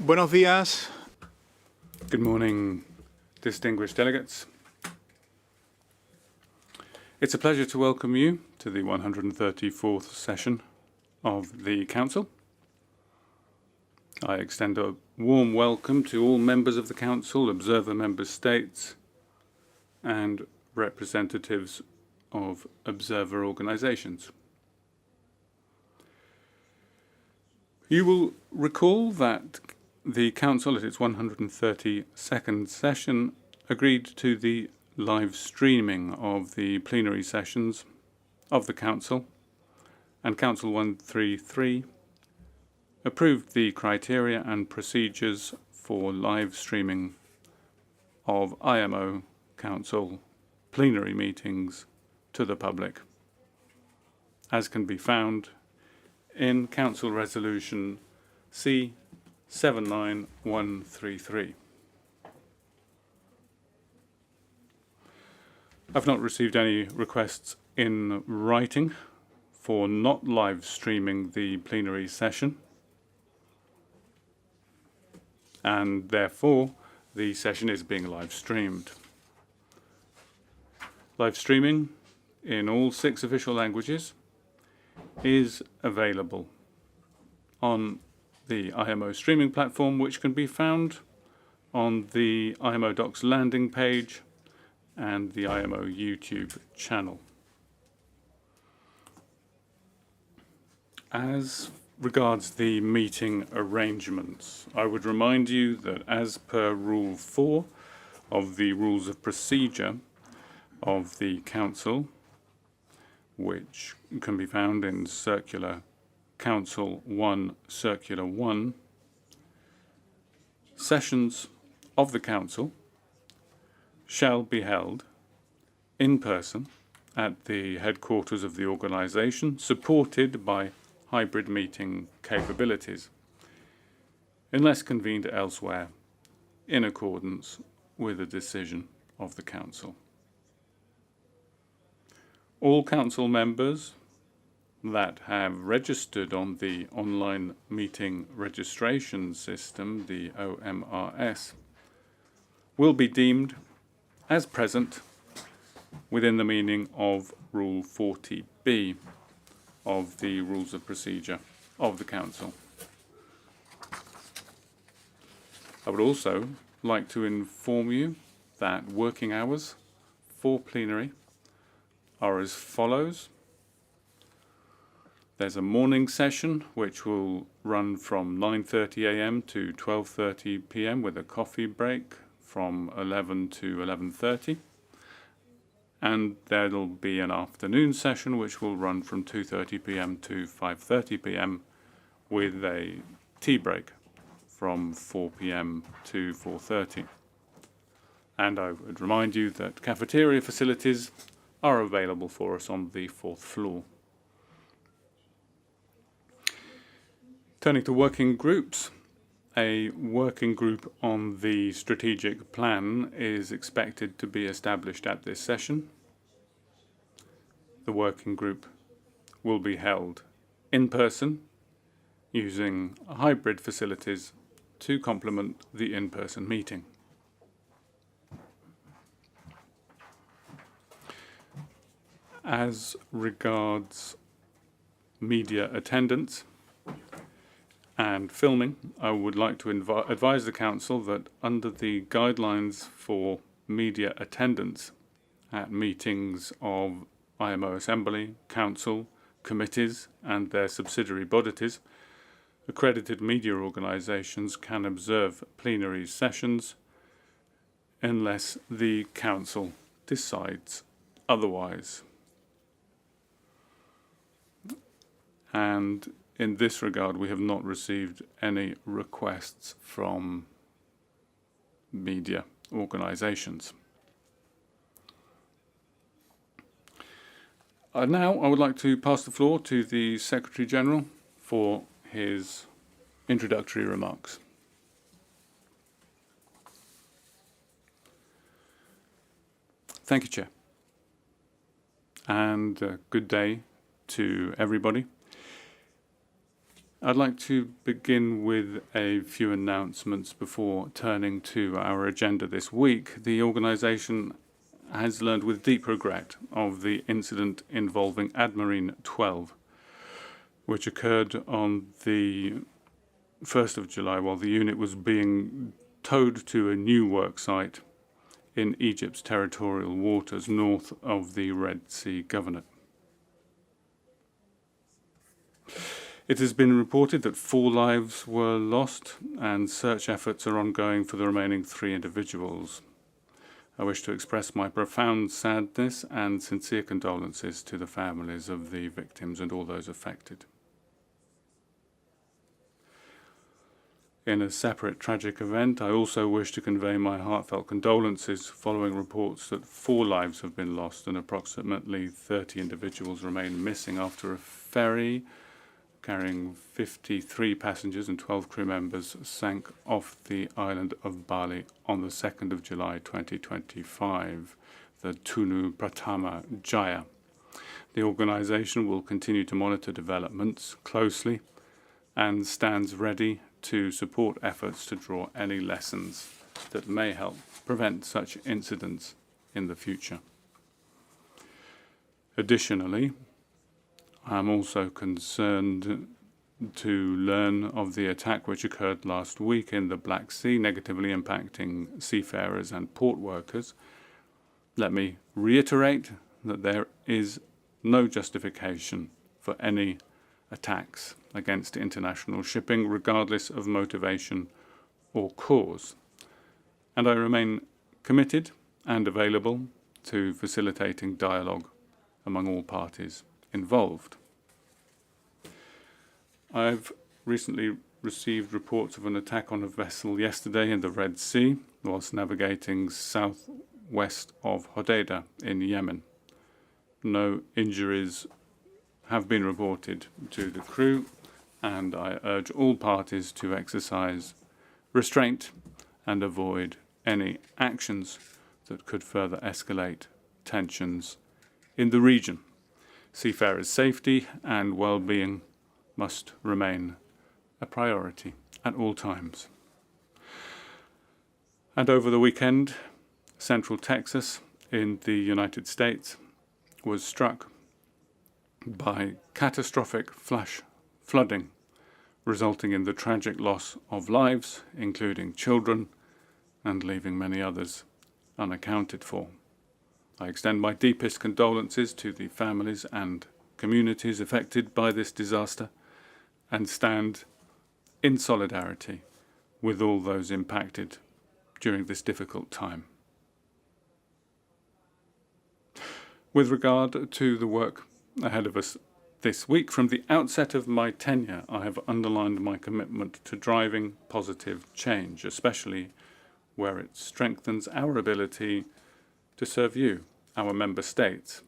Buenos días. Good morning, distinguished delegates. It's a pleasure to welcome you to the 134th session of the Council. I extend a warm welcome to all members of the Council, observer member states, and representatives of observer organisations. You will recall that the Council at its 132nd session agreed to the live streaming of the plenary sessions of the Council, and Council 133 approved the criteria and procedures for live streaming of IMO Council plenary meetings to the public, as can be found in Council Resolution C79133. I've not received any requests in writing for not live streaming the plenary session, and therefore the session is being live streamed. Live streaming in all 6 official languages is available on the IMO streaming platform, which can be found on the IMO Docs landing page and the IMO YouTube channel. As regards the meeting arrangements, I would remind you that as per Rule 4 of the Rules of Procedure of the Council, which can be found in Circular Council 1, Circular 1, sessions of the Council shall be held in person at the headquarters of the organisation, supported by hybrid meeting capabilities, unless convened elsewhere in accordance with a decision of the Council. All Council members that have registered on the online meeting registration system, the OMRS, will be deemed as present within the meaning of Rule 40B of the Rules of Procedure of the Council. I would also like to inform you that working hours for plenary are as follows. There's a morning session which will run from 9:30 a.m. to 12:30 p.m. with a coffee break from 11 to 11:30. And there'll be an afternoon session which will run from 2:30 p.m. to 5:30 p.m. with a tea break from 4 p.m. to 4:30. And I would remind you that cafeteria facilities are available for us on the 4th floor. Turning to working groups, a working group on the strategic plan is expected to be established at this session. The working group will be held in person using hybrid facilities to complement the in-person meeting. As regards media attendance and filming, I would like to advise the Council that under the guidelines for media attendance at meetings of IMO Assembly, Council, committees and their subsidiary bodies, accredited media organisations can observe plenary sessions unless the Council decides otherwise. And in this regard, we have not received any requests from media organisations. Now I would like to pass the floor to the Secretary General for his introductory remarks. Thank you, Chair. And good day to everybody. I'd like to begin with a few announcements before turning to our agenda this week. The organisation has learned with deep regret of the incident involving Admarine 12, which occurred on the 1st of July while the unit was being towed to a new work site in Egypt's territorial waters north of the Red Sea Governorate. It has been reported that 4 lives were lost and search efforts are ongoing for the remaining 3 individuals. I wish to express my profound sadness and sincere condolences to the families of the victims and all those affected. In a separate tragic event, I also wish to convey my heartfelt condolences following reports that 4 lives have been lost and approximately 30 individuals remain missing after a ferry carrying 53 passengers and 12 crew members sank off the island of Bali on the 2nd of July 2025, the Tunu Pratama Jaya. The organisation will continue to monitor developments closely and stands ready to support efforts to draw any lessons that may help prevent such incidents in the future. Additionally, I am also concerned to learn of the attack which occurred last week in the Black Sea, negatively impacting seafarers and port workers. Let me reiterate that there is no justification for any attacks against international shipping, regardless of motivation or cause. And I remain committed and available to facilitating dialogue among all parties involved. I've recently received reports of an attack on a vessel yesterday in the Red Sea whilst navigating southwest of Hodeidah in Yemen. No injuries have been reported to the crew, and I urge all parties to exercise restraint and avoid any actions that could further escalate tensions in the region. Seafarers' safety and well-being must remain a priority at all times. And over the weekend, Central Texas in the United States was struck by catastrophic flash flooding, resulting in the tragic loss of lives, including children, and leaving many others unaccounted for. I extend my deepest condolences to the families and communities affected by this disaster and stand in solidarity with all those impacted during this difficult time. With regard to the work ahead of us this week, from the outset of my tenure, I have underlined my commitment to driving positive change, especially where it strengthens our ability to serve you, our member states,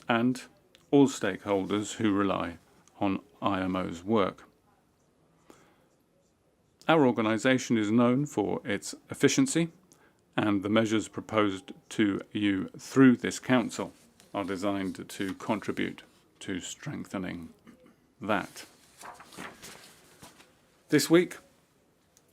and all stakeholders who rely on IMO's work. Our organisation is known for its efficiency, and the measures proposed to you through this council are designed to contribute to strengthening that. This week,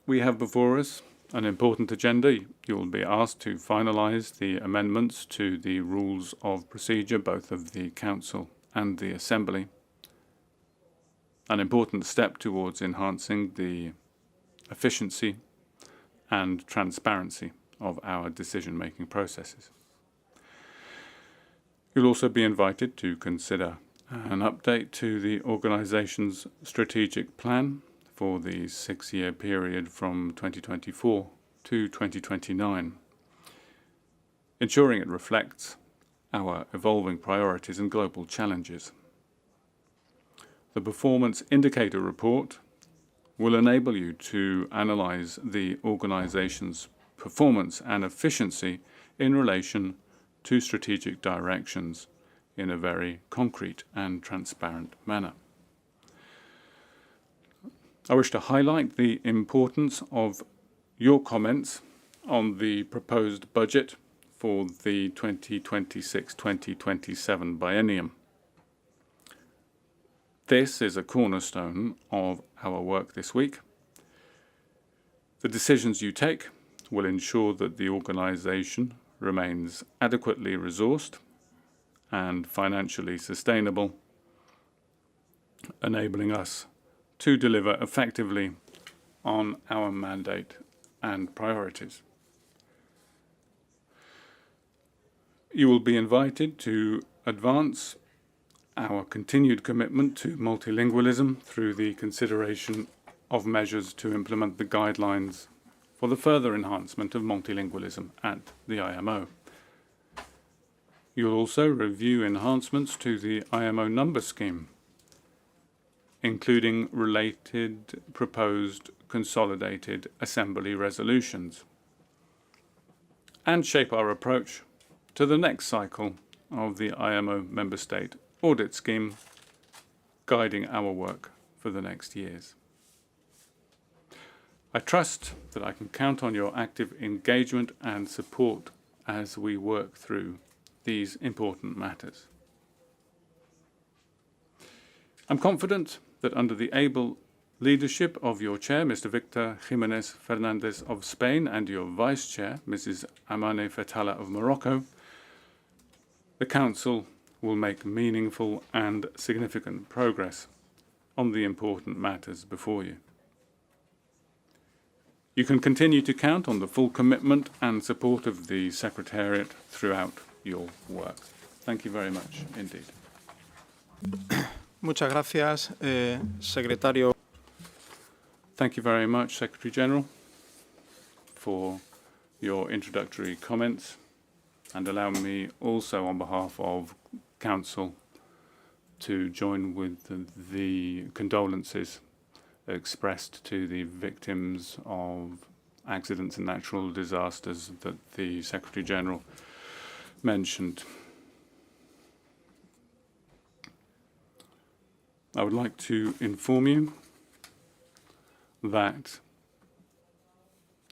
we have before us an important agenda. You will be asked to finalise the amendments to the rules of procedure, both of the Council and the Assembly. An important step towards enhancing the efficiency and transparency of our decision-making processes. You'll also be invited to consider an update to the organisation's strategic plan for the 6-year period from 2024 to 2029, ensuring it reflects our evolving priorities and global challenges. The Performance Indicator Report will enable you to analyse the organisation's performance and efficiency in relation to strategic directions in a very concrete and transparent manner. I wish to highlight the importance of your comments on the proposed budget for the 2026-2027 biennium. This is a cornerstone of our work this week. The decisions you take will ensure that the organisation remains adequately resourced and financially sustainable, enabling us to deliver effectively on our mandate and priorities. You will be invited to advance our continued commitment to multilingualism through the consideration of measures to implement the guidelines for the further enhancement of multilingualism at the IMO. You'll also review enhancements to the IMO number scheme, including related proposed consolidated assembly resolutions, and shape our approach to the next cycle of the IMO member state audit scheme, guiding our work for the next years. I trust that I can count on your active engagement and support as we work through these important matters. I'm confident that under the able leadership of your chair, Mr. Victor Jimenez Fernandez of Spain, and your vice chair, Mrs. Amane Fetala of Morocco, the Council will make meaningful and significant progress on the important matters before you. You can continue to count on the full commitment and support of the Secretariat throughout your work. Thank you very much indeed. Muchas gracias, Secretario. Thank you very much, Secretary General, for your introductory comments, and allow me also on behalf of Council to join with the condolences expressed to the victims of accidents and natural disasters that the Secretary General mentioned. I would like to inform you that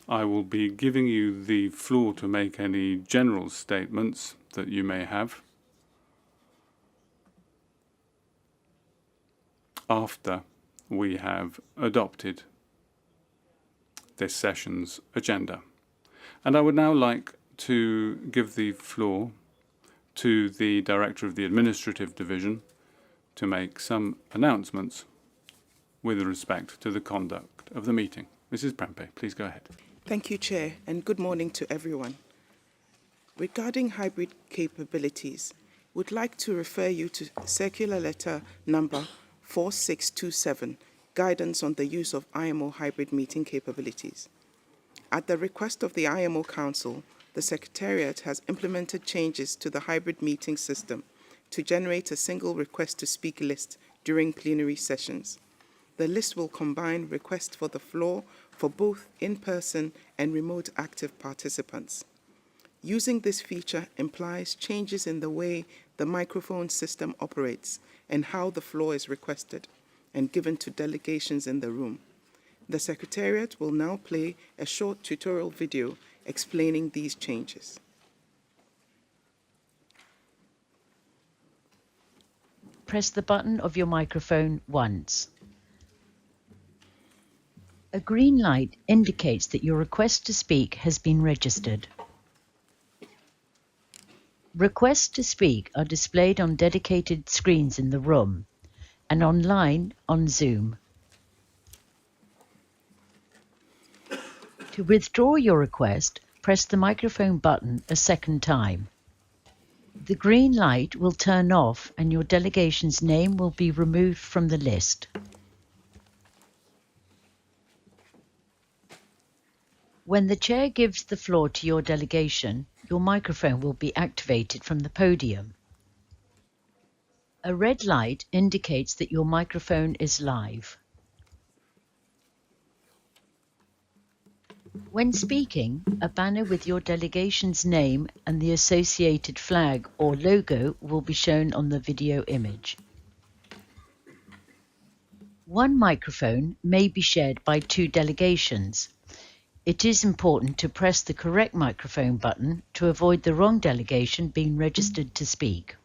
I will be giving you the floor to make any general statements that you may have after we have adopted this session's agenda. And I would now like to give the floor to the Director of the Administrative Division to make some announcements with respect to the conduct of the meeting. Mrs. Prempe, please go ahead. Thank you, Chair, and good morning to everyone. Regarding hybrid capabilities, we'd like to refer you to Circular Letter number 4627, Guidance on the Use of IMO Hybrid Meeting Capabilities. At the request of the IMO Council, the Secretariat has implemented changes to the hybrid meeting system to generate a single request-to-speak list during plenary sessions. The list will combine requests for the floor for both in-person and remote active participants. Using this feature implies changes in the way the microphone system operates and how the floor is requested and given to delegations in the room. The Secretariat will now play a short tutorial video explaining these changes. Press the button of your microphone once. A green light indicates that your request to speak has been registered. Requests to speak are displayed on dedicated screens in the room and online on Zoom. To withdraw your request, press the microphone button a second time. The green light will turn off and your delegation's name will be removed from the list. When the chair gives the floor to your delegation, your microphone will be activated from the podium. A red light indicates that your microphone is live. When speaking, a banner with your delegation's name and the associated flag or logo will be shown on the video image. One microphone may be shared by two delegations. It is important to press the correct microphone button to avoid the wrong delegation being registered to speak.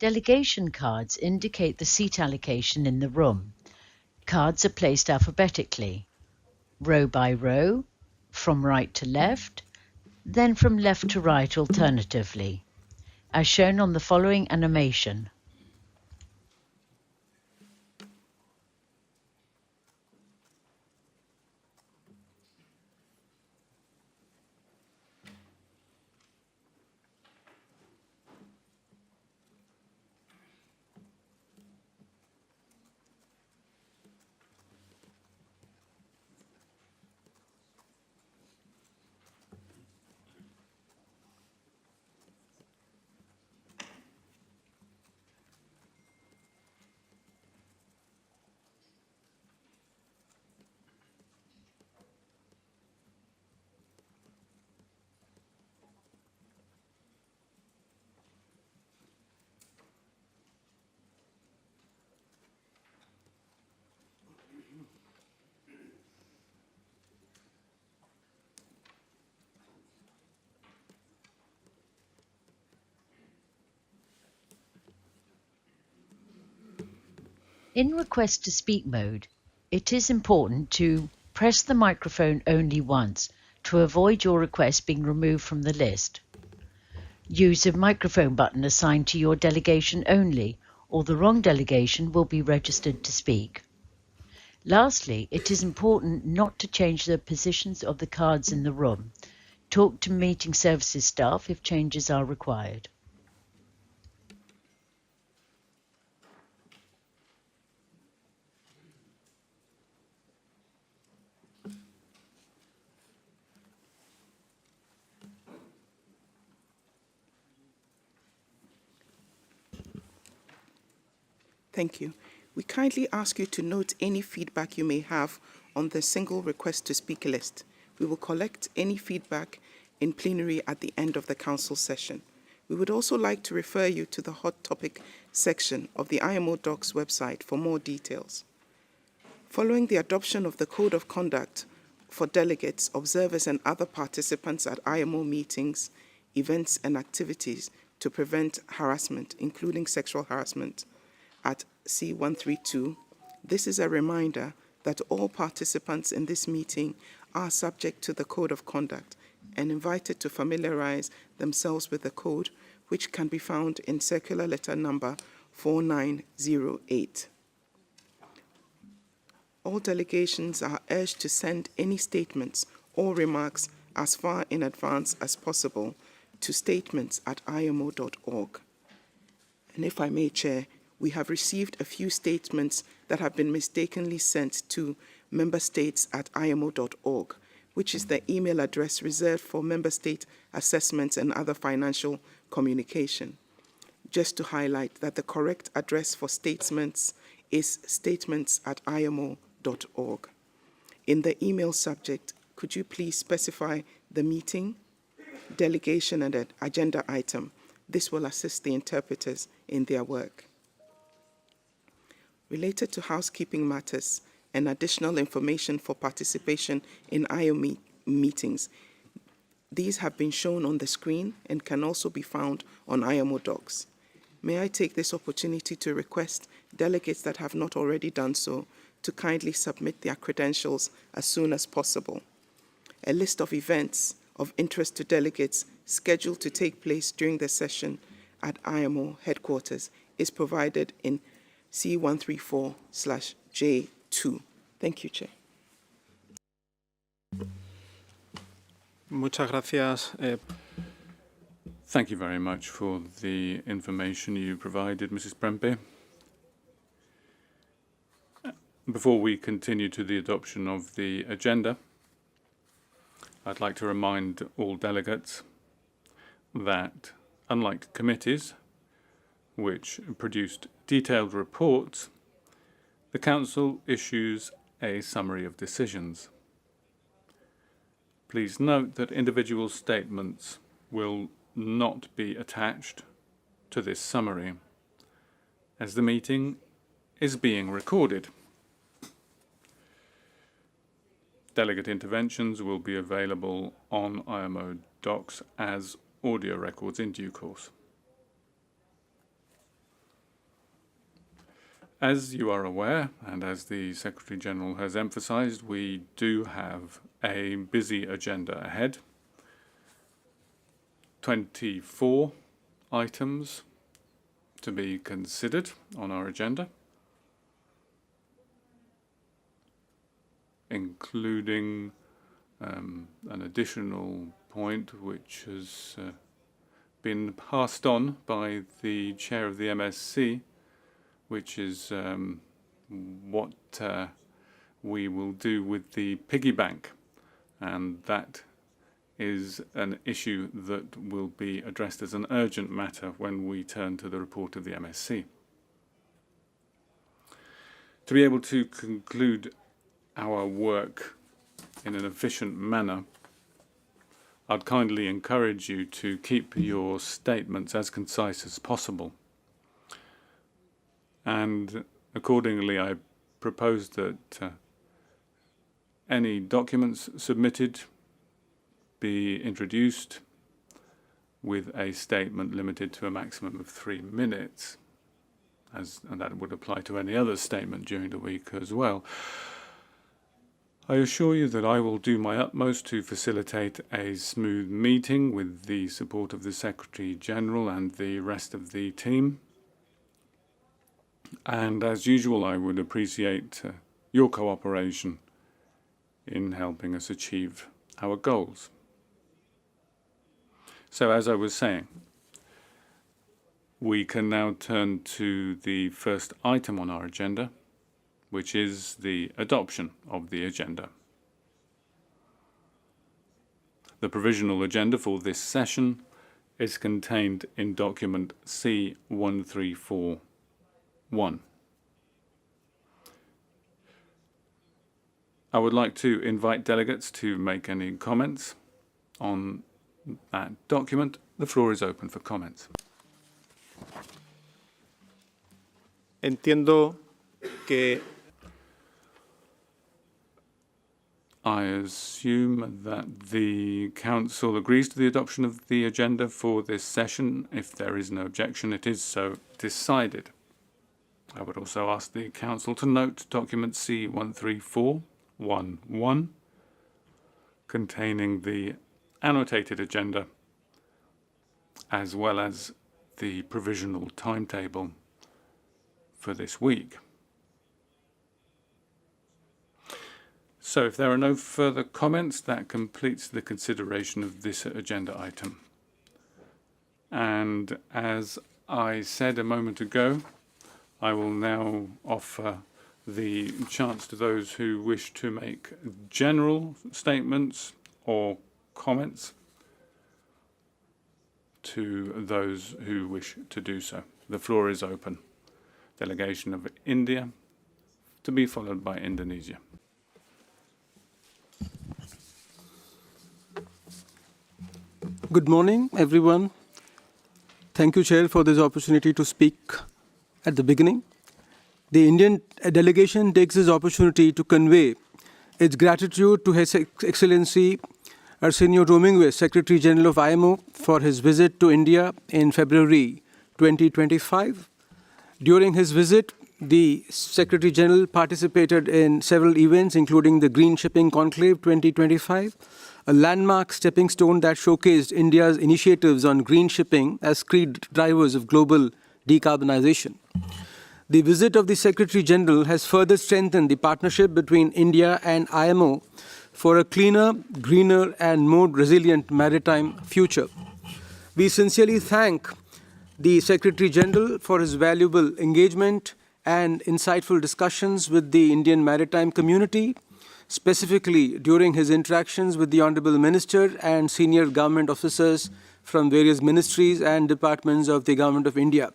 Delegation cards indicate the seat allocation in the room. Cards are placed alphabetically, row by row, from right to left, then from left to right alternatively, as shown on the following animation. In request to speak mode, it is important to press the microphone only once to avoid your request being removed from the list. Use a microphone button assigned to your delegation only, or the wrong delegation will be registered to speak. Lastly, it is important not to change the positions of the cards in the room. Talk to meeting services staff if changes are required. Thank you. We kindly ask you to note any feedback you may have on the single request to speak list. We will collect any feedback in plenary at the end of the council session. We would also like to refer you to the hot topic section of the IMO Docs website for more details. Following the adoption of the Code of Conduct for delegates, observers, and other participants at IMO meetings, events, and activities to prevent harassment, including sexual harassment, at C132, this is a reminder that all participants in this meeting are subject to the Code of Conduct and invited to familiarize themselves with the code, which can be found in Circular Letter Number 4908. All delegations are urged to send any statements or remarks as far in advance as possible to statements@imo.org. And if I may, Chair, we have received a few statements that have been mistakenly sent to memberstates@imo.org, which is the email address reserved for member state assessments and other financial communication. Just to highlight that the correct address for statements is statements@imo.org. In the email subject, could you please specify the meeting, delegation, and an agenda item? This will assist the interpreters in their work. Related to housekeeping matters and additional information for participation in IO meetings, these have been shown on the screen and can also be found on IMO Docs. May I take this opportunity to request delegates that have not already done so to kindly submit their credentials as soon as possible. A list of events of interest to delegates scheduled to take place during the session at IMO headquarters is provided in C134/J2. Thank you, Chair. Muchas gracias. Thank you very much for the information you provided, Mrs. Prempeh. Before we continue to the adoption of the agenda, I'd like to remind all delegates that, unlike committees, which produced detailed reports, the Council issues a summary of decisions. Please note that individual statements will not be attached to this summary, as the meeting is being recorded. Delegate interventions will be available on IMO Docs as audio records in due course. As you are aware, and as the Secretary-General has emphasised, we do have a busy agenda ahead. 24 items to be considered on our agenda, including an additional point which has been passed on by the chair of the MSC, which is what we will do with the piggy bank, and that is an issue that will be addressed as an urgent matter when we turn to the report of the MSC. To be able to conclude our work in an efficient manner, I'd kindly encourage you to keep your statements as concise as possible. And accordingly, I propose that any documents submitted be introduced with a statement limited to a maximum of 3 minutes, and that would apply to any other statement during the week as well. I assure you that I will do my utmost to facilitate a smooth meeting with the support of the Secretary-General and the rest of the team. And as usual, I would appreciate your cooperation in helping us achieve our goals. So, as I was saying, we can now turn to the first item on our agenda, which is the adoption of the agenda. The provisional agenda for this session is contained in document C1341. I would like to invite delegates to make any comments on that document. The floor is open for comments. Entiendo que I assume that the Council agrees to the adoption of the agenda for this session. If there is no objection, it is so decided. I would also ask the Council to note document C1341 containing the annotated agenda as well as the provisional timetable for this week. So if there are no further comments, that completes the consideration of this agenda item. And as I said a moment ago, I will now offer the chance to those who wish to make general statements or comments to those who wish to do so. The floor is open. Delegation of India, to be followed by Indonesia. Good morning, everyone. Thank you, Chair, for this opportunity to speak at the beginning. The Indian delegation takes this opportunity to convey its gratitude to His Excellency Arsenio Dominguez, Secretary General of IMO, for his visit to India in February 2025. During his visit, the Secretary General participated in several events, including the Green Shipping Conclave 2025, a landmark stepping stone that showcased India's initiatives on green shipping as key drivers of global decarbonization. The visit of the Secretary General has further strengthened the partnership between India and IMO for a cleaner, greener, and more resilient maritime future. We sincerely thank the Secretary General for his valuable engagement and insightful discussions with the Indian maritime community, specifically during his interactions with the Honourable Minister and senior government officers from various ministries and departments of the Government of India,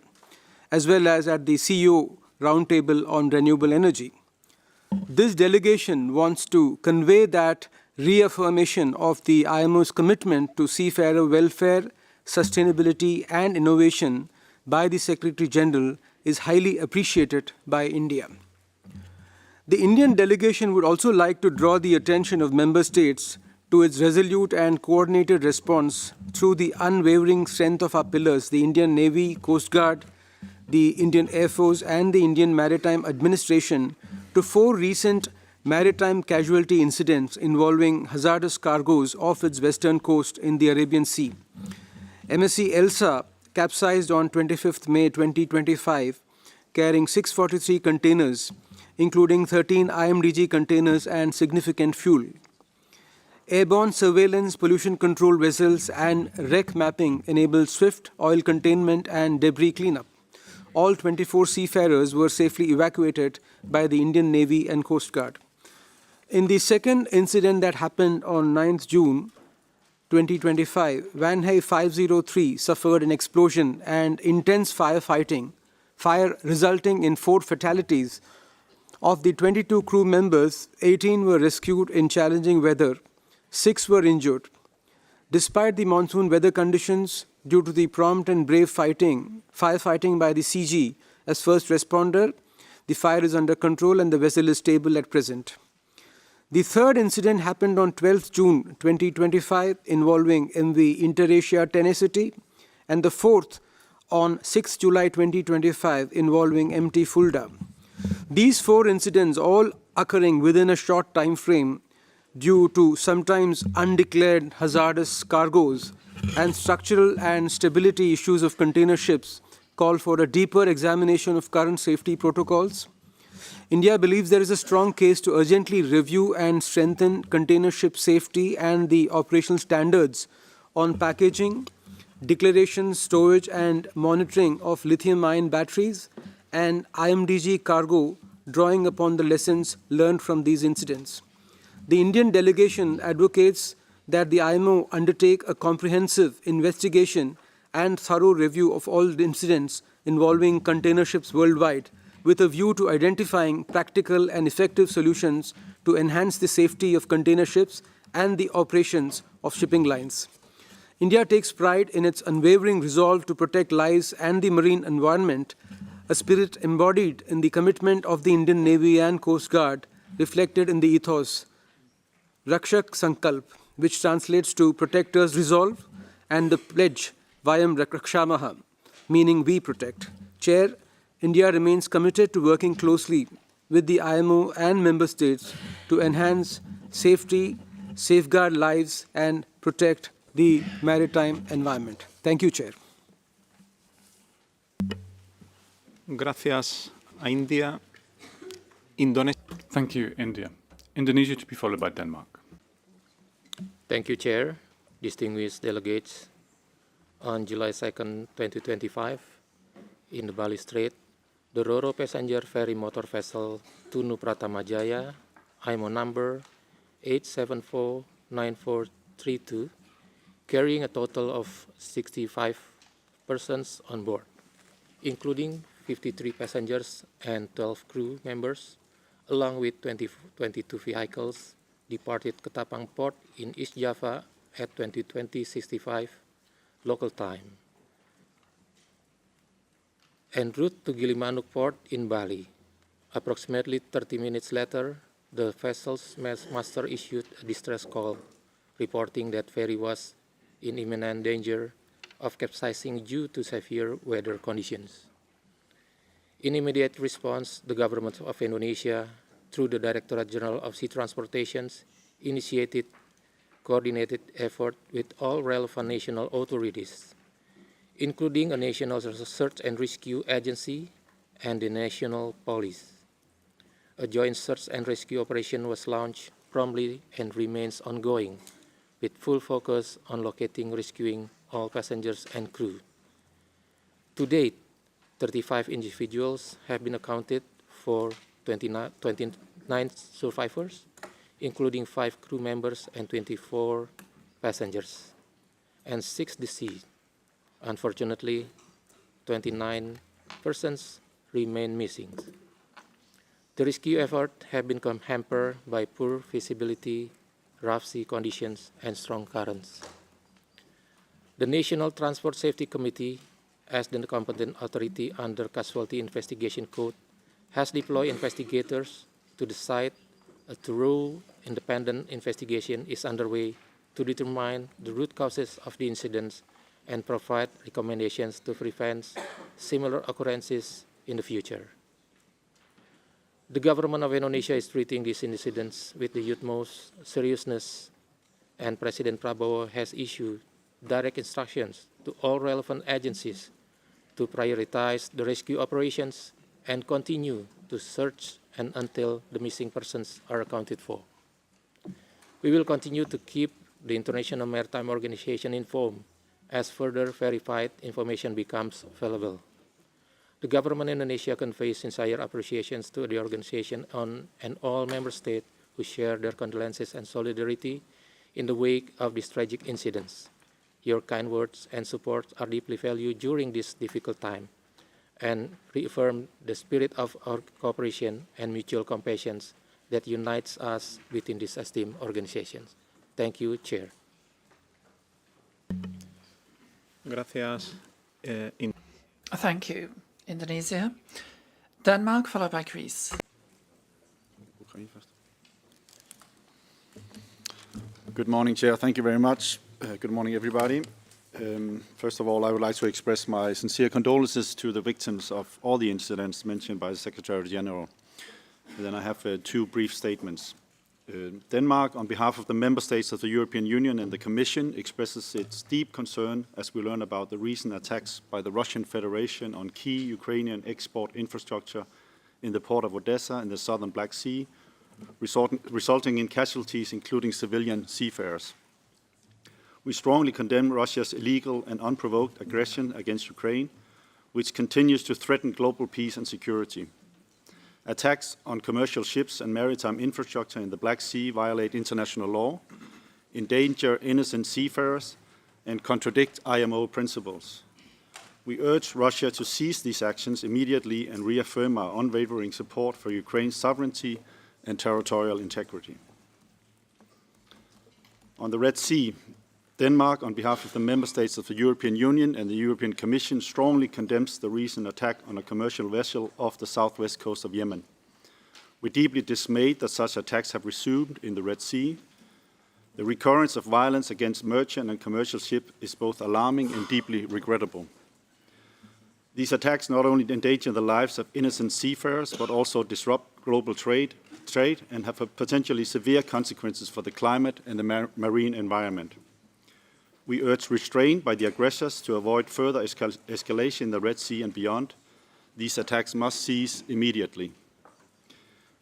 as well as at the CEO Roundtable on Renewable Energy. This delegation wants to convey that reaffirmation of the IMO's commitment to seafarer welfare, sustainability and innovation by the Secretary General is highly appreciated by India. The Indian delegation would also like to draw the attention of member states to its resolute and coordinated response through the unwavering strength of our pillars, the Indian Navy, Coast Guard, the Indian Air Force, and the Indian Maritime Administration to 4 recent maritime casualty incidents involving hazardous cargoes off its western coast in the Arabian Sea. MSC Elsa capsized on 25th May 2025, carrying 643 containers, including 13 IMDG containers and significant fuel. Airborne surveillance, pollution control vessels, and wreck mapping enabled swift oil containment and debris cleanup. All 24 seafarers were safely evacuated by the Indian Navy and Coast Guard. In the second incident that happened on 9th June 2025, Vanhai 503 suffered an explosion and intense fire resulting in 4 fatalities. Of the 22 crew members, 18 were rescued in challenging weather, 6 were injured. Despite the monsoon weather conditions, due to the prompt and brave firefighting by the CG as first responder, the fire is under control and the vessel is stable at present. The third incident happened on 12th June 2025 involving MV Interasia Tenacity, and the fourth on 6th July 2025 involving MT Fulda. These 4 incidents, all occurring within a short time frame due to sometimes undeclared hazardous cargoes and structural and stability issues of container ships, call for a deeper examination of current safety protocols. India believes there is a strong case to urgently review and strengthen container ship safety and the operational standards on packaging, declaration, storage, and monitoring of lithium-ion batteries and IMDG cargo, drawing upon the lessons learned from these incidents. The Indian delegation advocates that the IMO undertake a comprehensive investigation and thorough review of all the incidents involving container ships worldwide, with a view to identifying practical and effective solutions to enhance the safety of container ships and the operations of shipping lines. India takes pride in its unwavering resolve to protect lives and the marine environment, a spirit embodied in the commitment of the Indian Navy and Coast Guard, reflected in the ethos Rakshak Sankalp, which translates to Protectors Resolve, and the pledge Vayam Rakshamaha, meaning we protect. Chair, India remains committed to working closely with the IMO and member states to enhance safety, safeguard lives, and protect the maritime environment. Thank you, Chair. Gracias a India. Indonesia. Thank you, India. Indonesia to be followed by Denmark. Thank you, Chair. Distinguished delegates, on July 2nd, 2025, in the Bali Strait, the Roro passenger ferry motor vessel Tunu Pratama Jaya, IMO number 8749432, carrying a total of 65 persons on board, including 53 passengers and 12 crew members, along with 22 vehicles, departed Ketapang Port in East Java at 20:65 local time, en route to Gilimanuk Port in Bali. Approximately 30 minutes later, the vessel's master issued a distress call, reporting that ferry was in imminent danger of capsizing due to severe weather conditions. In immediate response, the government of Indonesia, through the Directorate General of Sea Transportations, initiated coordinated effort with all relevant national authorities, including a national search and rescue agency and the national police. A joint search and rescue operation was launched promptly and remains ongoing, with full focus on locating, rescuing all passengers and crew. To date, 35 individuals have been accounted for, 29 survivors, including 5 crew members and 24 passengers, and 6 deceased. Unfortunately, 29 persons remain missing. The rescue effort has been hampered by poor visibility, rough sea conditions, and strong currents. The National Transport Safety Committee, as the competent authority under Casualty Investigation Code, has deployed investigators to the site. A thorough independent investigation is underway to determine the root causes of the incidents and provide recommendations to prevent similar occurrences in the future. The government of Indonesia is treating these incidents with the utmost seriousness, and President Prabowo has issued direct instructions to all relevant agencies to prioritize the rescue operations and continue to search until the missing persons are accounted for. We will continue to keep the International Maritime Organization informed as further verified information becomes available. The government of Indonesia conveys sincere appreciations to the organization and all member states who share their condolences and solidarity in the wake of these tragic incidents. Your kind words and support are deeply valued during this difficult time and reaffirm the spirit of our cooperation and mutual compassion that unites us within this esteemed organization. Thank you, Chair. Gracias. Thank you. Indonesia. Denmark, followed by Greece. Good morning, Chair. Thank you very much. Good morning, everybody. First of all, I would like to express my sincere condolences to the victims of all the incidents mentioned by the Secretary General. And then I have two brief statements. Denmark, on behalf of the member states of the European Union and the Commission, expresses its deep concern as we learn about the recent attacks by the Russian Federation on key Ukrainian export infrastructure in the port of Odessa in the southern Black Sea, resulting in casualties, including civilian seafarers. We strongly condemn Russia's illegal and unprovoked aggression against Ukraine, which continues to threaten global peace and security. Attacks on commercial ships and maritime infrastructure in the Black Sea violate international law, endanger innocent seafarers, and contradict IMO principles. We urge Russia to cease these actions immediately and reaffirm our unwavering support for Ukraine's sovereignty and territorial integrity. On the Red Sea, Denmark, on behalf of the member states of the European Union and the European Commission, strongly condemns the recent attack on a commercial vessel off the southwest coast of Yemen. We're deeply dismayed that such attacks have resumed in the Red Sea. The recurrence of violence against merchant and commercial ships is both alarming and deeply regrettable. These attacks not only endanger the lives of innocent seafarers, but also disrupt global trade and have potentially severe consequences for the climate and the marine environment. We urge restraint by the aggressors to avoid further escalation in the Red Sea and beyond. These attacks must cease immediately.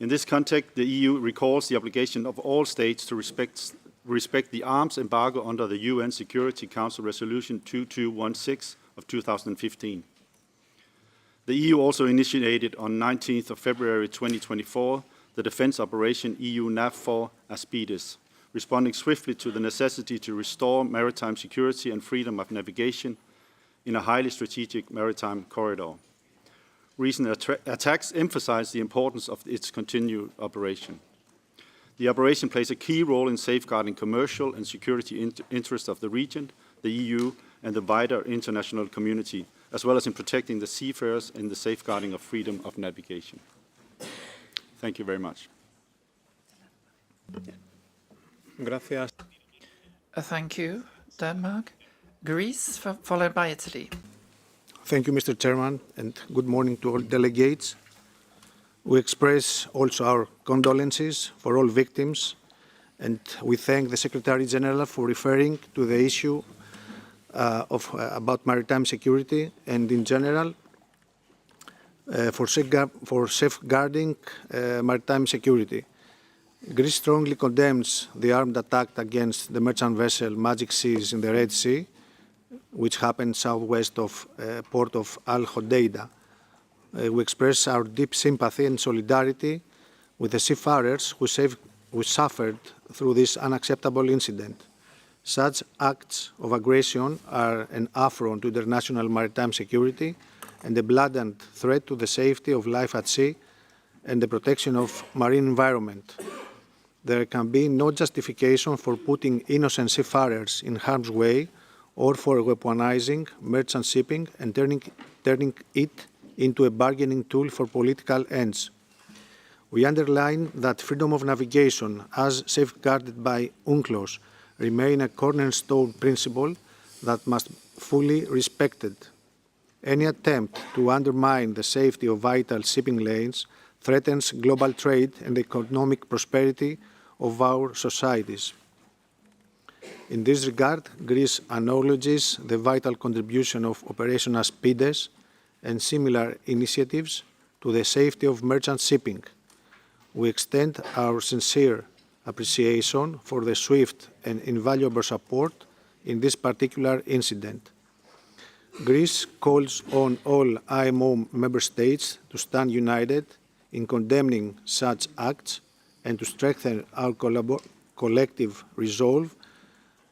In this context, the EU recalls the obligation of all states to respect the arms embargo under the UN Security Council Resolution 2216 of 2015. The EU also initiated on 19th of February 2024 the defense operation EU NAVFOR Aspides, responding swiftly to the necessity to restore maritime security and freedom of navigation in a highly strategic maritime corridor. Recent attacks emphasize the importance of its continued operation. The operation plays a key role in safeguarding commercial and security interests of the region, the EU, and the wider international community, as well as in protecting the seafarers and the safeguarding of freedom of navigation. Thank you very much. Gracias. Thank you, Denmark. Greece, followed by Italy. Thank you, Mr. Chairman, and good morning to all delegates. We express also our condolences for all victims, and we thank the Secretary General for referring to the issue about maritime security and, in general, for safeguarding maritime security. Greece strongly condemns the armed attack against the merchant vessel Magic Seas in the Red Sea, which happened southwest of port of Al Hodeida. We express our deep sympathy and solidarity with the seafarers who suffered through this unacceptable incident. Such acts of aggression are an affront to international maritime security and a blatant threat to the safety of life at sea and the protection of marine environment. There can be no justification for putting innocent seafarers in harm's way or for weaponizing merchant shipping and turning it into a bargaining tool for political ends. We underline that freedom of navigation, as safeguarded by UNCLOS, remain a cornerstone principle that must be fully respected. Any attempt to undermine the safety of vital shipping lanes threatens global trade and economic prosperity of our societies. In this regard, Greece acknowledges the vital contribution of Operation Aspides and similar initiatives to the safety of merchant shipping. We extend our sincere appreciation for the swift and invaluable support in this particular incident. Greece calls on all IMO member states to stand united in condemning such acts and to strengthen our collective resolve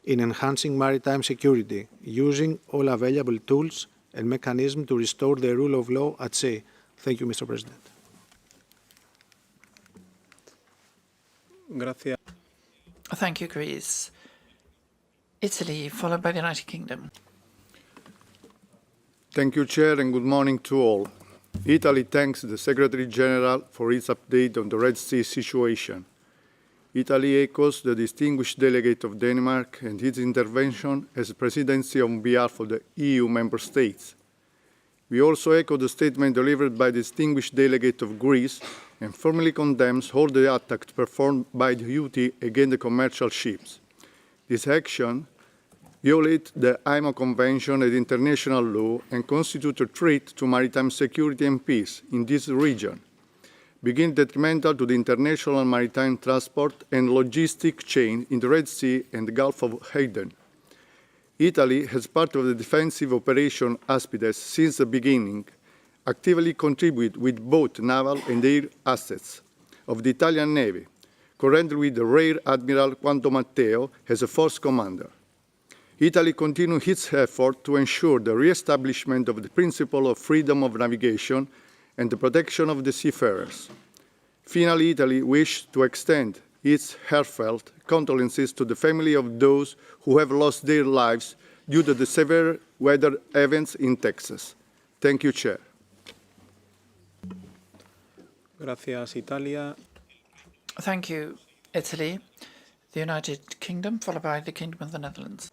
in enhancing maritime security, using all available tools and mechanisms to restore the rule of law at sea. Thank you, Mr. President. Gracias. Thank you, Greece. Italy, followed by the United Kingdom. Thank you, Chair, and good morning to all. Italy thanks the Secretary General for his update on the Red Sea situation. Italy echoes the distinguished delegate of Denmark and his intervention as presidency on behalf of the EU member states. We also echo the statement delivered by the distinguished delegate of Greece and firmly condemns all the attacks performed by the Houthi against the commercial ships. This action violates the IMO Convention and international law and constitutes a threat to maritime security and peace in this region, being detrimental to the international maritime transport and logistic chain in the Red Sea and the Gulf of Aden. Italy, as part of the defensive operation Aspides since the beginning, actively contributed with both naval and air assets of the Italian Navy, currently with the Rear Admiral Quanto Matteo as a force commander. Italy continued its effort to ensure the re-establishment of the principle of freedom of navigation and the protection of the seafarers. Finally, Italy wished to extend its heartfelt condolences to the family of those who have lost their lives due to the severe weather events in Texas. Thank you, Chair. Gracias, Italia. Thank you, Italy. The United Kingdom, followed by the Kingdom of the Netherlands.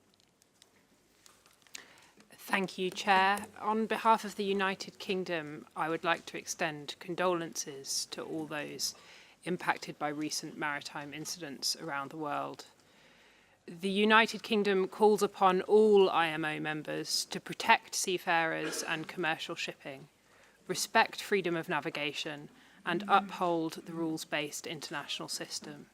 Thank you, Chair. On behalf of the United Kingdom, I would like to extend condolences to all those impacted by recent maritime incidents around the world. The United Kingdom calls upon all IMO members to protect seafarers and commercial shipping, respect freedom of navigation, and uphold the rules-based international system.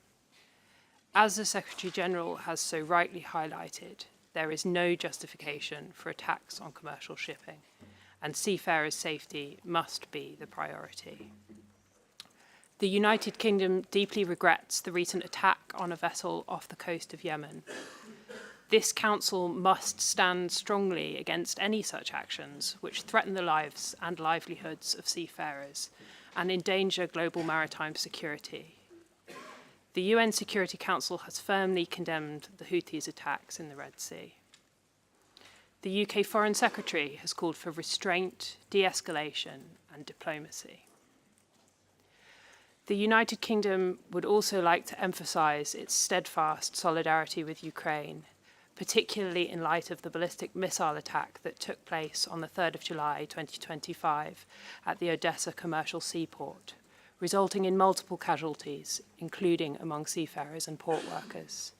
As the Secretary-General has so rightly highlighted, there is no justification for attacks on commercial shipping, and seafarers' safety must be the priority. The United Kingdom deeply regrets the recent attack on a vessel off the coast of Yemen. This Council must stand strongly against any such actions which threaten the lives and livelihoods of seafarers and endanger global maritime security. The UN Security Council has firmly condemned the Houthis' attacks in the Red Sea. The UK Foreign Secretary has called for restraint, de-escalation, and diplomacy. The United Kingdom would also like to emphasise its steadfast solidarity with Ukraine, particularly in light of the ballistic missile attack that took place on the 3rd of July 2025 at the Odessa commercial seaport, resulting in multiple casualties, including among seafarers and port workers.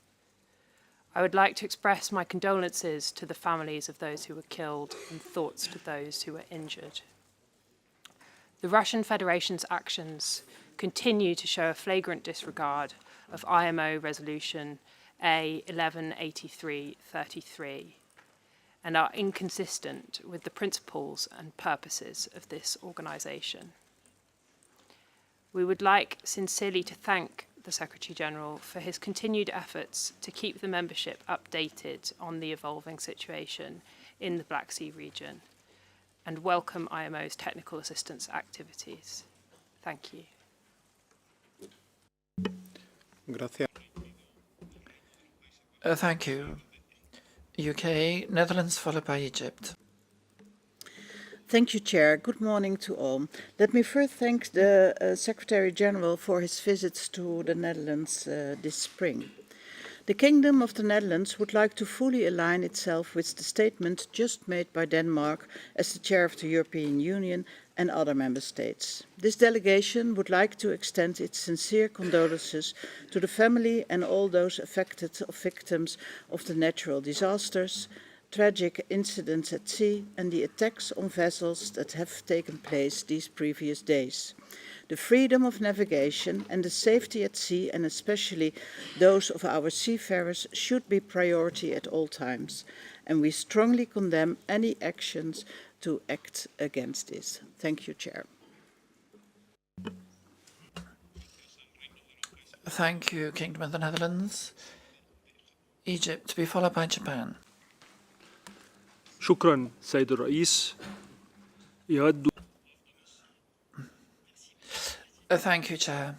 I would like to express my condolences to the families of those who were killed and thoughts to those who were injured. The Russian Federation's actions continue to show a flagrant disregard of IMO Resolution A1183/33 and are inconsistent with the principles and purposes of this organisation. We would like sincerely to thank the Secretary-General for his continued efforts to keep the membership updated on the evolving situation in the Black Sea region and welcome IMO's technical assistance activities. Thank you. Gracias. Thank you. UK, Netherlands, followed by Egypt. Thank you, Chair. Good morning to all. Let me first thank the Secretary-General for his visits to the Netherlands this spring. The Kingdom of the Netherlands would like to fully align itself with the statement just made by Denmark as the chair of the European Union and other member states. This delegation would like to extend its sincere condolences to the family and all those affected victims of the natural disasters, tragic incidents at sea and the attacks on vessels that have taken place these previous days. The freedom of navigation and the safety at sea, and especially those of our seafarers, should be priority at all times, and we strongly condemn any actions to act against this. Thank you, Chair. Thank you, Kingdom of the Netherlands. Egypt, to be followed by Japan. شكرا سيد الرئيس. يود Thank you, Chair.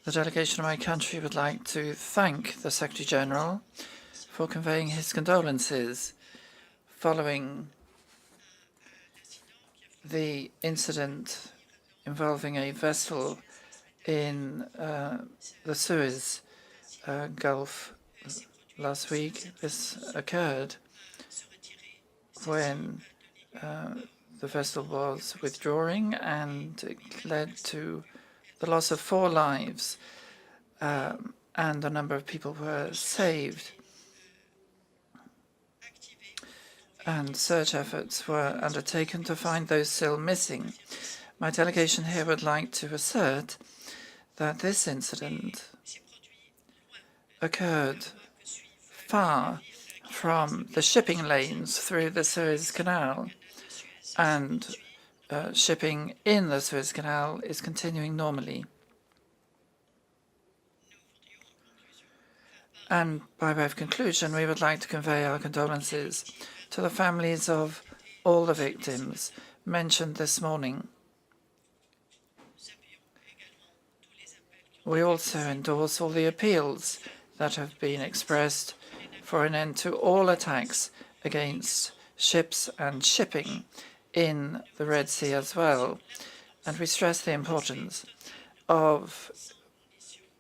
The delegation of my country would like to thank the Secretary-General for conveying his condolences following the incident involving a vessel in the Suez Gulf last week. This occurred when the vessel was withdrawing, and it led to the loss of 4 lives, and a number of people were saved. And search efforts were undertaken to find those still missing. My delegation here would like to assert that this incident occurred far from the shipping lanes through the Suez Canal, and shipping in the Suez Canal is continuing normally. And by way of conclusion, we would like to convey our condolences to the families of all the victims mentioned this morning. We also endorse all the appeals that have been expressed for an end to all attacks against ships and shipping in the Red Sea as well. And we stress the importance of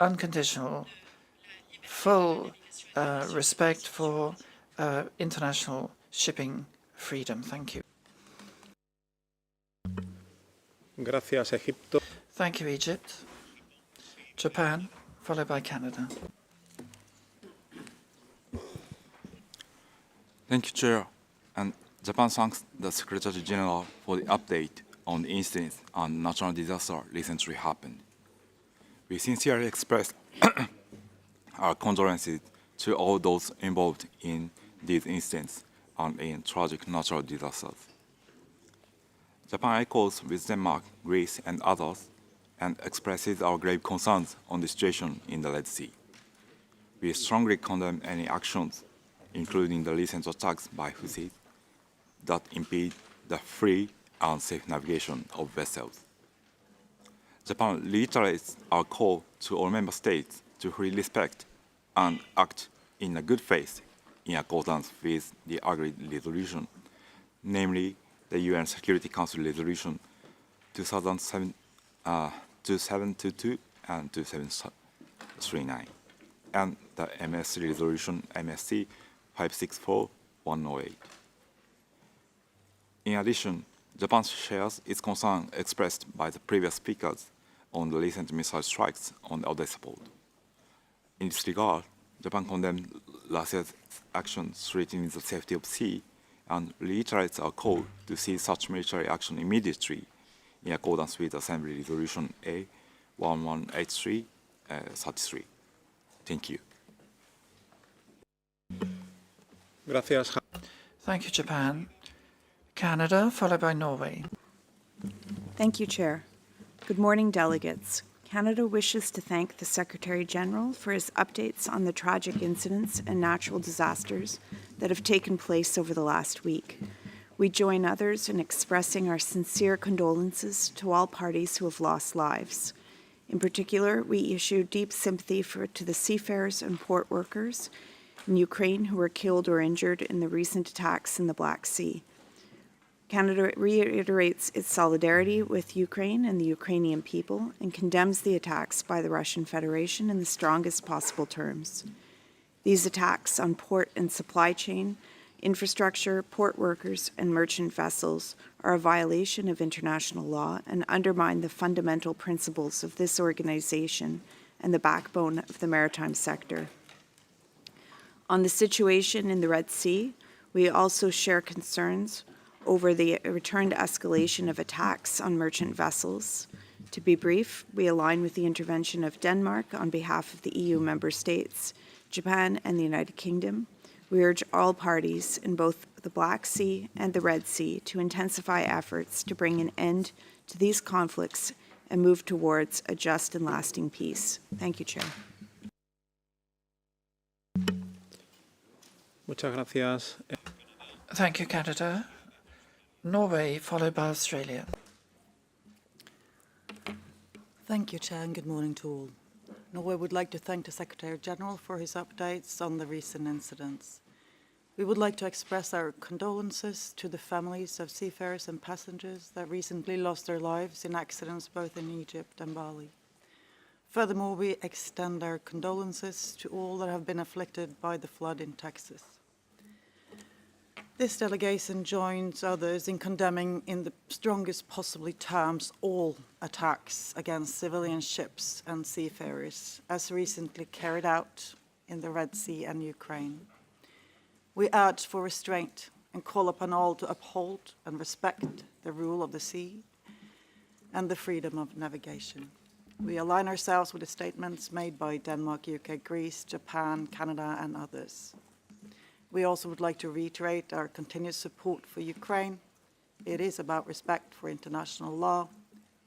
unconditional, full respect for international shipping freedom. Thank you. Gracias, Egipto. Thank you, Egypt. Japan, followed by Canada. Thank you, Chair. And Japan thanks the Secretary General for the update on the incidents and natural disaster recently happened. We sincerely express our condolences to all those involved in these incidents and in tragic natural disasters. Japan echoes with Denmark, Greece, and others, and expresses our grave concerns on the situation in the Red Sea. We strongly condemn any actions, including the recent attacks by Houthis, that impede the free and safe navigation of vessels. Japan reiterates our call to all member states to fully respect and act in a good faith in accordance with the agreed resolution, namely the UN Security Council Resolution 2722 and 2739, and the MSC Resolution MSC 564108. In addition, Japan shares its concern expressed by the previous speakers on the recent missile strikes on the Odessa port. In this regard, Japan condemned Russia's actions threatening the safety of sea and reiterates our call to cease such military action immediately in accordance with Assembly Resolution A1183-33. Thank you. Gracias. Thank you, Japan. Canada, followed by Norway. Thank you, Chair. Good morning, delegates. Canada wishes to thank the Secretary-General for his updates on the tragic incidents and natural disasters that have taken place over the last week. We join others in expressing our sincere condolences to all parties who have lost lives. In particular, we issue deep sympathy to the seafarers and port workers in Ukraine who were killed or injured in the recent attacks in the Black Sea. Canada reiterates its solidarity with Ukraine and the Ukrainian people and condemns the attacks by the Russian Federation in the strongest possible terms. These attacks on port and supply chain, infrastructure, port workers, and merchant vessels are a violation of international law and undermine the fundamental principles of this organization and the backbone of the maritime sector. On the situation in the Red Sea, we also share concerns over the returned escalation of attacks on merchant vessels. To be brief, we align with the intervention of Denmark on behalf of the EU member states, Japan, and the United Kingdom. We urge all parties in both the Black Sea and the Red Sea to intensify efforts to bring an end to these conflicts and move towards a just and lasting peace. Thank you, Chair. Muchas gracias. Thank you, Canada. Norway, followed by Australia. Thank you, Chair, and good morning to all. Norway would like to thank the Secretary-General for his updates on the recent incidents. We would like to express our condolences to the families of seafarers and passengers that recently lost their lives in accidents both in Egypt and Bali. Furthermore, we extend our condolences to all that have been afflicted by the flood in Texas. This delegation joins others in condemning in the strongest possible terms all attacks against civilian ships and seafarers, as recently carried out in the Red Sea and Ukraine. We urge for restraint and call upon all to uphold and respect the rule of the sea and the freedom of navigation. We align ourselves with the statements made by Denmark, UK, Greece, Japan, Canada, and others. We also would like to reiterate our continued support for Ukraine. It is about respect for international law,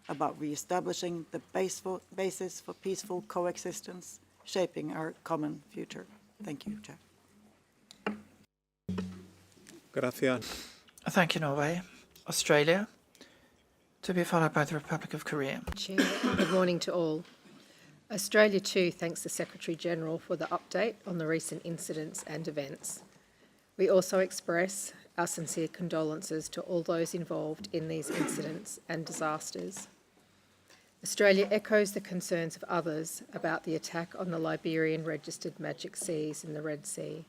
about re-establishing the basis for peaceful coexistence, shaping our common future. Thank you, Chair. Gracias. Thank you, Norway. Australia, to be followed by the Republic of Korea. Chair, good morning to all. Australia too thanks the Secretary-General for the update on the recent incidents and events. We also express our sincere condolences to all those involved in these incidents and disasters. Australia echoes the concerns of others about the attack on the Liberian-registered Magic Seas in the Red Sea.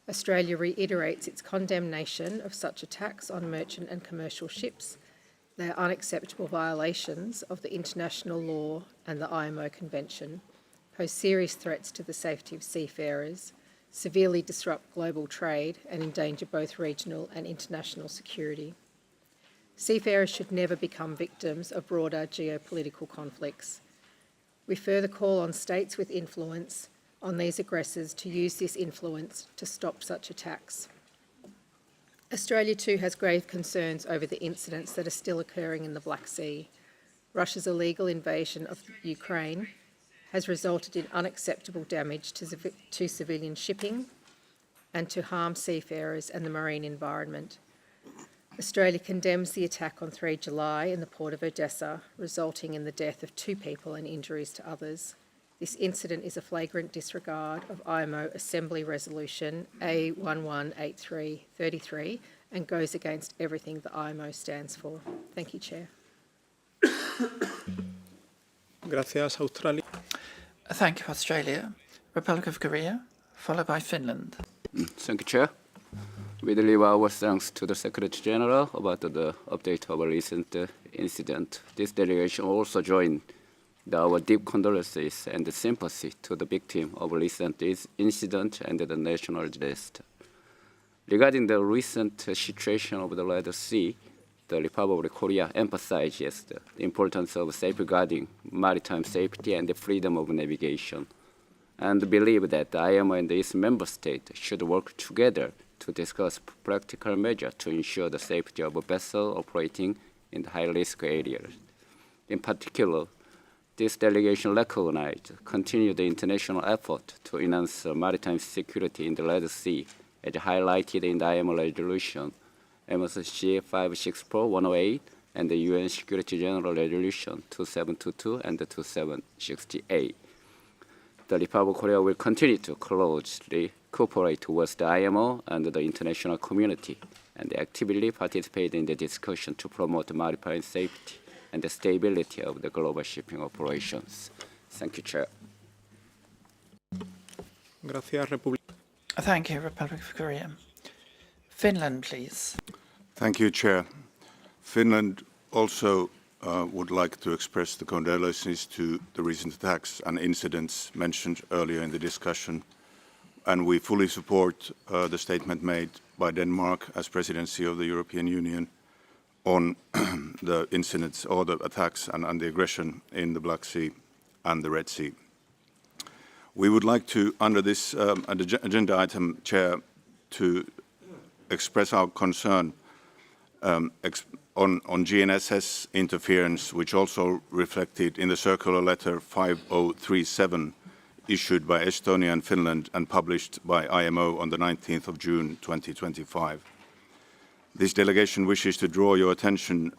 Australia reiterates its condemnation of such attacks on merchant and commercial ships. They are unacceptable violations of the international law and the IMO Convention, pose serious threats to the safety of seafarers, severely disrupt global trade and endanger both regional and international security. Seafarers should never become victims of broader geopolitical conflicts. We further call on states with influence on these aggressors to use this influence to stop such attacks. Australia too has grave concerns over the incidents that are still occurring in the Black Sea. Russia's illegal invasion of Ukraine has resulted in unacceptable damage to civilian shipping and to harm seafarers and the marine environment. Australia condemns the attack on 3 July in the port of Odessa, resulting in the death of 2 people and injuries to others. This incident is a flagrant disregard of IMO Assembly Resolution A118333 and goes against everything the IMO stands for. Thank you, Chair. Gracias, Australia. Thank you, Australia. Republic of Korea, followed by Finland. Thank you, Chair. We deliver our thanks to the Secretary-General about the update of a recent incident. This delegation also joined our deep condolences and sympathy to the victim of recent incident and the national disaster. Regarding the recent situation of the Red Sea, the Republic of Korea emphasizes the importance of safeguarding maritime safety and the freedom of navigation, and believe that IMO and its member states should work together to discuss practical measures to ensure the safety of a vessel operating in high-risk areas. In particular, this delegation recognized continued international effort to enhance maritime security in the Red Sea, as highlighted in the IMO resolution MSC 564/108 and the UN Security General Resolution 2722 and 2768. The Republic of Korea will continue to closely cooperate with the IMO and the international community and actively participate in the discussion to promote maritime safety and the stability of the global shipping operations. Thank you, Chair. Gracias, Republic. Thank you, Republic of Korea. Finland, please. Thank you, Chair. Finland also would like to express the condolences to the recent attacks and incidents mentioned earlier in the discussion, and we fully support the statement made by Denmark as presidency of the European Union on the incidents or the attacks and the aggression in the Black Sea and the Red Sea. We would like to, under this agenda item, Chair, to express our concern on GNSS interference, which also reflected in the circular letter 5037 issued by Estonia and Finland and published by IMO on the 19th of June 2025. This delegation wishes to draw your attention,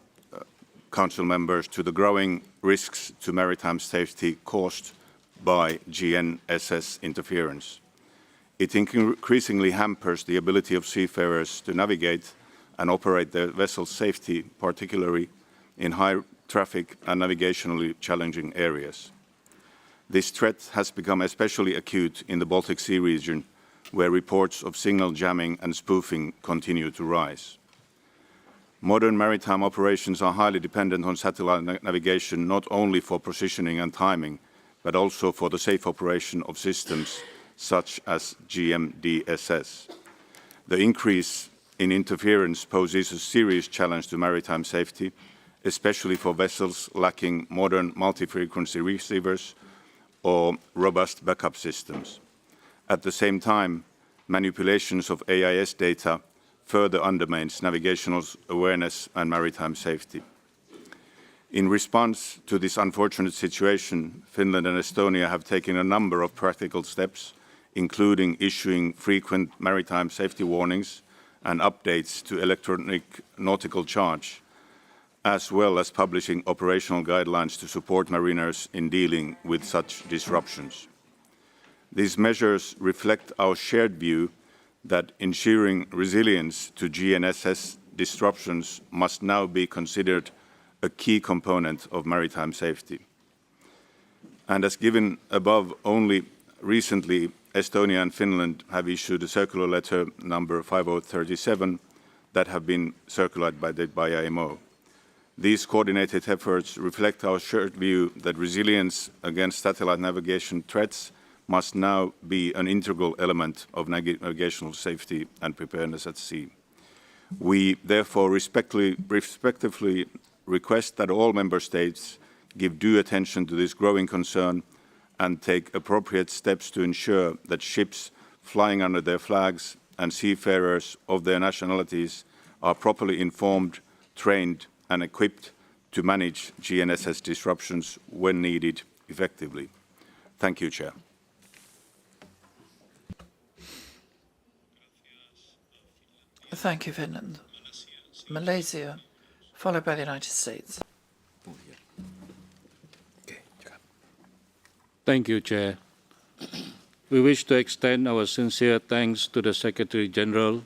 Council members, to the growing risks to maritime safety caused by GNSS interference. It increasingly hampers the ability of seafarers to navigate and operate their vessels safely, particularly in high traffic and navigationally challenging areas. This threat has become especially acute in the Baltic Sea region, where reports of signal jamming and spoofing continue to rise. Modern maritime operations are highly dependent on satellite navigation, not only for positioning and timing, but also for the safe operation of systems such as GMDSS. The increase in interference poses a serious challenge to maritime safety, especially for vessels lacking modern multi-frequency receivers or robust backup systems. At the same time, manipulations of AIS data further undermines navigational awareness and maritime safety. In response to this unfortunate situation, Finland and Estonia have taken a number of practical steps, including issuing frequent maritime safety warnings and updates to electronic nautical charge, as well as publishing operational guidelines to support mariners in dealing with such disruptions. These measures reflect our shared view that ensuring resilience to GNSS disruptions must now be considered a key component of maritime safety. And as given above, only recently Estonia and Finland have issued a circular letter number 5037 that have been circulated by IMO. These coordinated efforts reflect our shared view that resilience against satellite navigation threats must now be an integral element of navigational safety and preparedness at sea. We therefore respectively request that all member states give due attention to this growing concern and take appropriate steps to ensure that ships flying under their flags and seafarers of their nationalities are properly informed, trained and equipped to manage GNSS disruptions when needed effectively. Thank you, Chair. Thank you, Finland. Malaysia, followed by the United States. Thank you, Chair. We wish to extend our sincere thanks to the Secretary General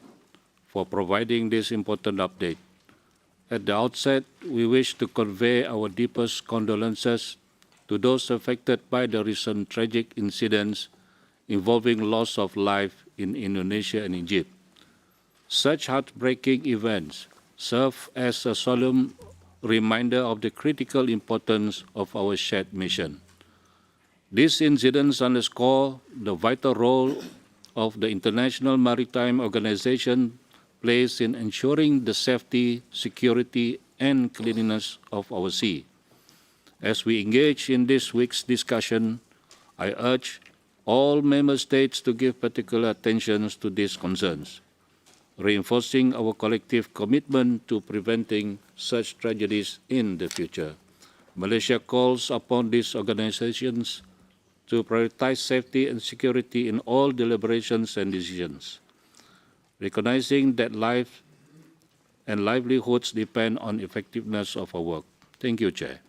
for providing this important update. At the outset, we wish to convey our deepest condolences to those affected by the recent tragic incidents involving loss of life in Indonesia and Egypt. Such heartbreaking events serve as a solemn reminder of the critical importance of our shared mission. These incidents underscore the vital role of the International Maritime Organization plays in ensuring the safety, security, and cleanliness of our sea. As we engage in this week's discussion, I urge all member states to give particular attention to these concerns, reinforcing our collective commitment to preventing such tragedies in the future. Malaysia calls upon these organizations to prioritize safety and security in all deliberations and decisions, recognizing that life and livelihoods depend on effectiveness of our work. Thank you, Chair.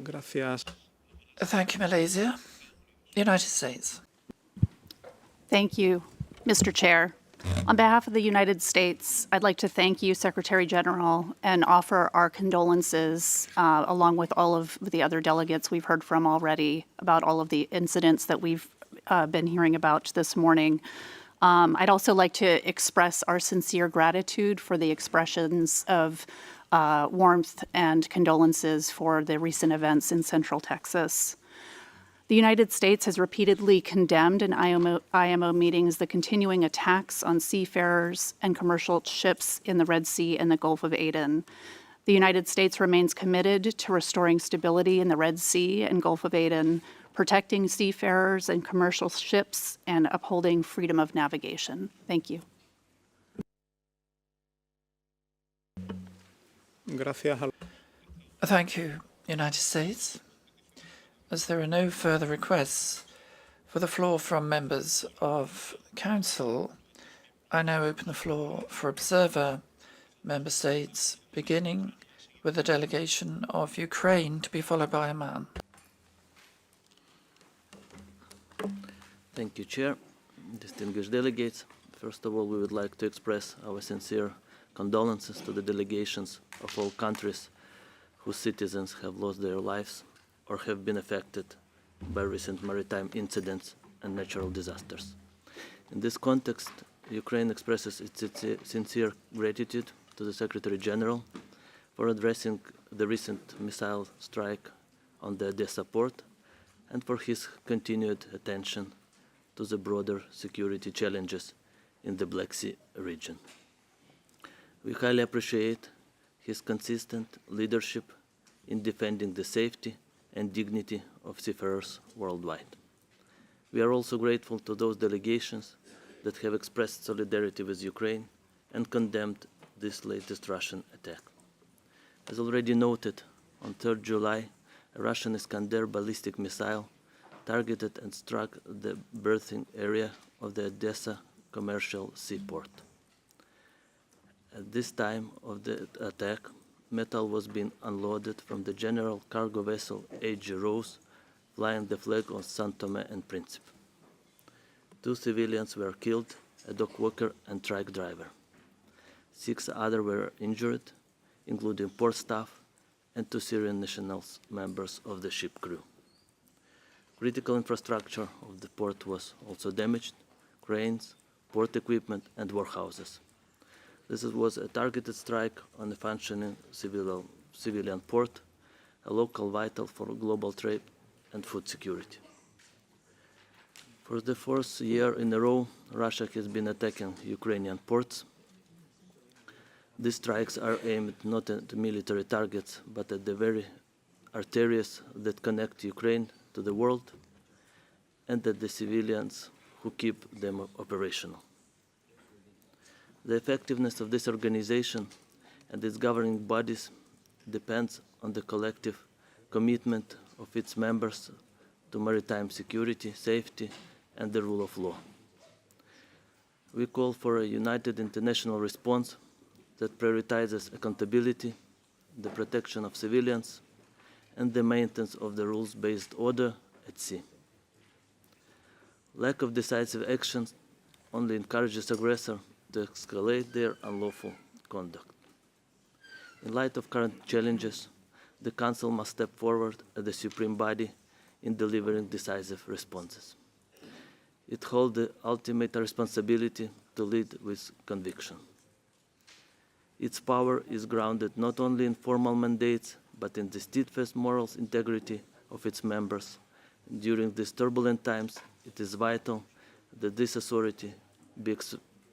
Gracias. Thank you, Malaysia. United States. Thank you, Mr. Chair. On behalf of the United States, I'd like to thank you, Secretary General, and offer our condolences, along with all of the other delegates we've heard from already about all of the incidents that we've been hearing about this morning. I'd also like to express our sincere gratitude for the expressions of warmth and condolences for the recent events in Central Texas. The United States has repeatedly condemned in IMO meetings the continuing attacks on seafarers and commercial ships in the Red Sea and the Gulf of Aden. The United States remains committed to restoring stability in the Red Sea and Gulf of Aden, protecting seafarers and commercial ships, and upholding freedom of navigation. Thank you. Thank you, United States. As there are no further requests for the floor from members of Council, I now open the floor for observer member states, beginning with the delegation of Ukraine, to be followed by a man. Thank you, Chair. Distinguished delegates, first of all, we would like to express our sincere condolences to the delegations of all countries whose citizens have lost their lives or have been affected by recent maritime incidents and natural disasters. In this context, Ukraine expresses its sincere gratitude to the Secretary General for addressing the recent missile strike on the Odessa port and for his continued attention to the broader security challenges in the Black Sea region. We highly appreciate his consistent leadership in defending the safety and dignity of seafarers worldwide. We are also grateful to those delegations that have expressed solidarity with Ukraine and condemned this latest Russian attack. As already noted, on 3rd July, a Russian Iskander ballistic missile targeted and struck the berthing area of the Odessa commercial seaport. At this time of the attack, metal was being unloaded from the general cargo vessel H.G. Rose, flying the flag of Saint Thomas and Principe. 2 civilians were killed, a dock worker and truck driver. 6 others were injured, including port staff and 2 Syrian nationals, members of the ship crew. Critical infrastructure of the port was also damaged: cranes, port equipment, and warehouses. This was a targeted strike on a functioning civilian port, a local vital for global trade and food security. For the 4th year in a row, Russia has been attacking Ukrainian ports. These strikes are aimed not at military targets, but at the very arteries that connect Ukraine to the world and at the civilians who keep them operational. The effectiveness of this organization and its governing bodies depends on the collective commitment of its members to maritime security, safety, and the rule of law. We call for a united international response that prioritizes accountability, the protection of civilians, and the maintenance of the rules-based order at sea. Lack of decisive action only encourages aggressors to escalate their unlawful conduct. In light of current challenges, the Council must step forward as the supreme body in delivering decisive responses. It holds the ultimate responsibility to lead with conviction. Its power is grounded not only in formal mandates, but in the steadfast moral integrity of its members. During these turbulent times, it is vital that this authority be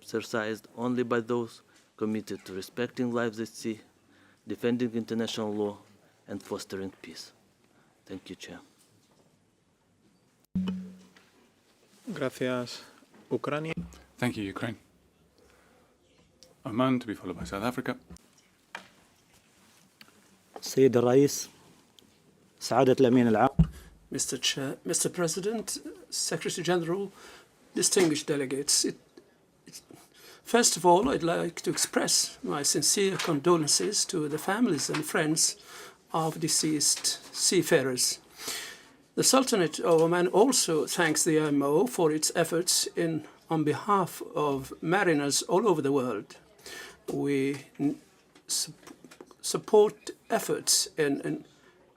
exercised only by those committed to respecting lives at sea, defending international law, and fostering peace. Thank you, Chair. Gracias, Ucrania. Thank you, Ukraine. Oman, to be followed by South Africa. السيد الرئيس سعادة الأمين العام. Mr. Chair, Mr. President, Secretary General, distinguished delegates, first of all, I'd like to express my sincere condolences to the families and friends of deceased seafarers. The Sultanate of Oman also thanks the IMO for its efforts on behalf of mariners all over the world. We support efforts in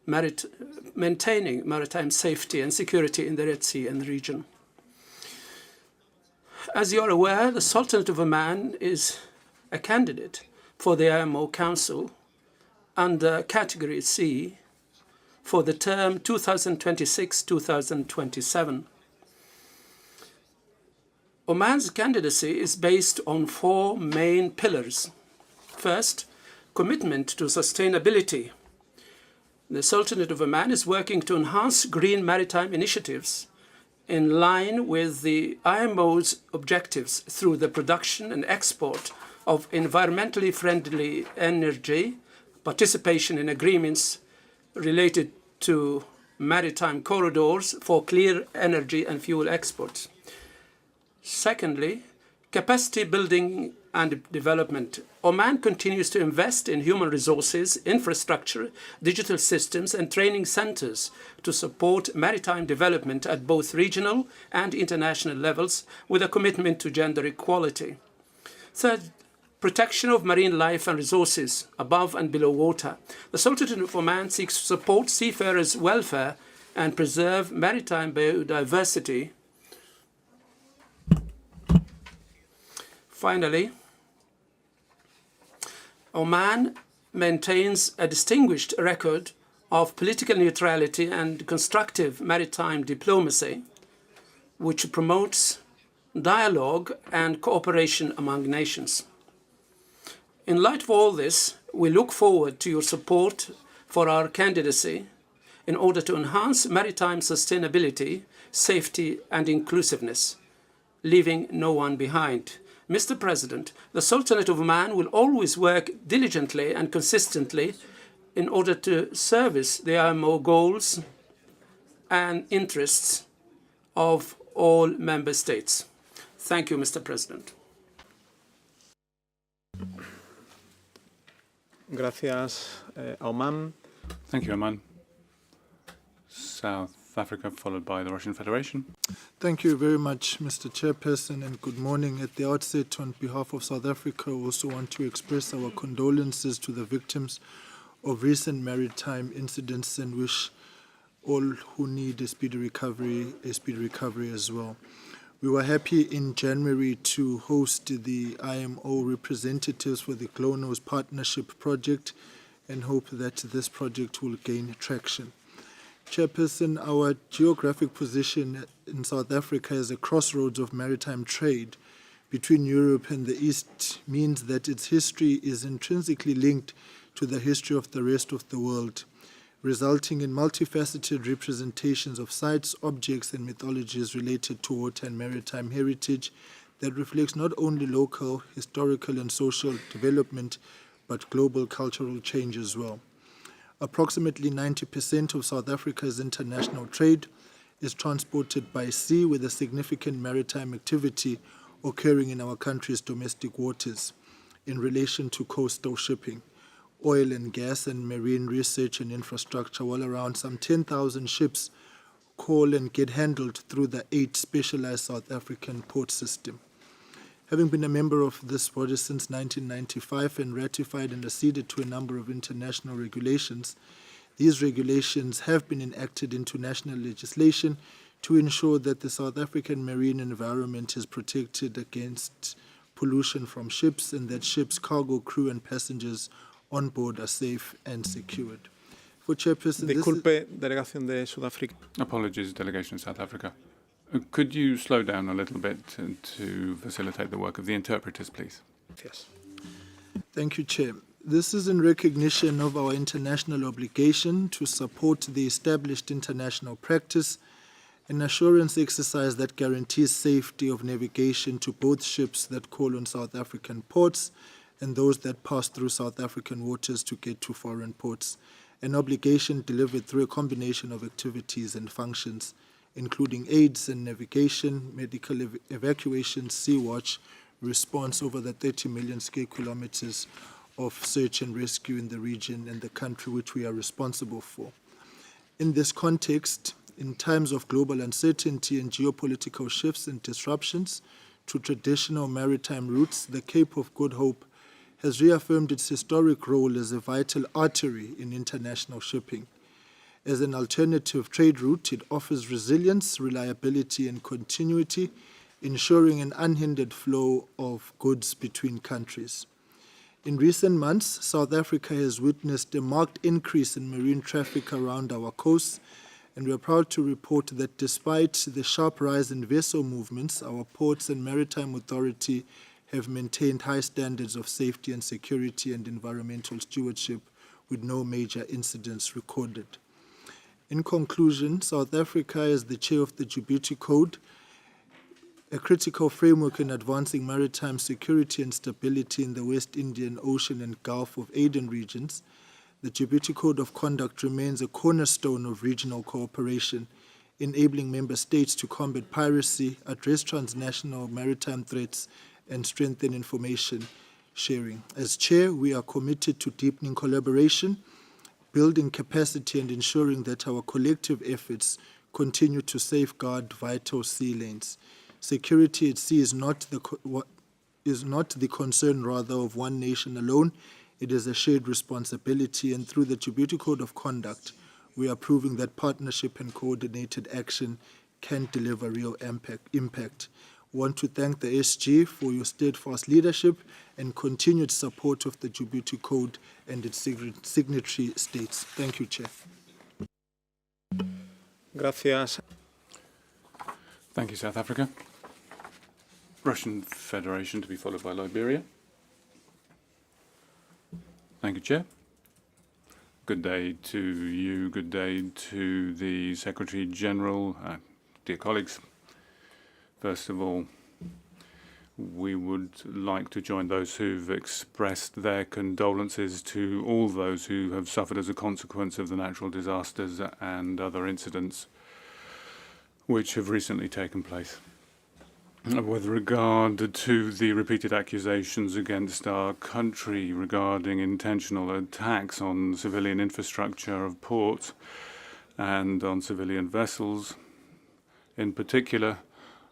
maintaining maritime safety and security in the Red Sea and the region. As you are aware, the Sultanate of Oman is a candidate for the IMO Council under Category C for the term 2026-2027. Oman's candidacy is based on 4 main pillars. First, commitment to sustainability. The Sultanate of Oman is working to enhance green maritime initiatives in line with the IMO's objectives through the production and export of environmentally friendly energy, participation in agreements related to maritime corridors for clear energy and fuel exports. Secondly, capacity building and development. Oman continues to invest in human resources, infrastructure, digital systems, and training centers to support maritime development at both regional and international levels with a commitment to gender equality. Third, protection of marine life and resources above and below water. The Sultanate of Oman seeks to support seafarers' welfare and preserve maritime biodiversity. Finally, Oman maintains a distinguished record of political neutrality and constructive maritime diplomacy, which promotes dialogue and cooperation among nations. In light of all this, we look forward to your support for our candidacy in order to enhance maritime sustainability, safety, and inclusiveness, leaving no one behind. Mr. President, the Sultanate of Oman will always work diligently and consistently in order to service the IMO goals and interests of all member states. Thank you, Mr. President. Gracias, Oman. Thank you, Oman. South Africa, followed by the Russian Federation. Thank you very much, Mr. Chairperson, and good morning. At the outset, on behalf of South Africa, I also want to express our condolences to the victims of recent maritime incidents and wish all who need a speedy recovery as well. We were happy in January to host the IMO representatives for the GLONOS Partnership Project and hope that this project will gain traction. Chairperson, our geographic position in South Africa as a crossroads of maritime trade between Europe and the East means that its history is intrinsically linked to the history of the rest of the world, resulting in multifaceted representations of sites, objects, and mythologies related to water and maritime heritage that reflects not only local, historical, and social development, but global cultural change as well. Approximately 90% of South Africa's international trade is transported by sea, with a significant maritime activity occurring in our country's domestic waters in relation to coastal shipping, oil and gas, and marine research and infrastructure, while around some 10,000 ships call and get handled through the 8 specialized South African port system. Having been a member of this body since 1995 and ratified and acceded to a number of international regulations, these regulations have been enacted into national legislation to ensure that the South African marine environment is protected against pollution from ships and that ships' cargo, crew, and passengers on board are safe and secured. For Chairperson, Disculpe, delegación de Sudáfrica. Apologies, delegation of South Africa. Could you slow down a little bit to facilitate the work of the interpreters, please? Yes. Thank you, Chair. This is in recognition of our international obligation to support the established international practice, an assurance exercise that guarantees safety of navigation to both ships that call on South African ports and those that pass through South African waters to get to foreign ports, an obligation delivered through a combination of activities and functions, including aids and navigation, medical evacuation, sea watch, response over the 30 million square kilometers of search and rescue in the region and the country which we are responsible for. In this context, In times of global uncertainty and geopolitical shifts and disruptions to traditional maritime routes, the Cape of Good Hope has reaffirmed its historic role as a vital artery in international shipping. As an alternative trade route, it offers resilience, reliability, and continuity, ensuring an unhindered flow of goods between countries. In recent months, South Africa has witnessed a marked increase in marine traffic around our coasts, and we are proud to report that despite the sharp rise in vessel movements, our ports and maritime authority have maintained high standards of safety and security and environmental stewardship with no major incidents recorded. In conclusion, South Africa, as the chair of the Djibouti Code, a critical framework in advancing maritime security and stability in the West Indian Ocean and Gulf of Aden regions, the Djibouti Code of Conduct remains a cornerstone of regional cooperation, enabling member states to combat piracy, address transnational maritime threats, and strengthen information sharing. As chair, we are committed to deepening collaboration, building capacity, and ensuring that our collective efforts continue to safeguard vital sea lanes. Security at sea is not the concern, rather, of one nation alone. It is a shared responsibility, and through the Djibouti Code of Conduct, we are proving that partnership and coordinated action can deliver real impact. I want to thank the SG for your steadfast leadership and continued support of the Djibouti Code and its signatory states. Thank you, Chair. Gracias. Thank you, South Africa. Russian Federation to be followed by Liberia. Thank you, Chair. Good day to you, good day to the Secretary General, dear colleagues. First of all, we would like to join those who've expressed their condolences to all those who have suffered as a consequence of the natural disasters and other incidents which have recently taken place. With regard to the repeated accusations against our country regarding intentional attacks on civilian infrastructure of ports and on civilian vessels, in particular,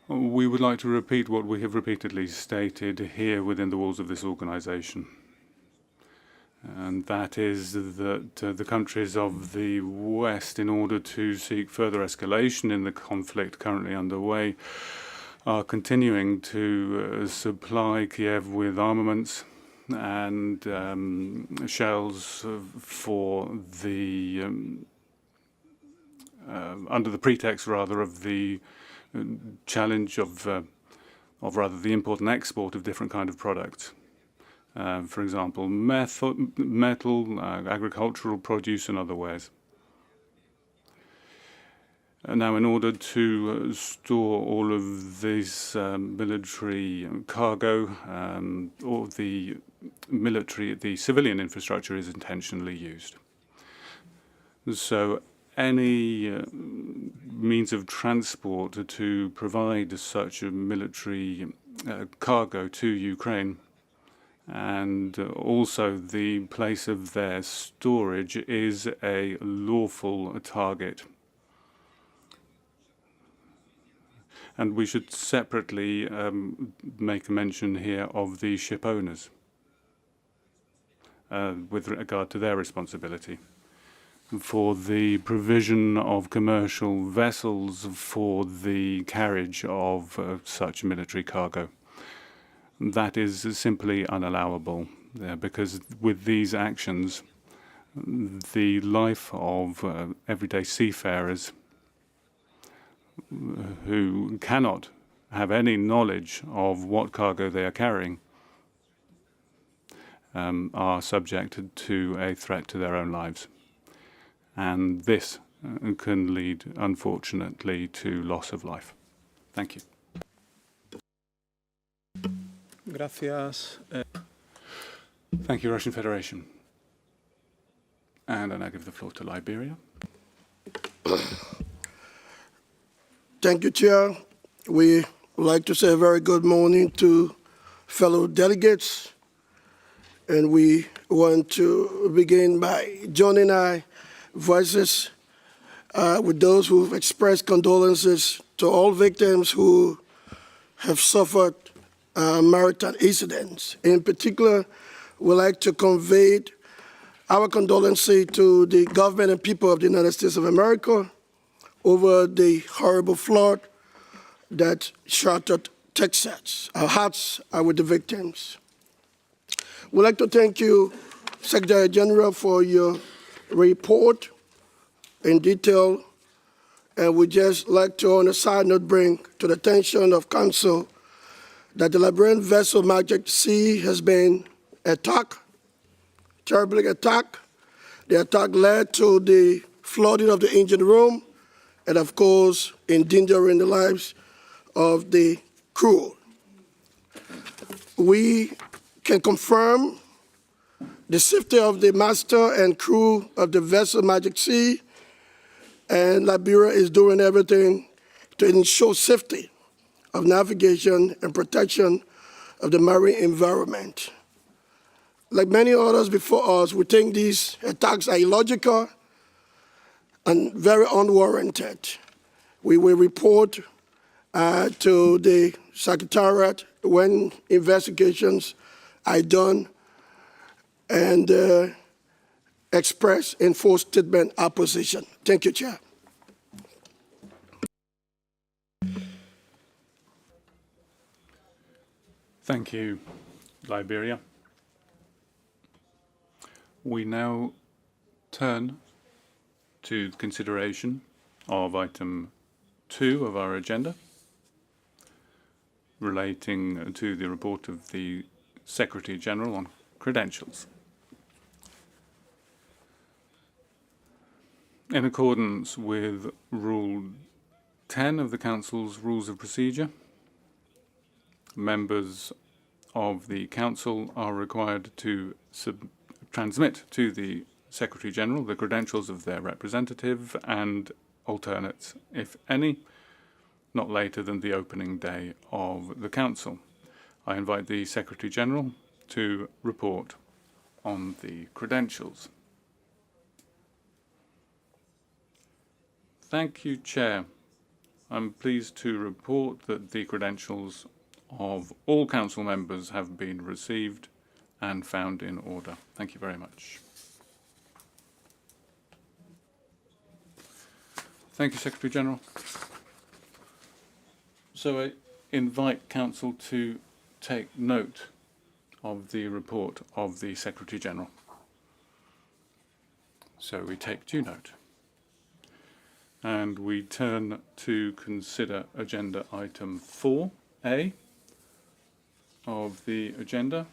we would like to repeat what we have repeatedly stated here within the walls of this organization. And that is that the countries of the West, in order to seek further escalation in the conflict currently underway, are continuing to supply Kiev with armaments and shells for the under the pretext, rather, of the challenge of rather the import and export of different kind of products. For example, metal, agricultural produce, and other wares. Now, in order to store all of this military cargo, or the civilian infrastructure is intentionally used. So any means of transport to provide such a military cargo to Ukraine, and also the place of their storage, is a lawful target. And we should separately make a mention here of the ship owners with regard to their responsibility for the provision of commercial vessels for the carriage of such military cargo. That is simply unallowable, because with these actions, the life of everyday seafarers who cannot have any knowledge of what cargo they are carrying are subjected to a threat to their own lives. And this can lead, unfortunately, to loss of life. Thank you. Gracias. Thank you, Russian Federation. And I now give the floor to Liberia. Thank you, Chair. We would like to say a very good morning to fellow delegates. And we want to begin by joining our voices with those who've expressed condolences to all victims who have suffered maritime incidents. In particular, we'd like to convey our condolences to the government and people of the United States of America over the horrible flood that shattered Texas. Our hearts are with the victims. We'd like to thank you, Secretary General, for your report in detail. And we'd just like to, on a side note, bring to the attention of Council that the Liberian vessel Majesty has been attacked, terribly attacked. The attack led to the flooding of the engine room and, of course, endangering the lives of the crew. We can confirm the safety of the master and crew of the vessel Majesty, and Liberia is doing everything to ensure safety of navigation and protection of the marine environment. Like many others before us, we think these attacks are illogical and very unwarranted. We will report to the Secretariat when investigations are done and express in full statement our position. Thank you, Chair. Thank you, Liberia. We now turn to the consideration of item 2 of our agenda, relating to the report of the Secretary General on credentials. In accordance with Rule 10 of the Council's Rules of Procedure, members of the Council are required to transmit to the Secretary General the credentials of their representative and alternates, if any, not later than the opening day of the Council. I invite the Secretary General to report on the credentials. Thank you, Chair. I'm pleased to report that the credentials of all Council members have been received and found in order. Thank you very much. Thank you, Secretary General. So I invite Council to take note of the report of the Secretary General. So we take due note. And we turn to consider agenda item 4A of the agenda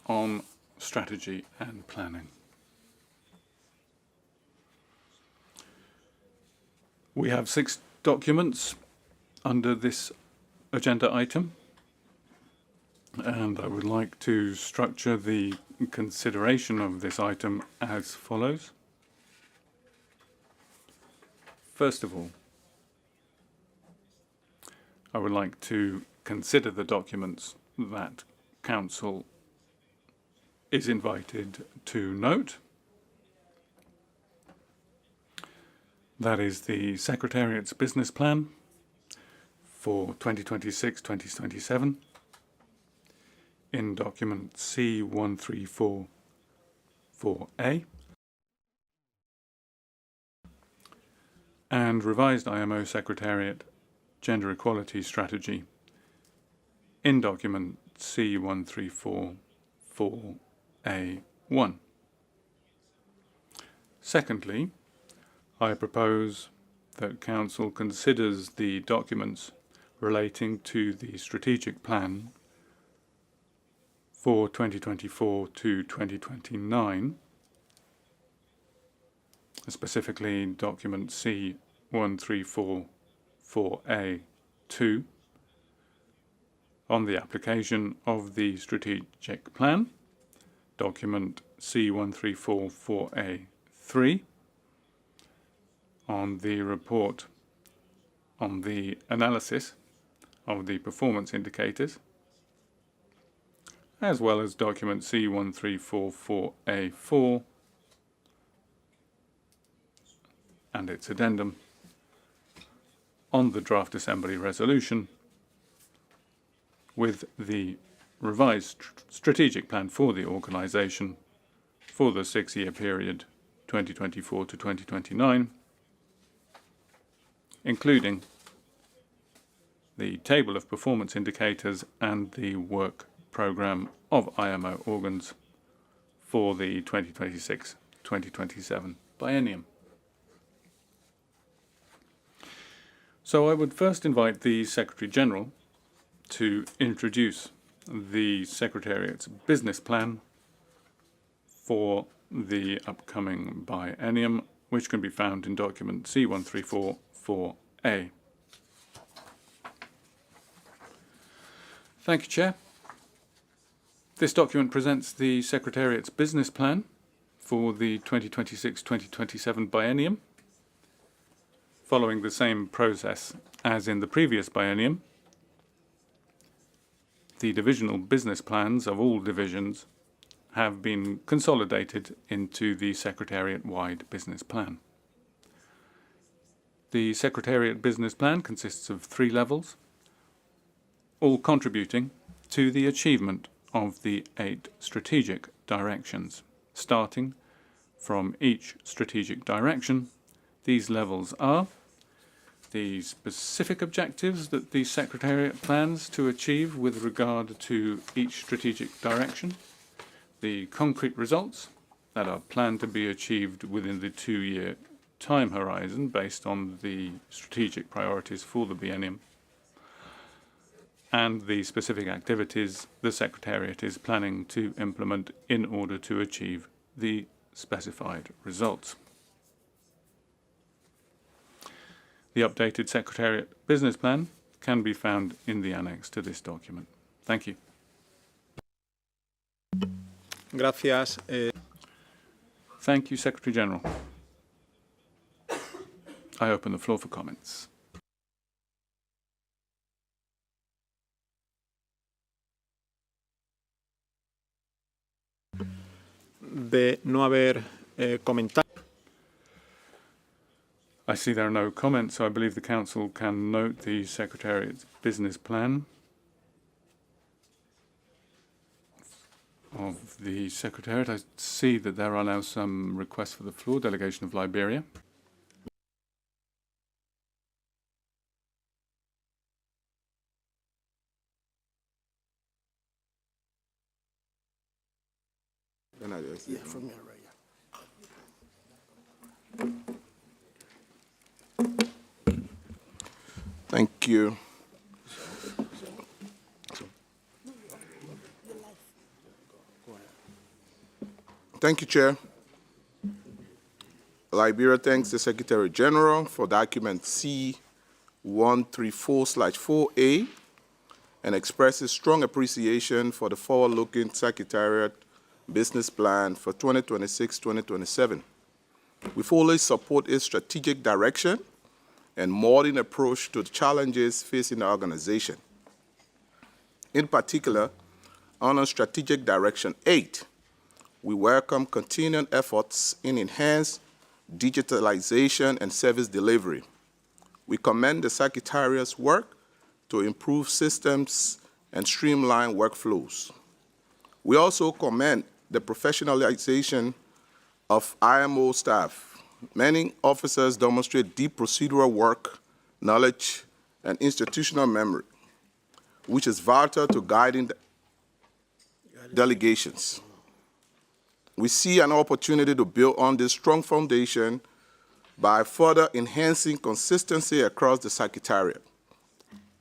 on strategy and planning. We have 6 documents under this agenda item, and I would like to structure the consideration of this item as follows. First of all, I would like to consider the documents that Council is invited to note. That is the Secretariat's business plan for 2026-2027 in document C1344A and revised IMO Secretariat Gender Equality Strategy in document C1344A1. Secondly, I propose that Council considers the documents relating to the strategic plan for 2024 to 2029, specifically document C1344A2, on the application of the strategic plan, document C1344A3, on the report on the analysis of the performance indicators, as well as document C1344A4 and its addendum on the draft Assembly resolution with the revised strategic plan for the organisation for the 6-year period 2024 to 2029, including the table of performance indicators and the work programme of IMO organs for the 2026-2027 biennium. So I would first invite the Secretary-General to introduce the Secretariat's business plan for the upcoming biennium, which can be found in document C1344A. Thank you, Chair. This document presents the Secretariat's business plan for the 2026-2027 biennium, following the same process as in the previous biennium. The divisional business plans of all divisions have been consolidated into the Secretariat-wide business plan. The Secretariat business plan consists of 3 levels, all contributing to the achievement of the 8 strategic directions. Starting from each strategic direction, these levels are the specific objectives that the Secretariat plans to achieve with regard to each strategic direction, the concrete results that are planned to be achieved within the 2-year time horizon based on the strategic priorities for the biennium, and the specific activities the Secretariat is planning to implement in order to achieve the specified results. The updated Secretariat business plan can be found in the annex to this document. Thank you. Gracias. Thank you, Secretary-General. I open the floor for comments. De no haber comentarios. I see there are no comments, so I believe the Council can note the Secretariat's business plan of the Secretariat. I see that there are now some requests for the floor. Delegation of Liberia. Yeah, from here, right, yeah. Thank you. Thank you, Chair. Liberia thanks the Secretary General for document C134/4A and expresses strong appreciation for the forward-looking Secretariat business plan for 2026-2027. We fully support its strategic direction and modern approach to the challenges facing the organization. In particular, on Strategic Direction 8, we welcome continuing efforts in enhanced digitalization and service delivery. We commend the Secretariat's work to improve systems and streamline workflows. We also commend the professionalization of IMO staff. Many officers demonstrate deep procedural work, knowledge, and institutional memory, which is vital to guiding delegations. We see an opportunity to build on this strong foundation by further enhancing consistency across the Secretariat.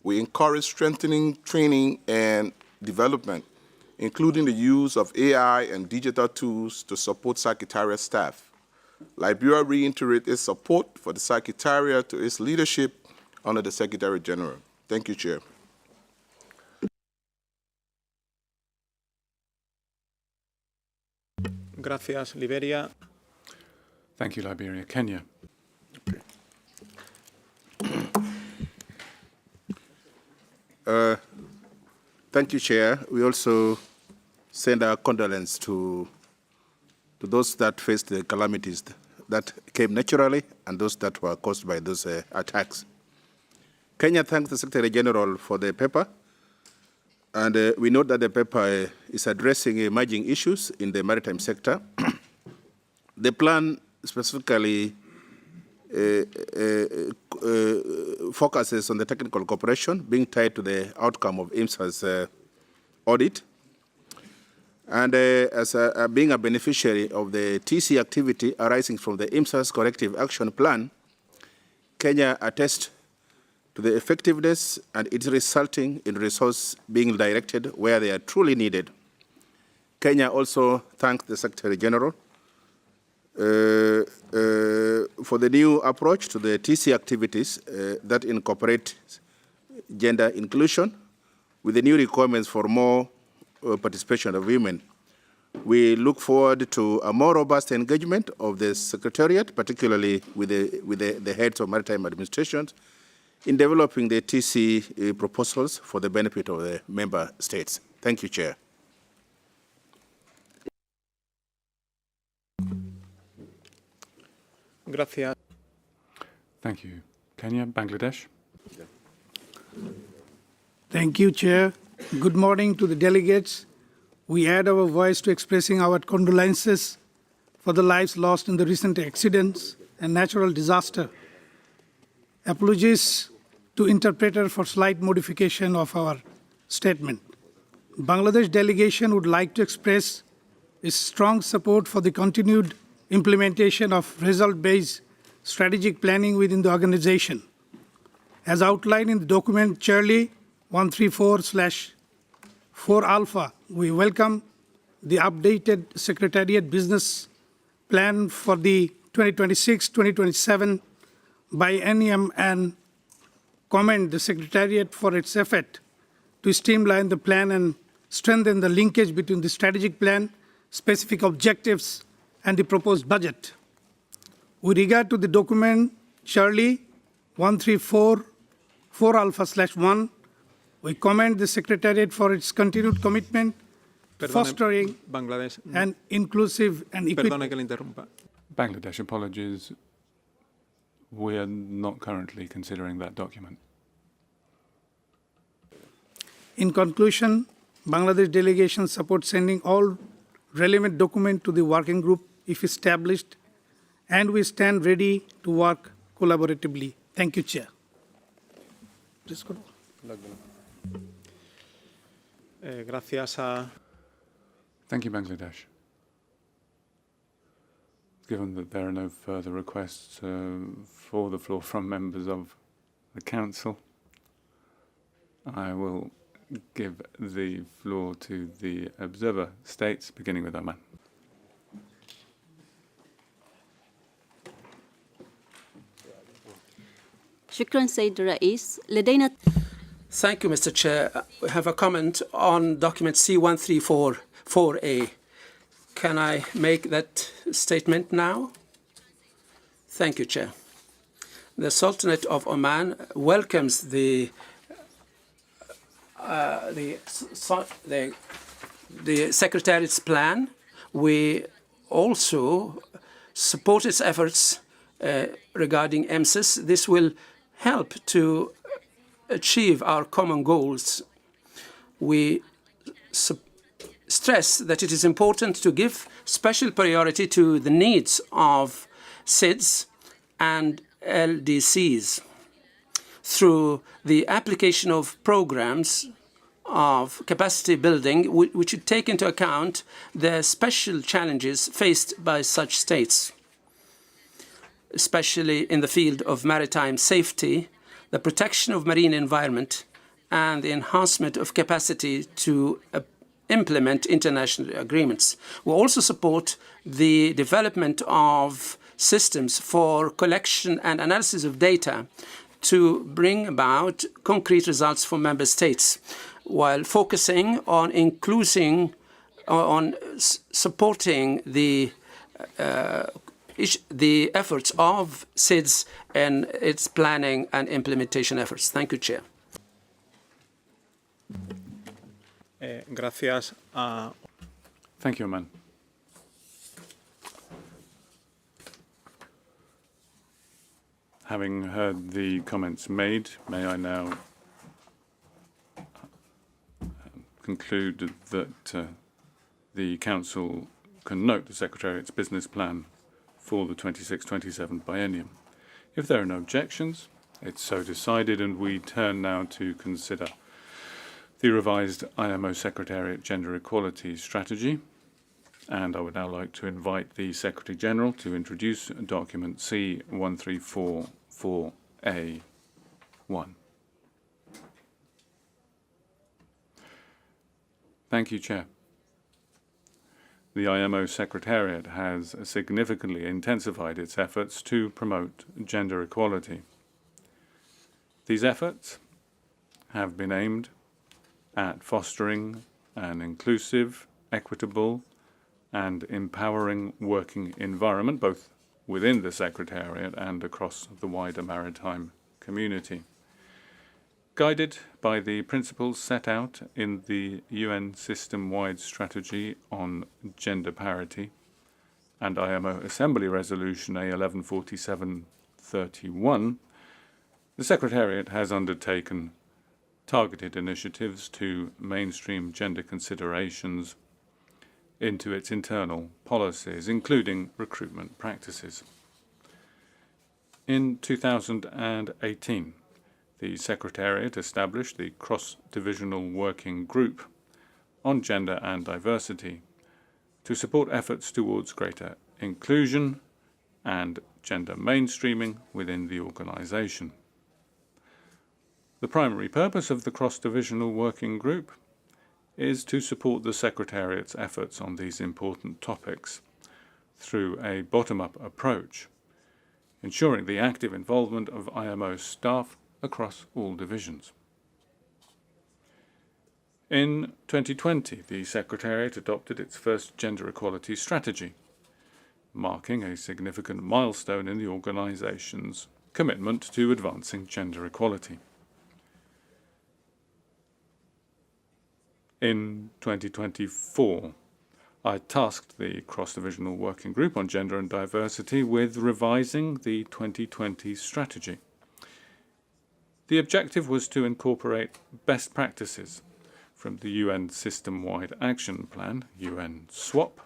We encourage strengthening training and development, including the use of AI and digital tools to support Secretariat staff. Liberia reiterates its support for the Secretariat to its leadership under the Secretary General. Thank you, Chair. Gracias, Liberia. Thank you, Liberia. Kenya. Thank you, Chair. We also send our condolences to those that faced the calamities that came naturally and those that were caused by those attacks. Kenya thanks the Secretary General for the paper, and we note that the paper is addressing emerging issues in the maritime sector. The plan specifically focuses on the technical cooperation being tied to the outcome of IMSA's audit. And as being a beneficiary of the TC activity arising from the IMSA's corrective action plan, Kenya attests to the effectiveness and it's resulting in resources being directed where they are truly needed. Kenya also thanks the Secretary General for the new approach to the TC activities that incorporate gender inclusion with the new requirements for more participation of women. We look forward to a more robust engagement of the Secretariat, particularly with the heads of maritime administrations, in developing the TC proposals for the benefit of the member states. Thank you, Chair. Gracias. Thank you. Kenya, Bangladesh. Thank you, Chair. Good morning to the delegates. We add our voice to expressing our condolences for the lives lost in the recent accidents and natural disaster. Apologies to interpreter for slight modification of our statement. Bangladesh delegation would like to express its strong support for the continued implementation of result-based strategic planning within the organization. As outlined in the document Charlie 134/4 Alpha, we welcome the updated Secretariat Business Plan for the 2026-2027 by Neom and commend the Secretariat for its effort to streamline the plan and strengthen the linkage between the strategic plan, specific objectives, and the proposed budget. With regard to the document Charlie 134/4 Alpha/1, we commend the Secretariat for its continued commitment fostering Bangladesh, an inclusive and perdone que le interrumpa. Bangladesh, apologies. We are not currently considering that document. In conclusion, Bangladesh delegation supports sending all relevant documents to the working group if established, and we stand ready to work collaboratively. Thank you, Chair. Please go. Gracias a... Thank you, Bangladesh. Given that there are no further requests for the floor from members of the Council, I will give the floor to the observer states, beginning with Oman. Thank you, Mr. Chair. We have a comment on document C1344A. Can I make that statement now? Thank you, Chair. The Sultanate of Oman welcomes the Secretariat's plan. We also support its efforts regarding EMSIS. This will help to achieve our common goals. We stress that it is important to give special priority to the needs of SIDS and LDCs through the application of programs of capacity building, which should take into account the special challenges faced by such states, especially in the field of maritime safety, the protection of marine environment, and the enhancement of capacity to implement international agreements. We also support the development of systems for collection and analysis of data to bring about concrete results for member states, while focusing on supporting the efforts of SIDS and its planning and implementation efforts. Thank you, Chair. Gracias a... Thank you, Oman. Having heard the comments made, may I now conclude that the Council can note the Secretariat's business plan for the 26-27 biennium. If there are no objections, it's so decided, and we turn now to consider the revised IMO Secretariat Gender Equality Strategy. And I would now like to invite the Secretary-General to introduce document C1344A1. Thank you, Chair. The IMO Secretariat has significantly intensified its efforts to promote gender equality. These efforts have been aimed at fostering an inclusive, equitable, and empowering working environment, both within the Secretariat and across the wider maritime community. Guided by the principles set out in the UN system-wide strategy on gender parity and IMO Assembly Resolution A1147/31, the Secretariat has undertaken targeted initiatives to mainstream gender considerations into its internal policies, including recruitment practices. In 2018, the Secretariat established the Cross-Divisional Working Group on Gender and Diversity to support efforts towards greater inclusion and gender mainstreaming within the organization. The primary purpose of the Cross-Divisional Working Group is to support the Secretariat's efforts on these important topics through a bottom-up approach, ensuring the active involvement of IMO staff across all divisions. In 2020, the Secretariat adopted its first gender equality strategy, marking a significant milestone in the organization's commitment to advancing gender equality. In 2024, I tasked the Cross-Divisional Working Group on Gender and Diversity with revising the 2020 strategy. The objective was to incorporate best practices from the UN System-Wide Action Plan, UN SWAP,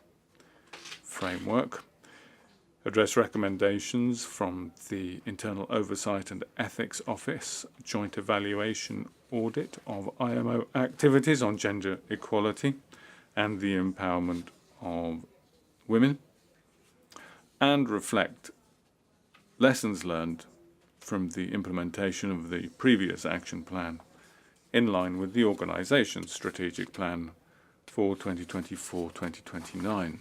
framework, address recommendations from the Internal Oversight and Ethics Office Joint Evaluation Audit of IMO activities on gender equality and the empowerment of women, and reflect lessons learned from the implementation of the previous action plan in line with the organization's strategic plan for 2024-2029.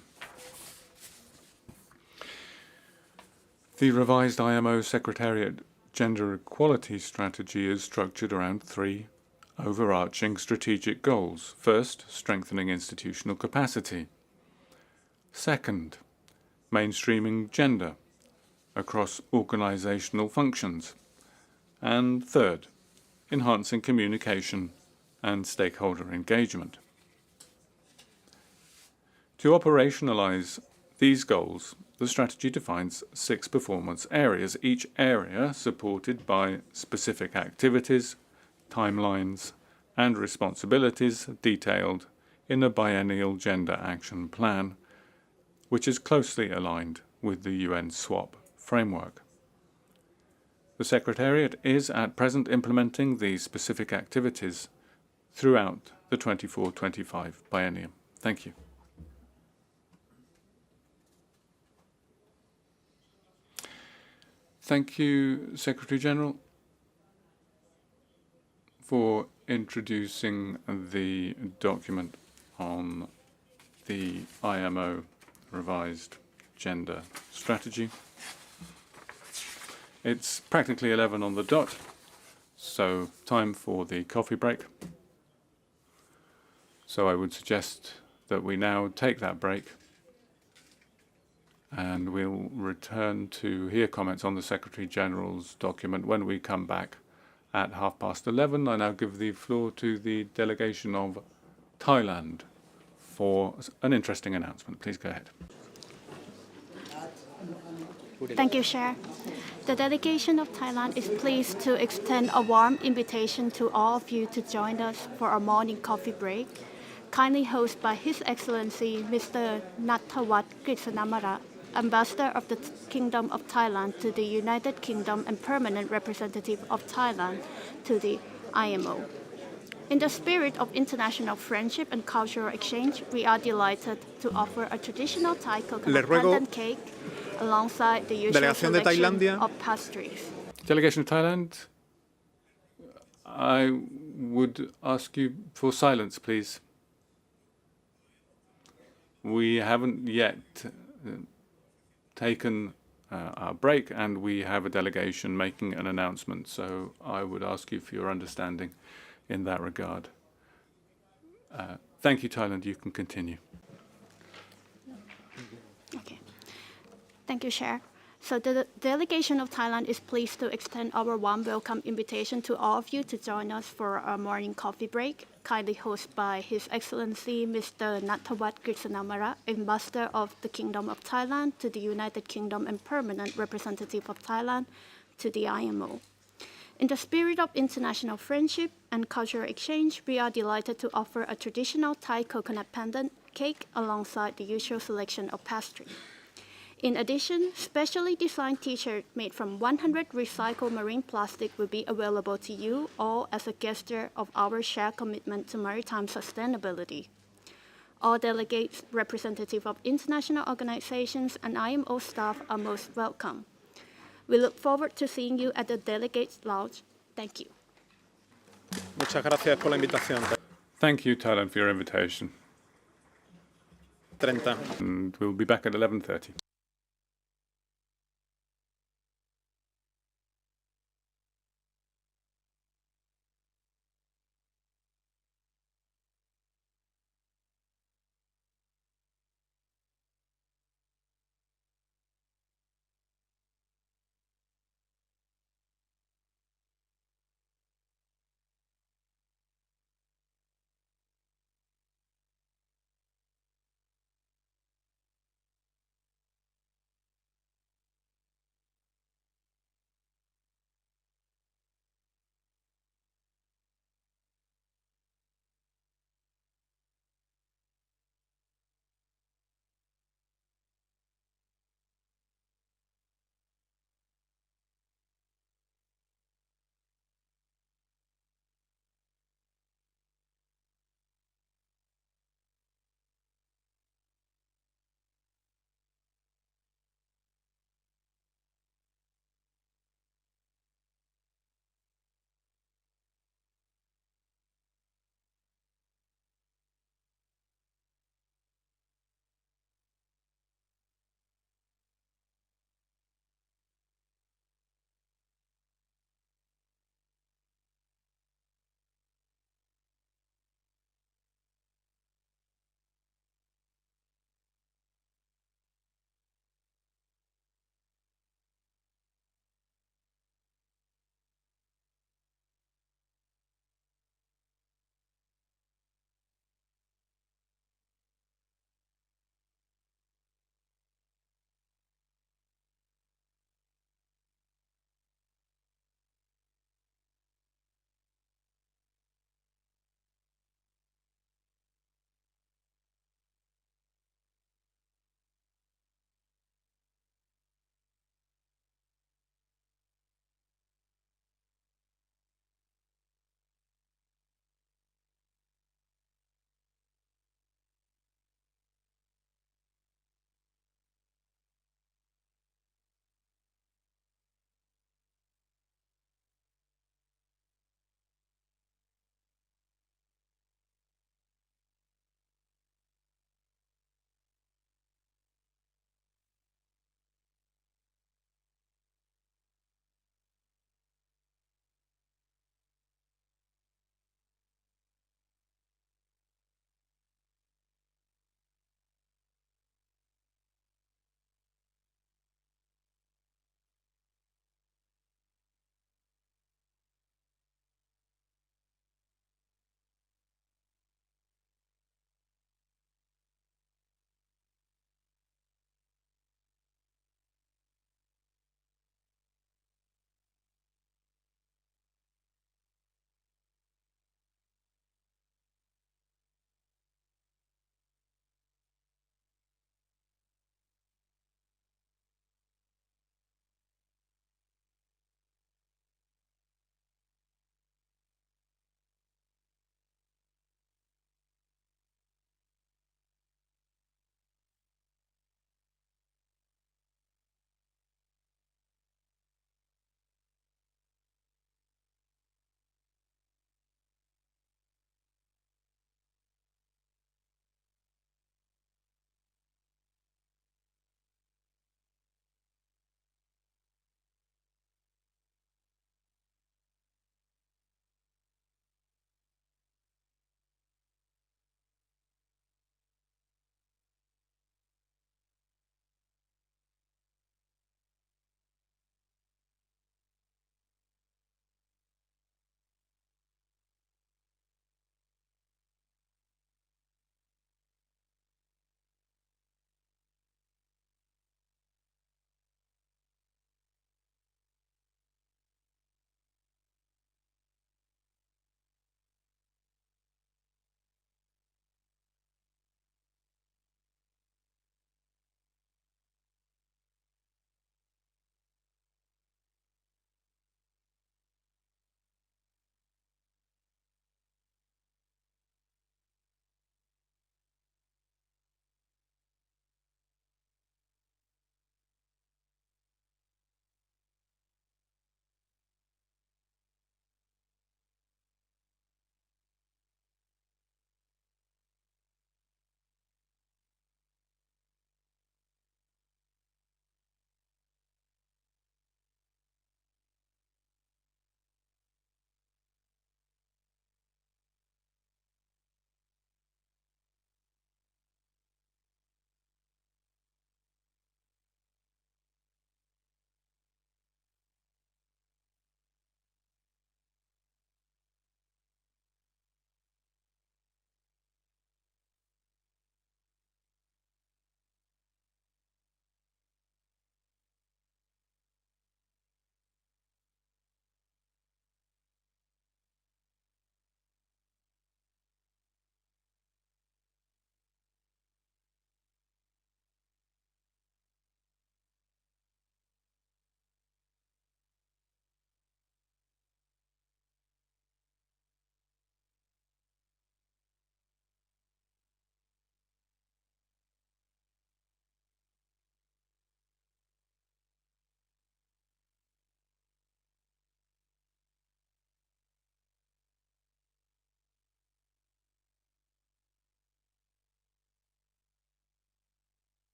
The revised IMO Secretariat Gender Equality Strategy is structured around three overarching strategic goals. First, strengthening institutional capacity. Second, mainstreaming gender across organizational functions. And third, enhancing communication and stakeholder engagement. To operationalize these goals, the strategy defines 6 performance areas, each area supported by specific activities, timelines, and responsibilities detailed in a biennial gender action plan, which is closely aligned with the UN SWAP framework. The Secretariat is at present implementing these specific activities throughout the 24-25 biennium. Thank you. Thank you, Secretary-General, for introducing the document on the IMO revised gender strategy. It's practically 11 on the dot, so time for the coffee break. So I would suggest that we now take that break, and we'll return to hear comments on the Secretary-General's document when we come back at 11:30. I now give the floor to the delegation of Thailand for an interesting announcement. Please go ahead. Thank you, Chair. The delegation of Thailand is pleased to extend a warm invitation to all of you to join us for our morning coffee break, kindly hosted by His Excellency Mr. Nattawat Gritsanamara, Ambassador of the Kingdom of Thailand to the United Kingdom and Permanent Representative of Thailand to the IMO. In the spirit of international friendship and cultural exchange, we are delighted to offer a traditional Thai coconut pandan cake alongside the usual selection of pastries. Delegation of Thailand, I would ask you for silence, please. We haven't yet taken our break, and we have a delegation making an announcement, so I would ask you for your understanding in that regard. Thank you, Thailand. You can continue. Okay. Thank you, Chair. So the delegation of Thailand is pleased to extend our warm welcome invitation to all of you to join us for our morning coffee break, kindly hosted by His Excellency Mr. Nattawat Gritsanamara, Ambassador of the Kingdom of Thailand to the United Kingdom and Permanent Representative of Thailand to the IMO. In the spirit of international friendship and cultural exchange, we are delighted to offer a traditional Thai coconut pandan cake alongside the usual selection of pastry. In addition, specially designed t-shirts made from 100 recycled marine plastic will be available to you all as a gesture of our shared commitment to maritime sustainability. All delegates, representatives of international organizations, and IMO staff are most welcome. We look forward to seeing you at the Delegates Lounge. Thank you. Muchas gracias por la invitación. Thank you, Thailand, for your invitation. 30. And we'll be back at 11:30.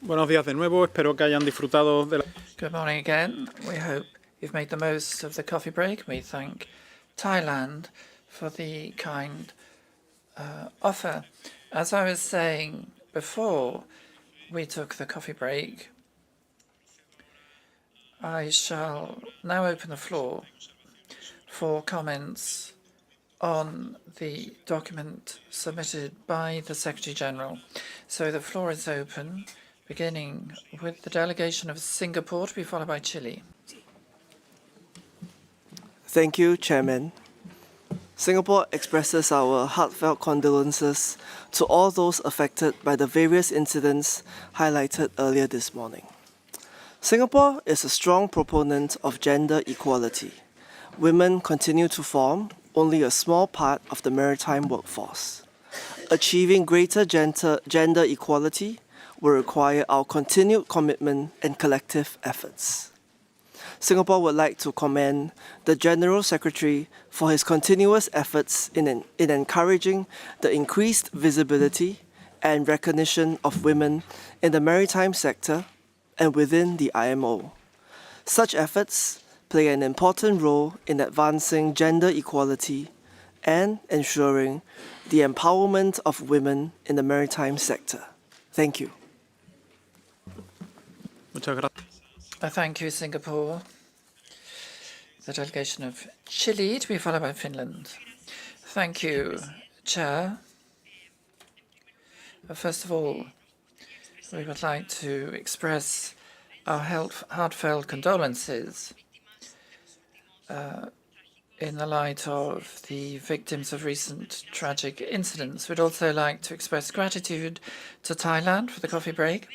Buenos días de nuevo. Espero que hayan disfrutado de la... Good morning again. We hope you've made the most of the coffee break. We thank Thailand for the kind offer. As I was saying before we took the coffee break, I shall now open the floor for comments on the document submitted by the Secretary-General. So the floor is open, beginning with the delegation of Singapore, to be followed by Chile. Thank you, Chairman. Singapore expresses our heartfelt condolences to all those affected by the various incidents highlighted earlier this morning. Singapore is a strong proponent of gender equality. Women continue to form only a small part of the maritime workforce. Achieving greater gender equality will require our continued commitment and collective efforts. Singapore would like to commend the General Secretary for his continuous efforts in encouraging the increased visibility and recognition of women in the maritime sector and within the IMO. Such efforts play an important role in advancing gender equality and ensuring the empowerment of women in the maritime sector. Thank you. I thank you, Singapore. The delegation of Chile, to be followed by Finland. Thank you, Chair. First of all, we would like to express our heartfelt condolences in the light of the victims of recent tragic incidents. We'd also like to express gratitude to Thailand for the coffee break.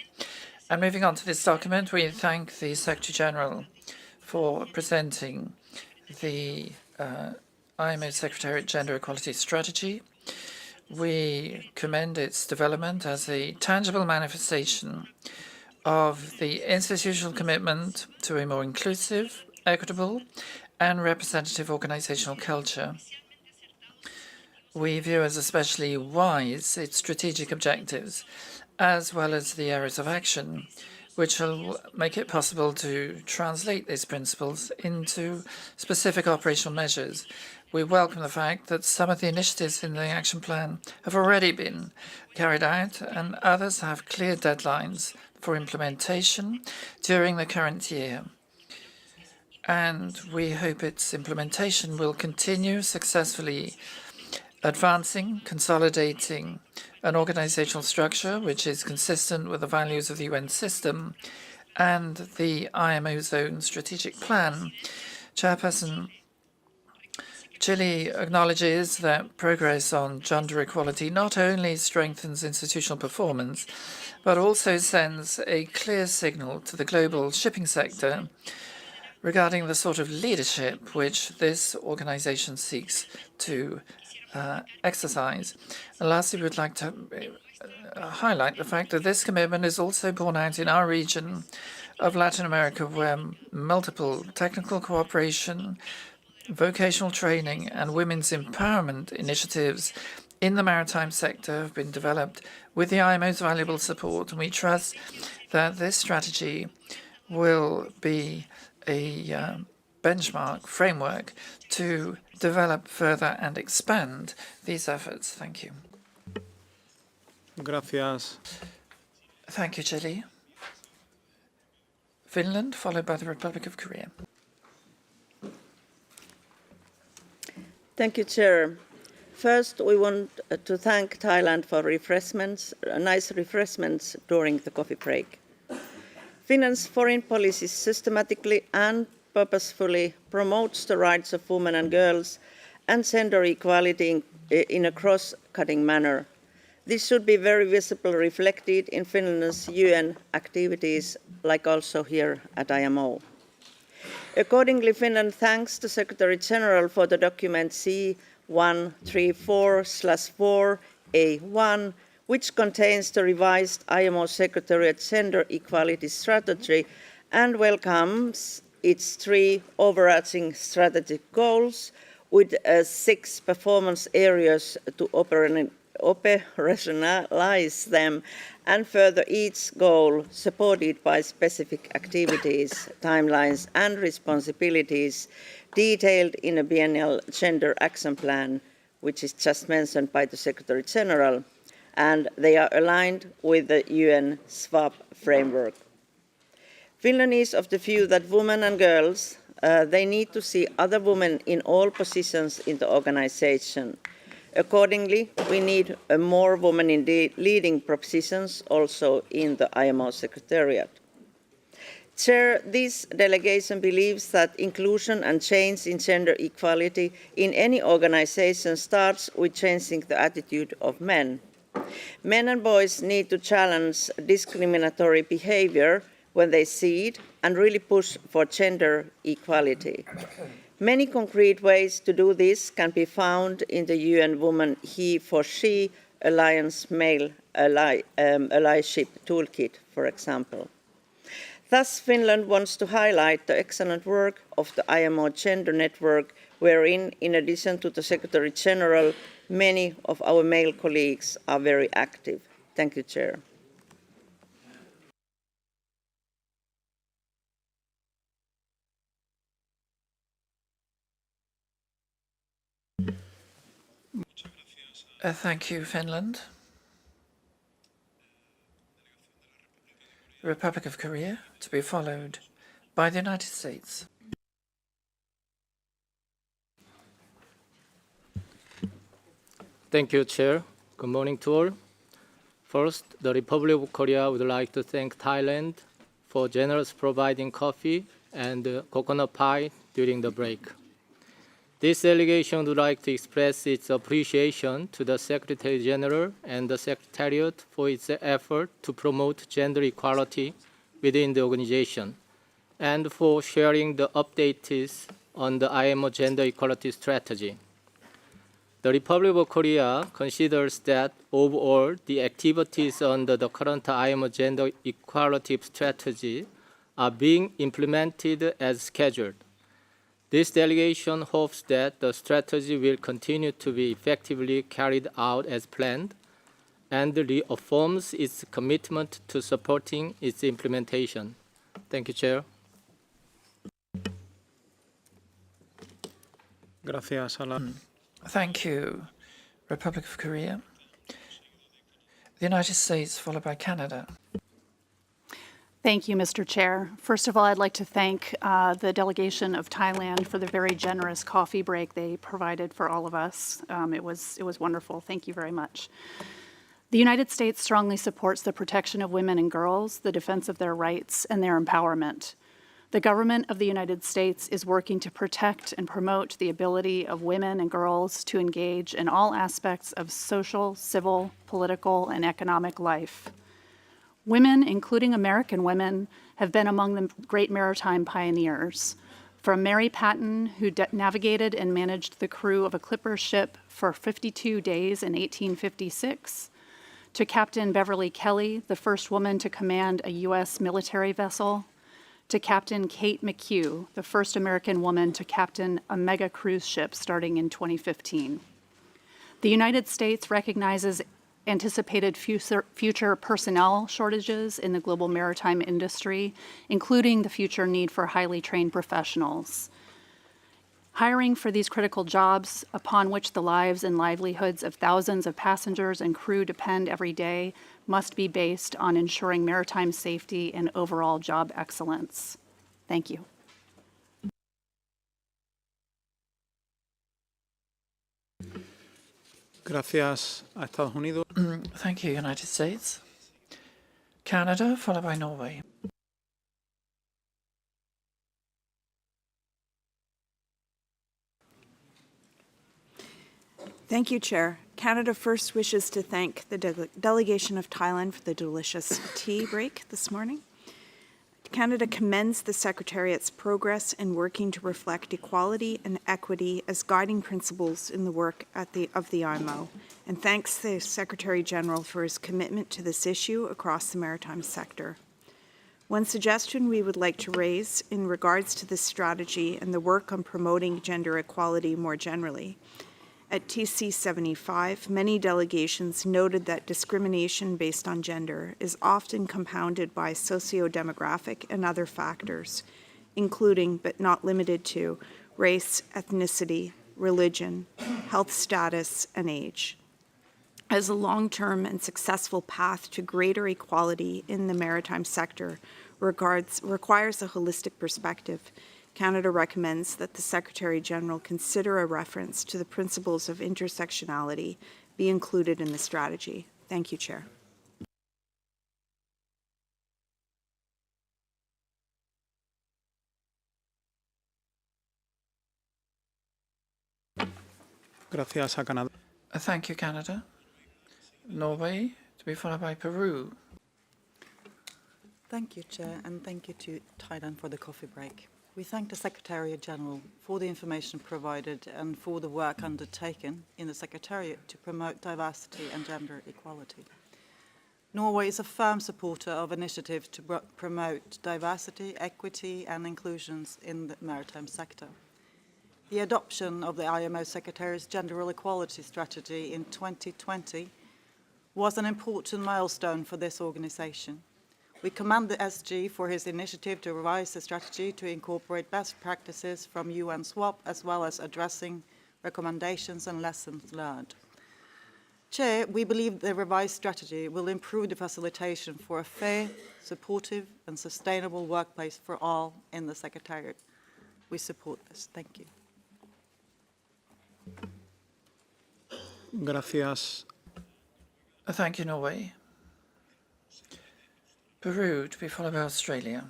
And moving on to this document, we thank the Secretary-General for presenting the IMO Secretariat Gender Equality Strategy. We commend its development as a tangible manifestation of the institutional commitment to a more inclusive, equitable, and representative organizational culture. We view as especially wise its strategic objectives, as well as the areas of action, which will make it possible to translate these principles into specific operational measures. We welcome the fact that some of the initiatives in the action plan have already been carried out, and others have clear deadlines for implementation during the current year. And we hope its implementation will continue successfully advancing, consolidating an organizational structure which is consistent with the values of the UN system and the IMO's own strategic plan. Chairperson, Chile acknowledges that progress on gender equality not only strengthens institutional performance, but also sends a clear signal to the global shipping sector regarding the sort of leadership which this organization seeks to exercise. And lastly, we would like to highlight the fact that this commitment is also borne out in our region of Latin America, where multiple technical cooperation, vocational training, and women's empowerment initiatives in the maritime sector have been developed with the IMO's valuable support. And we trust that this strategy will be a benchmark framework to develop further and expand these efforts. Thank you. Gracias. Thank you, Chile. Finland, followed by the Republic of Korea. Thank you, Chair. First, we want to thank Thailand for refreshments, nice refreshments during the coffee break. Finland's foreign policy systematically and purposefully promotes the rights of women and girls and gender equality in a cross-cutting manner. This should be very visibly reflected in Finland's UN activities, like also here at IMO. Accordingly, Finland thanks the Secretary-General for the document C134/4A1, which contains the revised IMO Secretariat Gender Equality Strategy and welcomes its 3 overarching strategic goals with 6 performance areas to operationalize them, and further each goal supported by specific activities, timelines, and responsibilities detailed in a biennial gender action plan, which is just mentioned by the Secretary General, and they are aligned with the UN SWAP framework. Finland is of the view that women and girls, they need to see other women in all positions in the organization. Accordingly, we need more women in the leading positions also in the IMO Secretariat. Chair, this delegation believes that inclusion and change in gender equality in any organization starts with changing the attitude of men. Men and boys need to challenge discriminatory behavior when they see it and really push for gender equality. Many concrete ways to do this can be found in the UN Women He for She Alliance Male Allyship Toolkit, for example. Thus, Finland wants to highlight the excellent work of the IMO Gender Network, wherein, in addition to the Secretary General, many of our male colleagues are very active. Thank you, Chair. Thank you, Finland. The Republic of Korea, to be followed by the United States. Thank you, Chair. Good morning to all. First, the Republic of Korea would like to thank Thailand for generously providing coffee and coconut pie during the break. This delegation would like to express its appreciation to the Secretary General and the Secretariat for its effort to promote gender equality within the organization, and for sharing the updates on the IMO gender equality strategy. The Republic of Korea considers that overall the activities under the current IMO gender equality strategy are being implemented as scheduled. This delegation hopes that the strategy will continue to be effectively carried out as planned and reaffirms its commitment to supporting its implementation. Thank you, Chair. Gracias a la... Thank you, Republic of Korea. The United States, followed by Canada. Thank you, Mr. Chair. First of all, I'd like to thank the delegation of Thailand for the very generous coffee break they provided for all of us. It was wonderful. Thank you very much. The United States strongly supports the protection of women and girls, the defense of their rights, and their empowerment. The government of the United States is working to protect and promote the ability of women and girls to engage in all aspects of social, civil, political, and economic life. Women, including American women, have been among the great maritime pioneers. From Mary Patton, who navigated and managed the crew of a clipper ship for 52 days in 1856, to Captain Beverly Kelly, the first woman to command a U.S. military vessel, to Captain Kate McHugh, the first American woman to captain a mega cruise ship starting in 2015. The United States recognizes anticipated future personnel shortages in the global maritime industry, including the future need for highly trained professionals. Hiring for these critical jobs, upon which the lives and livelihoods of thousands of passengers and crew depend every day, must be based on ensuring maritime safety and overall job excellence. Thank you. Gracias a Estados Unidos. Thank you, United States. Canada, followed by Norway. Thank you, Chair. Canada first wishes to thank the delegation of Thailand for the delicious tea break this morning. Canada commends the Secretariat's progress in working to reflect equality and equity as guiding principles in the work of the IMO, and thanks the Secretary General for his commitment to this issue across the maritime sector. One suggestion we would like to raise in regards to this strategy and the work on promoting gender equality more generally At TC 75, many delegations noted that discrimination based on gender is often compounded by socio-demographic and other factors, including but not limited to race, ethnicity, religion, health status, and age. As a long-term and successful path to greater equality in the maritime sector requires a holistic perspective, Canada recommends that the Secretary-General consider a reference to the principles of intersectionality be included in the strategy. Thank you, Chair. Gracias a Canadá. Thank you, Canada. Norway, to be followed by Peru. Thank you, Chair, and thank you to Thailand for the coffee break. We thank the Secretariat-General for the information provided and for the work undertaken in the Secretariat to promote diversity and gender equality. Norway is a firm supporter of initiatives to promote diversity, equity and inclusions in the maritime sector. The adoption of the IMO Secretariat's Gender Equality Strategy in 2020 was an important milestone for this organisation. We commend the SG for his initiative to revise the strategy to incorporate best practices from UN SWAP as well as addressing recommendations and lessons learned. Chair, we believe the revised strategy will improve the facilitation for a fair, supportive and sustainable workplace for all in the Secretariat. We support this. Thank you. Gracias. Thank you, Norway. Peru, to be followed by Australia.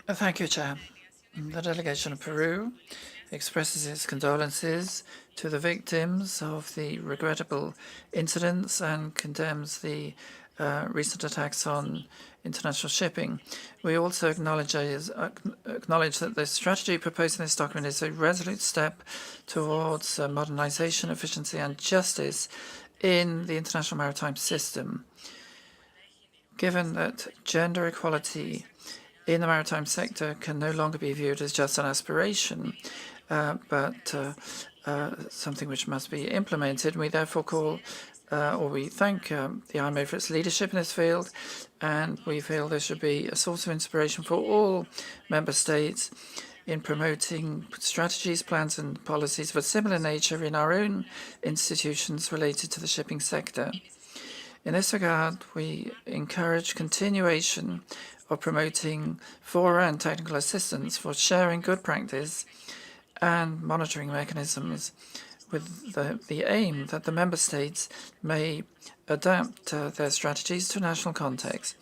Thank you, Chair. The delegation of Peru expresses its condolences to the victims of the regrettable incidents and condemns the recent attacks on international shipping. We also acknowledge that the strategy proposed in this document is a resolute step towards modernization, efficiency and justice in the international maritime system. Given that gender equality in the maritime sector can no longer be viewed as just an aspiration, but something which must be implemented, we therefore we thank the IMO for its leadership in this field, and we feel there should be a source of inspiration for all member states in promoting strategies, plans and policies of a similar nature in our own institutions related to the shipping sector. In this regard, we encourage continuation of promoting fora and technical assistance for sharing good practice and monitoring mechanisms with the aim that the member states may adapt their strategies to national context,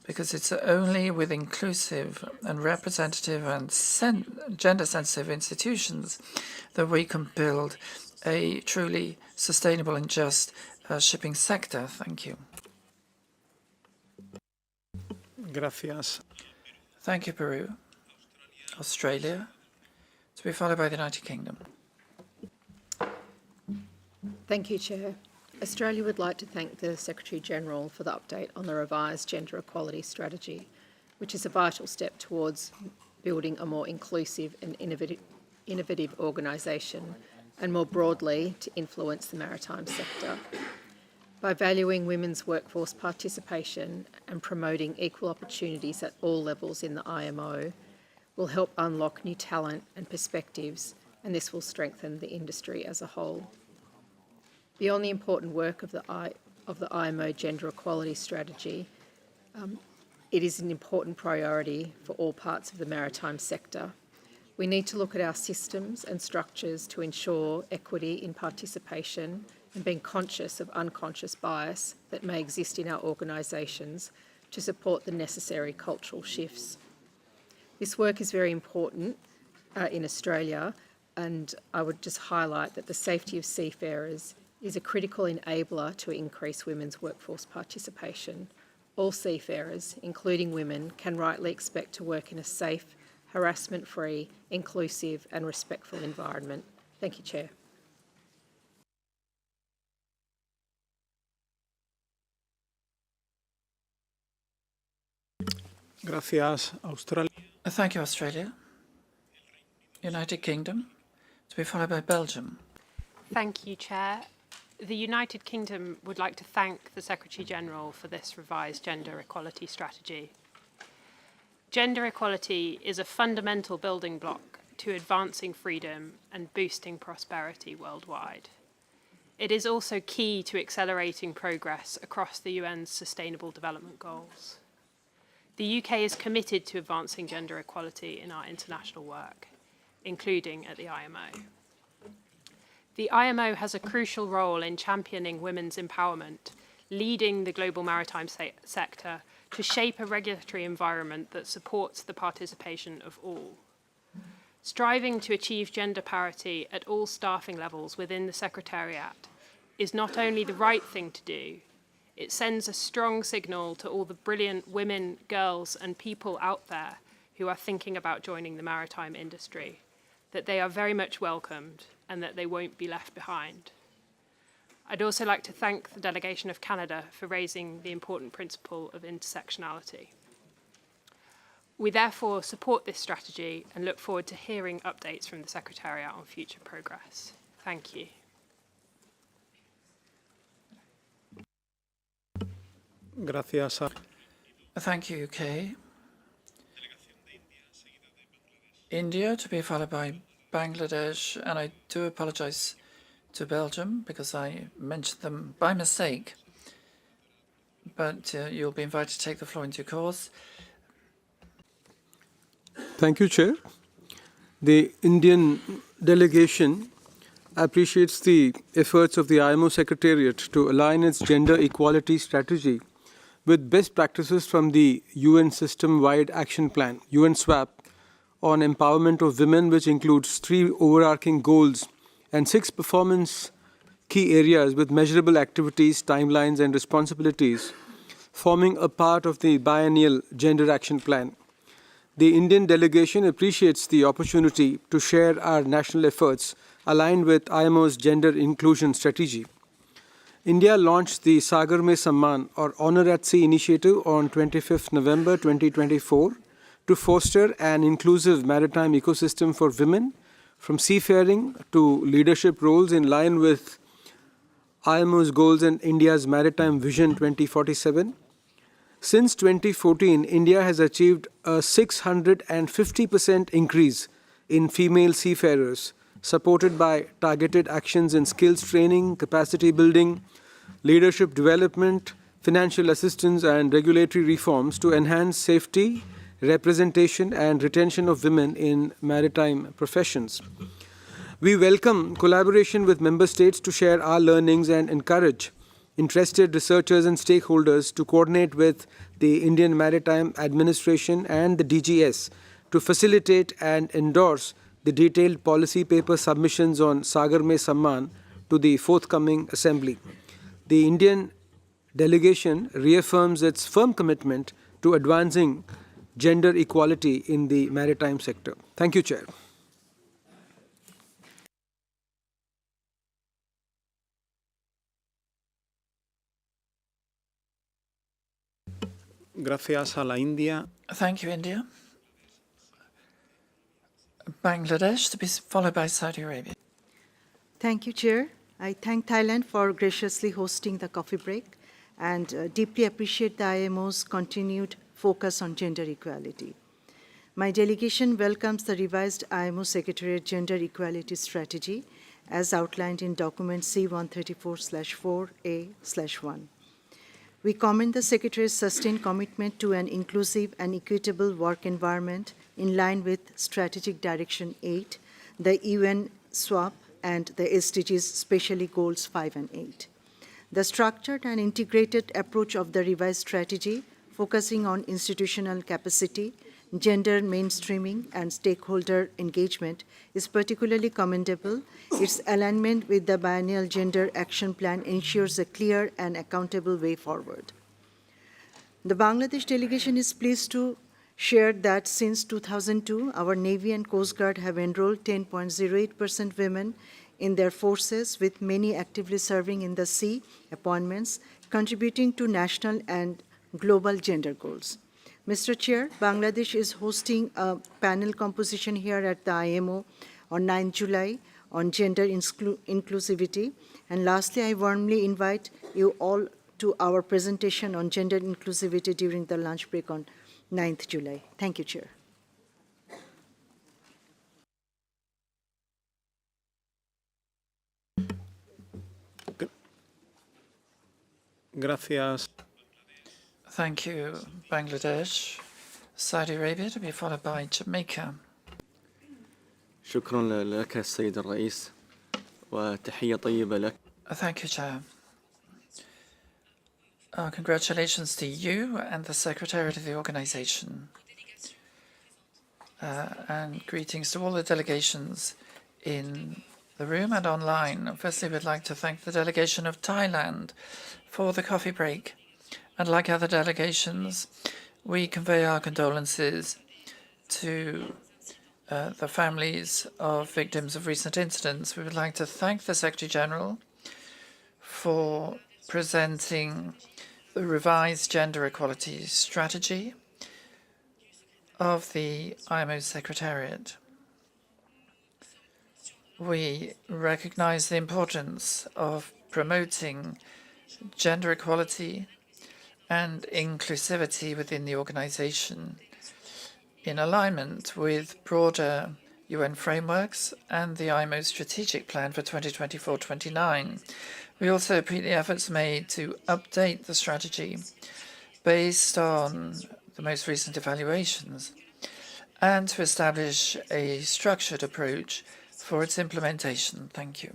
because it's only with inclusive and representative and gender-sensitive institutions that we can build a truly sustainable and just shipping sector. Thank you. Gracias. Thank you, Peru. Australia, to be followed by the United Kingdom. Thank you, Chair. Australia would like to thank the Secretary-General for the update on the revised gender equality strategy, which is a vital step towards building a more inclusive and innovative organisation, and more broadly to influence the maritime sector. By valuing women's workforce participation and promoting equal opportunities at all levels in the IMO will help unlock new talent and perspectives, and this will strengthen the industry as a whole. Beyond the important work of the IMO gender equality strategy, it is an important priority for all parts of the maritime sector. We need to look at our systems and structures to ensure equity in participation and being conscious of unconscious bias that may exist in our organisations to support the necessary cultural shifts. This work is very important in Australia, and I would just highlight that the safety of seafarers is a critical enabler to increase women's workforce participation. All seafarers, including women, can rightly expect to work in a safe, harassment-free, inclusive and respectful environment. Thank you, Chair. Gracias, Australia. Thank you, Australia. United Kingdom, to be followed by Belgium. Thank you, Chair. The United Kingdom would like to thank the Secretary-General for this revised gender equality strategy. Gender equality is a fundamental building block to advancing freedom and boosting prosperity worldwide. It is also key to accelerating progress across the UN's Sustainable Development Goals. The UK is committed to advancing gender equality in our international work, including at the IMO. The IMO has a crucial role in championing women's empowerment, leading the global maritime sector to shape a regulatory environment that supports the participation of all. Striving to achieve gender parity at all staffing levels within the Secretariat is not only the right thing to do, it sends a strong signal to all the brilliant women, girls, and people out there who are thinking about joining the maritime industry, that they are very much welcomed and that they won't be left behind. I'd also like to thank the delegation of Canada for raising the important principle of intersectionality. We therefore support this strategy and look forward to hearing updates from the Secretariat on future progress. Thank you. Gracias. Thank you, UK. India, to be followed by Bangladesh, and I do apologise to Belgium because I mentioned them by mistake, but you'll be invited to take the floor in due course. Thank you, Chair. The Indian delegation appreciates the efforts of the IMO Secretariat to align its gender equality strategy with best practices from the UN System-Wide Action Plan, UN SWAP, on empowerment of women, which includes 3 overarching goals and 6 performance key areas with measurable activities, timelines, and responsibilities, forming a part of the biennial Gender Action Plan. The Indian delegation appreciates the opportunity to share our national efforts aligned with IMO's gender inclusion strategy. India launched the Sagar Mein Samman, or Honor at Sea initiative, on 25th November 2024 to foster an inclusive maritime ecosystem for women, from seafaring to leadership roles in line with IMO's goals and India's Maritime Vision 2047. Since 2014, India has achieved a 650% increase in female seafarers, supported by targeted actions in skills training, capacity building, leadership development, financial assistance, and regulatory reforms to enhance safety, representation, and retention of women in maritime professions. We welcome collaboration with member states to share our learnings and encourage interested researchers and stakeholders to coordinate with the Indian Maritime Administration and the DGS to facilitate and endorse the detailed policy paper submissions on Sagar Mein Samman to the forthcoming Assembly. The Indian delegation reaffirms its firm commitment to advancing gender equality in the maritime sector. Thank you, Chair. Gracias a la India. Thank you, India. Bangladesh, to be followed by Saudi Arabia. Thank you, Chair. I thank Thailand for graciously hosting the coffee break and deeply appreciate the IMO's continued focus on gender equality. My delegation welcomes the revised IMO Secretariat Gender Equality Strategy as outlined in document C-134/4A/1. We commend the Secretary's sustained commitment to an inclusive and equitable work environment in line with Strategic Direction 8, the UN SWAP, and the SDGs, especially Goals 5 and 8. The structured and integrated approach of the revised strategy, focusing on institutional capacity, gender mainstreaming, and stakeholder engagement, is particularly commendable. Its alignment with the biennial Gender Action Plan ensures a clear and accountable way forward. The Bangladesh delegation is pleased to shared that since 2002, our Navy and Coast Guard have enrolled 10.08% women in their forces, with many actively serving in the sea appointments, contributing to national and global gender goals. Mr. Chair, Bangladesh is hosting a panel composition here at the IMO on 9 July on gender inclusivity. And lastly, I warmly invite you all to our presentation on gender inclusivity during the lunch break on 9th July. Thank you, Chair. Gracias. Thank you, Bangladesh. Saudi Arabia to be followed by Jamaica. شكرا لك السيد الرئيس وتحية طيبة لك. Thank you, Chair. Congratulations to you and the Secretariat of the organization. And greetings to all the delegations in the room and online. Firstly, we'd like to thank the delegation of Thailand for the coffee break. And like other delegations, we convey our condolences to the families of victims of recent incidents. We would like to thank the Secretary General for presenting the revised gender equality strategy of the IMO Secretariat. We recognize the importance of promoting gender equality and inclusivity within the organization in alignment with broader UN frameworks and the IMO strategic plan for 2024-29. We also appreciate the efforts made to update the strategy based on the most recent evaluations and to establish a structured approach for its implementation. Thank you.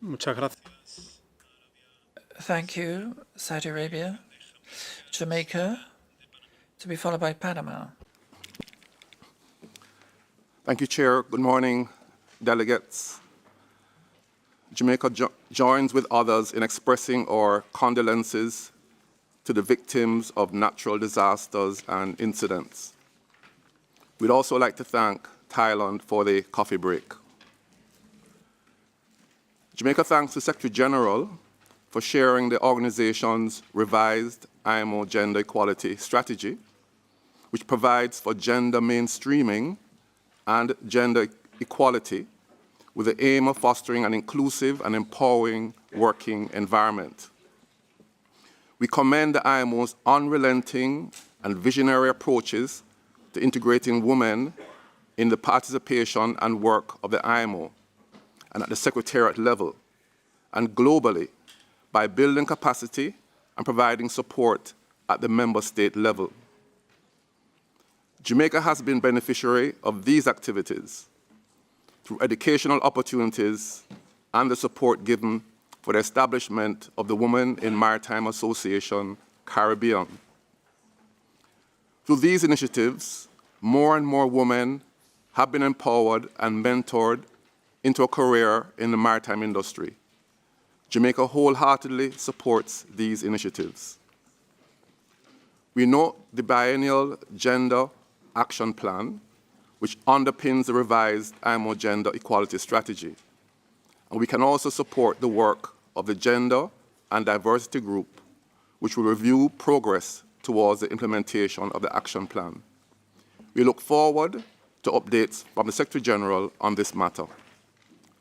Muchas gracias. Thank you, Saudi Arabia. Jamaica, to be followed by Panama. Thank you, Chair. Good morning, delegates. Jamaica joins with others in expressing our condolences to the victims of natural disasters and incidents. We'd also like to thank Thailand for the coffee break. Jamaica thanks the Secretary General for sharing the organization's revised IMO gender equality strategy, which provides for gender mainstreaming and gender equality with the aim of fostering an inclusive and empowering working environment. We commend the IMO's unrelenting and visionary approaches to integrating women in the participation and work of the IMO and at the Secretariat level, and globally by building capacity and providing support at the member state level. Jamaica has been beneficiary of these activities through educational opportunities and the support given for the establishment of the Women in Maritime Association Caribbean. Through these initiatives, more and more women have been empowered and mentored into a career in the maritime industry. Jamaica wholeheartedly supports these initiatives. We note the biennial Gender Action Plan, which underpins the revised IMO Gender Equality Strategy. And we can also support the work of the Gender and Diversity Group, which will review progress towards the implementation of the action plan. We look forward to updates from the Secretary General on this matter.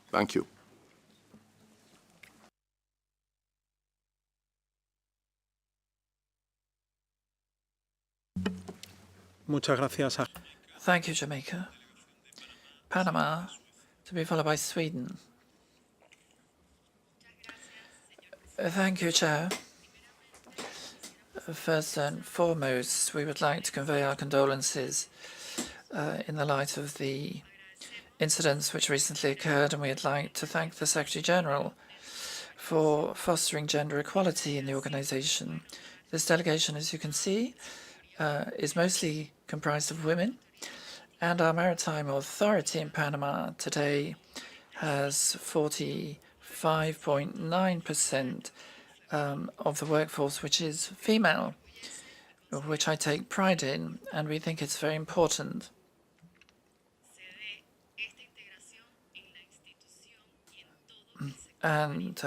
Thank you. Muchas gracias. Thank you, Jamaica. Panama, to be followed by Sweden. Thank you, Chair. First and foremost, we would like to convey our condolences in the light of the incidents which recently occurred, and we'd like to thank the Secretary General for fostering gender equality in the organization. This delegation, as you can see, is mostly comprised of women, and our maritime authority in Panama today has 45.9% of the workforce which is female, which I take pride in, and we think it's very important. And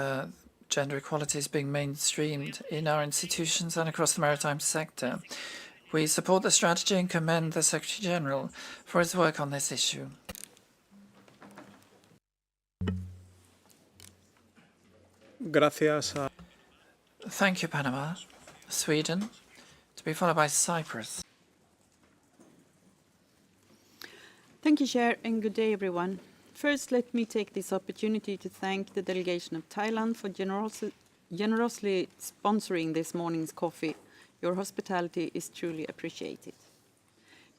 gender equality is being mainstreamed in our institutions and across the maritime sector. We support the strategy and commend the Secretary-General for his work on this issue. Gracias. Thank you, Panama. Sweden, to be followed by Cyprus. Thank you, Chair, and good day, everyone. First, let me take this opportunity to thank the delegation of Thailand for generously sponsoring this morning's coffee. Your hospitality is truly appreciated.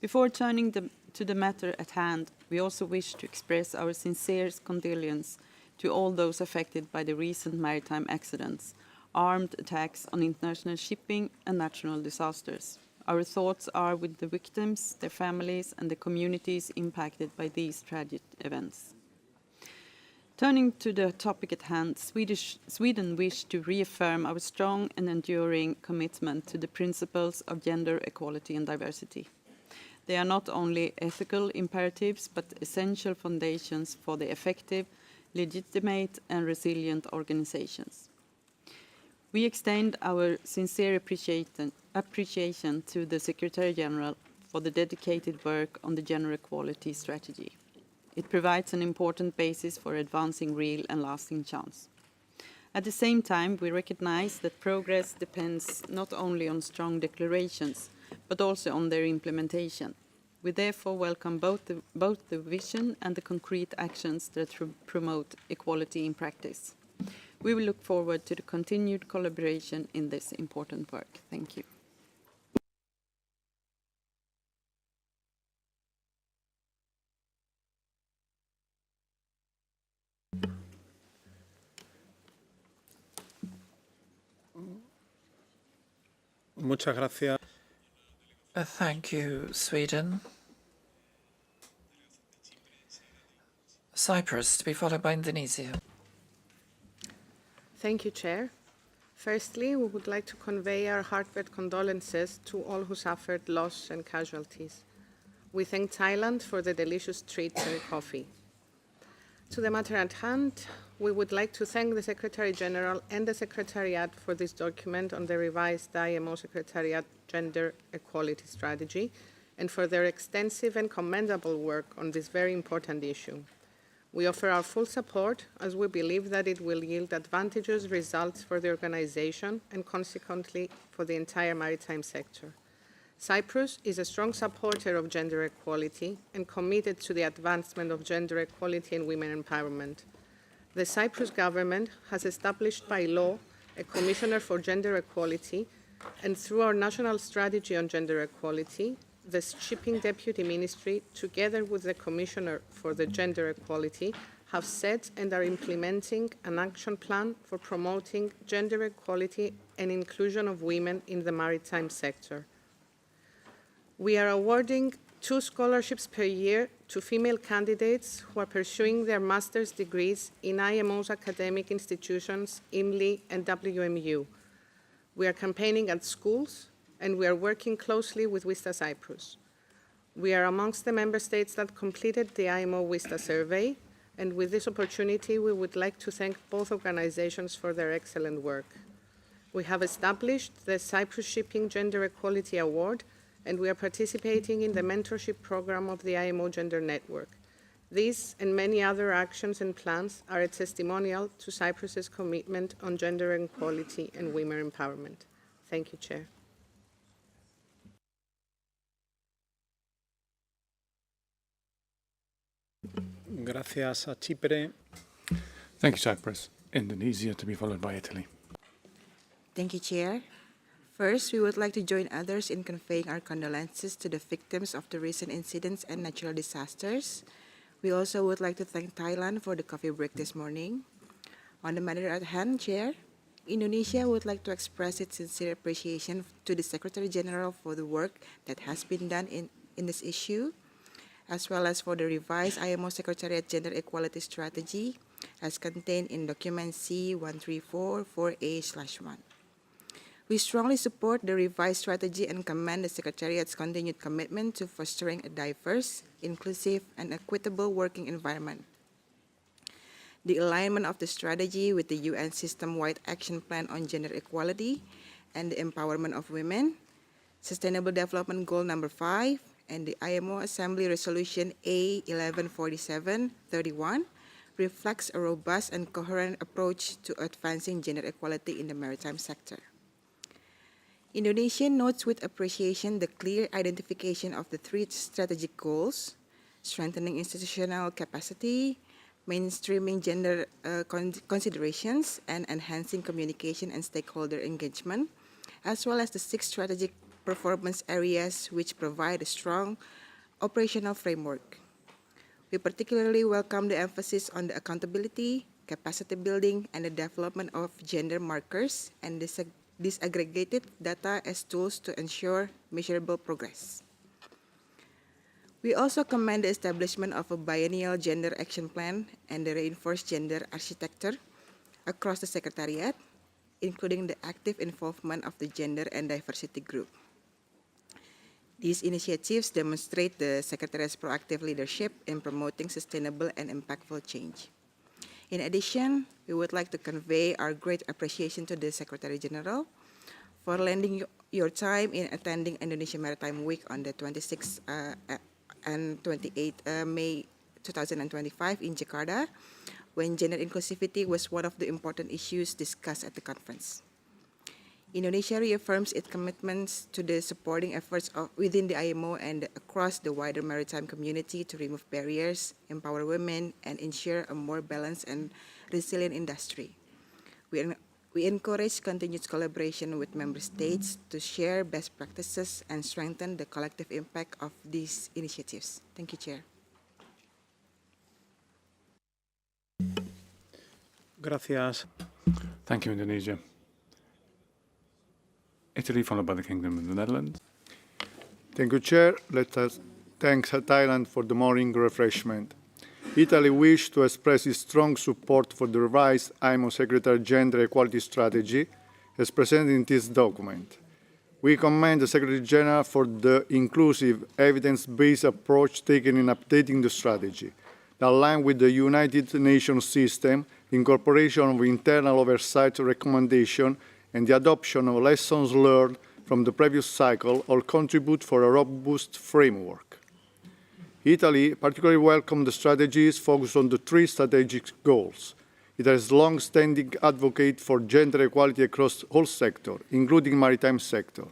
Before turning to the matter at hand, we also wish to express our sincerest condolence to all those affected by the recent maritime accidents, armed attacks on international shipping, and natural disasters. Our thoughts are with the victims, their families, and the communities impacted by these tragic events. Turning to the topic at hand, Sweden wished to reaffirm our strong and enduring commitment to the principles of gender equality and diversity. They are not only ethical imperatives, but essential foundations for the effective, legitimate, and resilient organizations. We extend our sincere appreciation to the Secretary-General for the dedicated work on the gender equality strategy. It provides an important basis for advancing real and lasting change. At the same time, we recognize that progress depends not only on strong declarations, but also on their implementation. We therefore welcome both the vision and the concrete actions that promote equality in practice. We will look forward to the continued collaboration in this important work. Thank you. Muchas gracias. Thank you, Sweden. Cyprus, to be followed by Indonesia. Thank you, Chair. Firstly, we would like to convey our heartfelt condolences to all who suffered loss and casualties. We thank Thailand for the delicious treats and coffee. To the matter at hand, we would like to thank the Secretary-General and the Secretariat for this document on the revised IMO Secretariat Gender Equality Strategy and for their extensive and commendable work on this very important issue. We offer our full support as we believe that it will yield advantageous results for the organization and consequently for the entire maritime sector. Cyprus is a strong supporter of gender equality and committed to the advancement of gender equality and women empowerment. The Cyprus government has established by law a Commissioner for Gender Equality, and through our national strategy on gender equality, the Shipping Deputy Ministry, together with the Commissioner for the Gender Equality, have set and are implementing an action plan for promoting gender equality and inclusion of women in the maritime sector. We are awarding 2 scholarships per year to female candidates who are pursuing their master's degrees in IMO's academic institutions, IMLI and WMU. We are campaigning at schools, and we are working closely with WISTA Cyprus. We are amongst the member states that completed the IMO WISTA survey, and with this opportunity, we would like to thank both organizations for their excellent work. We have established the Cyprus Shipping Gender Equality Award, and we are participating in the mentorship program of the IMO Gender Network. These and many other actions and plans are a testimonial to Cyprus's commitment on gender equality and women empowerment. Thank you, Chair. Gracias a Chipre. Thank you, Cyprus. Indonesia, to be followed by Italy. Thank you, Chair. First, we would like to join others in conveying our condolences to the victims of the recent incidents and natural disasters. We also would like to thank Thailand for the coffee break this morning. On the matter at hand, Chair, Indonesia would like to express its sincere appreciation to the Secretary-General for the work that has been done in this issue. as well as for the revised IMO Secretariat Gender Equality Strategy as contained in document C1344A/1. We strongly support the revised strategy and commend the Secretariat's continued commitment to fostering a diverse, inclusive, and equitable working environment. The alignment of the strategy with the UN System-Wide Action Plan on Gender Equality and the Empowerment of Women, Sustainable Development Goal number 5, and the IMO Assembly Resolution A1147/31 reflects a robust and coherent approach to advancing gender equality in the maritime sector. Indonesia notes with appreciation the clear identification of the 3 strategic goals: strengthening institutional capacity, mainstreaming gender considerations, and enhancing communication and stakeholder engagement, as well as the 6 strategic performance areas which provide a strong operational framework. We particularly welcome the emphasis on the accountability, capacity building, and the development of gender markers and disaggregated data as tools to ensure measurable progress. We also commend the establishment of a biennial gender action plan and the reinforced gender architecture across the Secretariat, including the active involvement of the Gender and Diversity Group. These initiatives demonstrate the Secretariat's proactive leadership in promoting sustainable and impactful change. In addition, we would like to convey our great appreciation to the Secretary General for lending your time in attending Indonesia Maritime Week on the 26th and 28th May 2025 in Jakarta, when gender inclusivity was one of the important issues discussed at the conference. Indonesia reaffirms its commitments to the supporting efforts within the IMO and across the wider maritime community to remove barriers, empower women, and ensure a more balanced and resilient industry. We encourage continued collaboration with member states to share best practices and strengthen the collective impact of these initiatives. Thank you, Chair. Gracias. Thank you, Indonesia. Italy, followed by the Kingdom of the Netherlands. Thank you, Chair. Let us thank Thailand for the morning refreshment. Italy wishes to express its strong support for the revised IMO Secretary Gender Equality Strategy as presented in this document. We commend the Secretary General for the inclusive, evidence-based approach taken in updating the strategy, that aligns with the United Nations system, incorporation of internal oversight recommendations, and the adoption of lessons learned from the previous cycle all contribute for a robust framework. Italy particularly welcomed the strategies focused on the 3 strategic goals. It has long-standing advocate for gender equality across all sectors, including maritime sector.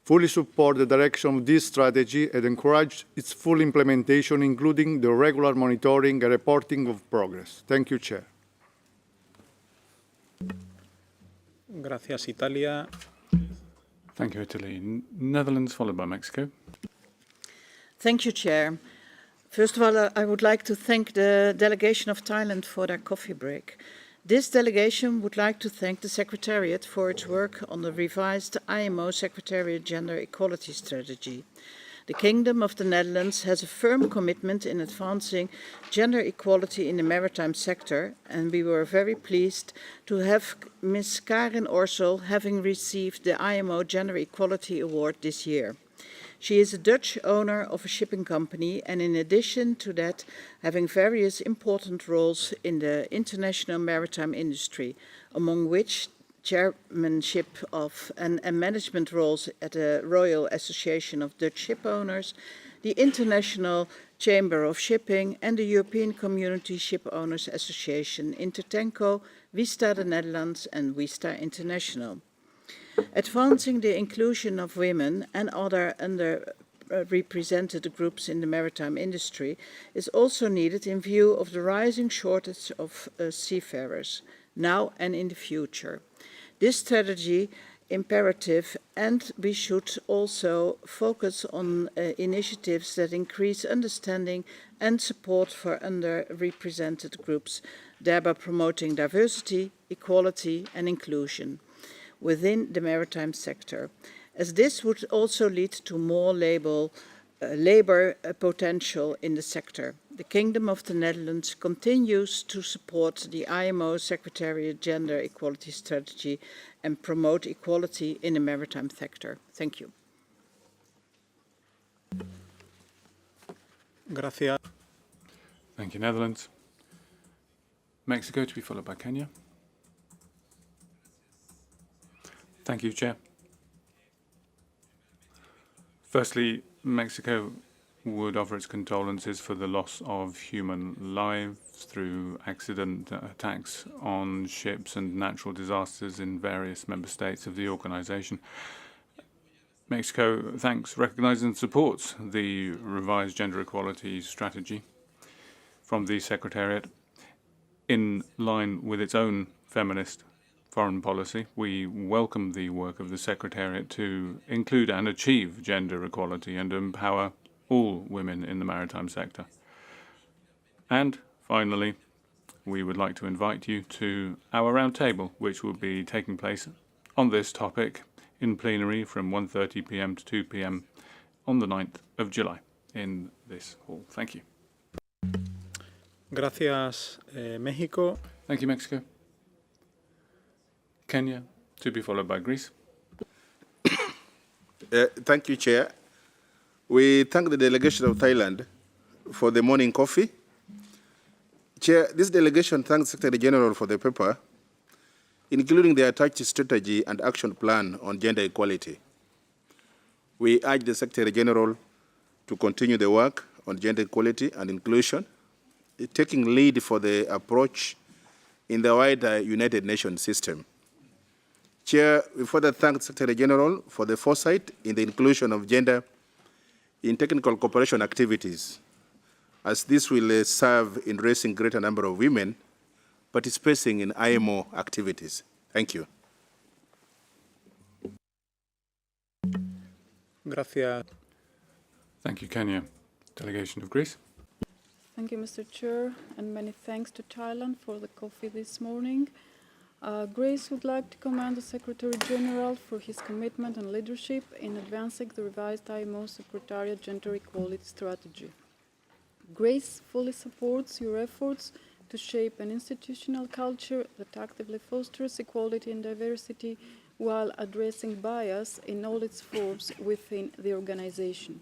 Fully support the direction of this strategy and encourage its full implementation, including the regular monitoring and reporting of progress. Thank you, Chair. Gracias, Italia. Thank you, Italy. Netherlands, followed by Mexico. Thank you, Chair. First of all, I would like to thank the delegation of Thailand for their coffee break. This delegation would like to thank the Secretariat for its work on the revised IMO Secretariat Gender Equality Strategy. The Kingdom of the Netherlands has a firm commitment in advancing gender equality in the maritime sector, and we were very pleased to have Ms. Karin Orsel having received the IMO Gender Equality Award this year. She is a Dutch owner of a shipping company, and in addition to that, having various important roles in the international maritime industry, among which chairmanship of and management roles at the Royal Association of Dutch Ship Owners, the International Chamber of Shipping, and the European Community Ship Owners Association, Intertanko, Vista the Netherlands, and Vista International. Advancing the inclusion of women and other underrepresented groups in the maritime industry is also needed in view of the rising shortage of seafarers, now and in the future. This strategy imperative, and we should also focus on initiatives that increase understanding and support for underrepresented groups, thereby promoting diversity, equality, and inclusion within the maritime sector, as this would also lead to more labour potential in the sector. The Kingdom of the Netherlands continues to support the IMO Secretariat Gender Equality Strategy and promote equality in the maritime sector. Thank you. Gracias. Thank you, Netherlands. Mexico to be followed by Kenya. Thank you, Chair. Firstly, Mexico would offer its condolences for the loss of human lives through accident attacks on ships and natural disasters in various member states of the organization. Mexico thanks, recognizes and supports the revised gender equality strategy from the Secretariat in line with its own feminist foreign policy. We welcome the work of the Secretariat to include and achieve gender equality and empower all women in the maritime sector. And finally, we would like to invite you to our roundtable, which will be taking place on this topic in plenary from 1:30 p.m. to 2 p.m. on the 9th of July in this hall. Thank you. Gracias, México. Thank you, Mexico. Kenya, to be followed by Greece. Thank you, Chair. We thank the delegation of Thailand for the morning coffee. Chair, this delegation thanks Secretary General for the paper, including the attached strategy and action plan on gender equality. We urge the Secretary General to continue the work on gender equality and inclusion, taking lead for the approach in the wider United Nations system. Chair, we further thank the Secretary General for the foresight in the inclusion of gender in technical cooperation activities, as this will serve in raising greater number of women participating in IMO activities. Thank you. Gracias. Thank you, Kenya. Delegation of Greece. Thank you, Mr. Chair, and many thanks to Thailand for the coffee this morning. Greece would like to commend the Secretary General for his commitment and leadership in advancing the revised IMO Secretariat Gender Equality Strategy. Greece fully supports your efforts to shape an institutional culture that actively fosters equality and diversity while addressing bias in all its forms within the organization.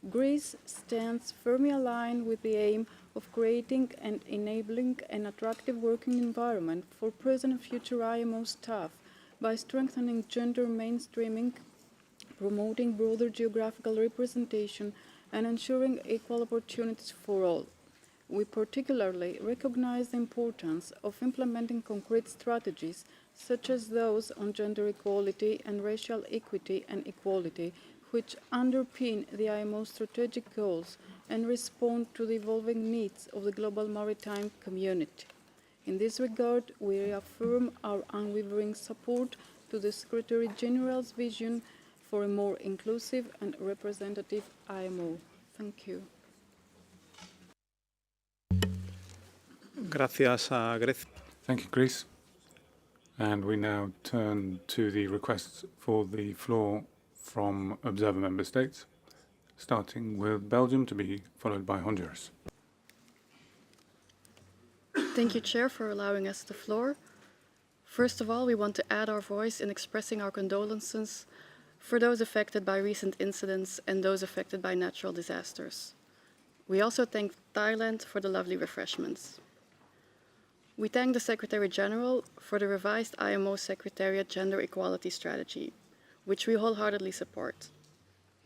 Greece stands firmly aligned with the aim of creating and enabling an attractive working environment for present and future IMO staff by strengthening gender mainstreaming, promoting broader geographical representation, and ensuring equal opportunities for all. We particularly recognize the importance of implementing concrete strategies such as those on gender equality and racial equity and equality, which underpin the IMO strategic goals and respond to the evolving needs of the global maritime community. In this regard, we reaffirm our unwavering support to the Secretary General's vision for a more inclusive and representative IMO. Thank you. Gracias a Grecia. Thank you, Greece. And we now turn to the requests for the floor from observer member states, starting with Belgium, to be followed by Honduras. Thank you, Chair, for allowing us the floor. First of all, we want to add our voice in expressing our condolences for those affected by recent incidents and those affected by natural disasters. We also thank Thailand for the lovely refreshments. We thank the Secretary General for the revised IMO Secretariat Gender Equality Strategy, which we wholeheartedly support.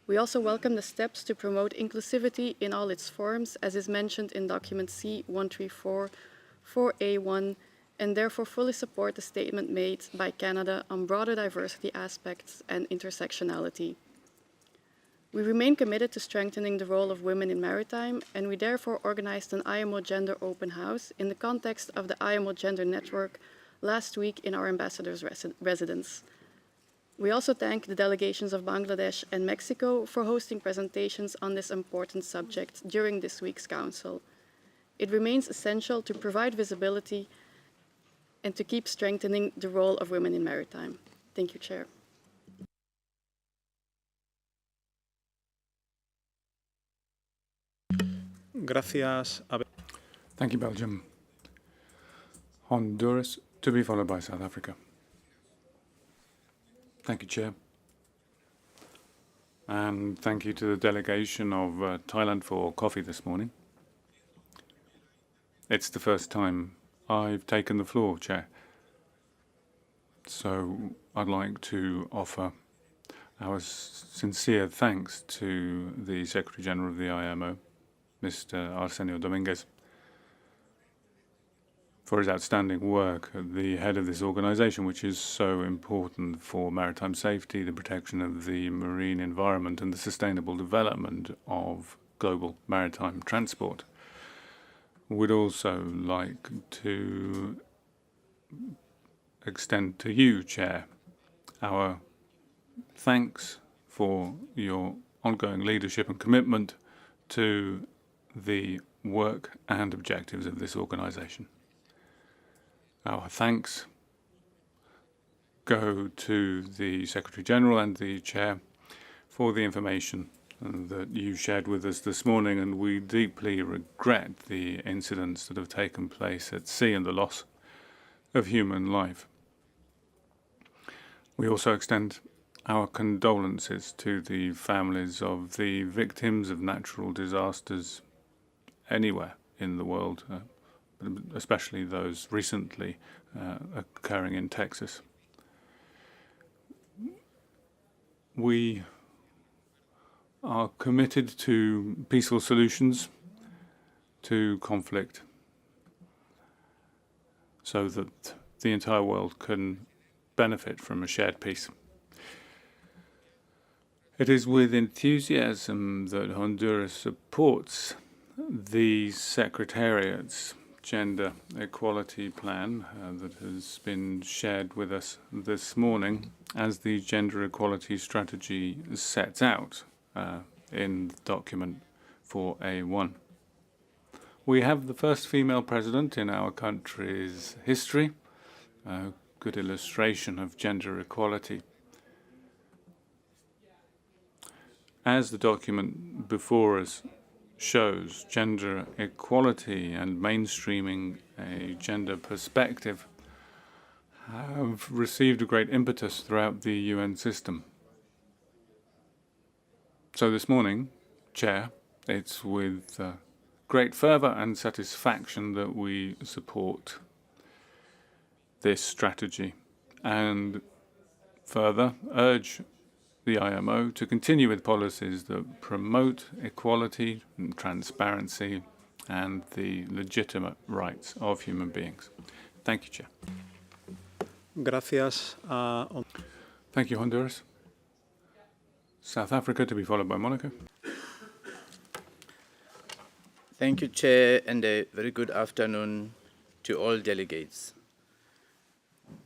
We also welcome the steps to promote inclusivity in all its forms, as is mentioned in document C-134 4A1, and therefore fully support the statement made by Canada on broader diversity aspects and intersectionality. We remain committed to strengthening the role of women in maritime, and we therefore organized an IMO Gender Open House in the context of the IMO Gender Network last week in our ambassador's residence. We also thank the delegations of Bangladesh and Mexico for hosting presentations on this important subject during this week's Council. It remains essential to provide visibility and to keep strengthening the role of women in maritime. Thank you, Chair. Gracias. Thank you, Belgium. Honduras, to be followed by South Africa. Thank you, Chair. And thank you to the delegation of Thailand for coffee this morning. It's the first time I've taken the floor, Chair. So I'd like to offer our sincere thanks to the Secretary-General of the IMO, Mr. Arsenio Dominguez, for his outstanding work at the head of this organization, which is so important for maritime safety, the protection of the marine environment, and the sustainable development of global maritime transport. We'd also like to extend to you, Chair, our thanks for your ongoing leadership and commitment to the work and objectives of this organization. Our thanks go to the Secretary-General and the Chair for the information that you shared with us this morning, and we deeply regret the incidents that have taken place at sea and the loss of human life. We also extend our condolences to the families of the victims of natural disasters anywhere in the world, especially those recently occurring in Texas. We are committed to peaceful solutions to conflict so that the entire world can benefit from a shared peace. It is with enthusiasm that Honduras supports the Secretariat's gender equality plan that has been shared with us this morning, as the gender equality strategy sets out in the document 4A1. We have the first female president in our country's history, a good illustration of gender equality. As the document before us shows, gender equality and mainstreaming a gender perspective have received a great impetus throughout the UN system. So this morning, Chair, it's with great fervour and satisfaction that we support this strategy and further urge the IMO to continue with policies that promote equality and transparency and the legitimate rights of human beings. Thank you, Chair. Gracias. Thank you, Honduras. South Africa, to be followed by Monaco. Thank you, Chair, and a very good afternoon to all delegates.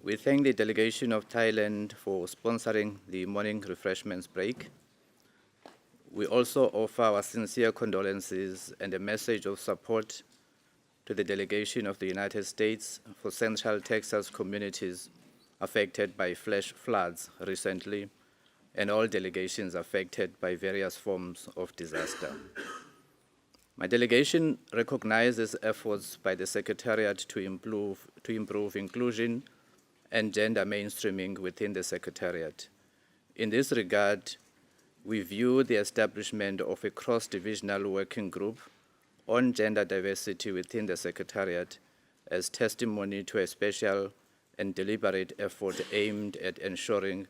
We thank the delegation of Thailand for sponsoring the morning refreshments break. We also offer our sincere condolences and a message of support to the delegation of the United States for Central Texas communities affected by flash floods recently, and all delegations affected by various forms of disaster. My delegation recognizes efforts by the Secretariat to improve inclusion and gender mainstreaming within the Secretariat. In this regard, we view the establishment of a cross-divisional working group on gender diversity within the Secretariat as testimony to a special and deliberate effort aimed at ensuring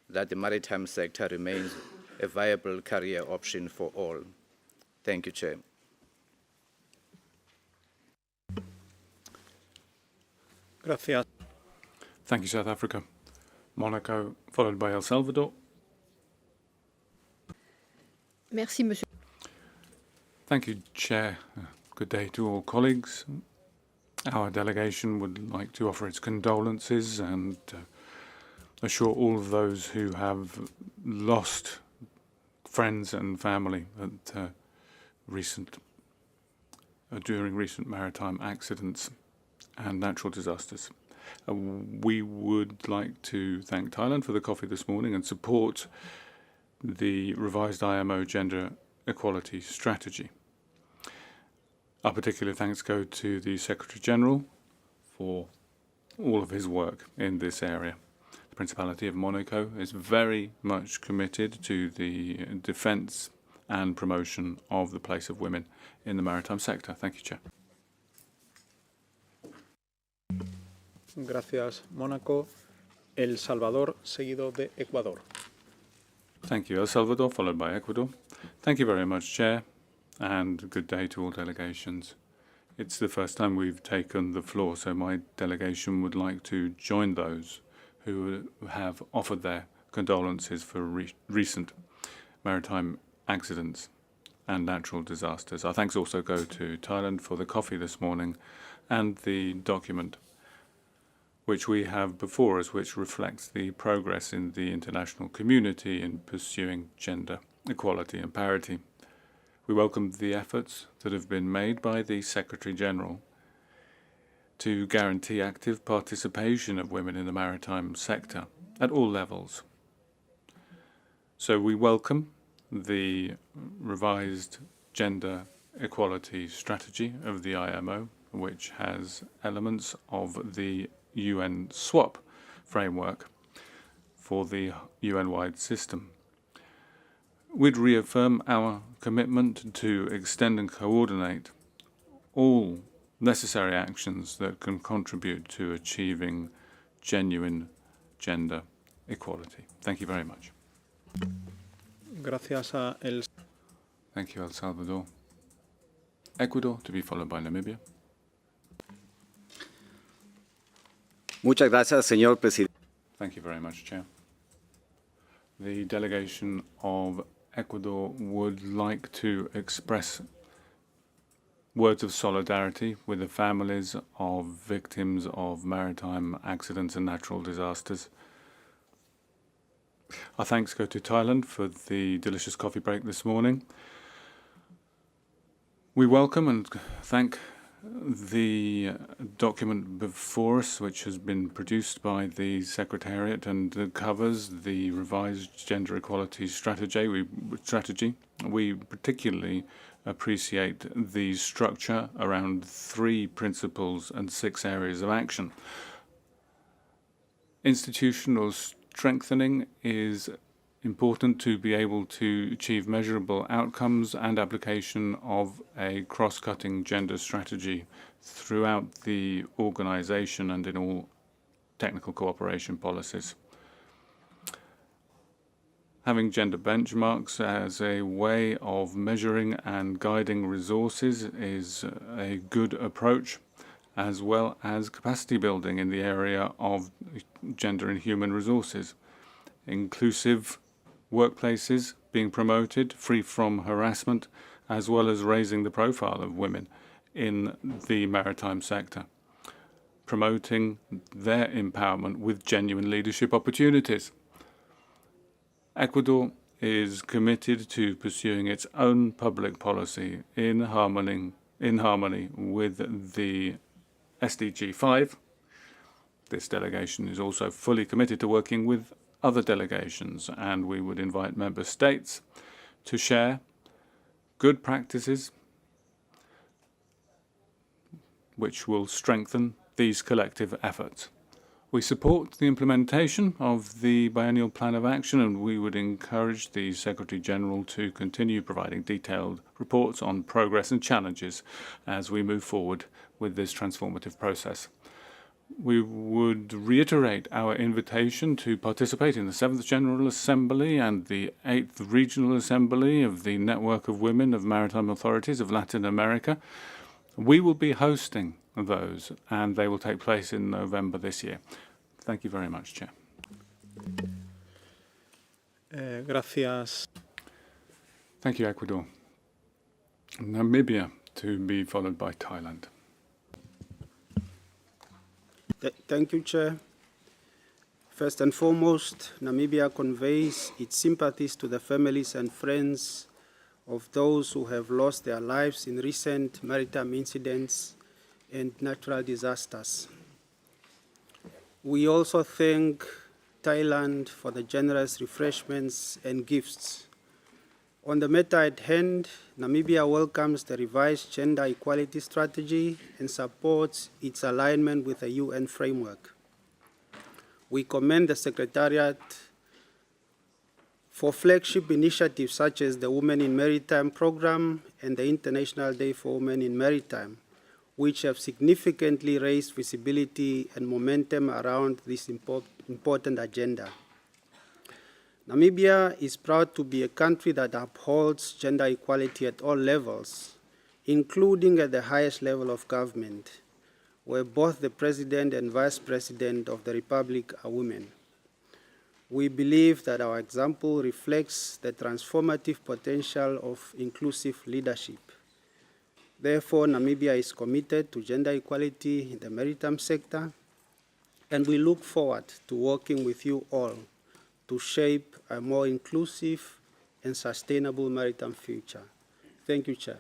that the maritime sector remains a viable career option for all. Thank you, Chair. Gracias. Thank you, South Africa. Monaco, followed by El Salvador. Merci, Monsieur. Thank you, Chair. Good day to all colleagues. Our delegation would like to offer its condolences and assure all of those who have lost friends and family at during recent maritime accidents and natural disasters. We would like to thank Thailand for the coffee this morning and support the revised IMO gender equality strategy. Our particular thanks go to the Secretary-General for all of his work in this area. The Principality of Monaco is very much committed to the defence and promotion of the place of women in the maritime sector. Thank you, Chair. Gracias, Mónaco. El Salvador, seguido de Ecuador. Thank you, El Salvador, followed by Ecuador. Thank you very much, Chair, and good day to all delegations. It's the first time we've taken the floor, so my delegation would like to join those who have offered their condolences for recent maritime accidents and natural disasters. Our thanks also go to Thailand for the coffee this morning and the document which we have before us, which reflects the progress in the international community in pursuing gender equality and parity. We welcome the efforts that have been made by the Secretary-General to guarantee active participation of women in the maritime sector at all levels. So we welcome the revised gender equality strategy of the IMO, which has elements of the UN SWAP framework for the UN-wide system. We'd reaffirm our commitment to extend and coordinate all necessary actions that can contribute to achieving genuine gender equality. Thank you very much. Gracias a El... Thank you, El Salvador. Ecuador, to be followed by Namibia. Muchas gracias, señor presidente. Thank you very much, Chair. The delegation of Ecuador would like to express words of solidarity with the families of victims of maritime accidents and natural disasters. Our thanks go to Thailand for the delicious coffee break this morning. We welcome and thank the document before us, which has been produced by the Secretariat and covers the revised gender equality strategy. We particularly appreciate the structure around 3 principles and 6 areas of action. Institutional strengthening is important to be able to achieve measurable outcomes and application of a cross-cutting gender strategy throughout the organization and in all technical cooperation policies. Having gender benchmarks as a way of measuring and guiding resources is a good approach, as well as capacity building in the area of gender and human resources. Inclusive workplaces being promoted, free from harassment, as well as raising the profile of women in the maritime sector, promoting their empowerment with genuine leadership opportunities. Ecuador is committed to pursuing its own public policy in harmony with the SDG 5. This delegation is also fully committed to working with other delegations, and we would invite member states to share good practices which will strengthen these collective efforts. We support the implementation of the biennial plan of action, and we would encourage the Secretary-General to continue providing detailed reports on progress and challenges as we move forward with this transformative process. We would reiterate our invitation to participate in the 7th General Assembly and the 8th Regional Assembly of the Network of Women of Maritime Authorities of Latin America. We will be hosting those, and they will take place in November this year. Thank you very much, Chair. Gracias. Thank you, Ecuador. Namibia, to be followed by Thailand. Thank you, Chair. First and foremost, Namibia conveys its sympathies to the families and friends of those who have lost their lives in recent maritime incidents and natural disasters. We also thank Thailand for the generous refreshments and gifts On the matter at hand, Namibia welcomes the revised gender equality strategy and supports its alignment with the UN framework. We commend the Secretariat for flagship initiatives such as the Women in Maritime program and the International Day for Women in Maritime, which have significantly raised visibility and momentum around this important agenda. Namibia is proud to be a country that upholds gender equality at all levels, including at the highest level of government, where both the President and Vice President of the Republic are women. We believe that our example reflects the transformative potential of inclusive leadership. Therefore, Namibia is committed to gender equality in the maritime sector, and we look forward to working with you all to shape a more inclusive and sustainable maritime future. Thank you, Chair.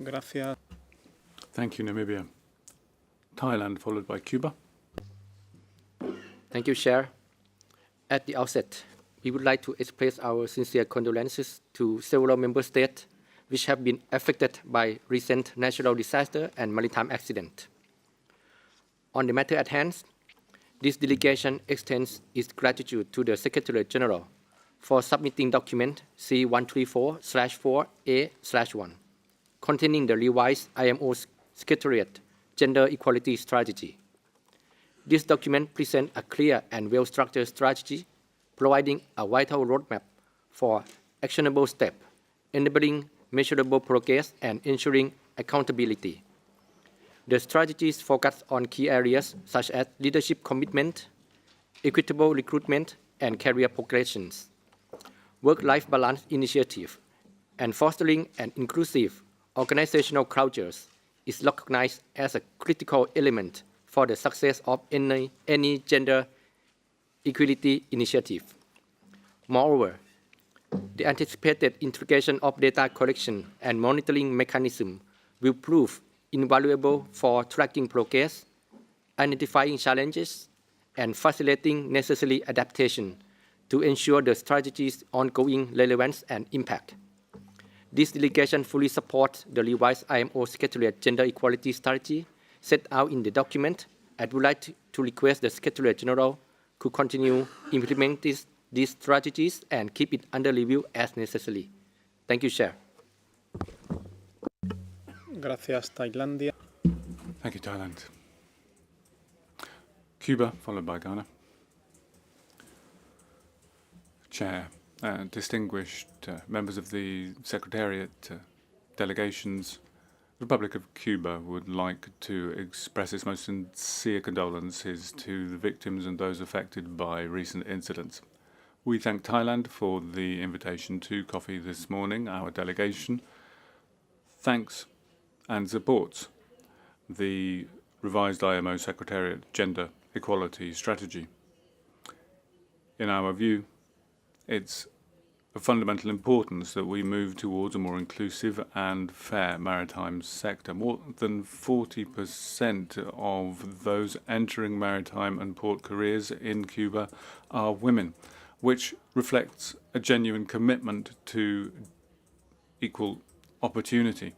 Gracias. Thank you, Namibia. Thailand, followed by Cuba. Thank you, Chair. At the outset, we would like to express our sincere condolences to several member states which have been affected by recent natural disaster and maritime accident. On the matter at hand, this delegation extends its gratitude to the Secretary General for submitting document C134/4A/1, containing the revised IMO Secretariat Gender Equality Strategy. This document presents a clear and well-structured strategy, providing a vital roadmap for actionable steps, enabling measurable progress and ensuring accountability. The strategies focus on key areas such as leadership commitment, equitable recruitment and career progressions, work-life balance initiative, and fostering an inclusive organizational cultures is recognized as a critical element for the success of any gender equality initiative. Moreover, the anticipated integration of data collection and monitoring mechanism will prove invaluable for tracking progress, identifying challenges, and facilitating necessary adaptation to ensure the strategy's ongoing relevance and impact. This delegation fully supports the revised IMO Secretariat Gender Equality Strategy set out in the document and would like to request the Secretary General to continue implementing these strategies and keep it under review as necessary. Thank you, Chair. Gracias, Tailandia. Thank you, Thailand. Cuba, followed by Ghana. Chair, distinguished members of the Secretariat, delegations, the Republic of Cuba would like to express its most sincere condolences to the victims and those affected by recent incidents. We thank Thailand for the invitation to coffee this morning. Our delegation thanks and supports the revised IMO Secretariat Gender Equality Strategy. In our view, it's of fundamental importance that we move towards a more inclusive and fair maritime sector. More than 40% of those entering maritime and port careers in Cuba are women, which reflects a genuine commitment to equal opportunity.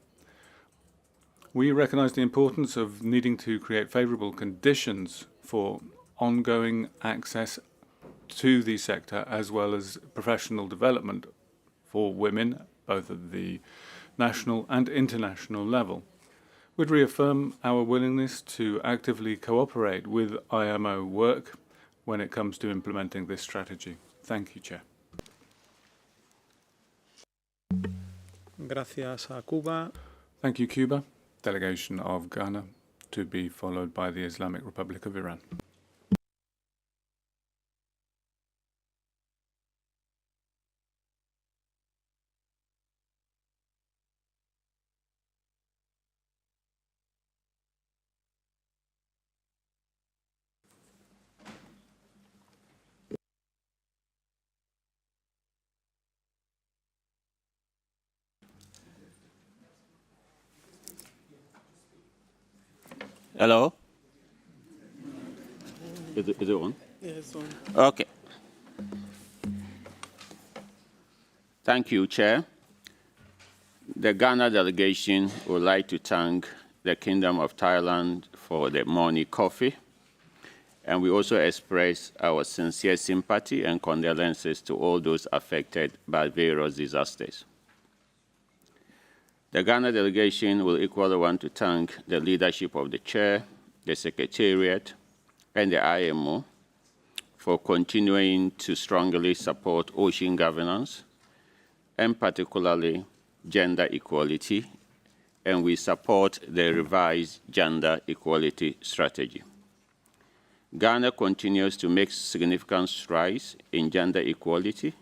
We recognize the importance of needing to create favorable conditions for ongoing access to the sector, as well as professional development for women, both at the national and international level. We'd reaffirm our willingness to actively cooperate with IMO work when it comes to implementing this strategy. Thank you, Chair. Gracias a Cuba. Thank you, Cuba. Delegation of Ghana, to be followed by the Islamic Republic of Iran. Hello? Is it on? Yeah, it's on. Okay. Thank you, Chair. The Ghana delegation would like to thank the Kingdom of Thailand for the morning coffee, and we also express our sincere sympathy and condolences to all those affected by various disasters. The Ghana delegation will equally want to thank the leadership of the Chair, the Secretariat, and the IMO for continuing to strongly support ocean governance, and particularly gender equality, and we support the revised gender equality strategy. Ghana continues to make significant strides in gender equality,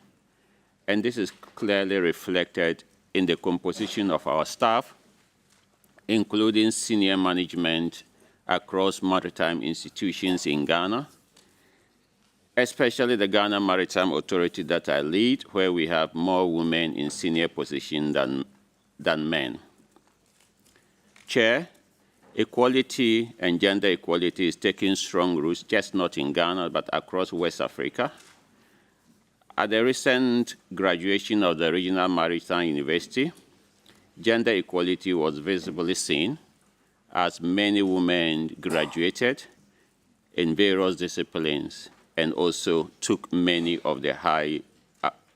and this is clearly reflected in the composition of our staff, including senior management across maritime institutions in Ghana, especially the Ghana Maritime Authority that I lead, where we have more women in senior positions than men. Chair, equality and gender equality is taking strong roots, just not in Ghana, but across West Africa. At the recent graduation of the Regional Maritime University, gender equality was visibly seen as many women graduated in various disciplines and also took many of the high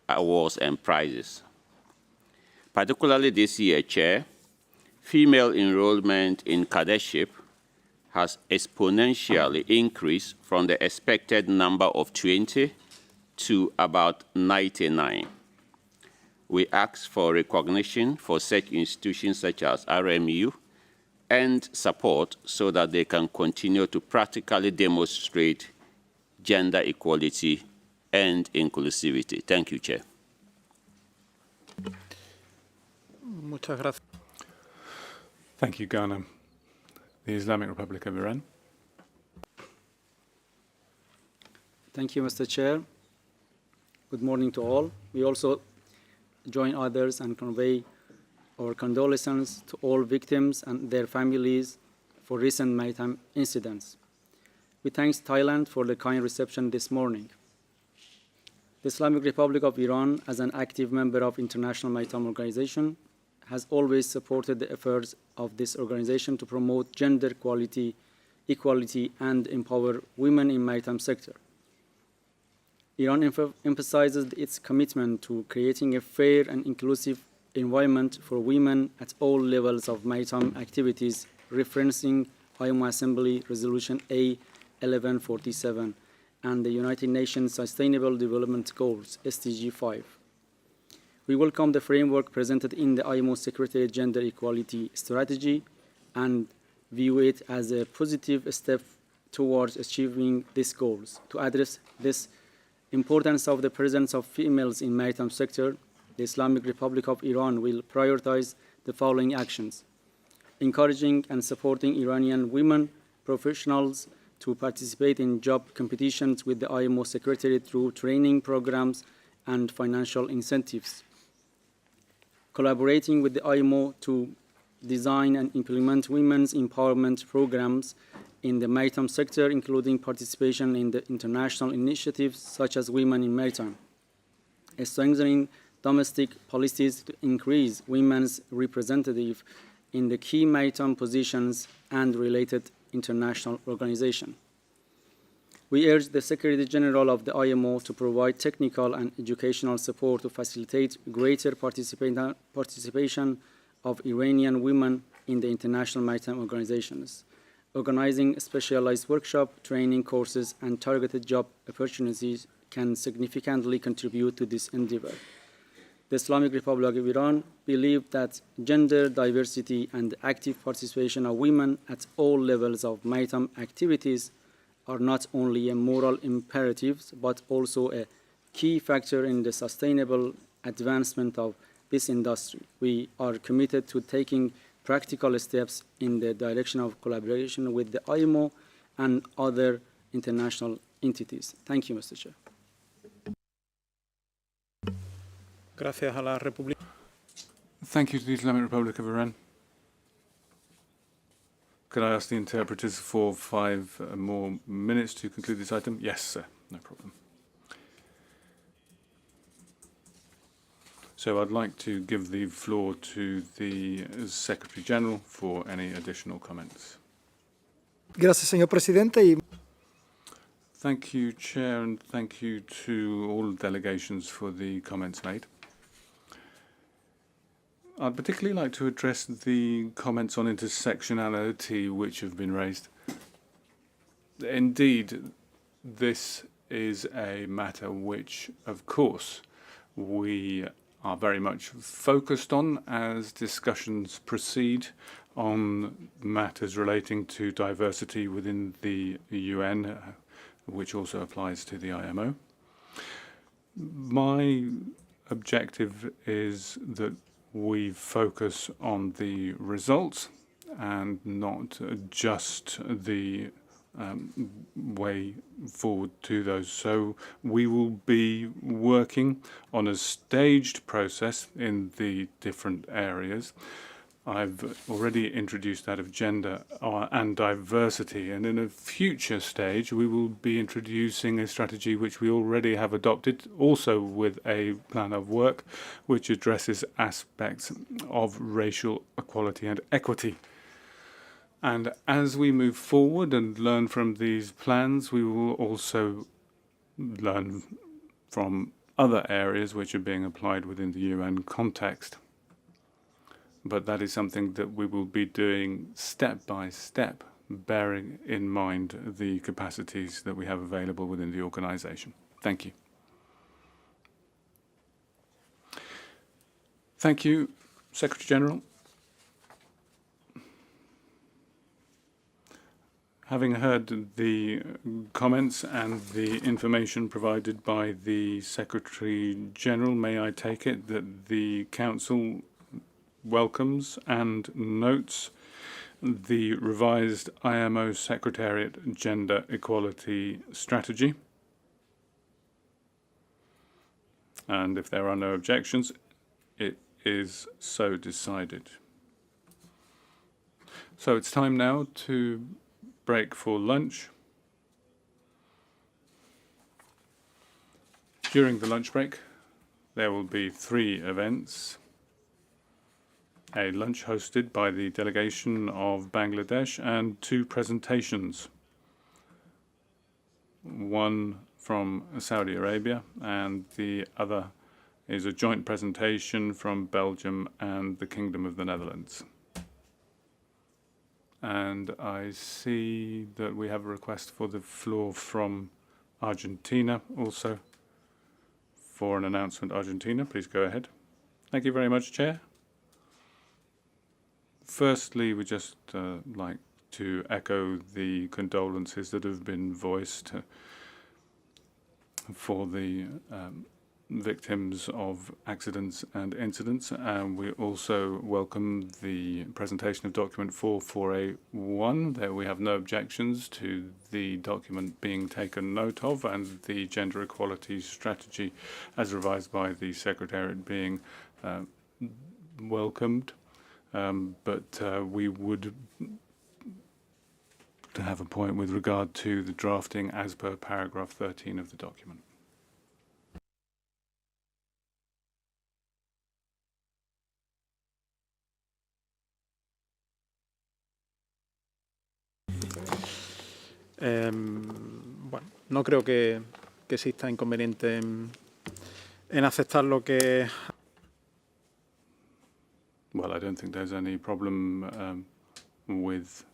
awards and prizes. Particularly this year, Chair, female enrollment in cadetship has exponentially increased from the expected number of 20 to about 99. We ask for recognition for such institutions such as RMU and support so that they can continue to practically demonstrate gender equality and inclusivity. Thank you, Chair. Thank you, Ghana. The Islamic Republic of Iran. Thank you, Mr. Chair. Good morning to all. We also join others and convey our condolences to all victims and their families for recent maritime incidents. We thank Thailand for the kind reception this morning. The Islamic Republic of Iran, as an active member of International Maritime Organization, has always supported the efforts of this organization to promote gender equality, and empower women in maritime sector. Iran emphasizes its commitment to creating a fair and inclusive environment for women at all levels of maritime activities, referencing IMO Assembly Resolution A 1147 and the United Nations Sustainable Development Goals, SDG 5. We welcome the framework presented in the IMO Secretariat Gender Equality Strategy and view it as a positive step towards achieving these goals. To address this importance of the presence of females in maritime sector, the Islamic Republic of Iran will prioritize the following actions: encouraging and supporting Iranian women professionals to participate in job competitions with the IMO Secretariat through training programs and financial incentives, collaborating with the IMO to design and implement women's empowerment programs in the maritime sector, including participation in the international initiatives such as Women in Maritime, strengthening domestic policies to increase women's representative in the key maritime positions and related international organizations. We urge the Secretary General of the IMO to provide technical and educational support to facilitate greater participation of Iranian women in the international maritime organizations, organizing specialized workshop, training courses, and targeted job opportunities can significantly contribute to this endeavor. The Islamic Republic of Iran believes that gender diversity and active participation of women at all levels of maritime activities are not only a moral imperative, but also a key factor in the sustainable advancement of this industry. We are committed to taking practical steps in the direction of collaboration with the IMO and other international entities. Thank you, Mr. Chair. Thank you to the Islamic Republic of Iran. Could I ask the interpreters for 5 more minutes to conclude this item? Yes, sir. No problem. So I'd like to give the floor to the Secretary General for any additional comments. Gracias, señor presidente. Thank you, Chair, and thank you to all delegations for the comments made. I'd particularly like to address the comments on intersectionality which have been raised. Indeed, this is a matter which, of course, we are very much focused on as discussions proceed on matters relating to diversity within the UN, which also applies to the IMO. My objective is that we focus on the results and not just the way forward to those. So we will be working on a staged process in the different areas. I've already introduced that of gender and diversity, and in a future stage we will be introducing a strategy which we already have adopted, also with a plan of work which addresses aspects of racial equality and equity. And as we move forward and learn from these plans, we will also learn from other areas which are being applied within the UN context. But that is something that we will be doing step by step, bearing in mind the capacities that we have available within the organization. Thank you. Thank you, Secretary General. Having heard the comments and the information provided by the Secretary General, may I take it that the Council welcomes and notes the revised IMO Secretariat Gender Equality Strategy? And if there are no objections, it is so decided. So it's time now to break for lunch. During the lunch break, there will be 3 events. A lunch hosted by the delegation of Bangladesh and 2 presentations. One from Saudi Arabia and the other is a joint presentation from Belgium and the Kingdom of the Netherlands. And I see that we have a request for the floor from Argentina also for an announcement. Argentina, please go ahead. Thank you very much, Chair. Firstly, we just like to echo the condolences that have been voiced for the victims of accidents and incidents, and we also welcome the presentation of document 44A1. There we have no objections to the document being taken note of, and the gender equality strategy as revised by the Secretariat being welcomed. But we would have a point with regard to the drafting as per paragraph 13 of the document. Bueno, no creo que exista inconveniente en aceptar lo que... Well, I don't think there's any problem with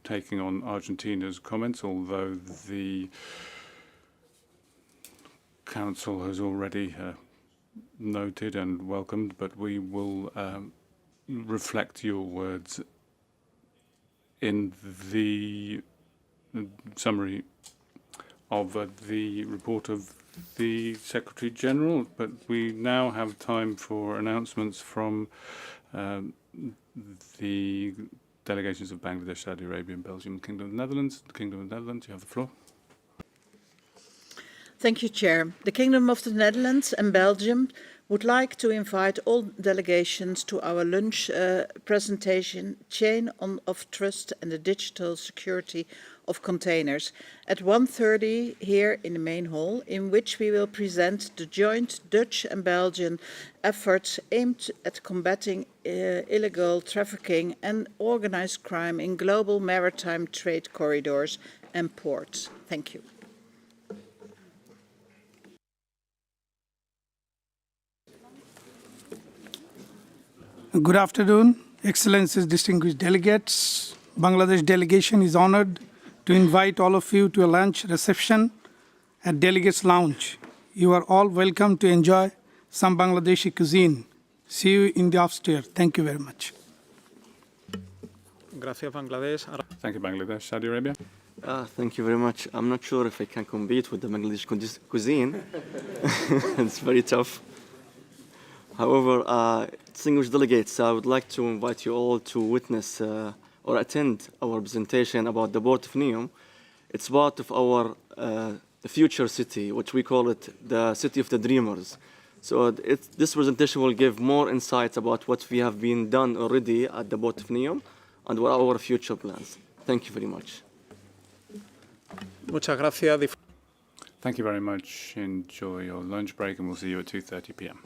taking on Argentina's comments, although the Council has already noted and welcomed, but we will reflect your words in the summary of the report of the Secretary General. But we now have time for announcements from the delegations of Bangladesh, Saudi Arabia, and Belgium, Kingdom of the Netherlands. The Kingdom of the Netherlands, you have the floor. Thank you, Chair. The Kingdom of the Netherlands and Belgium would like to invite all delegations to our lunch presentation, Chain of Trust and the Digital Security of containers at 1:30 here in the main hall, in which we will present the joint Dutch and Belgian efforts aimed at combating illegal trafficking and organized crime in global maritime trade corridors and ports. Thank you. Good afternoon, Excellencies, distinguished delegates. Bangladesh delegation is honored to invite all of you to a lunch reception at Delegates Lounge. You are all welcome to enjoy some Bangladeshi cuisine. See you in the upstairs. Thank you very much. Gracias, Bangladesh. Thank you, Bangladesh. Saudi Arabia. Thank you very much. I'm not sure if I can compete with the Bangladeshi cuisine. It's very tough. However, distinguished delegates, I would like to invite you all to witness or attend our presentation about the port of Neom. It's part of our the future city, which we call it the city of the dreamers. So this presentation will give more insights about what we have been done already at the port of Neom and what are our future plans. Thank you very much. Muchas gracias. Thank you very much. Enjoy your lunch break, and we'll see you at 2:30 p.m.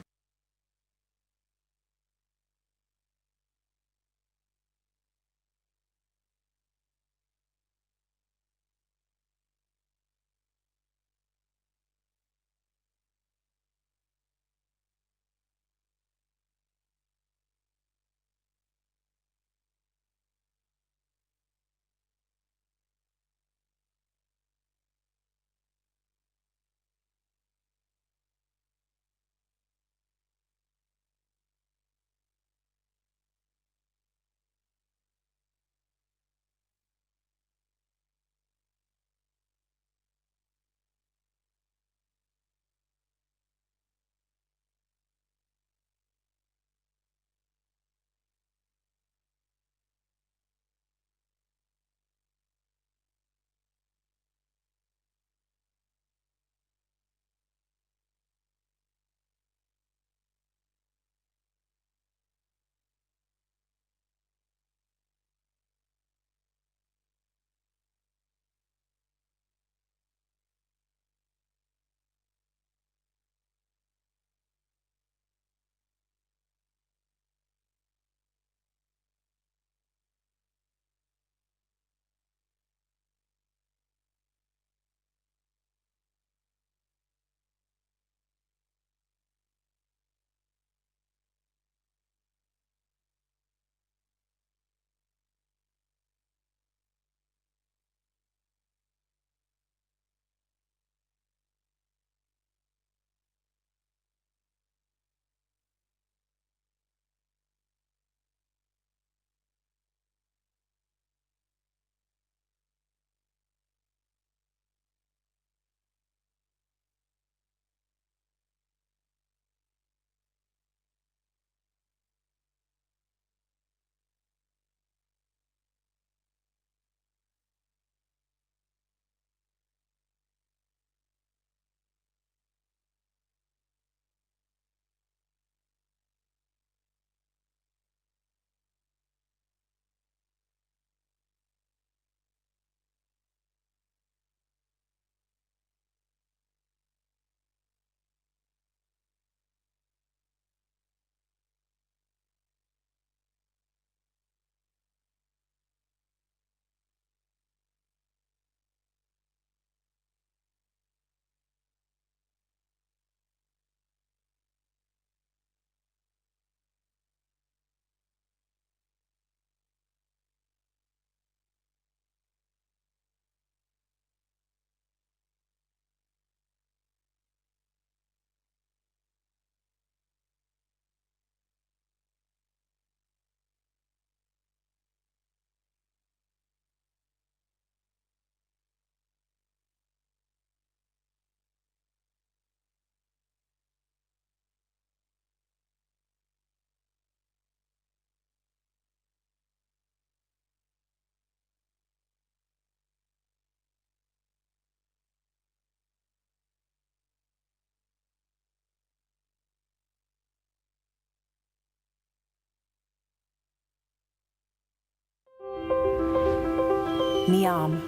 Neom,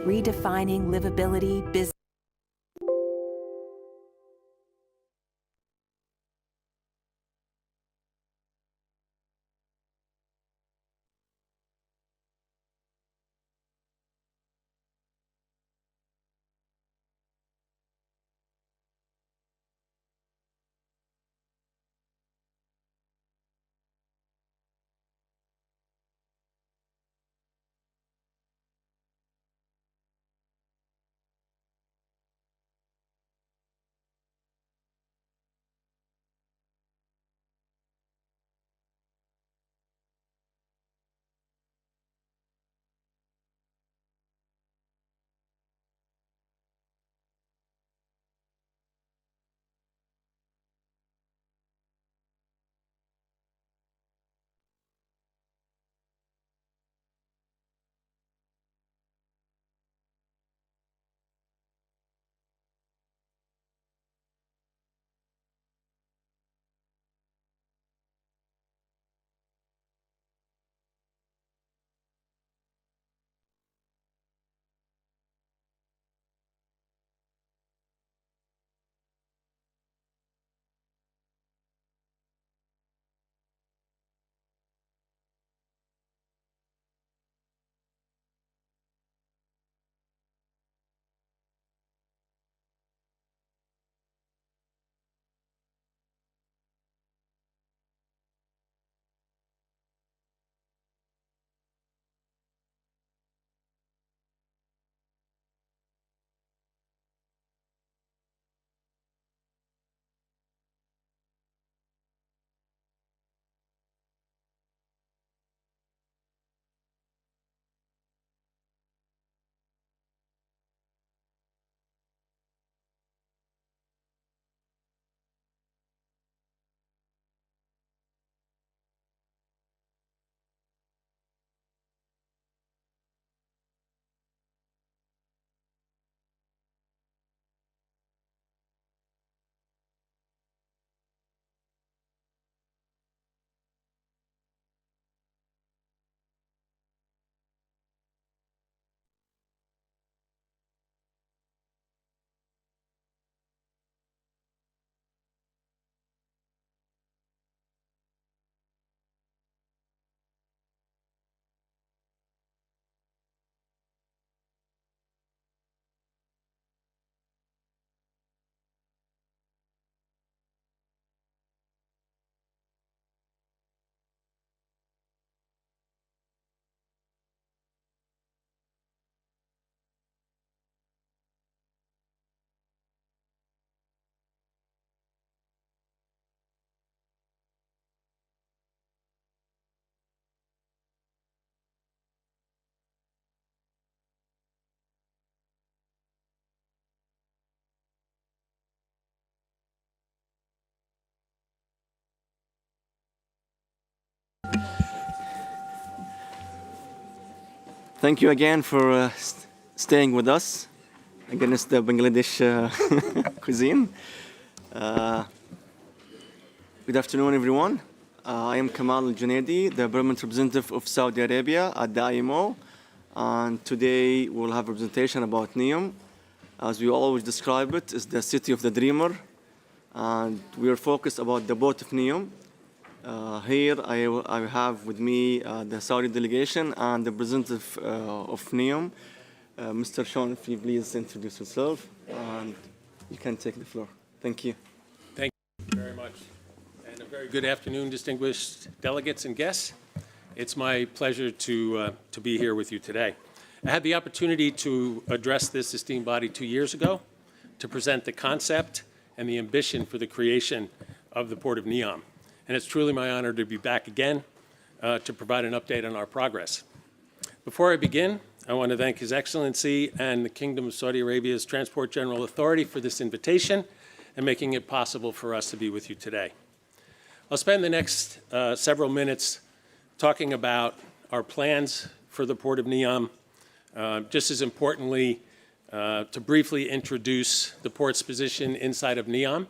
redefining livability, business. Thank you again for staying with us against the Bangladesh cuisine. Good afternoon, everyone. I am Kamal Al-Junaidi, the permanent representative of Saudi Arabia at the IMO. And today we'll have a presentation about Neom. As we always describe it, it's the city of the dreamer. And we are focused about the port of Neom. Here I have with me the Saudi delegation and the representative of Neom. Mr. Sean, if you please introduce yourself, and you can take the floor. Thank you. Thank you very much. And a very good afternoon, distinguished delegates and guests. It's my pleasure to be here with you today. I had the opportunity to address this esteemed body 2 years ago to present the concept and the ambition for the creation of the Port of Neom. And it's truly my honor to be back again to provide an update on our progress. Before I begin, I want to thank His Excellency and the Kingdom of Saudi Arabia's Transport General Authority for this invitation and making it possible for us to be with you today. I'll spend the next several minutes talking about our plans for the Port of Neom, just as importantly, to briefly introduce the port's position inside of Neom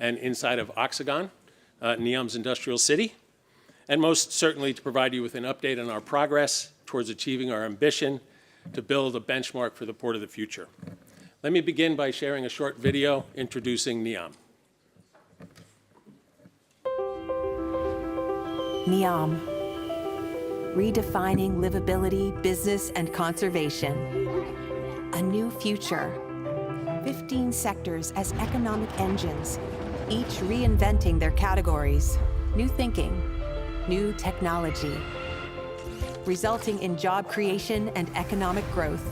and inside of Oxagon, Neom's industrial city, and most certainly to provide you with an update on our progress towards achieving our ambition to build a benchmark for the port of the future. Let me begin by sharing a short video introducing Neom. Neom, redefining livability, business, and conservation. A new future. 15 sectors as economic engines, each reinventing their categories. New thinking, new technology, resulting in job creation and economic growth.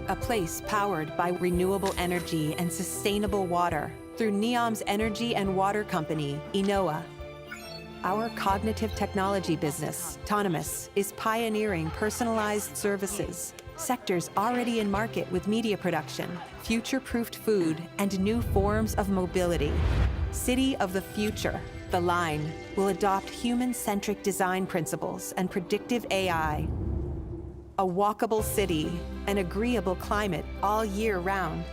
A place powered by renewable energy and sustainable water through Neom's energy and water company, Enoa. Our cognitive technology business, Autonomous, is pioneering personalized services, sectors already in market with media production, future-proofed food, and new forms of mobility. City of the future, The Line, will adopt human-centric design principles and predictive AI. A walkable city, an agreeable climate all year round.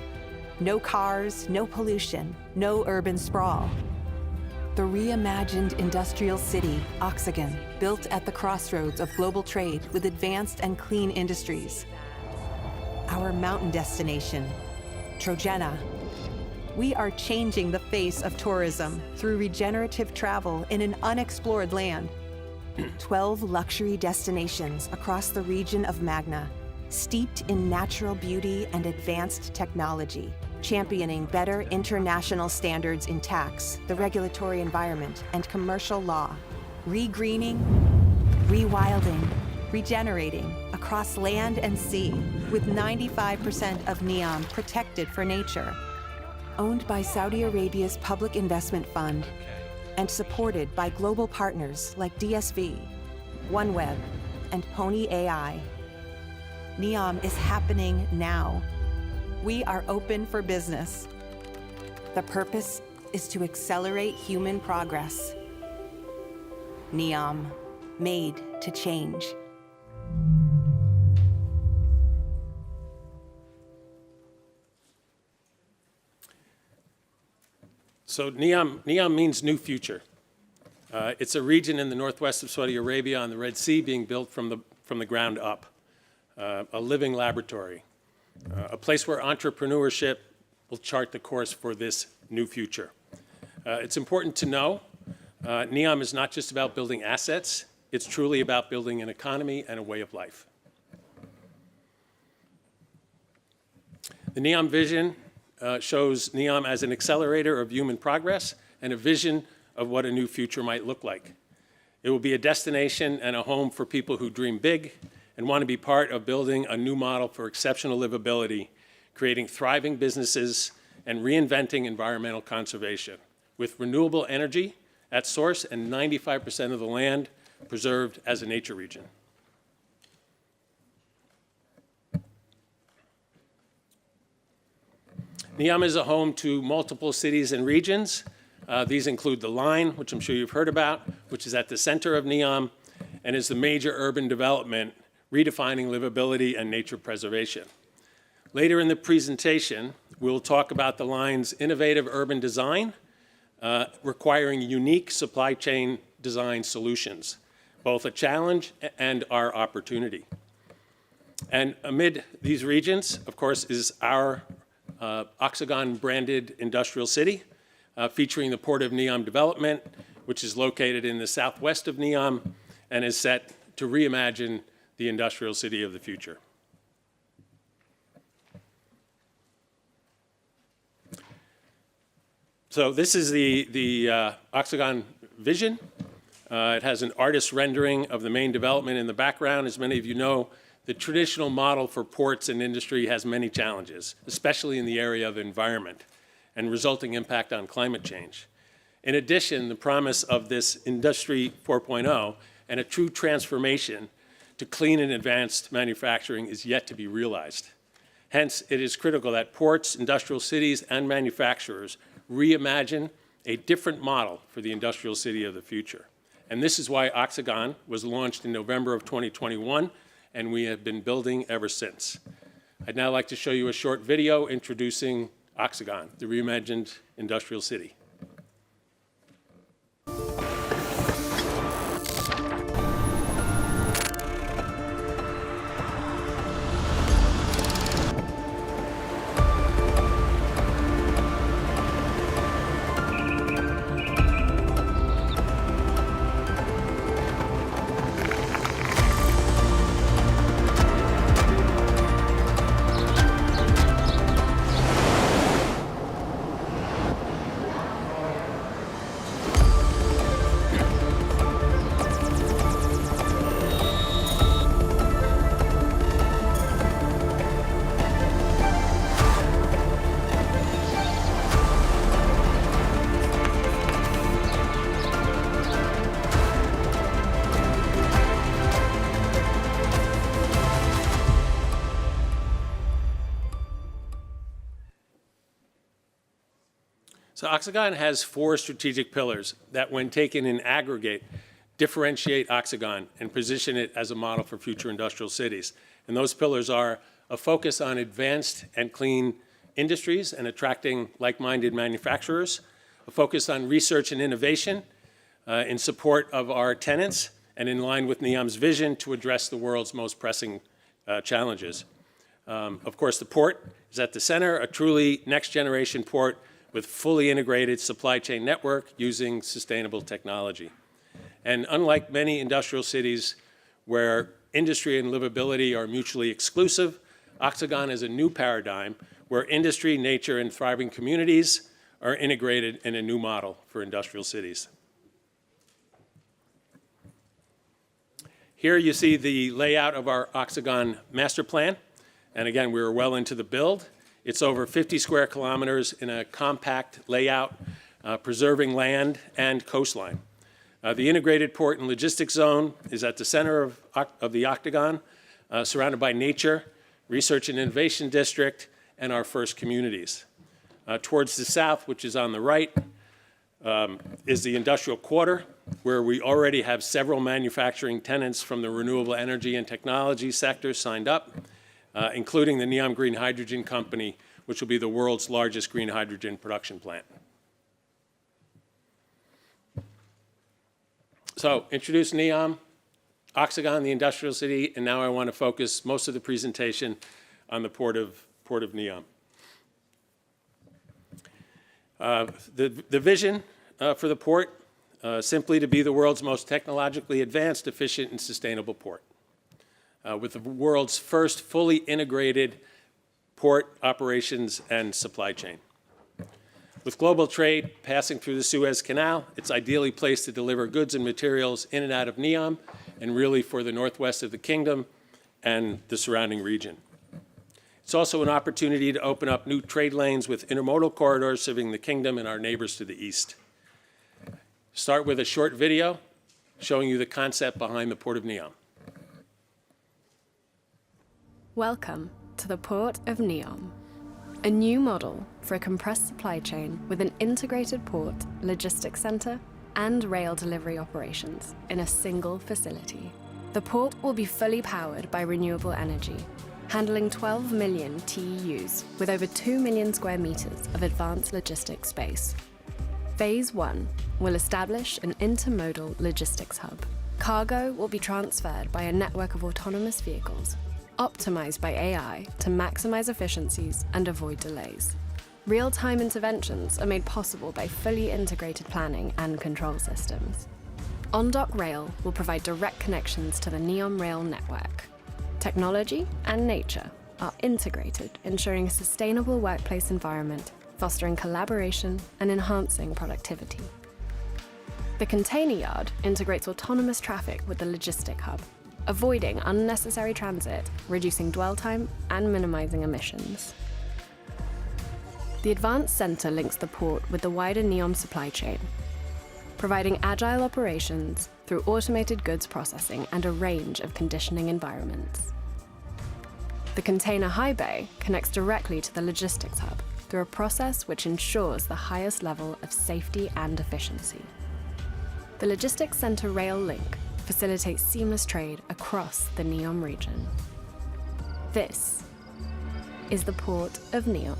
No cars, no pollution, no urban sprawl. The reimagined industrial city, Oxygen, built at the crossroads of global trade with advanced and clean industries. Our mountain destination, Trojena. We are changing the face of tourism through regenerative travel in an unexplored land. 12 luxury destinations across the region of Magna, steeped in natural beauty and advanced technology, championing better international standards in tax, the regulatory environment, and commercial law. Re-greening, rewilding, regenerating across land and sea, with 95% of Neom protected for nature. Owned by Saudi Arabia's Public Investment Fund and supported by global partners like DSV, OneWeb, and Pony AI. Neom is happening now. We are open for business. The purpose is to accelerate human progress. Neom, made to change. So Neom means new future. It's a region in the northwest of Saudi Arabia on the Red Sea being built from the ground up. A living laboratory. A place where entrepreneurship will chart the course for this new future. It's important to know Neom is not just about building assets, it's truly about building an economy and a way of life. The Neom vision shows Neom as an accelerator of human progress and a vision of what a new future might look like. It will be a destination and a home for people who dream big and want to be part of building a new model for exceptional livability, creating thriving businesses, and reinventing environmental conservation, with renewable energy at source and 95% of the land preserved as a nature region. Neom is a home to multiple cities and regions. These include The Line, which I'm sure you've heard about, which is at the center of Neom and is the major urban development redefining livability and nature preservation. Later in the presentation, we'll talk about the line's innovative urban design, requiring unique supply chain design solutions, both a challenge and our opportunity. And amid these regions, of course, is our Oxygon-branded industrial city, featuring the Port of Neom development, which is located in the southwest of Neom and is set to reimagine the industrial city of the future. So this is the Oxygon vision. It has an artist's rendering of the main development in the background. As many of you know, the traditional model for ports and industry has many challenges, especially in the area of environment and resulting impact on climate change. In addition, the promise of this Industry 4.0 and a true transformation to clean and advanced manufacturing is yet to be realized. Hence, it is critical that ports, industrial cities, and manufacturers reimagine a different model for the industrial city of the future. And this is why Oxygon was launched in November of 2021, and we have been building ever since. I'd now like to show you a short video introducing Oxygon, the reimagined industrial city. So Oxagon has 4 strategic pillars that, when taken in aggregate, differentiate Oxagon and position it as a model for future industrial cities. And those pillars are a focus on advanced and clean industries and attracting like-minded manufacturers, a focus on research and innovation in support of our tenants and in line with Neom's vision to address the world's most pressing challenges. Of course, the port is at the center, a truly next-generation port with fully integrated supply chain network using sustainable technology. And unlike many industrial cities where industry and livability are mutually exclusive, Oxagon is a new paradigm where industry, nature, and thriving communities are integrated in a new model for industrial cities. Here you see the layout of our Oxagon master plan. And again, we were well into the build. It's over 50 square kilometers in a compact layout, preserving land and coastline. The integrated port and logistics zone is at the center of the Octagon, surrounded by nature, research and innovation district, and our first communities. Towards the south, which is on the right, is the industrial quarter, where we already have several manufacturing tenants from the renewable energy and technology sector signed up, including the Neom Green Hydrogen Company, which will be the world's largest green hydrogen production plant. So, introduce Neom, Oxagon, the industrial city, and now I want to focus most of the presentation on the Port of Neom. The vision for the port, simply to be the world's most technologically advanced, efficient, and sustainable port, with the world's first fully integrated port operations and supply chain. With global trade passing through the Suez Canal, it's ideally placed to deliver goods and materials in and out of Neom, and really for the northwest of the kingdom and the surrounding region. It's also an opportunity to open up new trade lanes with intermodal corridors serving the kingdom and our neighbors to the east. Start with a short video showing you the concept behind the Port of Neom. Welcome to the Port of Neom, a new model for a compressed supply chain with an integrated port, logistics center, and rail delivery operations in a single facility. The port will be fully powered by renewable energy, handling 12 million TEUs with over 2 million square meters of advanced logistics space. Phase 1 will establish an intermodal logistics hub. Cargo will be transferred by a network of autonomous vehicles, optimized by AI to maximize efficiencies and avoid delays. Real-time interventions are made possible by fully integrated planning and control systems. On-dock rail will provide direct connections to the Neom rail network. Technology and nature are integrated, ensuring a sustainable workplace environment, fostering collaboration and enhancing productivity. The container yard integrates autonomous traffic with the logistic hub, avoiding unnecessary transit, reducing dwell time, and minimizing emissions. The Advanced Center links the port with the wider Neom supply chain, providing agile operations through automated goods processing and a range of conditioning environments. The container high bay connects directly to the logistics hub through a process which ensures the highest level of safety and efficiency. The Logistics Center rail link facilitates seamless trade across the Neom region. This is the Port of Neom.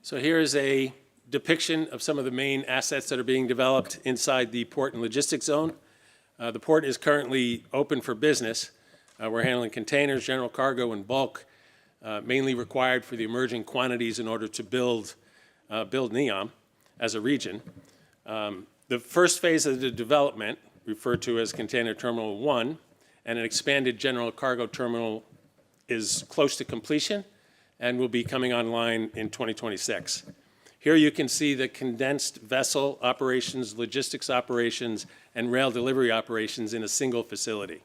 So here is a depiction of some of the main assets that are being developed inside the port and logistics zone. The port is currently open for business. We're handling containers, general cargo, and bulk, mainly required for the emerging quantities in order to build Neom as a region. The first phase of the development, referred to as Container Terminal 1, and an expanded general cargo terminal is close to completion and will be coming online in 2026. Here you can see the condensed vessel operations, logistics operations, and rail delivery operations in a single facility.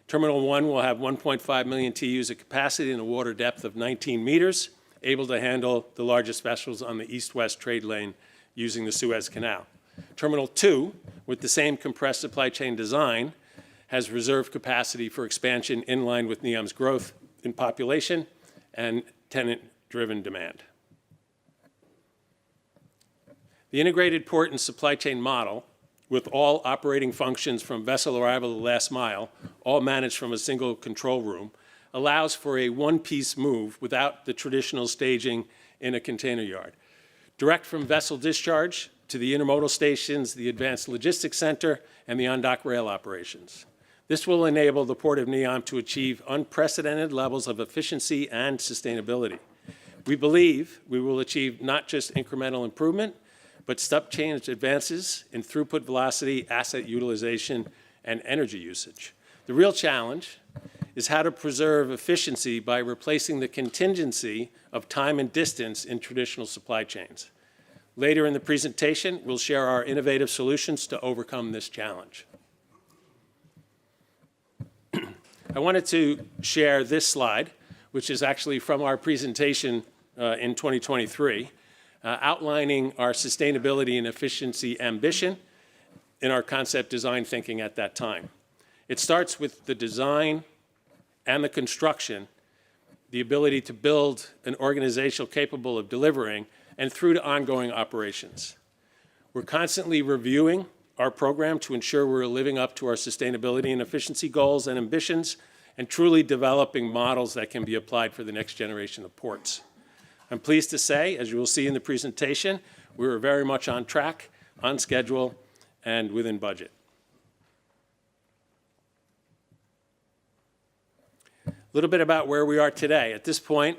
Terminal 1 will have 1.5 million TEUs of capacity and a water depth of 19 meters, able to handle the largest vessels on the east-west trade lane using the Suez Canal. Terminal 2, with the same compressed supply chain design, has reserved capacity for expansion in line with Neom's growth in population and tenant-driven demand. The integrated port and supply chain model, with all operating functions from vessel arrival to last mile, all managed from a single control room, allows for a one-piece move without the traditional staging in a container yard. Direct from vessel discharge to the intermodal stations, the Advanced Logistics Center, and the on-dock rail operations. This will enable the Port of Neom to achieve unprecedented levels of efficiency and sustainability. We believe we will achieve not just incremental improvement, but step-change advances in throughput velocity, asset utilization, and energy usage. The real challenge is how to preserve efficiency by replacing the contingency of time and distance in traditional supply chains. Later in the presentation, we'll share our innovative solutions to overcome this challenge. I wanted to share this slide, which is actually from our presentation in 2023, outlining our sustainability and efficiency ambition in our concept design thinking at that time. It starts with the design and the construction, the ability to build an organization capable of delivering, and through to ongoing operations. We're constantly reviewing our program to ensure we're living up to our sustainability and efficiency goals and ambitions, and truly developing models that can be applied for the next generation of ports. I'm pleased to say, as you will see in the presentation, we were very much on track, on schedule, and within budget. A little bit about where we are today. At this point,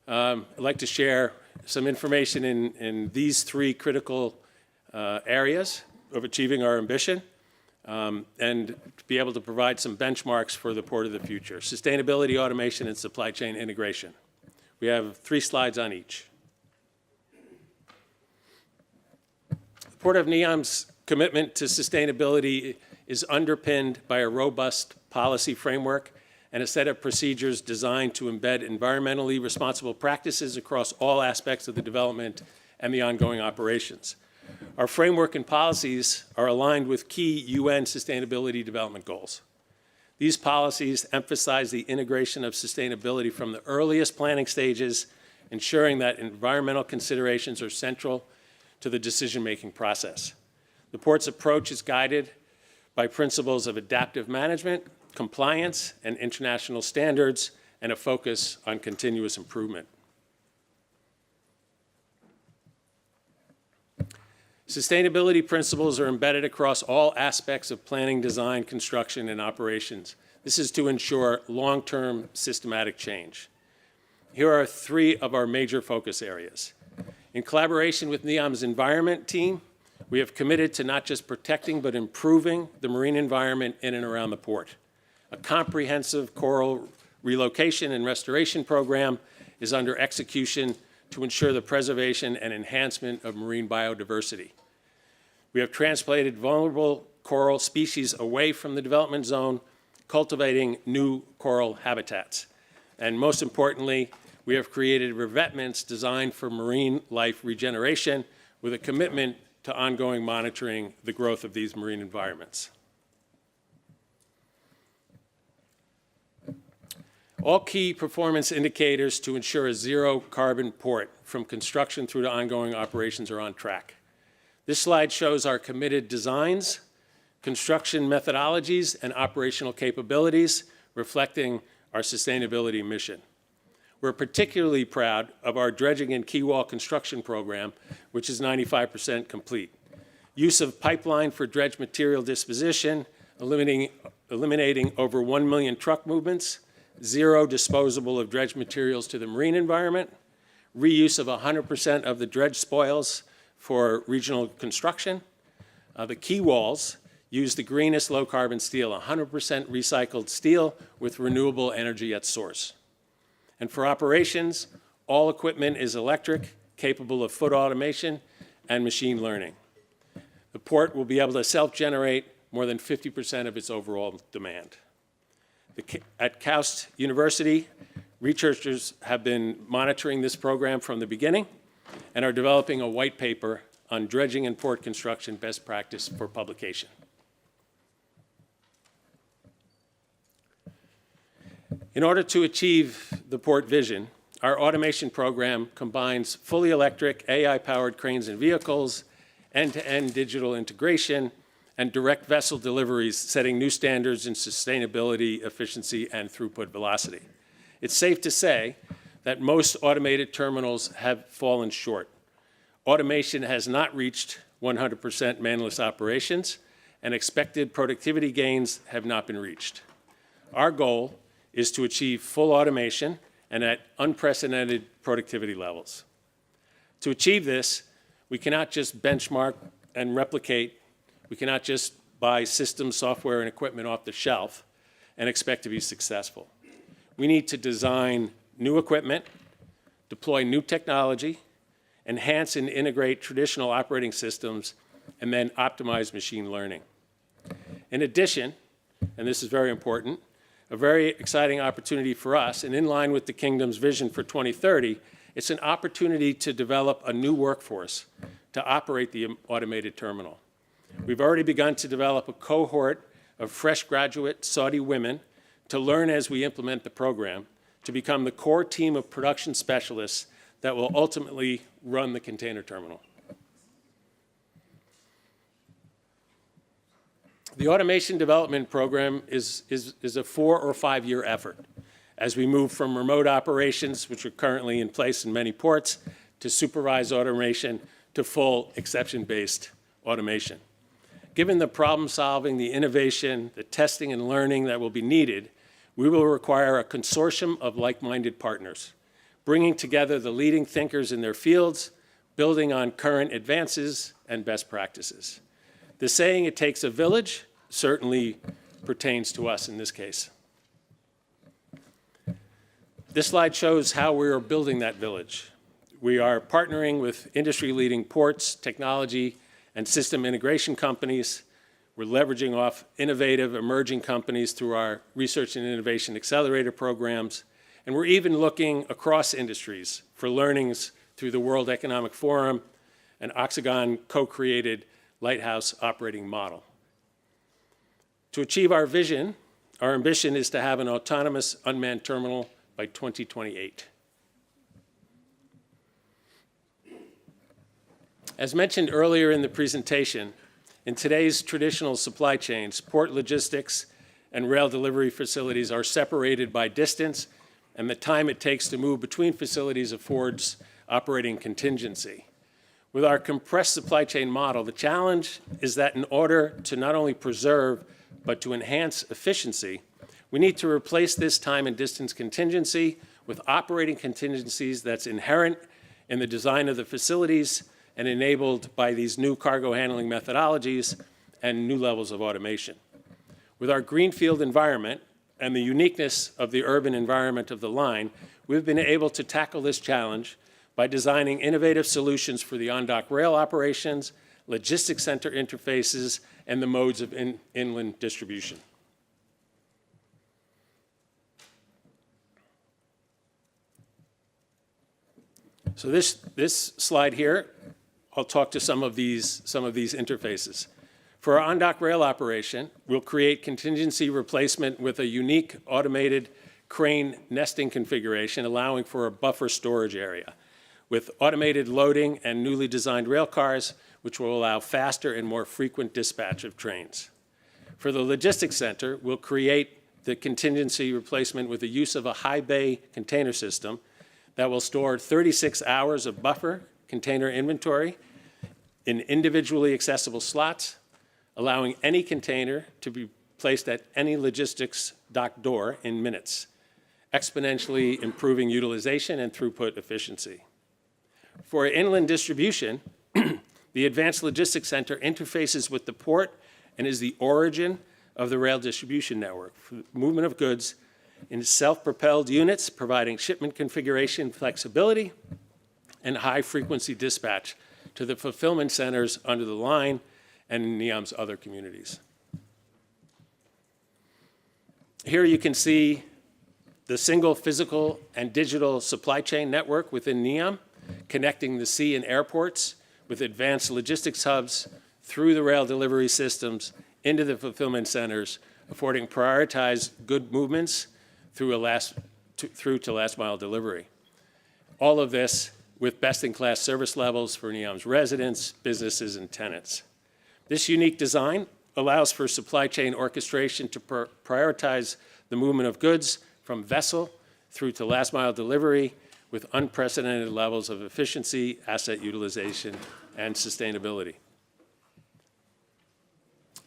I'd like to share some information in these three critical areas of achieving our ambition, and to be able to provide some benchmarks for the port of the future: sustainability, automation, and supply chain integration. We have 3 slides on each. The Port of Neom's commitment to sustainability is underpinned by a robust policy framework and a set of procedures designed to embed environmentally responsible practices across all aspects of the development and the ongoing operations. Our framework and policies are aligned with key UN Sustainability Development Goals. These policies emphasize the integration of sustainability from the earliest planning stages, ensuring that environmental considerations are central to the decision-making process. The port's approach is guided by principles of adaptive management, compliance, and international standards, and a focus on continuous improvement. Sustainability principles are embedded across all aspects of planning, design, construction, and operations. This is to ensure long-term systematic change. Here are 3 of our major focus areas. In collaboration with Neom's environment team, we have committed to not just protecting but improving the marine environment in and around the port. A comprehensive coral relocation and restoration program is under execution to ensure the preservation and enhancement of marine biodiversity. We have transplanted vulnerable coral species away from the development zone, cultivating new coral habitats. And most importantly, we have created revetments designed for marine life regeneration with a commitment to ongoing monitoring the growth of these marine environments. All key performance indicators to ensure a zero-carbon port, from construction through to ongoing operations, are on track. This slide shows our committed designs, construction methodologies, and operational capabilities, reflecting our sustainability mission. We're particularly proud of our dredging and quaywall construction program, which is 95% complete. Use of pipeline for dredge material disposition, eliminating over 1 million truck movements, zero disposal of dredge materials to the marine environment, reuse of 100% of the dredge spoils for regional construction. The quay walls use the greenest low-carbon steel, 100% recycled steel with renewable energy at source. And for operations, all equipment is electric, capable of foot automation and machine learning. The port will be able to self-generate more than 50% of its overall demand. At KAUST University, researchers have been monitoring this program from the beginning and are developing a white paper on dredging and port construction best practice for publication. In order to achieve the port vision, our automation program combines fully electric, AI-powered cranes and vehicles, end-to-end digital integration, and direct vessel deliveries, setting new standards in sustainability, efficiency, and throughput velocity. It's safe to say that most automated terminals have fallen short. Automation has not reached 100% manless operations, and expected productivity gains have not been reached. Our goal is to achieve full automation and at unprecedented productivity levels. To achieve this, we cannot just benchmark and replicate. We cannot just buy systems, software, and equipment off the shelf and expect to be successful. We need to design new equipment, deploy new technology, enhance and integrate traditional operating systems, and then optimize machine learning. In addition, and this is very important, a very exciting opportunity for us, and in line with the Kingdom's vision for 2030, it's an opportunity to develop a new workforce to operate the automated terminal. We've already begun to develop a cohort of fresh graduate Saudi women to learn as we implement the program, to become the core team of production specialists that will ultimately run the container terminal. The automation development program is a 4 or 5 year effort as we move from remote operations, which are currently in place in many ports, to supervised automation to full exception-based automation. Given the problem solving, the innovation, the testing and learning that will be needed, we will require a consortium of like-minded partners, bringing together the leading thinkers in their fields, building on current advances and best practices. The saying, "It takes a village," certainly pertains to us in this case. This slide shows how we are building that village. We are partnering with industry-leading ports, technology, and system integration companies. We're leveraging off innovative, emerging companies through our Research and Innovation Accelerator programs. And we're even looking across industries for learnings through the World Economic Forum and Oxagon co-created Lighthouse operating model. To achieve our vision, our ambition is to have an autonomous unmanned terminal by 2028. As mentioned earlier in the presentation, in today's traditional supply chains, port logistics and rail delivery facilities are separated by distance, and the time it takes to move between facilities affords operating contingency. With our compressed supply chain model, the challenge is that in order to not only preserve but to enhance efficiency, we need to replace this time and distance contingency with operating contingencies that's inherent in the design of the facilities and enabled by these new cargo handling methodologies and new levels of automation. With our greenfield environment and the uniqueness of the urban environment of the line, we've been able to tackle this challenge by designing innovative solutions for the on-dock rail operations, logistics center interfaces, and the modes of inland distribution. So this slide here, I'll talk to some of these interfaces. For our on-dock rail operation, we'll create contingency replacement with a unique automated crane nesting configuration, allowing for a buffer storage area, with automated loading and newly designed rail cars, which will allow faster and more frequent dispatch of trains. For the logistics center, we'll create the contingency replacement with the use of a high bay container system that will store 36 hours of buffer container inventory in individually accessible slots, allowing any container to be placed at any logistics dock door in minutes, exponentially improving utilization and throughput efficiency. For inland distribution, the Advanced Logistics Center interfaces with the port and is the origin of the rail distribution network for the movement of goods in self-propelled units, providing shipment configuration flexibility and high-frequency dispatch to the fulfillment centers under the line and in Neom's other communities. Here you can see the single physical and digital supply chain network within Neom, connecting the sea and airports with advanced logistics hubs through the rail delivery systems into the fulfillment centers, affording prioritized good movements through to last mile delivery. All of this with best-in-class service levels for Neom's residents, businesses, and tenants. This unique design allows for supply chain orchestration to prioritize the movement of goods from vessel through to last mile delivery with unprecedented levels of efficiency, asset utilization, and sustainability.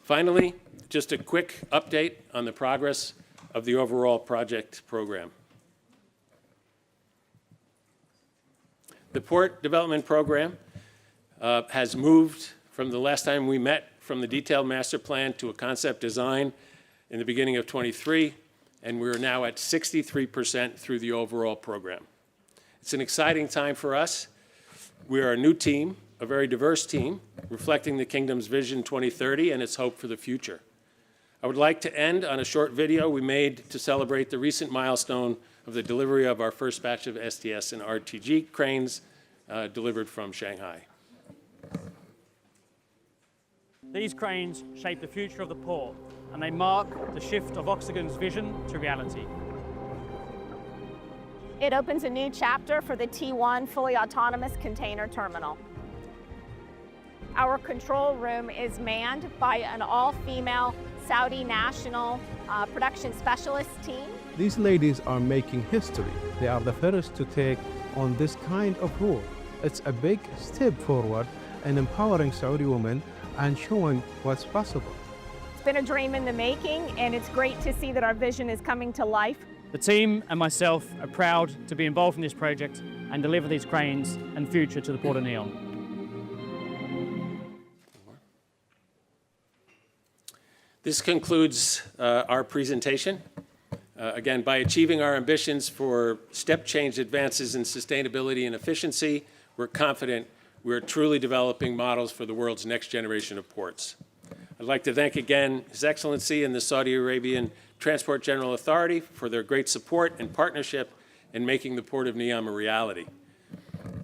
Finally, just a quick update on the progress of the overall project program. The Port Development Program has moved from the last time we met from the detailed master plan to a concept design in the beginning of 23, and we're now at 63% through the overall program. It's an exciting time for us. We are a new team, a very diverse team, reflecting the Kingdom's Vision 2030 and its hope for the future. I would like to end on a short video we made to celebrate the recent milestone of the delivery of our first batch of STS and RTG cranes delivered from Shanghai. These cranes shape the future of the port, and they mark the shift of Oxygen's vision to reality. It opens a new chapter for the T1 fully autonomous container terminal. Our control room is manned by an all-female Saudi national production specialist team. These ladies are making history. They are the first to take on this kind of role. It's a big step forward in empowering Saudi women and showing what's possible. It's been a dream in the making, and it's great to see that our vision is coming to life. The team and myself are proud to be involved in this project and deliver these cranes and future to the Port of Neom. This concludes our presentation. Again, by achieving our ambitions for step change advances in sustainability and efficiency, we're confident we're truly developing models for the world's next generation of ports. I'd like to thank again His Excellency and the Saudi Arabian Transport General Authority for their great support and partnership in making the Port of Neom a reality.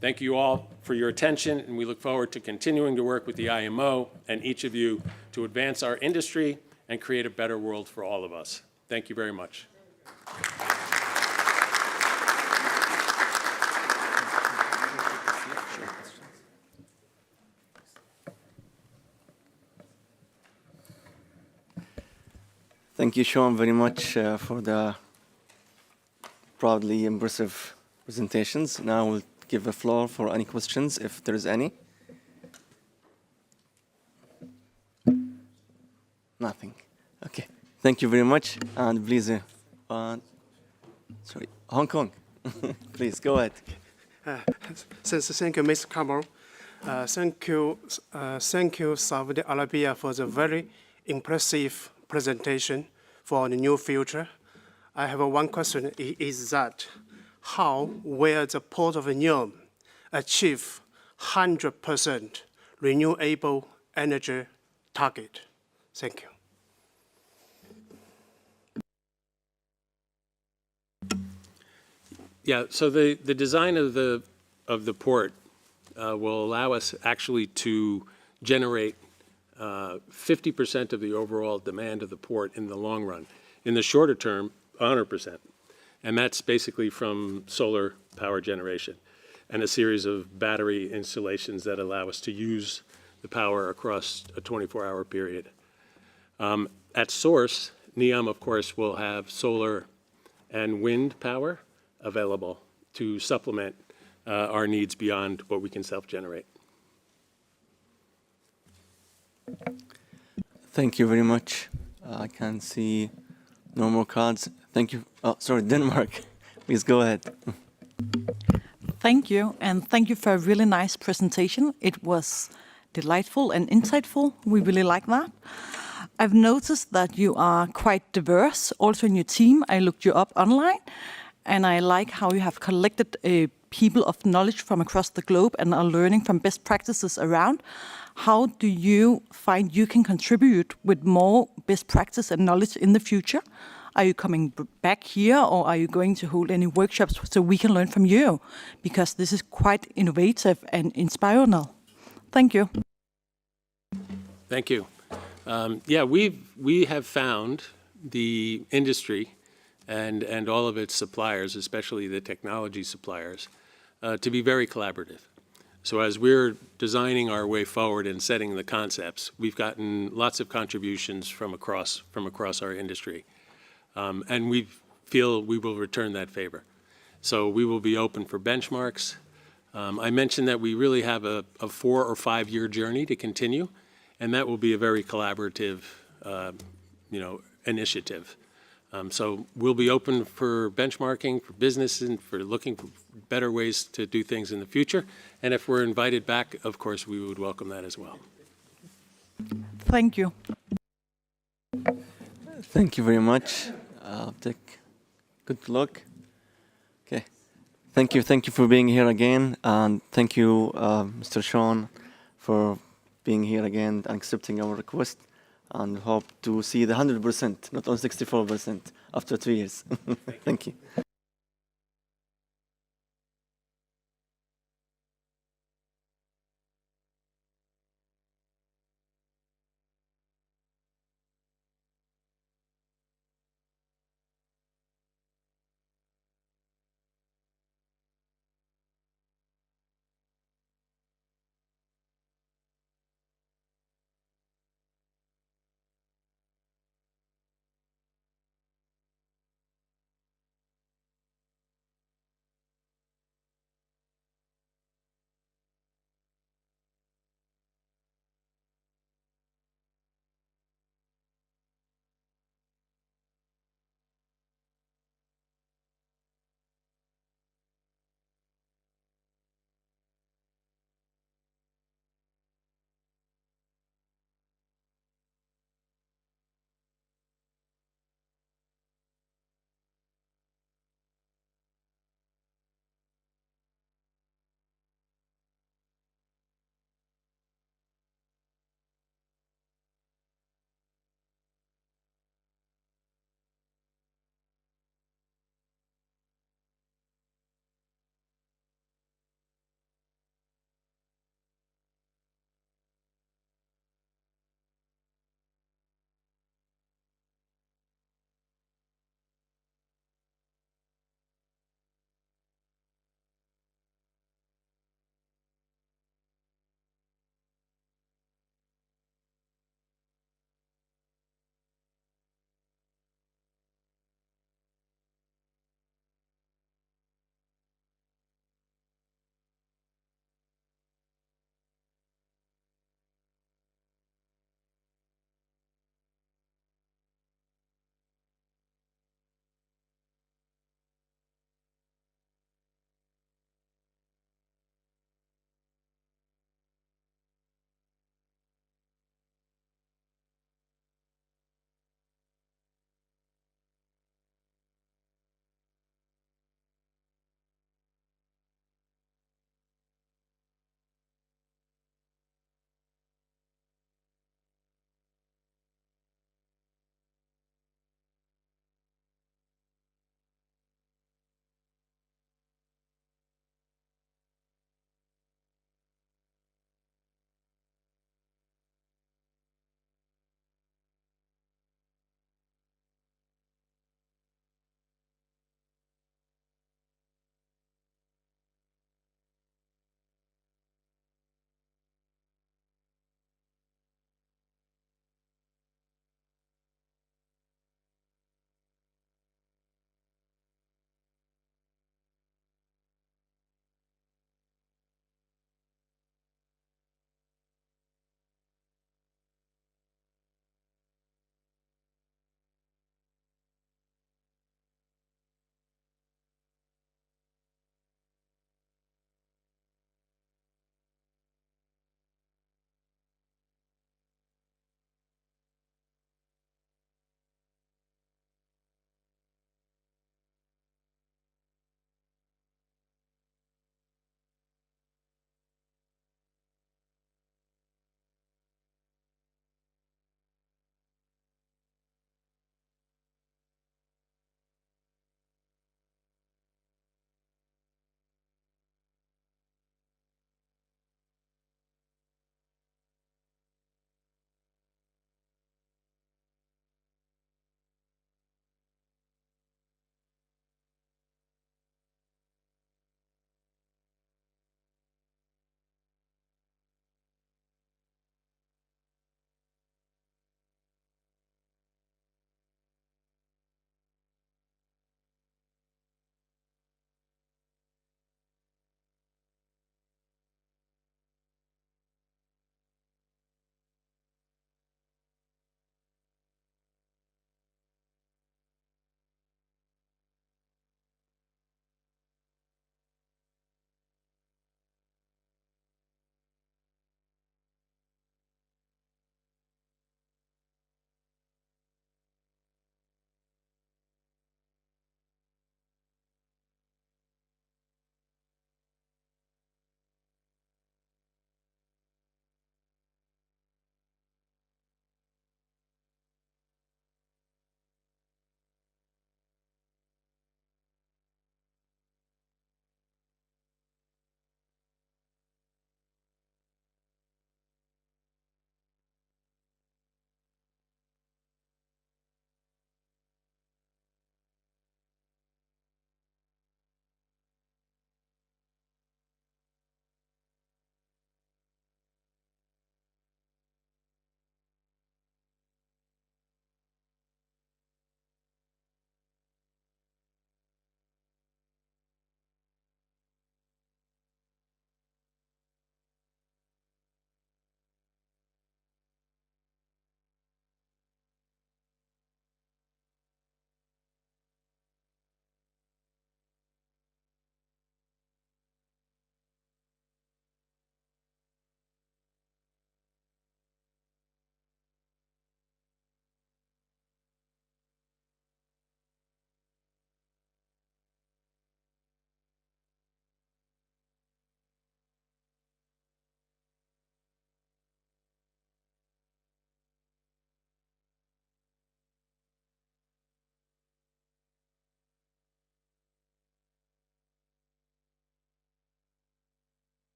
Thank you all for your attention, and we look forward to continuing to work with the IMO and each of you to advance our industry and create a better world for all of us. Thank you very much. Thank you, Sean, very much for the proudly impressive presentations. Now we'll give the floor for any questions, if there is any. Nothing. Okay. Thank you very much. And please, sorry, Hong Kong. Please, go ahead. Thank you, Mr. Kamal. Thank you, Saudi Arabia, for the very impressive presentation for the new future. I have one question, is that how will the Port of Neom achieve 100% renewable energy target? Thank you. Yeah, so the design of the port will allow us actually to generate 50% of the overall demand of the port in the long run. In the shorter term, 100%. And that's basically from solar power generation and a series of battery installations that allow us to use the power across a 24-hour period. At source, Neom, of course, will have solar and wind power available to supplement our needs beyond what we can self-generate. Thank you very much. I can see no more cards. Thank you. Oh, sorry, Denmark. Please go ahead. Thank you, and thank you for a really nice presentation. It was delightful and insightful. We really like that. I've noticed that you are quite diverse, also in your team. I looked you up online, and I like how you have collected people of knowledge from across the globe and are learning from best practices around. How do you find you can contribute with more best practice and knowledge in the future? Are you coming back here, or are you going to hold any workshops so we can learn from you? Because this is quite innovative and inspiring. Thank you. Thank you. Yeah, we have found the industry and all of its suppliers, especially the technology suppliers, to be very collaborative. So as we're designing our way forward and setting the concepts, we've gotten lots of contributions from across our industry. And we feel we will return that favor. So we will be open for benchmarks. I mentioned that we really have a 4 or 5 year journey to continue, and that will be a very collaborative, initiative. So we'll be open for benchmarking, for business, and for looking for better ways to do things in the future. And if we're invited back, of course, we would welcome that as well. Thank you. Thank you very much. I'll take good luck. Okay. Thank you for being here again. And thank you, Mr. Sean, for being here again and accepting our request. And hope to see the 100%, not only 64% after 2 years. Thank you.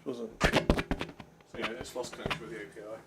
So yeah, it's lost connection with the API.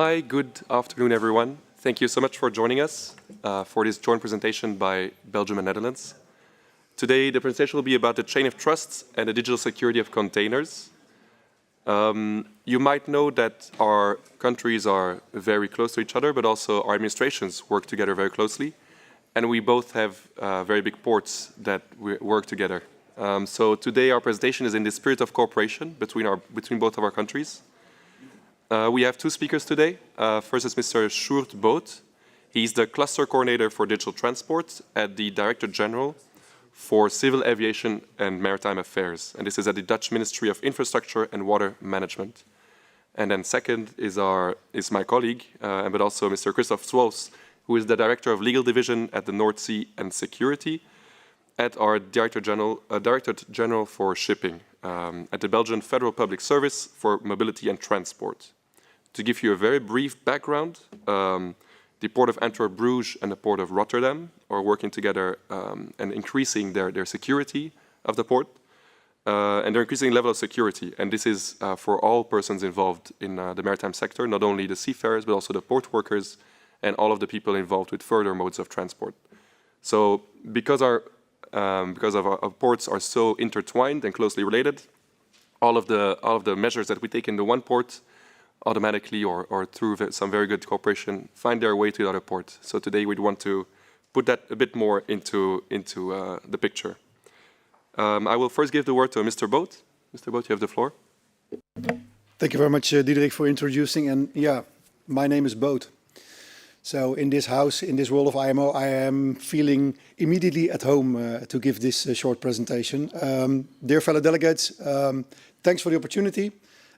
Hi, good afternoon, everyone. Thank you so much for joining us for this joint presentation by Belgium and Netherlands. Today, the presentation will be about the chain of trust and the digital security of containers. You might know that our countries are very close to each other, but also our administrations work together very closely. And we both have very big ports that work together. So today, our presentation is in the spirit of cooperation between both of our countries. We have two speakers today. First is Mr. Sjoerd Boot. He's the Cluster Coordinator for Digital Transport at the Director General for Civil Aviation and Maritime Affairs. And this is at the Dutch Ministry of Infrastructure and Water Management. And then second is my colleague, but also Mr. Christophe Swolfs, who is the Director of Legal Division at the North Sea and Security at our Directorate General for Shipping at the Belgian Federal Public Service for Mobility and Transport. To give you a very brief background, the Port of Antwerp-Bruges and the Port of Rotterdam are working together and increasing their security of the port. And they're increasing the level of security. And this is for all persons involved in the maritime sector, not only the seafarers, but also the port workers and all of the people involved with further modes of transport. So because our ports are so intertwined and closely related, all of the measures that we take in the one port automatically or through some very good cooperation find their way to the other port. So today we'd want to put that a bit more into the picture. I will first give the word to Mr. Boot. Mr. Boot, you have the floor. Thank you very much, Diederik, for introducing. And yeah, my name is Boot. So in this house, in this world of IMO, I am feeling immediately at home to give this short presentation. Dear fellow delegates, thanks for the opportunity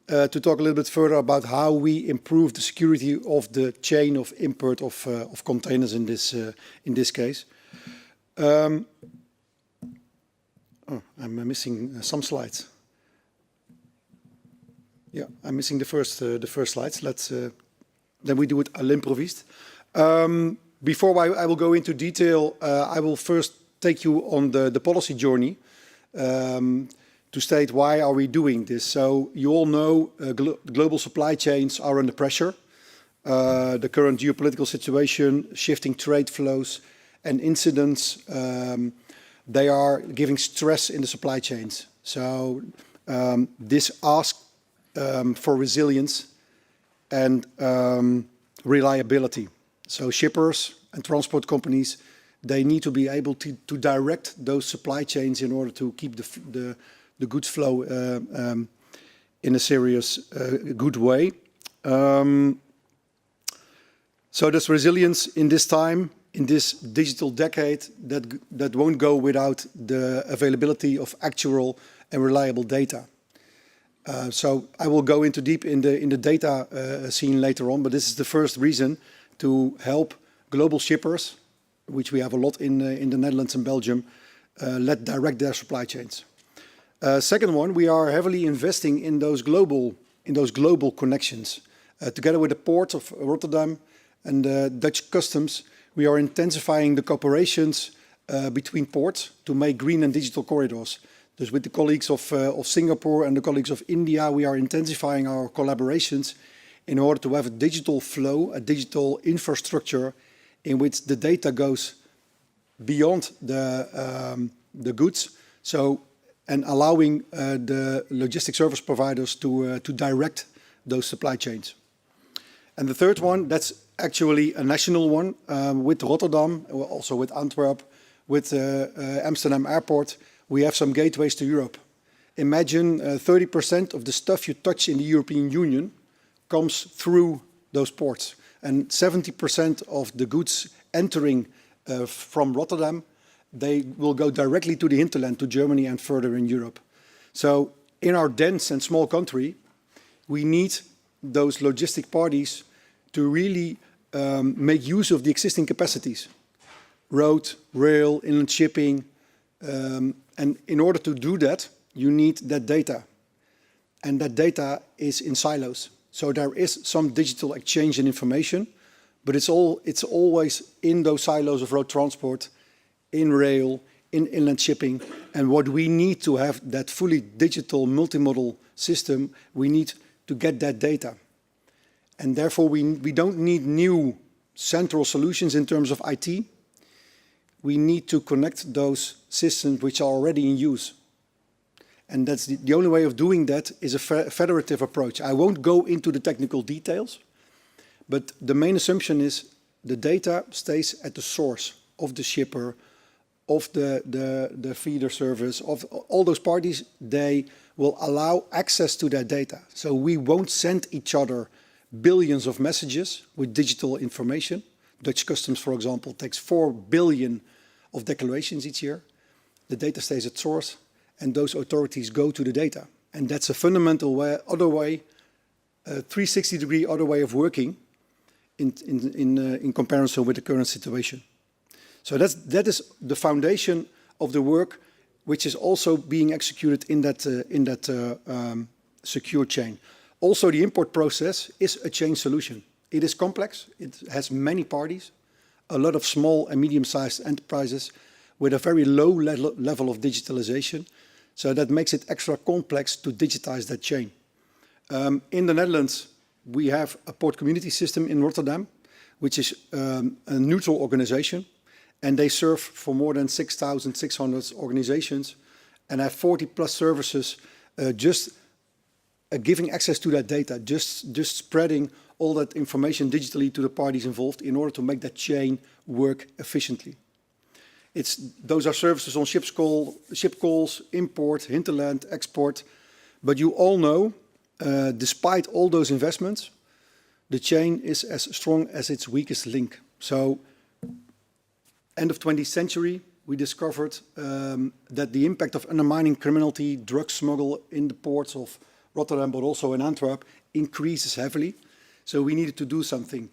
to talk a little bit further about how we improve the security of the chain of import of containers in this case. I'm missing some slides. Yeah, I'm missing the first slides. Then we do it à l'improviste. Before I will go into detail, I will first take you on the policy journey to state why are we doing this. So you all know global supply chains are under pressure. The current geopolitical situation, shifting trade flows and incidents, they are giving stress in the supply chains. So this asks for resilience and reliability. So shippers and transport companies, they need to be able to direct those supply chains in order to keep the goods flow in a serious, good way. So there's resilience in this time, in this digital decade, that won't go without the availability of actual and reliable data. So I will go into deep in the data scene later on, but this is the first reason to help global shippers, which we have a lot in the Netherlands and Belgium, let direct their supply chains. Second one, we are heavily investing in those global connections. Together with the Port of Rotterdam and Dutch Customs, we are intensifying the cooperations between ports to make green and digital corridors. Dus with the colleagues of Singapore and the colleagues of India, we are intensifying our collaborations in order to have a digital flow, a digital infrastructure in which the data goes beyond the goods, and allowing the logistic service providers to direct those supply chains. And the third one, that's actually a national one, with Rotterdam, also with Antwerp, with Amsterdam Airport. We have some gateways to Europe. Imagine 30% of the stuff you touch in the European Union comes through those ports. And 70% of the goods entering from Rotterdam, they will go directly to the hinterland, to Germany and further in Europe. So in our dense and small country, we need those logistic parties to really make use of the existing capacities. Road, rail, inland shipping. And in order to do that, you need that data. And that data is in silos. So there is some digital exchange and information, but it's always in those silos of road transport, in rail, in inland shipping. And what we need to have that fully digital multimodal system, we need to get that data. And therefore, we don't need new central solutions in terms of IT. We need to connect those systems which are already in use. And that's the only way of doing that is a federative approach. I won't go into the technical details, but the main assumption is the data stays at the source of the shipper, of the feeder service, of all those parties. They will allow access to that data. So we won't send each other billions of messages with digital information. Dutch Customs, for example, takes 4 billion of declarations each year. The data stays at source, and those authorities go to the data. And that's a fundamental way, other way, 360-degree other way of working in comparison with the current situation. So that is the foundation of the work, which is also being executed in that secure chain. Also, the import process is a chain solution. It is complex. It has many parties, a lot of small and medium-sized enterprises with a very low level of digitalization. So that makes it extra complex to digitize that chain. In the Netherlands, we have a port community system in Rotterdam, which is a neutral organization. And they serve for more than 6,600 organizations and have 40 plus services just giving access to that data, just spreading all that information digitally to the parties involved in order to make that chain work efficiently. Those are services on ship calls, import, hinterland, export. But you all know, despite all those investments, the chain is as strong as its weakest link. So, end of 20th century, we discovered that the impact of undermining criminality, drug smuggle in the ports of Rotterdam, but also in Antwerp, increases heavily. So we needed to do something.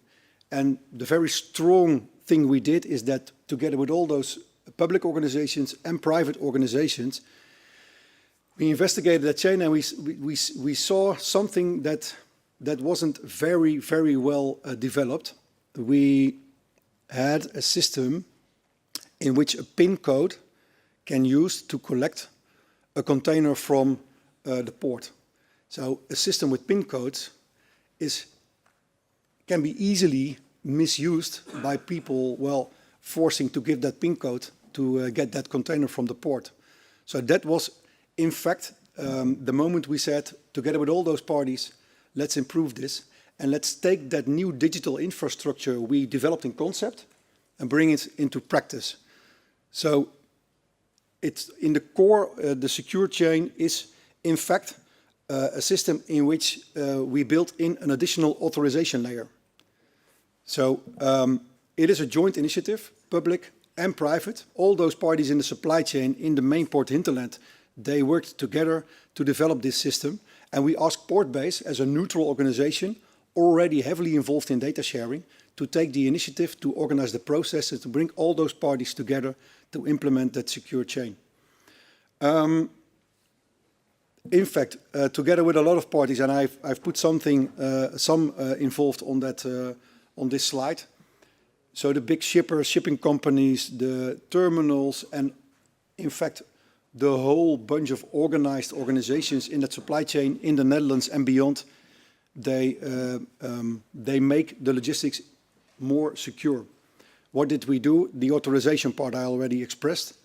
And the very strong thing we did is that together with all those public organizations and private organizations, we investigated that chain and we saw something that wasn't very, very well developed. We had a system in which a PIN code can use to collect a container from the port. So a system with PIN codes can be easily misused by people, well, forcing to give that PIN code to get that container from the port. So that was, in fact, the moment we said, together with all those parties, let's improve this and let's take that new digital infrastructure we developed in concept and bring it into practice. So it's in the core, the secure chain is, in fact, a system in which we built in an additional authorization layer. So it is a joint initiative, public and private. All those parties in the supply chain in the main port hinterland, they worked together to develop this system. And we asked Portbase, as a neutral organization, already heavily involved in data sharing, to take the initiative to organize the processes, to bring all those parties together to implement that secure chain. In fact, together with a lot of parties, and I've put some involved on that on this slide. So the big shippers, shipping companies, the terminals, and in fact, the whole bunch of organized organizations in that supply chain in the Netherlands and beyond, they make the logistics more secure. What did we do? The authorization part I already expressed.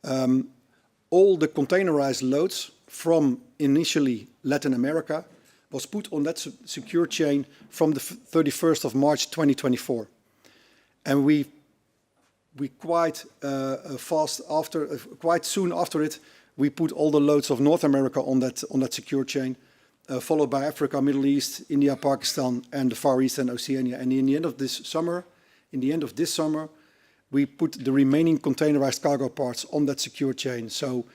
All the containerized loads from initially Latin America was put on that secure chain from the 31st of March 2024. And we quite soon after it, we put all the loads of North America on that secure chain, followed by Africa, Middle East, India, Pakistan, and the Far East and Oceania. And in the end of this summer, we put the remaining containerized cargo parts on that secure chain. So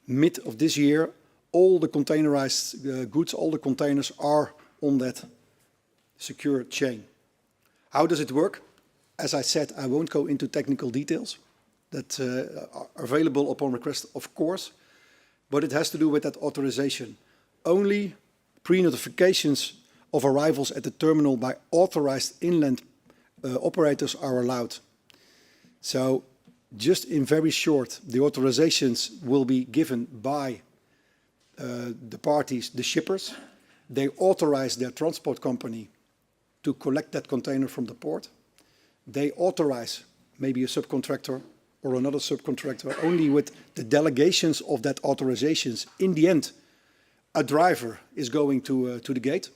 mid of this year, all the containerized goods, all the containers are on that secure chain. How does it work? As I said, I won't go into technical details that are available upon request, of course, but it has to do with that authorization. Only pre-notifications of arrivals at the terminal by authorized inland operators are allowed. So just in very short, the authorizations will be given by the parties, the shippers. They authorize their transport company to collect that container from the port. They authorize maybe a subcontractor or another subcontractor only with the delegations of that authorizations. In the end, a driver is going to the gate,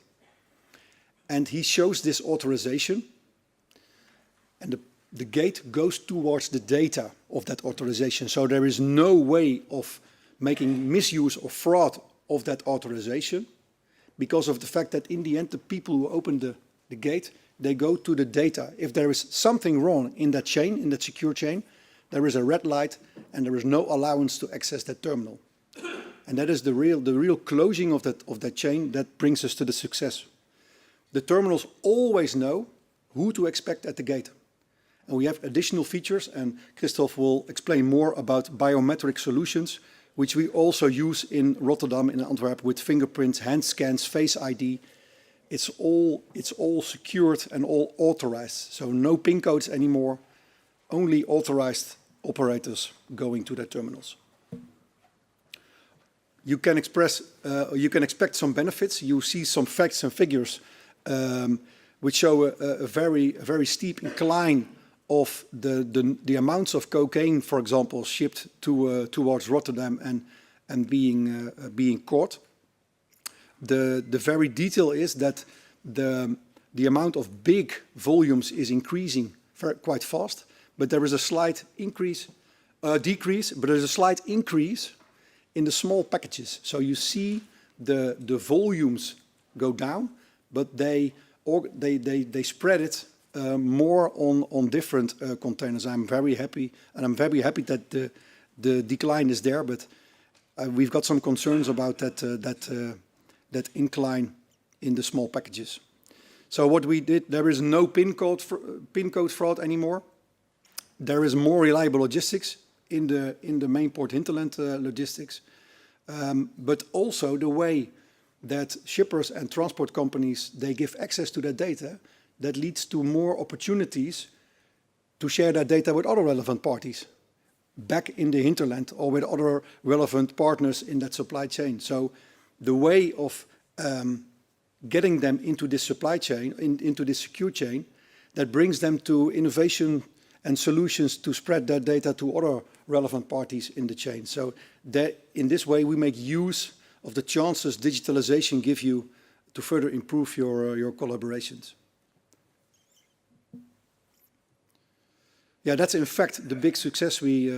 and he shows this authorization, and the gate goes towards the data of that authorization. So there is no way of making misuse or fraud of that authorization, because of the fact that in the end, the people who open the gate, they go to the data. If there is something wrong in that chain, in that secure chain, there is a red light and there is no allowance to access that terminal. And that is the real closing of that chain that brings us to the success. The terminals always know who to expect at the gate. And we have additional features, and Christophe will explain more about biometric solutions, which we also use in Rotterdam, in Antwerp, with fingerprints, hand scans, Face ID. It's all secured and all authorized. So no PIN codes anymore, only authorized operators going to their terminals. You can expect some benefits. You see some facts and figures which show a very steep incline of the amounts of cocaine, for example, shipped towards Rotterdam and being caught. The very detail is that the amount of big volumes is increasing quite fast, but there is a slight decrease, but there's a slight increase in the small packages. So you see the volumes go down, but they spread it more on different containers. I'm very happy, and I'm very happy that the decline is there, but we've got some concerns about that incline in the small packages. So what we did, there is no PIN code fraud anymore. There is more reliable logistics in the main port hinterland logistics, but also the way that shippers and transport companies, they give access to that data, that leads to more opportunities to share that data with other relevant parties back in the hinterland or with other relevant partners in that supply chain. So the way of getting them into this supply chain, into this secure chain, that brings them to innovation and solutions to spread that data to other relevant parties in the chain. So that in this way, we make use of the chances digitalization gives you to further improve your collaborations. Yeah, that's in fact the big success we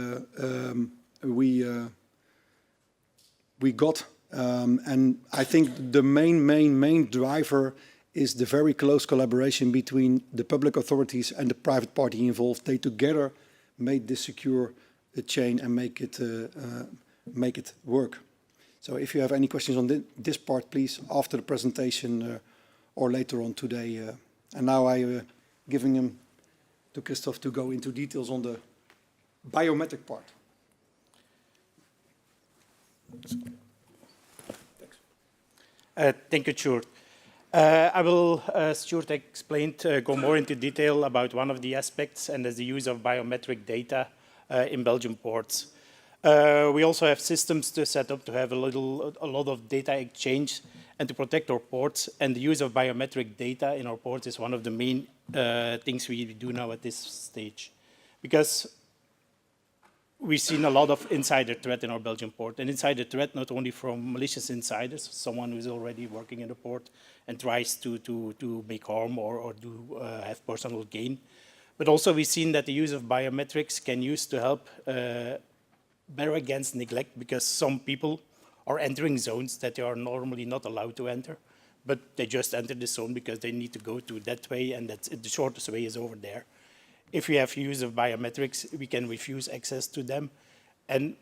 got. And I think the main driver is the very close collaboration between the public authorities and the private party involved. They together made this secure chain and make it work. So if you have any questions on this part, please, after the presentation or later on today. And now I'm giving him to Christophe to go into details on the biometric part. Thank you, Stuart. I will, Stuart explained, go more into detail about one of the aspects, and that's the use of biometric data in Belgian ports. We also have systems to set up to have a lot of data exchange and to protect our ports. And the use of biometric data in our ports is one of the main things we do now at this stage, because we've seen a lot of insider threat in our Belgian port. And insider threat not only from malicious insiders, someone who's already working in the port and tries to make harm or have personal gain, but also we've seen that the use of biometrics can use to help better against neglect, because some people are entering zones that they are normally not allowed to enter, but they just enter the zone because they need to go to that way, and that's the shortest way is over there. If we have use of biometrics, we can refuse access to them. And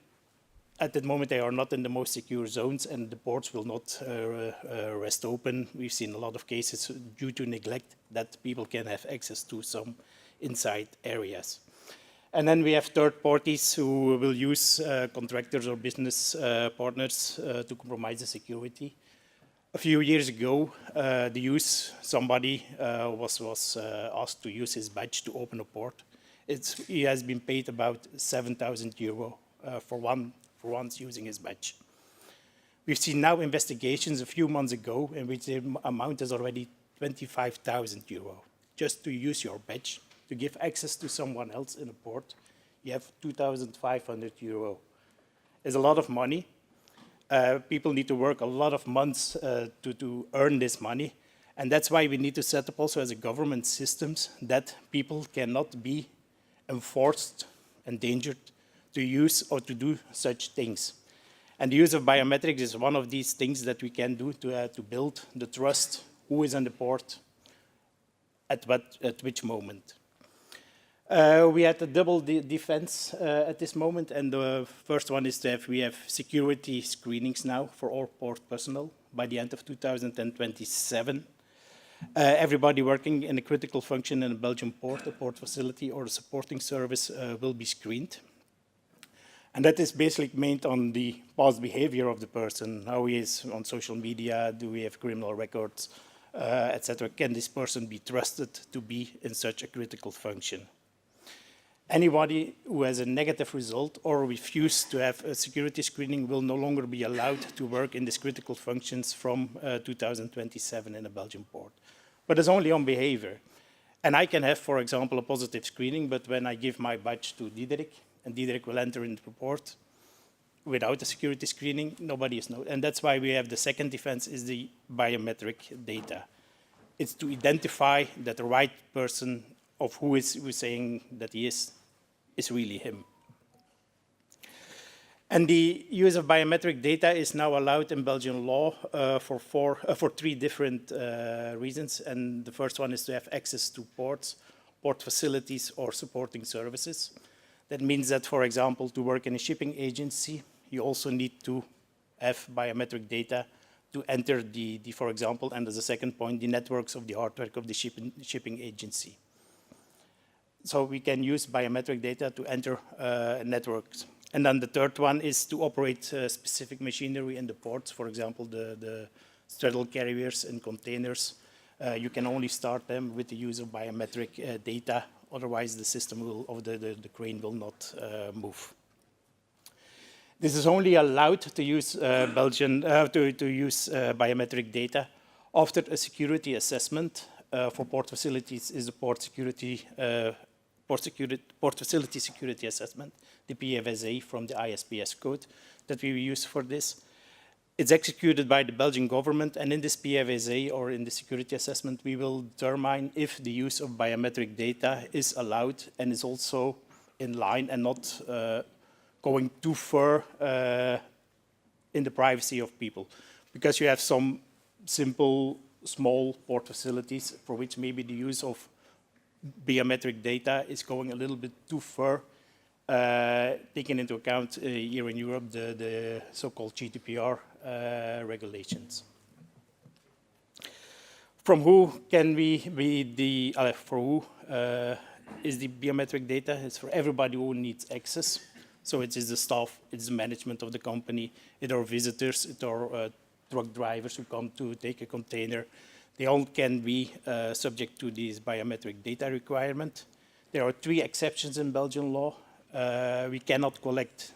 at that moment, they are not in the most secure zones, and the ports will not rest open. We've seen a lot of cases due to neglect that people can have access to some inside areas. And then we have third parties who will use contractors or business partners to compromise the security. A few years ago, somebody was asked to use his badge to open a port. He has been paid about 7,000 euro for once using his badge. We've seen now investigations a few months ago in which the amount is already 25,000 euro. Just to use your badge, to give access to someone else in a port, you have 2,500 euro. It's a lot of money. People need to work a lot of months to earn this money. And that's why we need to set up also as a government systems that people cannot be enforced, endangered to use or to do such things. And the use of biometrics is one of these things that we can do to build the trust, who is on the port, at which moment. We had a double defense at this moment, and the first one is that we have security screenings now for all port personnel by the end of 2027. Everybody working in a critical function in a Belgian port, a port facility, or a supporting service will be screened. And that is basically made on the past behavior of the person, how he is on social media, do we have criminal records, etc. Can this person be trusted to be in such a critical function? Anybody who has a negative result or refuse to have a security screening will no longer be allowed to work in these critical functions from 2027 in a Belgian port. But it's only on behavior. And I can have, for example, a positive screening, but when I give my badge to Diederik, and Diederik will enter in the report without a security screening, nobody is known. And that's why we have the second defense is the biometric data. It's to identify that the right person of who is saying that he is really him. And the use of biometric data is now allowed in Belgian law for three different reasons. And the first one is to have access to ports, port facilities, or supporting services. That means that, for example, to work in a shipping agency, you also need to have biometric data to enter for example, and as a second point, the networks of the hardware of the shipping agency. So we can use biometric data to enter networks. And then the third one is to operate specific machinery in the ports, for example, the straddle carriers and containers. You can only start them with the use of biometric data, otherwise the system the crane will not move. This is only allowed to use biometric data after a security assessment for port facilities is the port facility security assessment, the PFSA from the ISPS code that we use for this. It's executed by the Belgian government, and in this PFSA or in the security assessment, we will determine if the use of biometric data is allowed and is also in line and not going too far in the privacy of people. Because you have some simple, small port facilities for which maybe the use of biometric data is going a little bit too far, taking into account here in Europe the so-called GDPR regulations. From who can we be for who is the biometric data? It's for everybody who needs access. So it is the staff, it's the management of the company, it are visitors, it are truck drivers who come to take a container. They all can be subject to these biometric data requirement. There are 3 exceptions in Belgian law. We cannot collect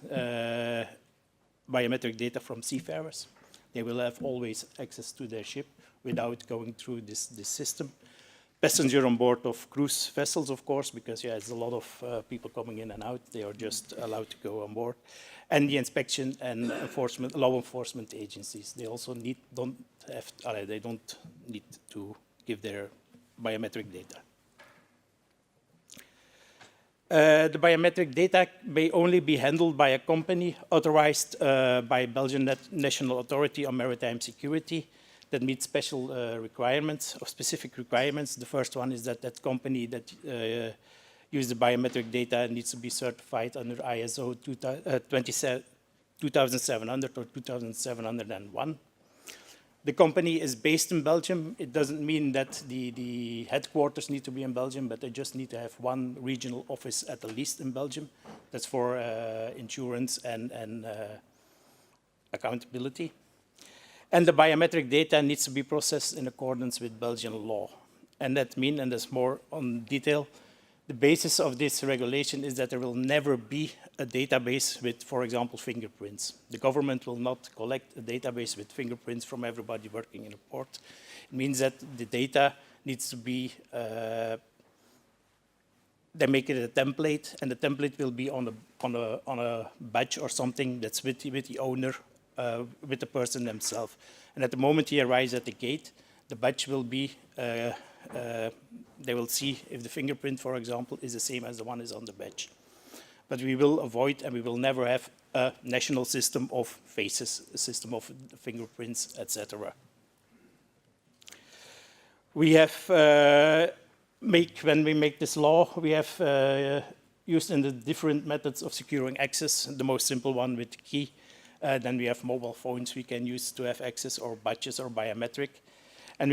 biometric data from seafarers. They will have always access to their ship without going through this system. Passenger on board of cruise vessels, of course, because there's a lot of people coming in and out. They are just allowed to go on board. And the inspection and enforcement, law enforcement agencies, they also don't need to give their biometric data. The biometric data may only be handled by a company authorized by Belgian National Authority on Maritime Security that meets special requirements, or specific requirements. The first one is that that company that uses the biometric data needs to be certified under ISO 2700 or 2701. The company is based in Belgium. It doesn't mean that the headquarters need to be in Belgium, but they just need to have one regional office at the least in Belgium. That's for insurance and accountability. And the biometric data needs to be processed in accordance with Belgian law. And that means, and that's more on detail, The basis of this regulation is that there will never be a database with, for example, fingerprints. The government will not collect a database with fingerprints from everybody working in a port. It means that the data needs to be, they make it a template, and the template will be on a badge or something that's with the owner, with the person themselves. And at the moment he arrives at the gate, the badge will be, they will see if the fingerprint, for example, is the same as the one is on the badge. But we will avoid, and we will never have a national system of faces, a system of fingerprints, etc. We have, when we make this law, we have used in the different methods of securing access, the most simple one with the key. Then we have mobile phones we can use to have access, or badges, or biometric. And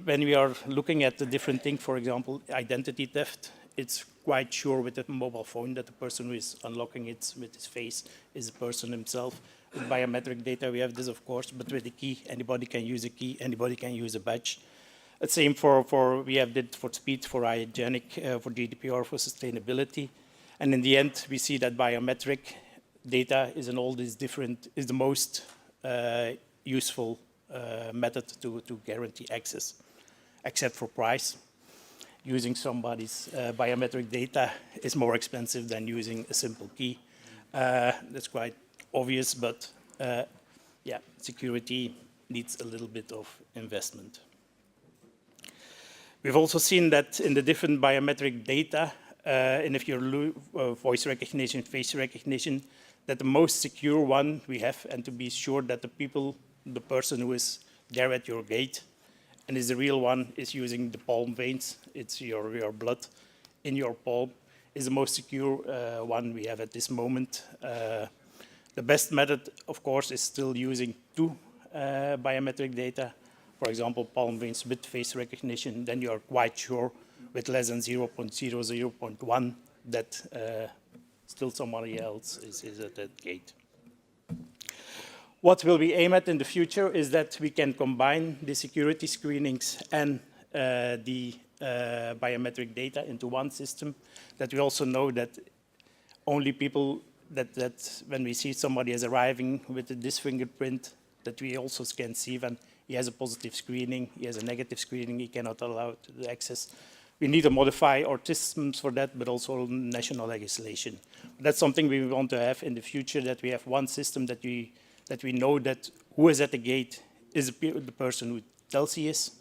when we are looking at the different things, for example, identity theft, it's quite sure with the mobile phone that the person who is unlocking it with his face is the person himself. With biometric data, we have this, of course, but with the key, anybody can use a key, anybody can use a badge. The same we have did for speed, for hygienic, for GDPR, for sustainability. And in the end, we see that biometric data is in all these different, is the most useful method to guarantee access, except for price. Using somebody's biometric data is more expensive than using a simple key. That's quite obvious, but yeah, security needs a little bit of investment. We've also seen that in the different biometric data, and if you're voice recognition, face recognition, that the most secure one we have, and to be sure that the person who is there at your gate and is the real one is using the palm veins, it's your blood in your palm, is the most secure one we have at this moment. The best method, of course, is still using two biometric data. For example, palm veins with face recognition, then you are quite sure with less than 0.00.1 that still somebody else is at that gate. What will we aim at in the future is that we can combine the security screenings and the biometric data into one system, that we also know that only people that when we see somebody is arriving with this fingerprint, that we also can see when he has a positive screening, he has a negative screening, he cannot allow the access. We need to modify our systems for that, but also national legislation. That's something we want to have in the future, that we have one system that we know that who is at the gate is the person who tells he is,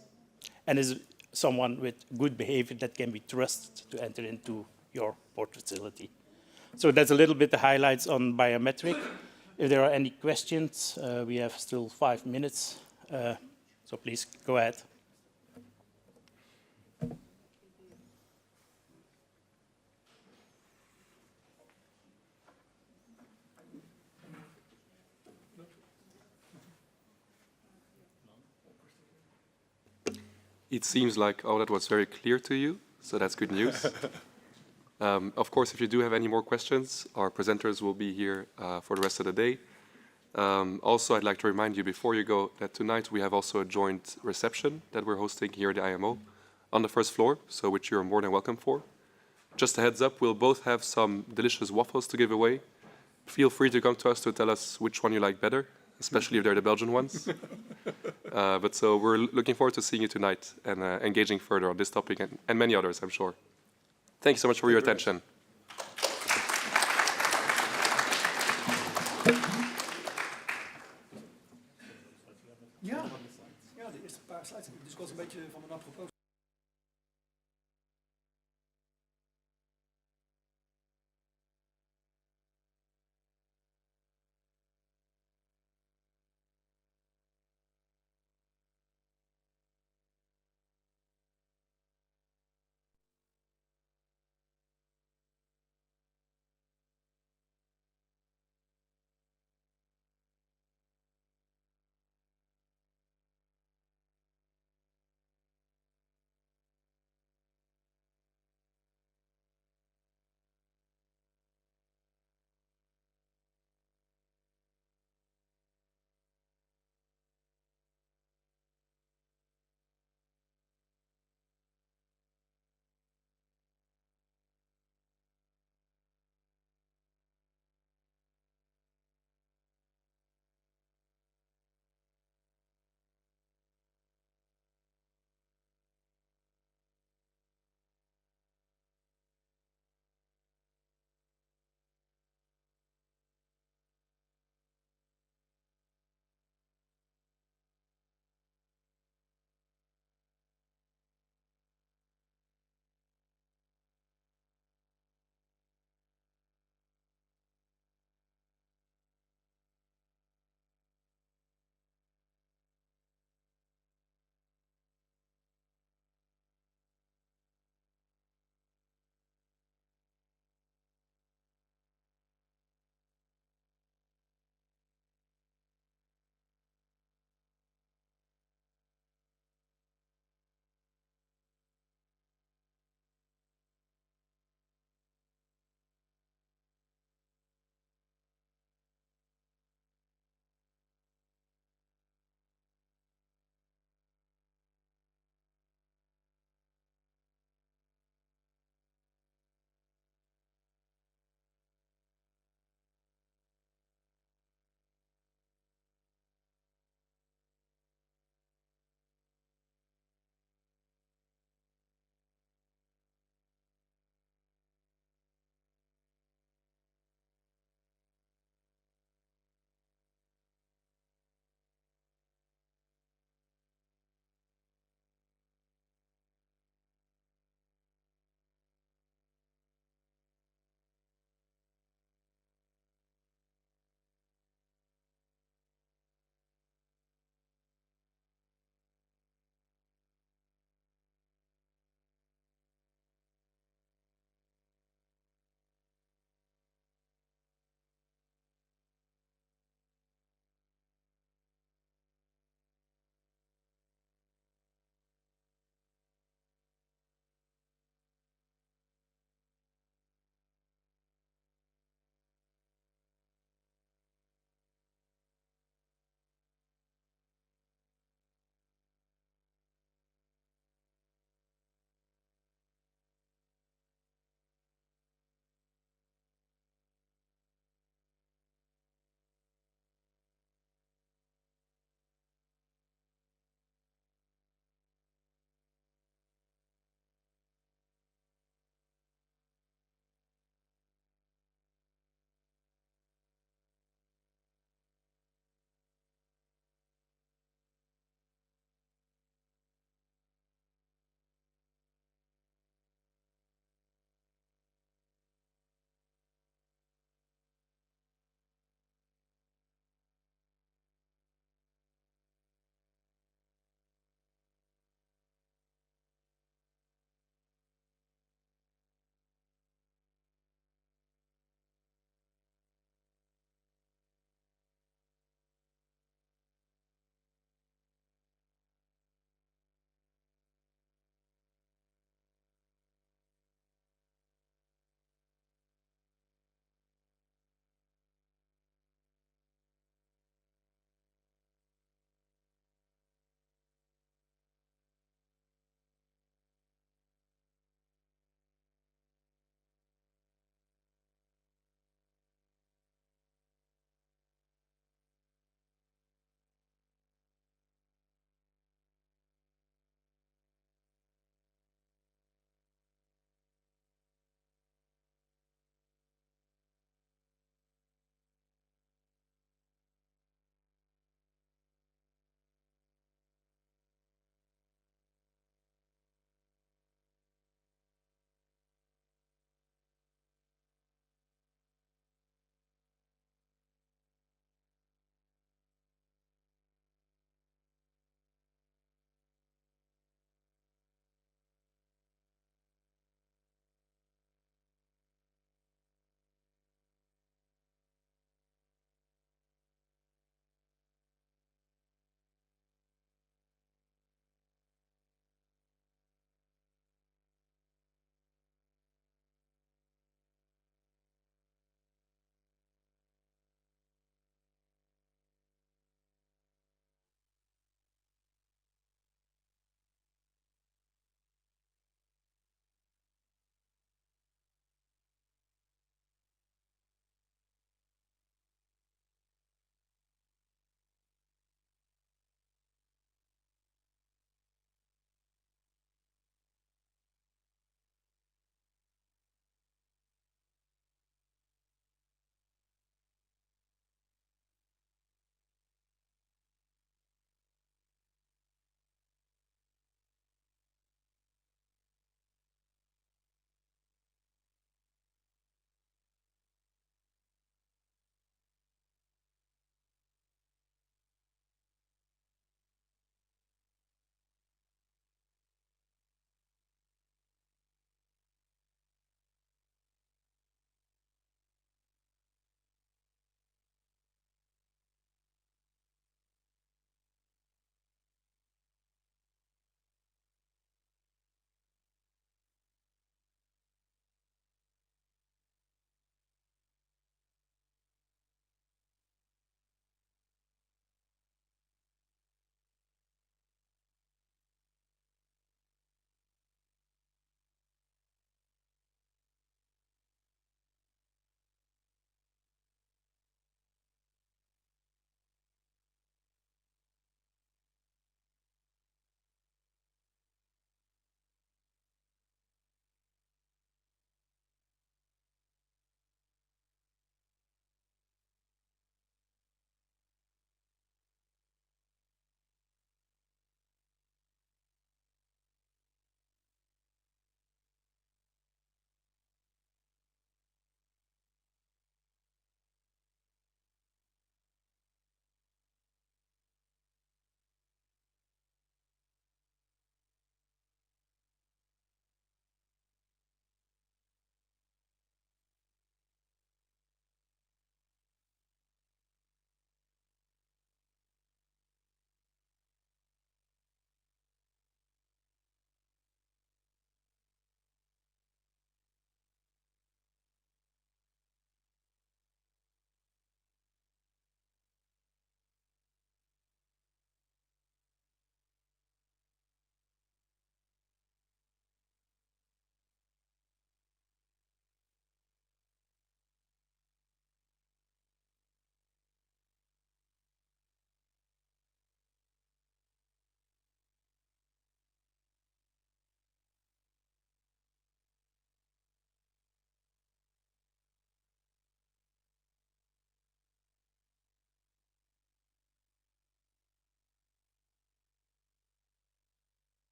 and is someone with good behavior that can be trusted to enter into your port facility. So that's a little bit the highlights on biometric. If there are any questions, we have still 5 minutes, so please go ahead. It seems like all that was very clear to you, so that's good news. Of course, if you do have any more questions, our presenters will be here for the rest of the day. Also, I'd like to remind you before you go that tonight we have also a joint reception that we're hosting here at the IMO on the first floor, so which you're more than welcome for. Just a heads up, we'll both have some delicious waffles to give away. Feel free to come to us to tell us which one you like better, especially if they're the Belgian ones. But so we're looking forward to seeing you tonight and engaging further on this topic and many others, I'm sure. Thank you so much for your attention. Ja, de eerste paar slides. Dus ik was een beetje van een apropos.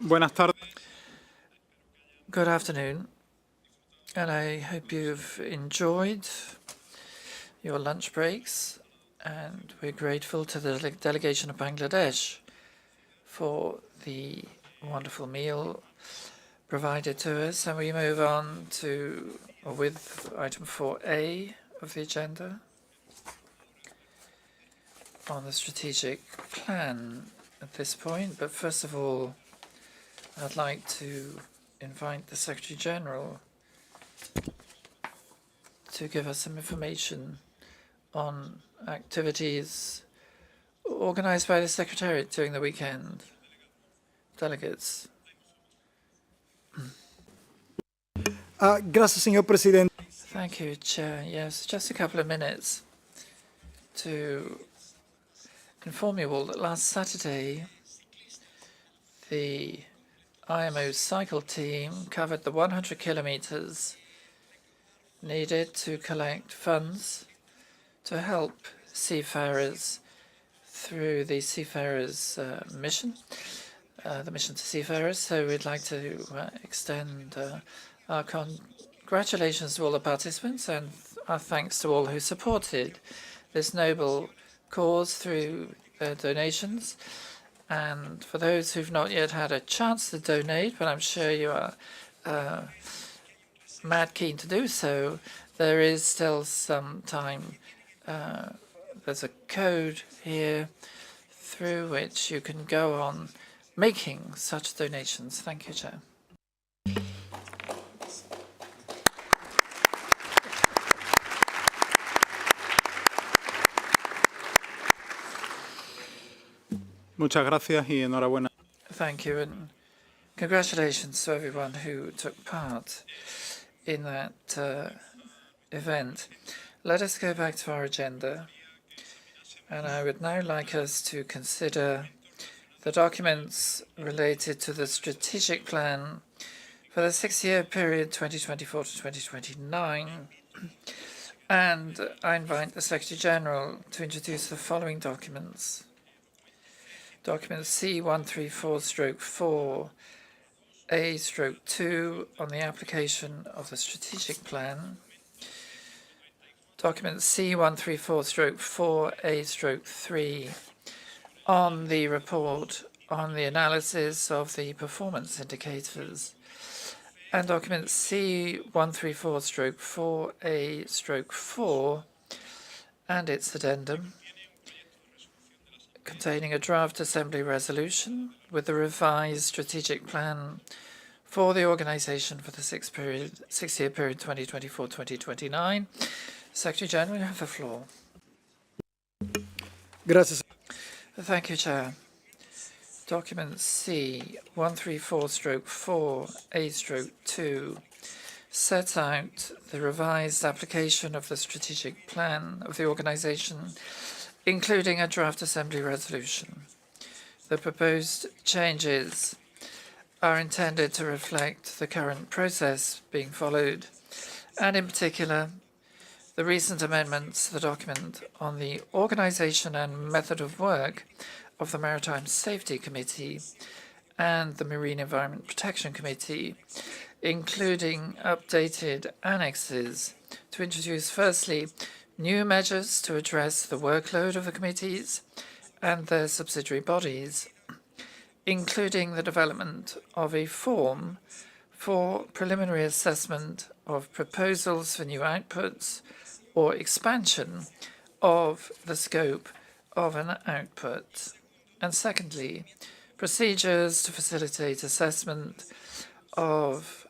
Buenas tardes. Good afternoon, and I hope you've enjoyed your lunch breaks, and we're grateful to the delegation of Bangladesh for the wonderful meal provided to us. And we move on to, with item 4A of the agenda on the strategic plan at this point. But first of all, I'd like to invite the Secretary General to give us some information on activities organized by the Secretariat during the weekend. Delegates. Gracias, señor presidente. Thank you, Chair. Yes, just a couple of minutes to inform you all that last Saturday, the IMO cycle team covered the 100 kilometers needed to collect funds to help seafarers through the Seafarers mission, the mission to seafarers. So we'd like to extend our congratulations to all the participants and our thanks to all who supported this noble cause through their donations. And for those who've not yet had a chance to donate, but I'm sure you are mad keen to do so, there is still some time. There's a code here through which you can go on making such donations. Thank you, Chair. Muchas gracias y enhorabuena. Thank you, and congratulations to everyone who took part in that event. Let us go back to our agenda, and I would now like us to consider the documents related to the strategic plan for the 6-year period 2024 to 2029. And I invite the Secretary General to introduce the following documents. Document C134/4A/2 on the application of the strategic plan. Document C134/4A/3 on the report on the analysis of the performance indicators. And document C134/4A/4 and its addendum, containing a draft Assembly resolution with the revised strategic plan for the organization for the 6-year period 2024-2029. Secretary General, you have the floor. Gracias. Thank you, Chair. Document C134/4A/2 sets out the revised application of the strategic plan of the organization, including a draft Assembly resolution. The proposed changes are intended to reflect the current process being followed, and in particular, the recent amendments to the document on the organization and method of work of the Maritime Safety Committee and the Marine Environment Protection Committee, including updated annexes to introduce, firstly, new measures to address the workload of the committees and their subsidiary bodies, including the development of a form for preliminary assessment of proposals for new outputs or expansion of the scope of an output. And secondly, procedures to facilitate assessment of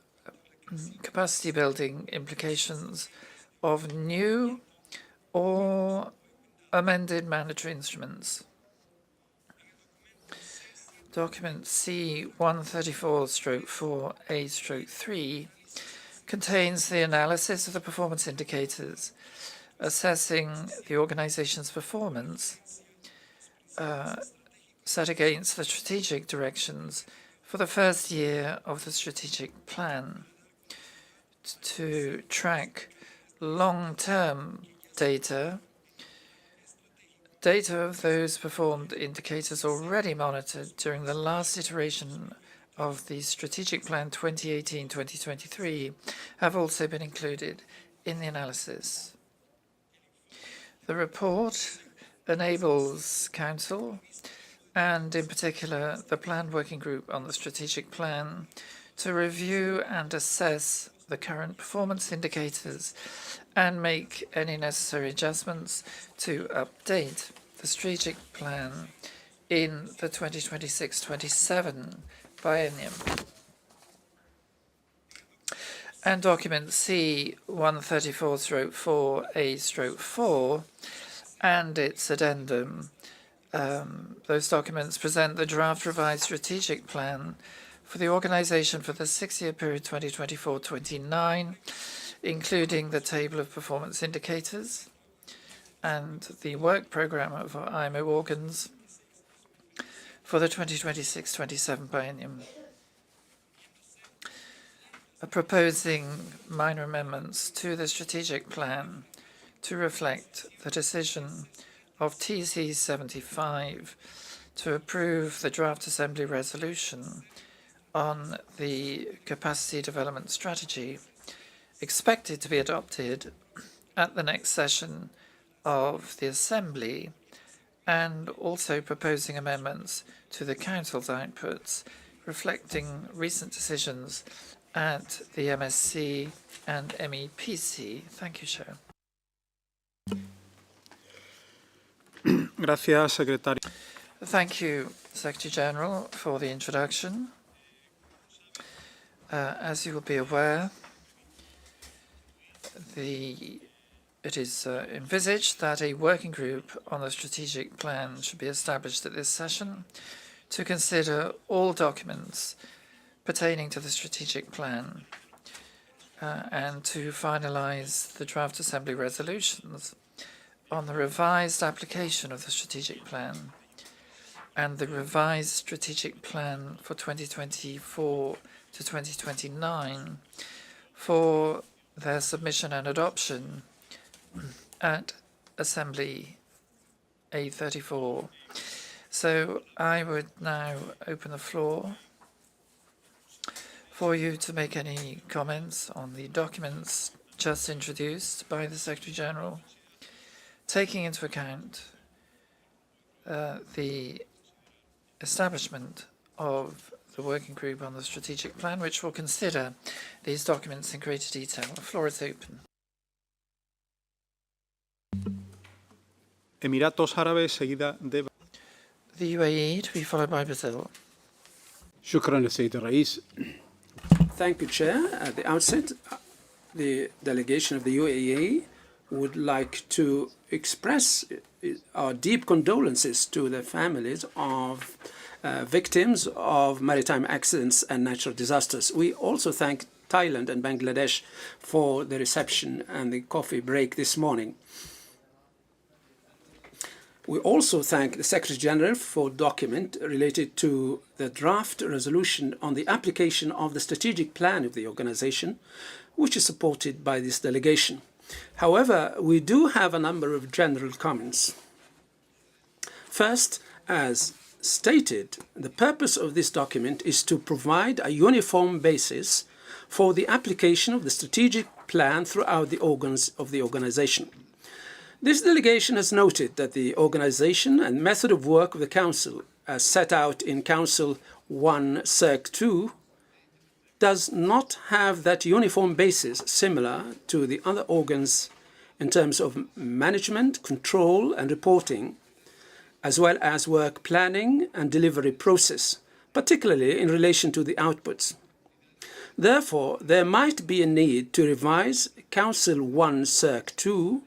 capacity building implications of new or amended mandatory instruments. Document C134/4A/3 contains the analysis of the performance indicators, assessing the organization's performance set against the strategic directions for the first year of the strategic plan, to track long-term data of those performed indicators already monitored during the last iteration of the Strategic Plan 2018-2023 have also been included in the analysis. The report enables Council, and in particular the Planned Working Group on the Strategic Plan, to review and assess the current performance indicators and make any necessary adjustments to update the Strategic Plan in the 2026-27 biennium. And document C-134/4A/4 and its addendum. Those documents present the draft revised strategic plan for the organisation for the 6-year period 2024-29, including the table of performance indicators and the work programme of IMO organs for the 2026-27 biennium. Proposing minor amendments to the strategic plan to reflect the decision of TC 75 to approve the draft Assembly resolution on the capacity development strategy, expected to be adopted at the next session of the Assembly, and also proposing amendments to the Council's outputs, reflecting recent decisions at the MSC and MEPC. Thank you, Chair. Gracias, Secretario. Thank you, Secretary General, for the introduction. As you will be aware, it is envisaged that a working group on the strategic plan should be established at this session to consider all documents pertaining to the strategic plan and to finalise the draft Assembly resolutions on the revised application of the strategic plan and the revised strategic plan for 2024 to 2029 for their submission and adoption at Assembly A34. So I would now open the floor for you to make any comments on the documents just introduced by the Secretary General, taking into account the establishment of the working group on the strategic plan, which will consider these documents in greater detail. The floor is open. Emiratos Árabes, seguida de... The UAE, to be followed by Brazil. شكرا السيد الرئيس. Thank you, Chair. At the outset, the delegation of the UAE would like to express our deep condolences to the families of victims of maritime accidents and natural disasters. We also thank Thailand and Bangladesh for the reception and the coffee break this morning. We also thank the Secretary General for document related to the draft resolution on the application of the strategic plan of the organization, which is supported by this delegation. However, we do have a number of general comments. First, as stated, the purpose of this document is to provide a uniform basis for the application of the strategic plan throughout the organs of the organization. This delegation has noted that the organization and method of work of the Council, as set out in Council 1 Circ 2, does not have that uniform basis similar to the other organs in terms of management, control and reporting, as well as work planning and delivery process, particularly in relation to the outputs. Therefore, there might be a need to revise Council 1 Circ 2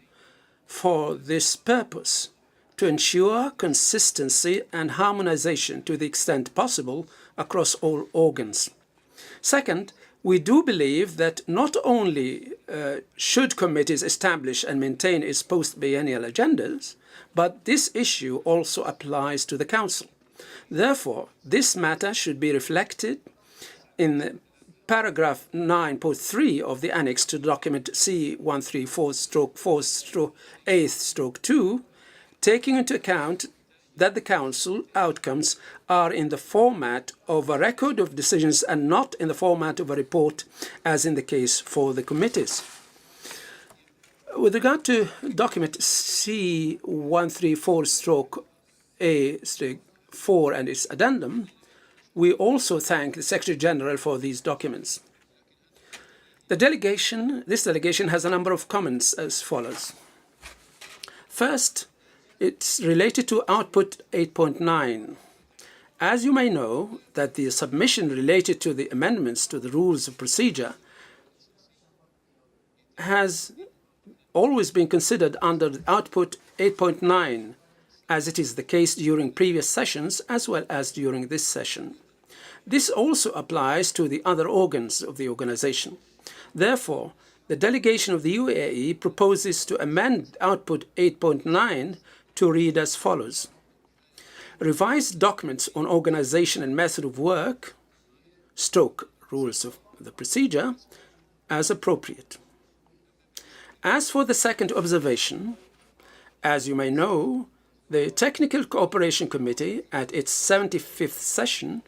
for this purpose, to ensure consistency and harmonization to the extent possible across all organs. Second, we do believe that not only should committees establish and maintain its post-biennial agendas, but this issue also applies to the Council. Therefore, this matter should be reflected in paragraph 9.3 of the annex to document C-134/4/8/2, taking into account that the Council outcomes are in the format of a record of decisions and not in the format of a report, as in the case for the committees. With regard to document C134/A/4 and its addendum, we also thank the Secretary General for these documents. This delegation has a number of comments as follows. First, it's related to output 8.9. As you may know, that the submission related to the amendments to the rules of procedure has always been considered under output 8.9, as it is the case during previous sessions as well as during this session. This also applies to the other organs of the organization. Therefore, the delegation of the UAE proposes to amend output 8.9 to read as follows. Revised documents on organization and method of work, rules of the procedure, as appropriate. As for the second observation, as you may know, the Technical Cooperation Committee at its 75th session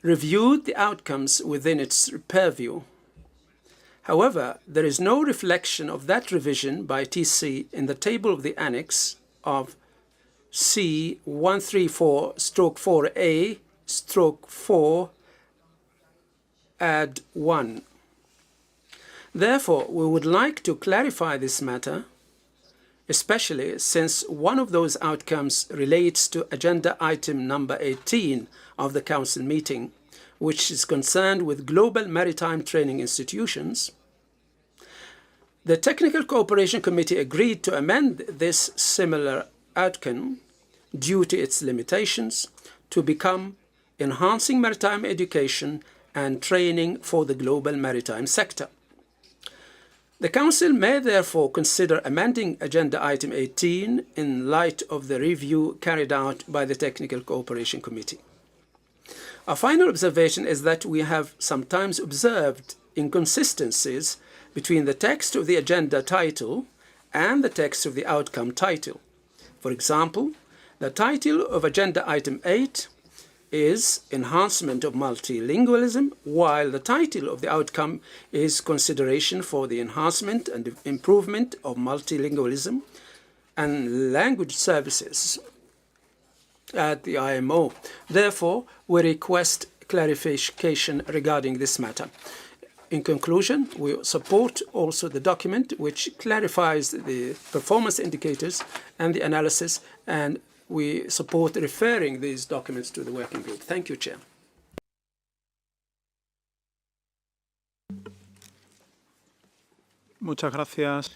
reviewed the outcomes within its purview. However, there is no reflection of that revision by TC in the table of the annex of C134/4A/4 add 1. Therefore, we would like to clarify this matter, especially since one of those outcomes relates to agenda item number 18 of the Council meeting, which is concerned with global maritime training institutions. The Technical Cooperation Committee agreed to amend this similar outcome due to its limitations to become enhancing maritime education and training for the global maritime sector. The Council may therefore consider amending Agenda Item 18 in light of the review carried out by the Technical Cooperation Committee. Our final observation is that we have sometimes observed inconsistencies between the text of the agenda title and the text of the outcome title. For example, the title of Agenda Item 8 is Enhancement of Multilingualism, while the title of the outcome is Consideration for the Enhancement and Improvement of Multilingualism and Language Services at the IMO. Therefore, we request clarification regarding this matter. In conclusion, we support also the document which clarifies the performance indicators and the analysis, and we support referring these documents to the working group. Thank you, Chair. Muchas gracias.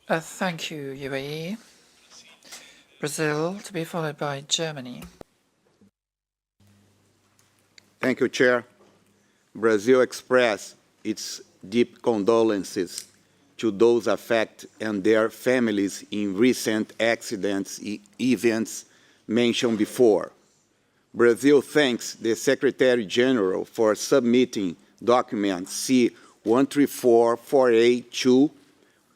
Thank you, UAE. Brazil, to be followed by Germany. Thank you, Chair. Brazil expressed its deep condolences to those affected and their families in recent accidents events mentioned before. Brazil thanks the Secretary General for submitting document C134/4A2,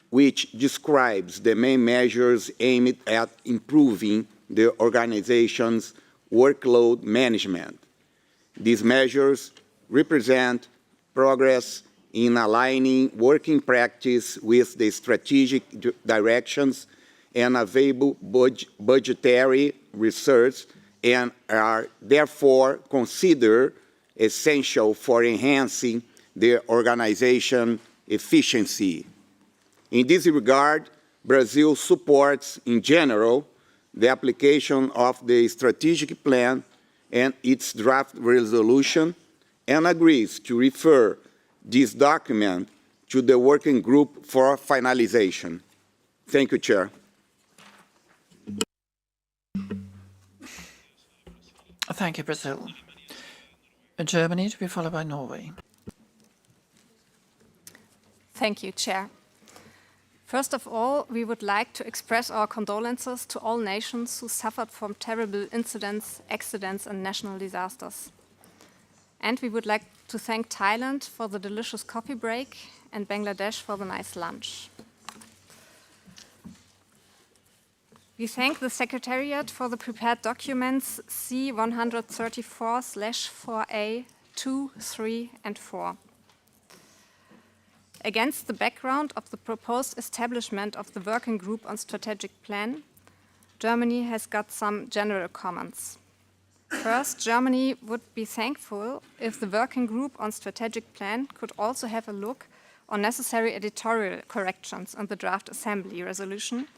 which describes the main measures aimed at improving the organization's workload management. These measures represent progress in aligning working practice with the strategic directions and available budgetary resources, and are therefore considered essential for enhancing the organization efficiency. In this regard, Brazil supports, in general, the application of the strategic plan and its draft resolution, and agrees to refer this document to the working group for finalization. Thank you, Chair. Thank you, Brazil. Germany, to be followed by Norway. Thank you, Chair. First of all, we would like to express our condolences to all nations who suffered from terrible incidents, accidents, and national disasters. And we would like to thank Thailand for the delicious coffee break and Bangladesh for the nice lunch. We thank the Secretariat for the prepared documents C134/4A, 2, 3, and 4. Against the background of the proposed establishment of the Working Group on Strategic Plan, Germany has got some general comments. First, Germany would be thankful if the Working Group on Strategic Plan could also have a look on necessary editorial corrections in the draft Assembly resolution,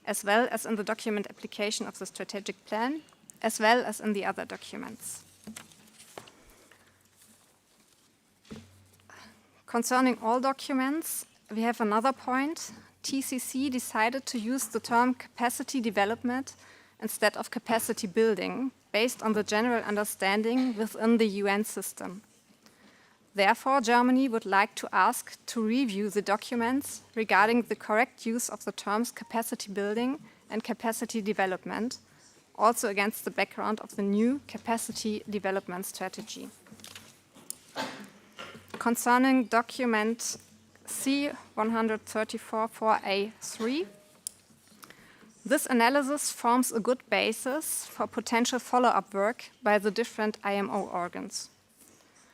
as well as in the document application of the strategic plan, as well as in the other documents. Concerning all documents, we have another point. TCC decided to use the term capacity development instead of capacity building, based on the general understanding within the UN system. Therefore, Germany would like to ask to review the documents regarding the correct use of the terms capacity building and capacity development, also against the background of the new capacity development strategy. Concerning document C134/4A3, this analysis forms a good basis for potential follow-up work by the different IMO organs.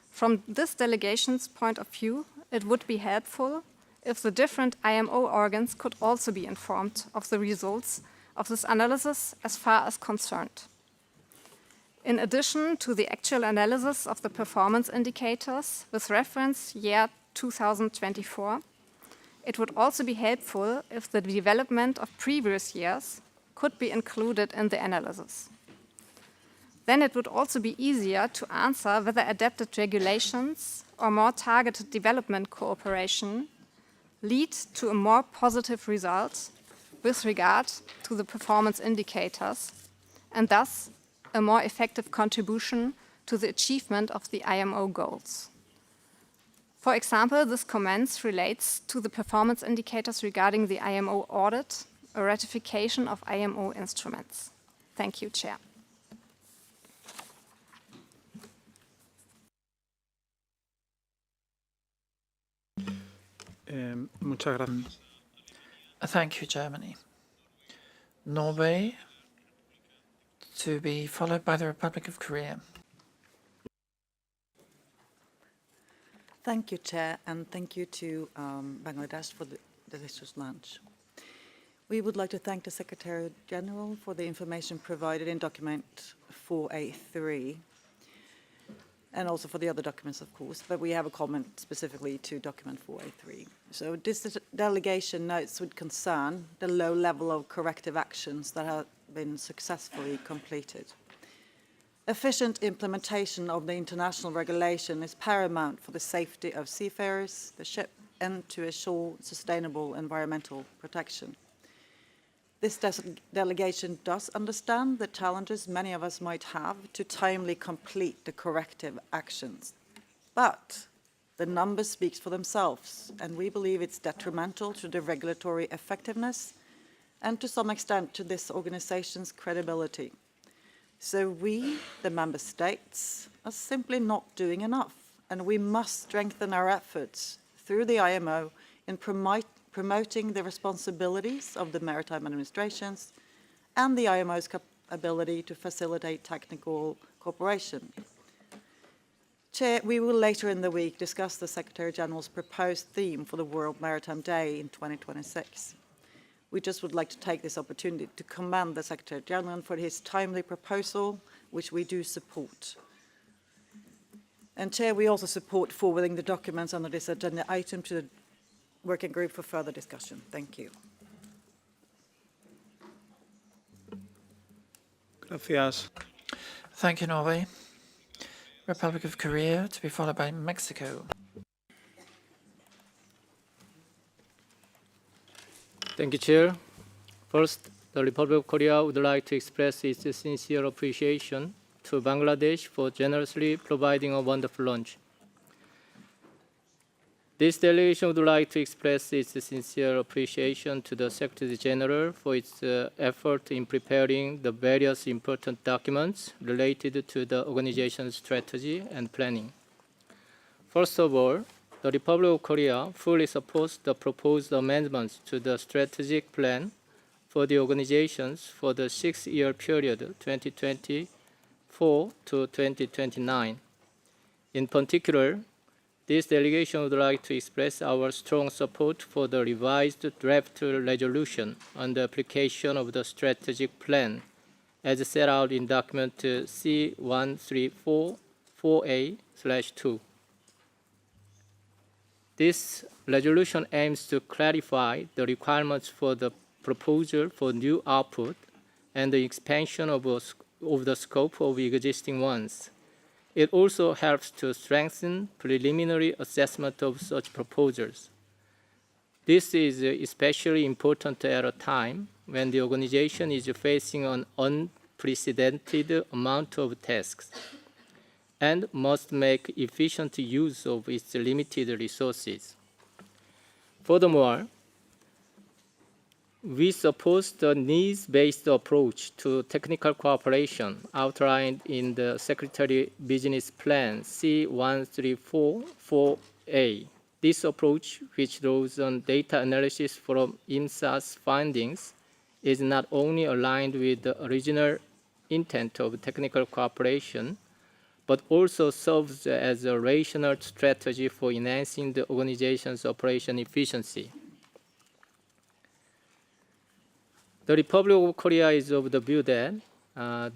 From this delegation's point of view, it would be helpful if the different IMO organs could also be informed of the results of this analysis as far as concerned. In addition to the actual analysis of the performance indicators with reference year 2024, it would also be helpful if the development of previous years could be included in the analysis. Then it would also be easier to answer whether adapted regulations or more targeted development cooperation lead to a more positive result with regard to the performance indicators, and thus a more effective contribution to the achievement of the IMO goals. For example, this comment relates to the performance indicators regarding the IMO audit or ratification of IMO instruments. Thank you, Chair. Muchas gracias. Thank you, Germany. Norway, to be followed by the Republic of Korea. Thank you, Chair, and thank you to Bangladesh for the delicious lunch. We would like to thank the Secretary General for the information provided in document 4A3, and also for the other documents, of course, but we have a comment specifically to document 4A3. So this delegation notes with concern the low level of corrective actions that have been successfully completed. Efficient implementation of the international regulation is paramount for the safety of seafarers, the ship, and to assure sustainable environmental protection. This delegation does understand the challenges many of us might have to timely complete the corrective actions. But the numbers speak for themselves, and we believe it's detrimental to the regulatory effectiveness and to some extent to this organization's credibility. So we, the member states, are simply not doing enough, and we must strengthen our efforts through the IMO in promoting the responsibilities of the maritime administrations and the IMO's ability to facilitate technical cooperation. Chair, we will later in the week discuss the Secretary General's proposed theme for the World Maritime Day in 2026. We just would like to take this opportunity to commend the Secretary General for his timely proposal, which we do support. And Chair, we also support forwarding the documents under this agenda item to the working group for further discussion. Thank you. Gracias. Thank you, Norway. Republic of Korea, to be followed by Mexico. Thank you, Chair. First, the Republic of Korea would like to express its sincere appreciation to Bangladesh for generously providing a wonderful lunch. This delegation would like to express its sincere appreciation to the Secretary General for its effort in preparing the various important documents related to the organization's strategy and planning. First of all, the Republic of Korea fully supports the proposed amendments to the strategic plan for the organizations for the 6-year period 2024 to 2029. In particular, this delegation would like to express our strong support for the revised draft resolution on the application of the strategic plan as set out in document C1344A/2. This resolution aims to clarify the requirements for the proposal for new output and the expansion of the scope of existing ones. It also helps to strengthen preliminary assessment of such proposals. This is especially important at a time when the organization is facing an unprecedented amount of tasks and must make efficient use of its limited resources. Furthermore, we support the needs-based approach to technical cooperation outlined in the Secretary Business Plan C1344A. This approach, which draws on data analysis from IMSA's findings, is not only aligned with the original intent of technical cooperation, but also serves as a rational strategy for enhancing the organization's operation efficiency. The Republic of Korea is of the view that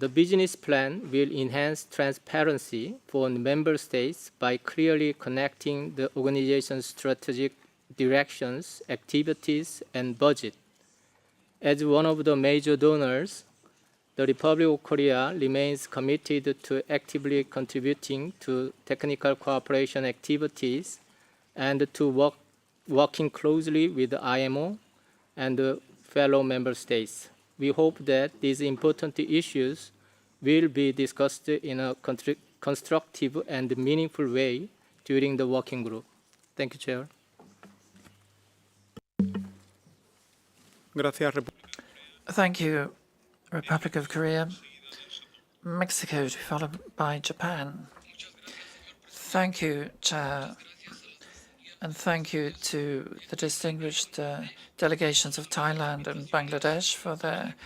the business plan will enhance transparency for member states by clearly connecting the organization's strategic directions, activities, and budget. As one of the major donors, the Republic of Korea remains committed to actively contributing to technical cooperation activities and to working closely with the IMO and the fellow member states. We hope that these important issues will be discussed in a constructive and meaningful way during the working group. Thank you, Chair. Thank you, Republic of Korea. Mexico to be followed by Japan. Thank you, Chair. And thank you to the distinguished delegations of Thailand and Bangladesh for their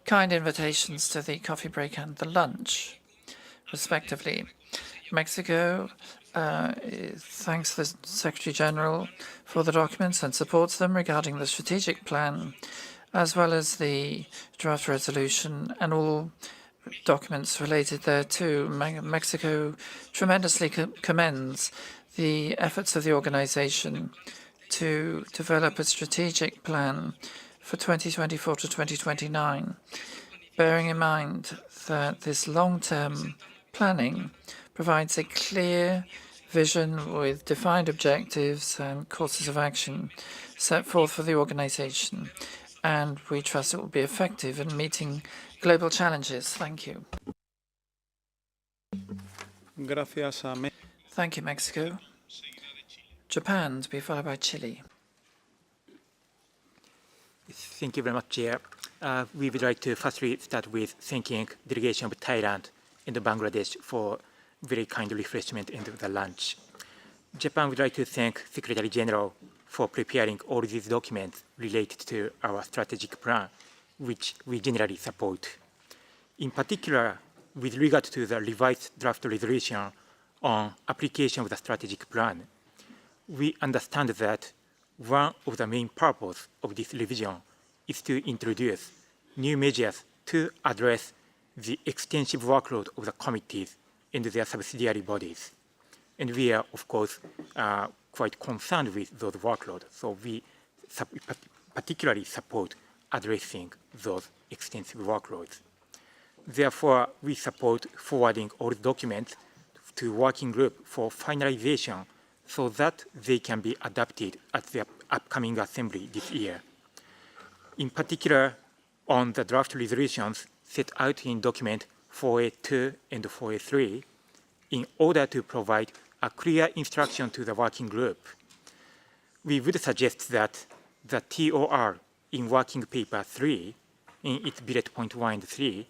kind invitations to the coffee break and the lunch, respectively. Mexico thanks the Secretary General for the documents and supports them regarding the strategic plan, as well as the draft resolution and all documents related thereto. Mexico tremendously commends the efforts of the organization to develop a strategic plan for 2024 to 2029, bearing in mind that this long-term planning provides a clear vision with defined objectives and courses of action set forth for the organization, and we trust it will be effective in meeting global challenges. Thank you. Thank you, Mexico. Japan to be followed by Chile. Thank you very much, Chair. We would like to firstly start with thanking delegation of Thailand and Bangladesh for very kind refreshment and the lunch. Japan would like to thank Secretary General for preparing all these documents related to our strategic plan, which we generally support. In particular, with regard to the revised draft resolution on application of the strategic plan, we understand that one of the main purposes of this revision is to introduce new measures to address the extensive workload of the committees and their subsidiary bodies. And we are, of course, quite concerned with those workloads, so we particularly support addressing those extensive workloads. Therefore, we support forwarding all documents to working group for finalization so that they can be adopted at the upcoming assembly this year. In particular, on the draft resolutions set out in document 4A2 and 4A3, in order to provide a clear instruction to the working group, we would suggest that the TOR in working paper 3, in its bullet point 1 and 3,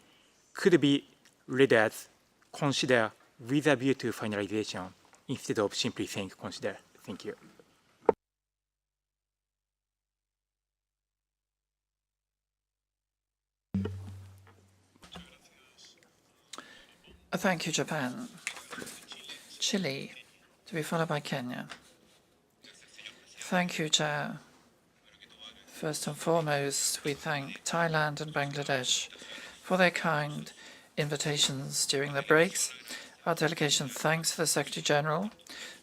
could be read as consider with a view to finalization, instead of simply saying consider. Thank you. Thank you, Japan. Chile, to be followed by Kenya. Thank you, Chair. First and foremost, we thank Thailand and Bangladesh for their kind invitations during the breaks. Our delegation thanks the Secretary-General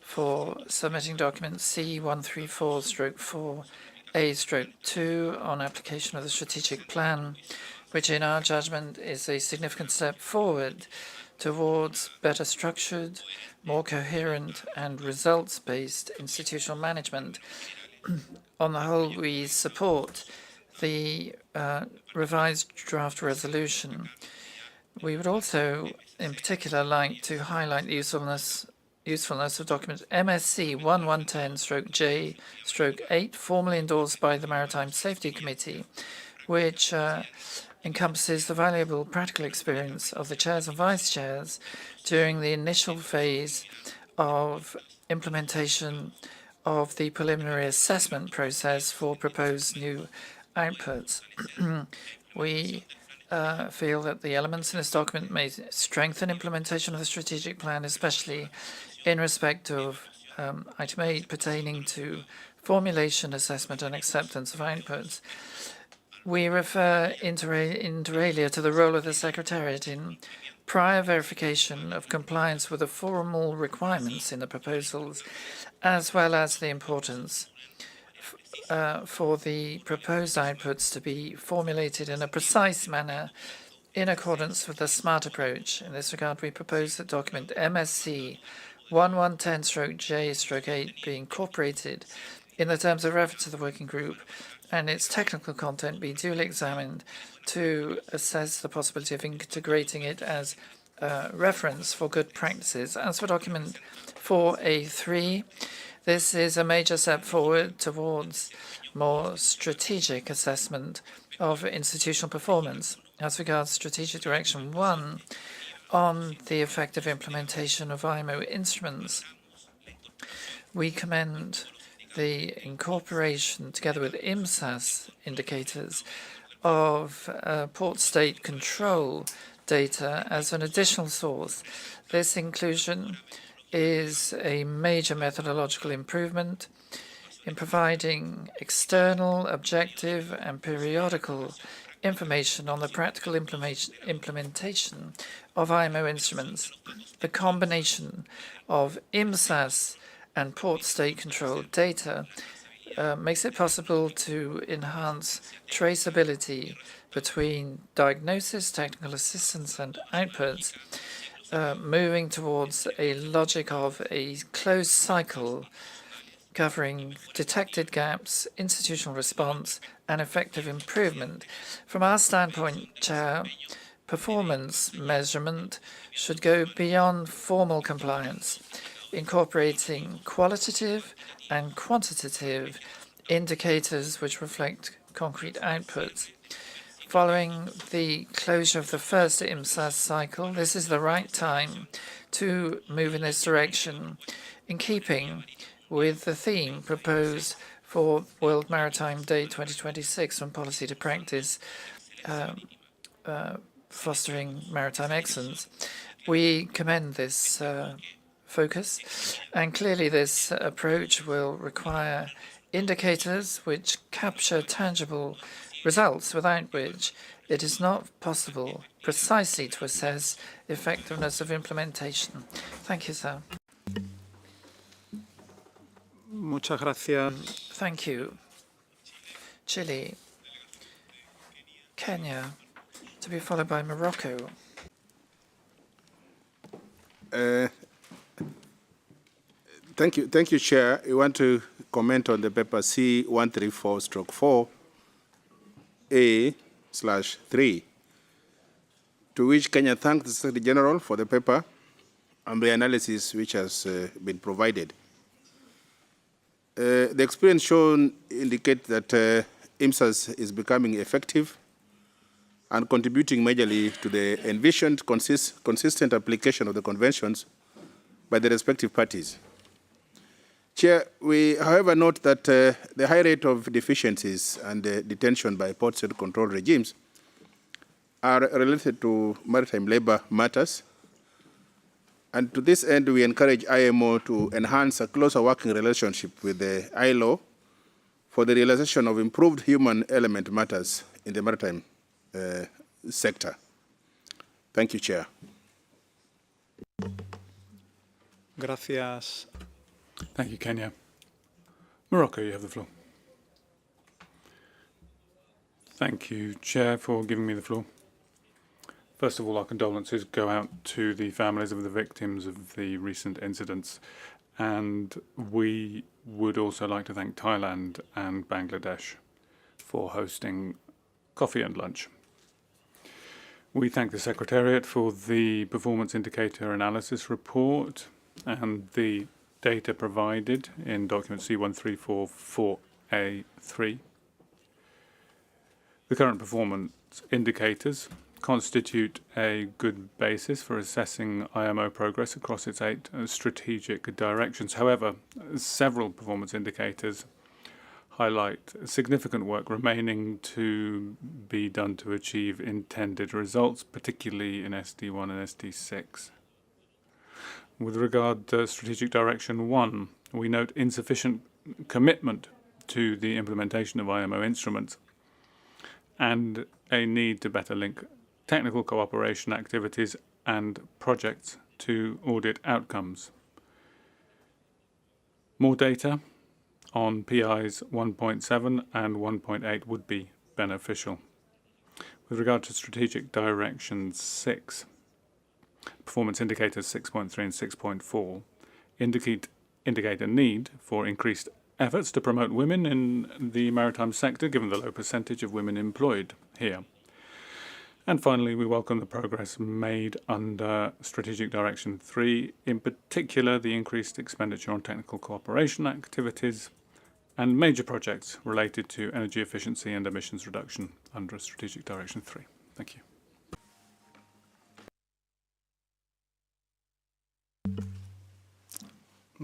for submitting document C134/4A/2 on application of the strategic plan, which in our judgment is a significant step forward towards better structured, more coherent and results-based institutional management. On the whole, we support the revised draft resolution. We would also, in particular, like to highlight the usefulness of document MSC 1110/J/8, formally endorsed by the Maritime Safety Committee, which encompasses the valuable practical experience of the chairs and vice chairs during the initial phase of implementation of the preliminary assessment process for proposed new outputs. We feel that the elements in this document may strengthen implementation of the strategic plan, especially in respect of item 8 pertaining to formulation, assessment and acceptance of outputs. We refer inter alia to the role of the Secretariat in prior verification of compliance with the formal requirements in the proposals, as well as the importance for the proposed outputs to be formulated in a precise manner in accordance with the SMART approach. In this regard, we propose that document MSC 1110/J/8 be incorporated in the terms of reference to the working group and its technical content be duly examined to assess the possibility of integrating it as reference for good practices. As for document 4A3, this is a major step forward towards more strategic assessment of institutional performance. As regards strategic direction 1 on the effective implementation of IMO instruments, we commend the incorporation, together with IMSAS indicators, of port state control data as an additional source. This inclusion is a major methodological improvement in providing external, objective and periodical information on the practical implementation of IMO instruments. The combination of IMSAS and port state control data makes it possible to enhance traceability between diagnosis, technical assistance and outputs, moving towards a logic of a closed cycle covering detected gaps, institutional response and effective improvement. From our standpoint, Chair, performance measurement should go beyond formal compliance, incorporating qualitative and quantitative indicators which reflect concrete outputs. Following the closure of the first IMSAS cycle, this is the right time to move in this direction, in keeping with the theme proposed for World Maritime Day 2026, from policy to practice, fostering maritime excellence. We commend this focus, and clearly this approach will require indicators which capture tangible results, without which it is not possible precisely to assess effectiveness of implementation. Thank you, sir. Muchas gracias. Thank you. Chile. Kenya, to be followed by Morocco. Thank you, Chair. I want to comment on the paper C134/4A/3, to which Kenya thanks the Secretary General for the paper and the analysis which has been provided. The experience shown indicates that IMSAS is becoming effective and contributing majorly to the envisioned consistent application of the conventions by the respective parties. Chair, we, however, note that the high rate of deficiencies and detention by port state control regimes are related to maritime labor matters And to this end, we encourage IMO to enhance a closer working relationship with the ILO for the realization of improved human element matters in the maritime sector. Thank you, Chair. Gracias. Thank you, Kenya. Morocco, you have the floor. Thank you, Chair, for giving me the floor. First of all, our condolences go out to the families of the victims of the recent incidents, and we would also like to thank Thailand and Bangladesh for hosting coffee and lunch. We thank the Secretariat for the performance indicator analysis report and the data provided in document C1344A3. The current performance indicators constitute a good basis for assessing IMO progress across its 8 strategic directions. However, several performance indicators highlight significant work remaining to be done to achieve intended results, particularly in SD1 and SD6. With regard to Strategic Direction 1, we note insufficient commitment to the implementation of IMO instruments and a need to better link technical cooperation activities and projects to audit outcomes. More data on PIs 1.7 and 1.8 would be beneficial. With regard to Strategic Direction 6, performance indicators 6.3 and 6.4 indicate a need for increased efforts to promote women in the maritime sector, given the low percentage of women employed here. And finally, we welcome the progress made under Strategic Direction 3, in particular the increased expenditure on technical cooperation activities and major projects related to energy efficiency and emissions reduction under Strategic Direction 3. Thank you.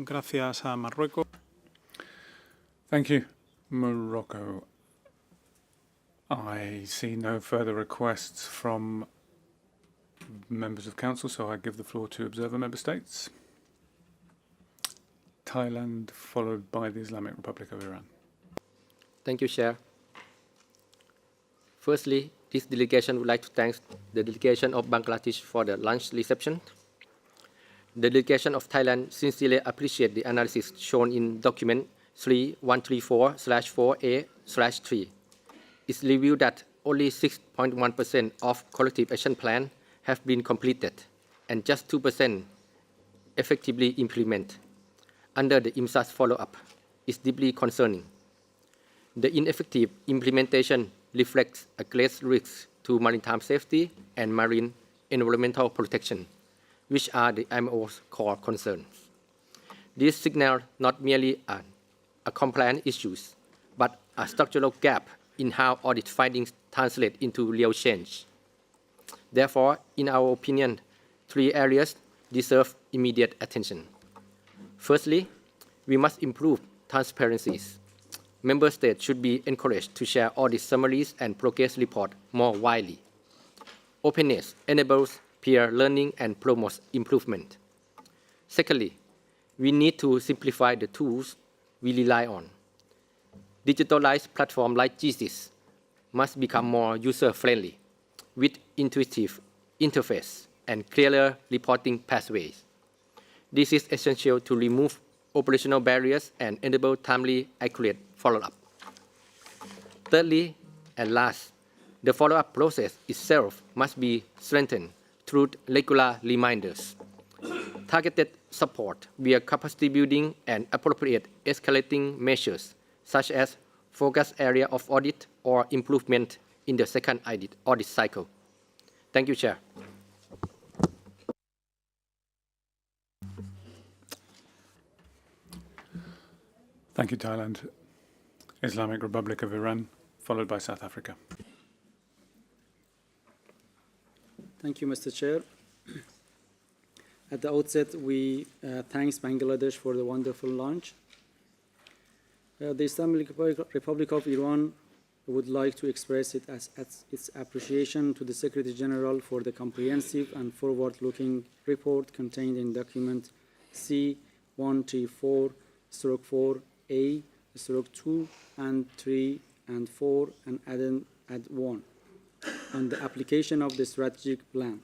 Gracias a Marruecos. Thank you, Morocco. I see no further requests from members of council, so I give the floor to observer member states. Thailand, followed by the Islamic Republic of Iran. Thank you, Chair. Firstly, this delegation would like to thank the delegation of Bangladesh for the lunch reception. The delegation of Thailand sincerely appreciates the analysis shown in document 3134/4A/3. It's revealed that only 6.1% of collective action plans have been completed and just 2% effectively implemented. Under the IMSA's follow-up is deeply concerning. The ineffective implementation reflects a great risk to maritime safety and marine environmental protection, which are the IMO's core concerns. This signals not merely a compliance issues, but a structural gap in how audit findings translate into real change. Therefore, in our opinion, 3 areas deserve immediate attention. Firstly, we must improve transparencies. Member states should be encouraged to share audit summaries and progress reports more widely. Openness enables peer learning and promotes improvement. Secondly, we need to simplify the tools we rely on. Digitalized platforms like GSIS must become more user-friendly, with intuitive interface and clearer reporting pathways. This is essential to remove operational barriers and enable timely, accurate follow-up. Thirdly, and last, the follow-up process itself must be strengthened through regular reminders, targeted support via capacity building, and appropriate escalating measures, such as focus area of audit or improvement in the second audit cycle. Thank you, Chair. Thank you, Thailand. Islamic Republic of Iran, followed by South Africa. Thank you, Mr. Chair. At the outset, we thank Bangladesh for the wonderful launch. The Islamic Republic of Iran would like to express it as its appreciation to the Secretary General for the comprehensive and forward-looking report contained in document C-134/4A/2 and 3 and 4 and add 1 on the application of the strategic plan.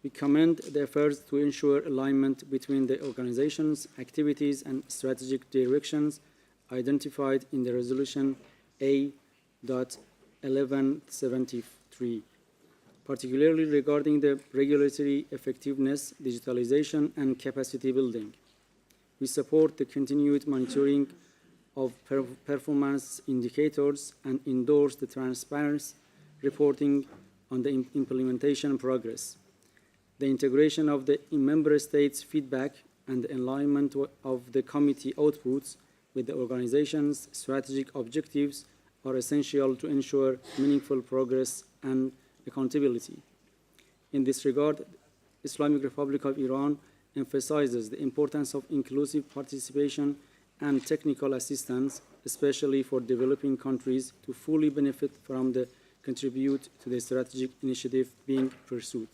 We commend the efforts to ensure alignment between the organization's activities and strategic directions identified in the resolution A.1173, particularly regarding the regulatory effectiveness, digitalization, and capacity building. We support the continued monitoring of performance indicators and endorse the transparent reporting on the implementation progress. The integration of the member states' feedback and the alignment of the committee outputs with the organization's strategic objectives are essential to ensure meaningful progress and accountability. In this regard, Islamic Republic of Iran emphasizes the importance of inclusive participation and technical assistance, especially for developing countries to fully benefit from the contribute to the strategic initiative being pursued.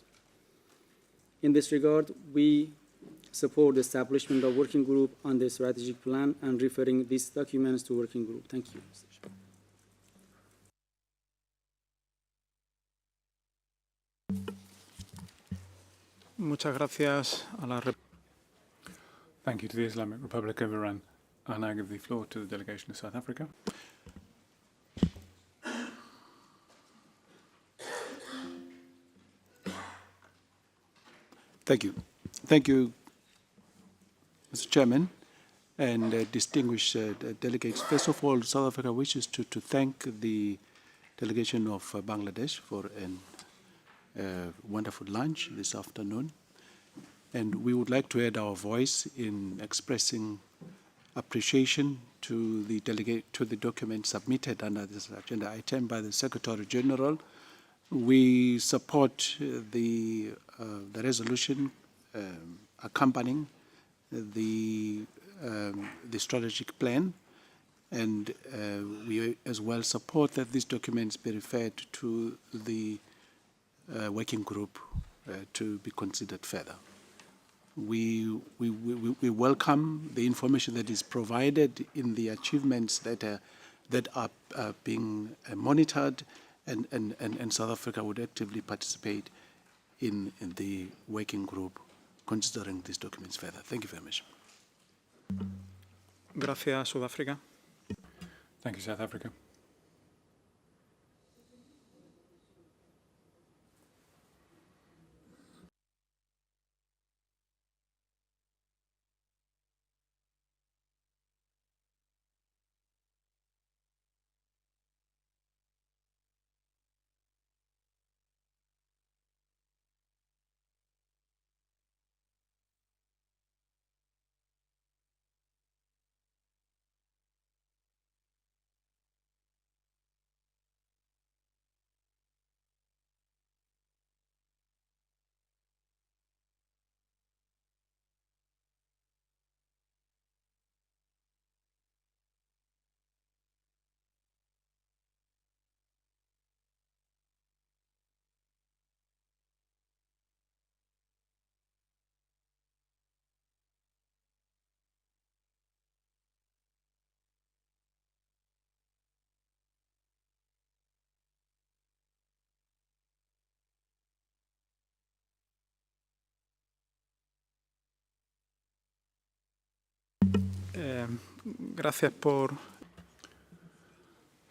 In this regard, we support the establishment of working group on the strategic plan and referring these documents to working group. Thank you. Muchas gracias a la Thank you to the Islamic Republic of Iran. I now give the floor to the delegation of South Africa. Thank you. Thank you, Mr. Chairman and distinguished delegates. First of all, South Africa wishes to thank the delegation of Bangladesh for a wonderful lunch this afternoon. And we would like to add our voice in expressing appreciation to the document submitted under this agenda item by the Secretary General. We support the resolution accompanying the strategic plan, and we as well support that these documents be referred to the working group to be considered further. We welcome the information that is provided in the achievements that are being monitored, and South Africa would actively participate in the working group considering these documents further. Thank you very much. Gracias, South Africa. Thank you, South Africa. Gracias por...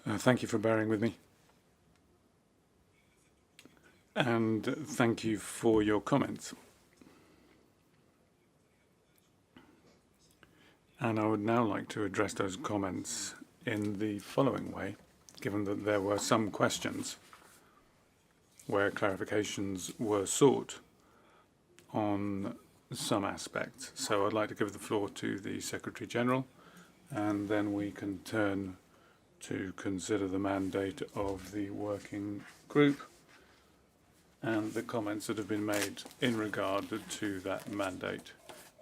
Thank you for bearing with me. And thank you for your comments. And I would now like to address those comments in the following way, given that there were some questions where clarifications were sought on some aspects. So I'd like to give the floor to the Secretary General, and then we can turn to consider the mandate of the working group and the comments that have been made in regard to that mandate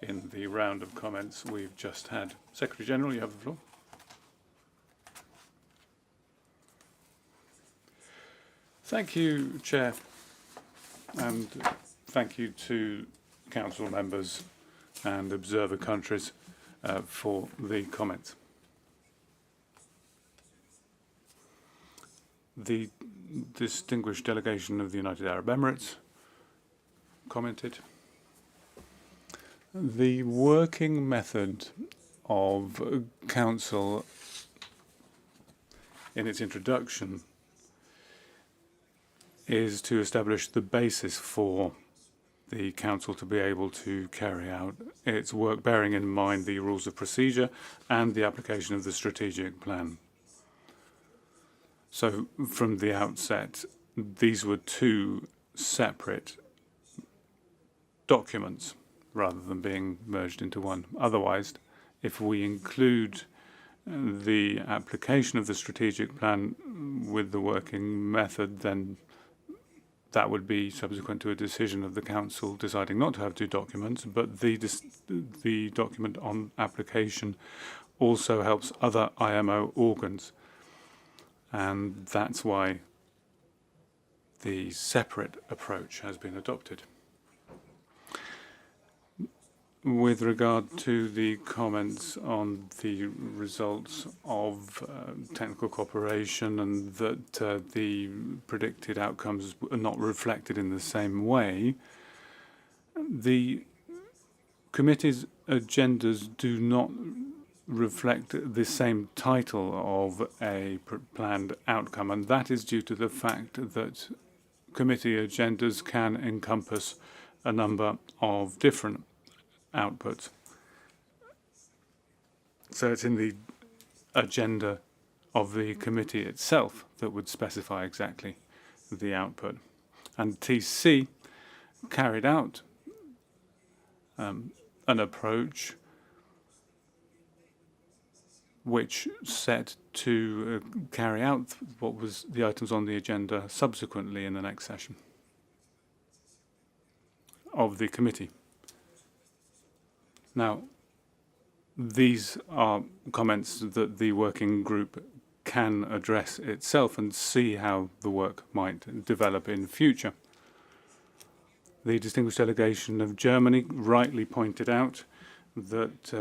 in the round of comments we've just had. Secretary General, you have the floor. Thank you, Chair, and thank you to Council members and observer countries for the comments. The distinguished delegation of the United Arab Emirates commented. The working method of Council in its introduction is to establish the basis for the Council to be able to carry out its work, bearing in mind the rules of procedure and the application of the strategic plan. So from the outset, these were two separate documents rather than being merged into one. Otherwise, if we include the application of the strategic plan with the working method, then that would be subsequent to a decision of the Council deciding not to have two documents, but the document on application also helps other IMO organs. And that's why the separate approach has been adopted. With regard to the comments on the results of technical cooperation and that the predicted outcomes are not reflected in the same way, the committee's agendas do not reflect the same title of a planned outcome, and that is due to the fact that committee agendas can encompass a number of different outputs. So it's in the agenda of the committee itself that would specify exactly the output. And TC carried out an approach which set to carry out what was the items on the agenda subsequently in the next session of the committee. Now, these are comments that the working group can address itself and see how the work might develop in future. The distinguished delegation of Germany rightly pointed out that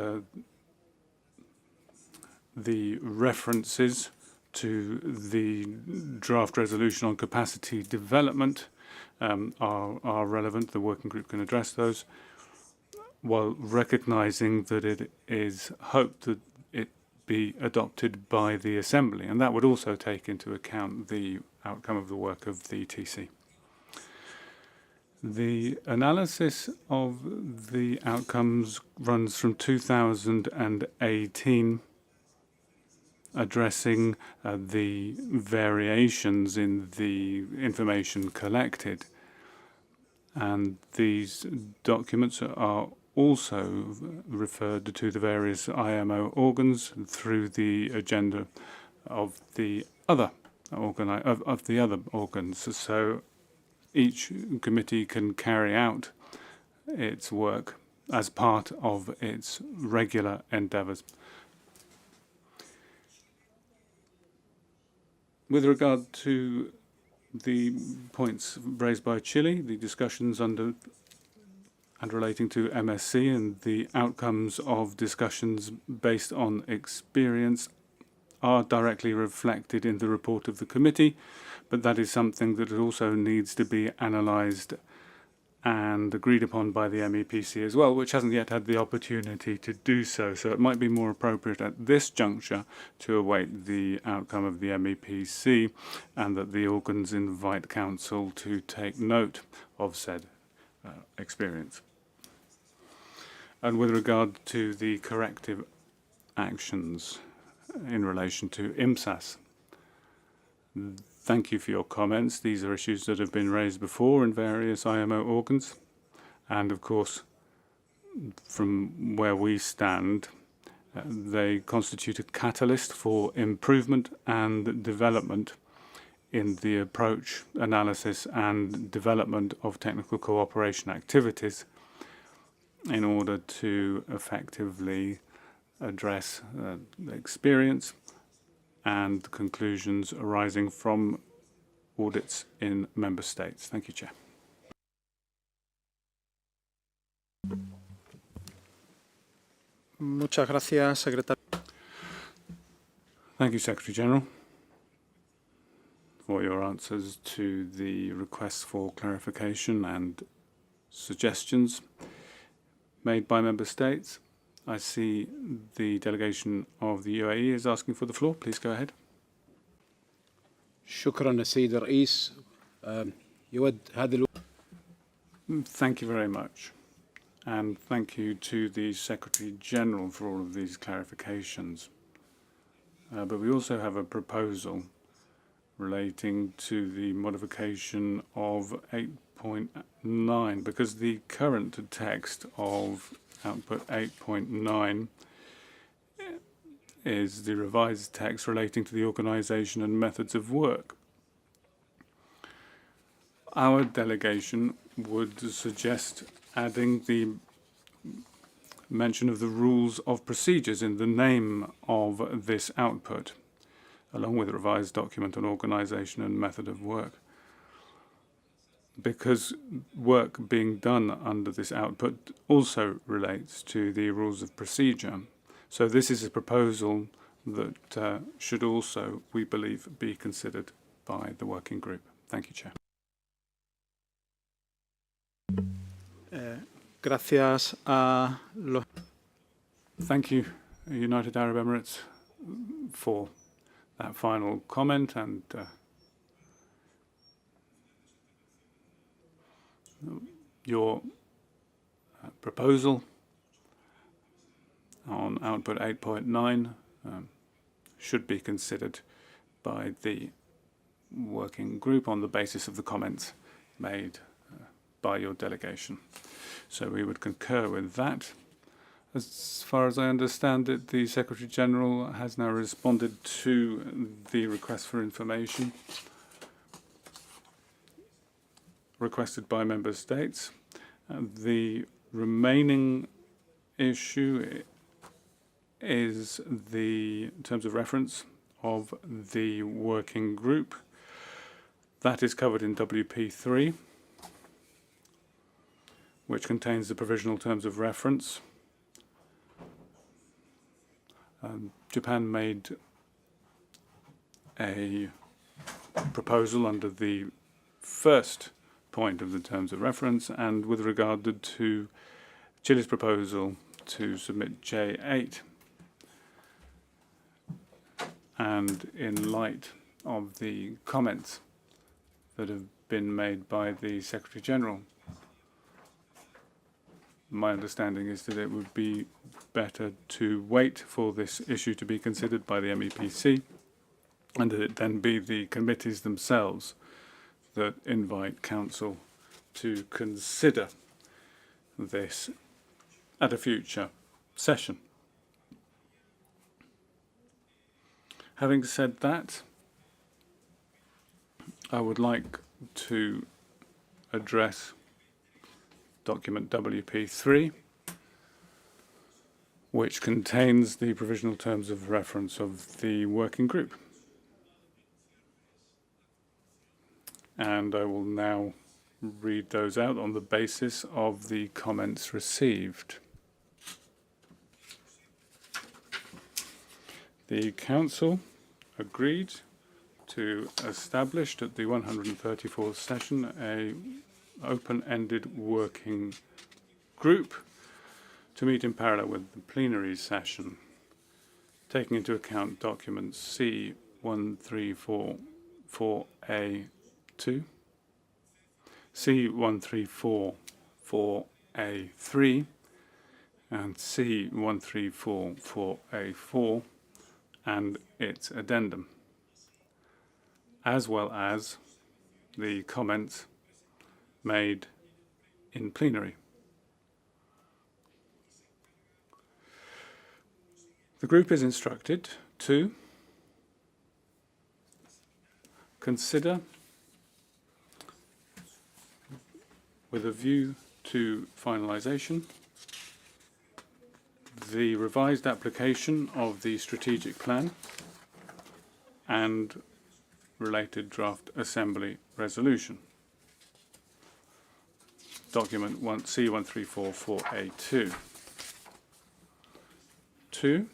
the references to the draft resolution on capacity development are relevant. The working group can address those, while recognizing that it is hoped that it be adopted by the Assembly, and that would also take into account the outcome of the work of the TC. The analysis of the outcomes runs from 2018, addressing the variations in the information collected. And these documents are also referred to the various IMO organs through the agenda of the other organs. So each committee can carry out its work as part of its regular endeavours. With regard to the points raised by Chile, the discussions and relating to MSC and the outcomes of discussions based on experience are directly reflected in the report of the committee, but that is something that also needs to be analysed and agreed upon by the MEPC as well, which hasn't yet had the opportunity to do so. So it might be more appropriate at this juncture to await the outcome of the MEPC and that the organs invite Council to take note of said experience. And with regard to the corrective actions in relation to IMSAS, thank you for your comments. These are issues that have been raised before in various IMO organs. And of course, from where we stand, they constitute a catalyst for improvement and development in the approach, analysis and development of technical cooperation activities in order to effectively address the experience and conclusions arising from audits in member states. Thank you, Chair. Muchas gracias, secretario. Thank you, Secretary General, for your answers to the requests for clarification and suggestions made by member states. I see the delegation of the UAE is asking for the floor. Please go ahead. شكرا السيد الرئيس. يود هذا Thank you very much. And thank you to the Secretary General for all of these clarifications. But we also have a proposal relating to the modification of 8.9, because the current text of output 8.9 is the revised text relating to the organisation and methods of work. Our delegation would suggest adding the mention of the rules of procedures in the name of this output, along with a revised document on organisation and method of work. Because work being done under this output also relates to the rules of procedure. So this is a proposal that should also, we believe, be considered by the working group. Thank you, Chair. Gracias a los. Thank you, United Arab Emirates, for that final comment and your proposal on output 8.9 should be considered by the working group on the basis of the comments made by your delegation. So we would concur with that. As far as I understand it, the Secretary General has now responded to the request for information requested by member states. The remaining issue is the terms of reference of the working group. That is covered in WP3, which contains the provisional terms of reference. Japan made a proposal under the first point of the terms of reference, and with regard to Chile's proposal to submit J8, and in light of the comments that have been made by the Secretary General, my understanding is that it would be better to wait for this issue to be considered by the MEPC, and that it then be the committees themselves that invite Council to consider this at a future session. Having said that, I would like to address document WP3, which contains the provisional terms of reference of the working group. And I will now read those out on the basis of the comments received. The Council agreed to establish at the 134th session a open-ended working group to meet in parallel with the plenary session, taking into account documents C1344A2, C1344A3, and C1344A4 and its addendum, as well as the comments made in plenary. The group is instructed to consider, with a view to finalisation, the revised application of the strategic plan and related draft Assembly resolution. Document C1344A2. 2.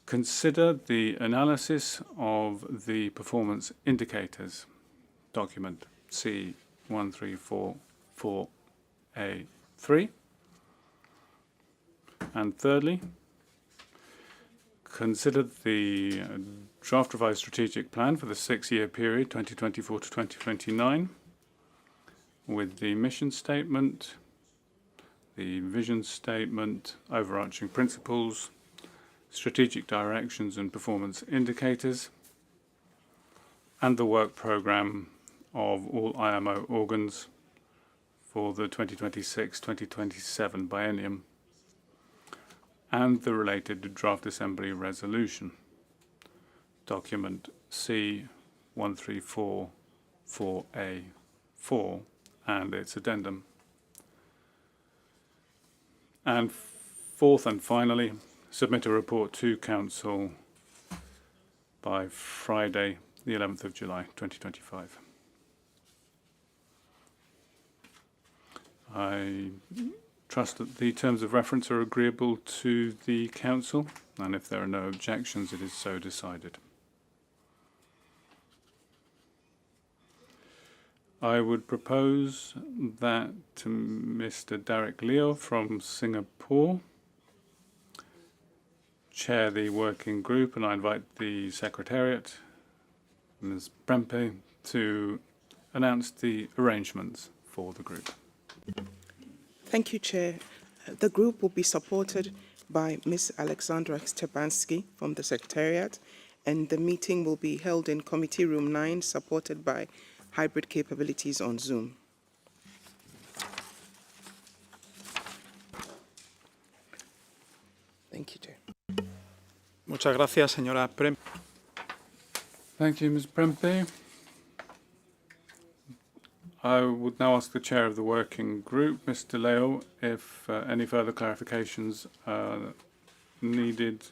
Consider the analysis of the performance indicators. Document C1344A3. And thirdly, consider the draft revised strategic plan for the 6-year period 2024 to 2029 with the mission statement, the vision statement, overarching principles, strategic directions and performance indicators, and the work programme of all IMO organs for the 2026-2027 biennium, and the related draft Assembly resolution. Document C1344A4 and its addendum. And fourth and finally, submit a report to Council by Friday, the 11th of July, 2025. I trust that the terms of reference are agreeable to the Council, and if there are no objections, it is so decided. I would propose that Mr. Derek Leo from Singapore chair the working group, and I invite the Secretariat, Ms. Prempe, to announce the arrangements for the group. Thank you, Chair. The group will be supported by Ms. Alexandra Stepansky from the Secretariat, and the meeting will be held in Committee Room 9, supported by hybrid capabilities on Zoom. Thank you, Chair. Muchas gracias, señora Prem. Thank you, Ms. Prempe. I would now ask the chair of the working group, Mr. Leo, if any further clarifications are needed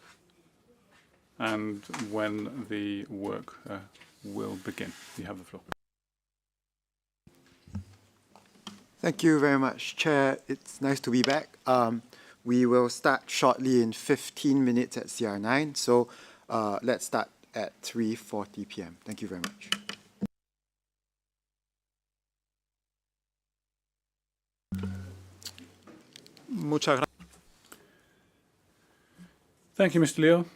and when the work will begin. You have the floor. Thank you very much, Chair. It's nice to be back. We will start shortly in 15 minutes at CR9, so let's start at 3:40 p.m. Thank you very much. Muchas gracias. Thank you, Mr. Leo.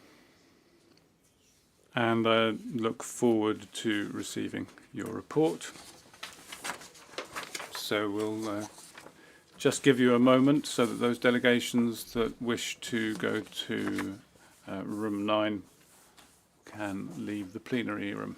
And I look forward to receiving your report. So we'll just give you a moment so that those delegations that wish to go to room 9 can leave the plenary room.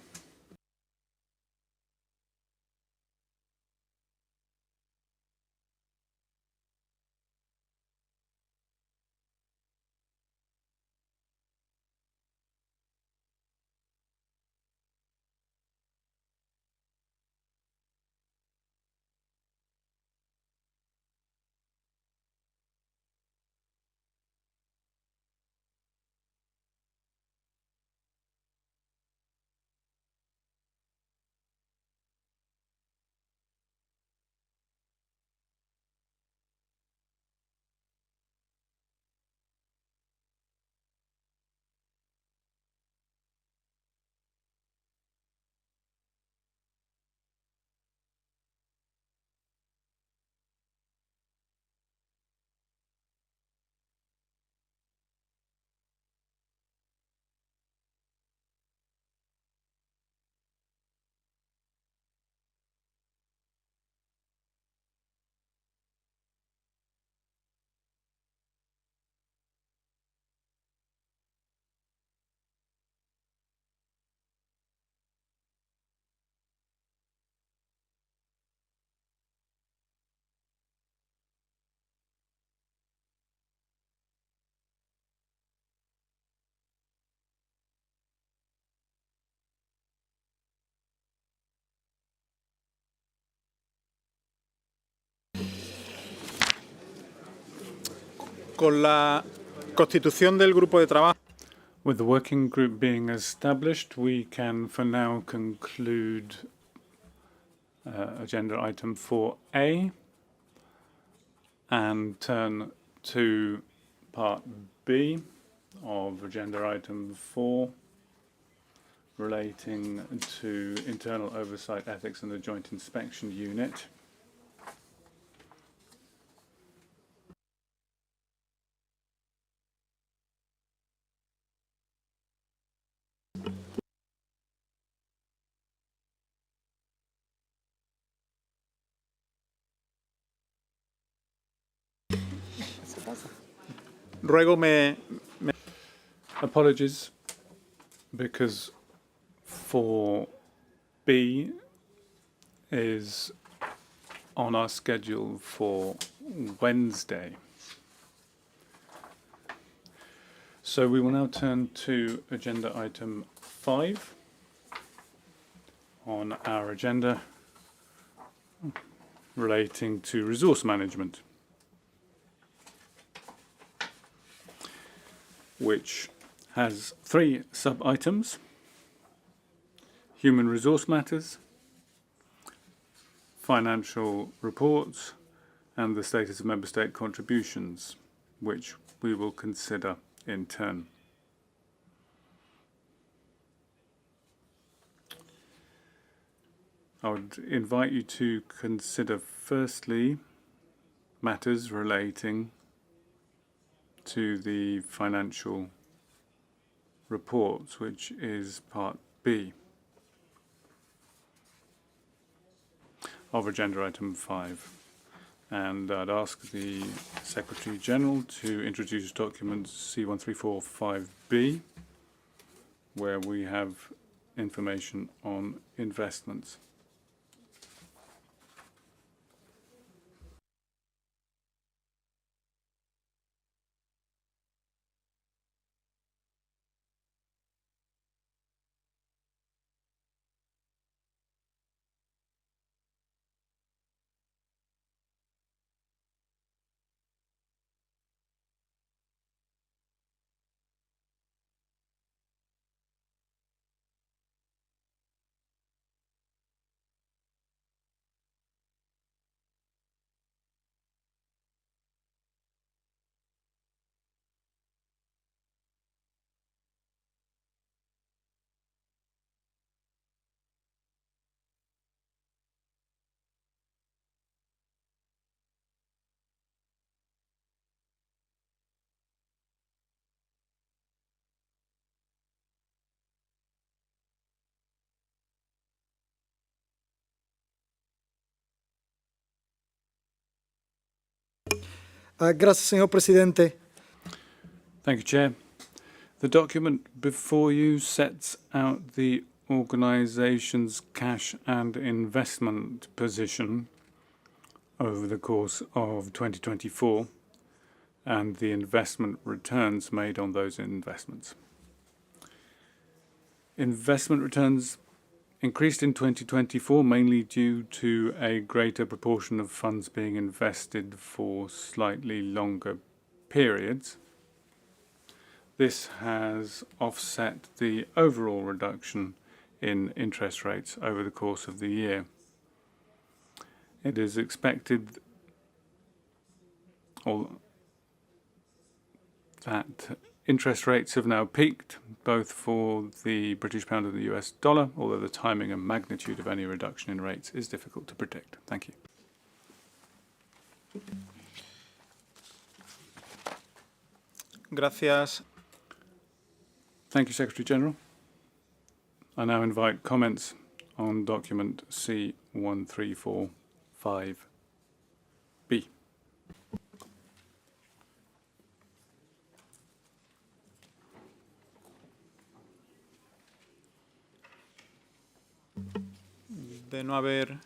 Con la constitución del grupo de trabajo. With the working group being established, we can for now conclude agenda item 4A and turn to part B of agenda item 4 relating to internal oversight ethics and the joint inspection unit. Ruego Apologies, because 4B is on our schedule for Wednesday. So we will now turn to agenda item 5 on our agenda relating to resource management, which has 3 sub-items: human resource matters, financial reports, and the status of member state contributions, which we will consider in turn. I would invite you to consider firstly matters relating to the financial reports, which is part B of agenda item 5. And I'd ask the Secretary General to introduce document C1345B, where we have information on investments. Gracias, señor presidente. Thank you, Chair. The document before you sets out the organisation's cash and investment position over the course of 2024 and the investment returns made on those investments. Investment returns increased in 2024 mainly due to a greater proportion of funds being invested for slightly longer periods. This has offset the overall reduction in interest rates over the course of the year. It is expected that interest rates have now peaked, both for the British pound and the US dollar, although the timing and magnitude of any reduction in rates is difficult to predict. Thank you. Gracias. Thank you, Secretary General. I now invite comments on document C1345B. De no haber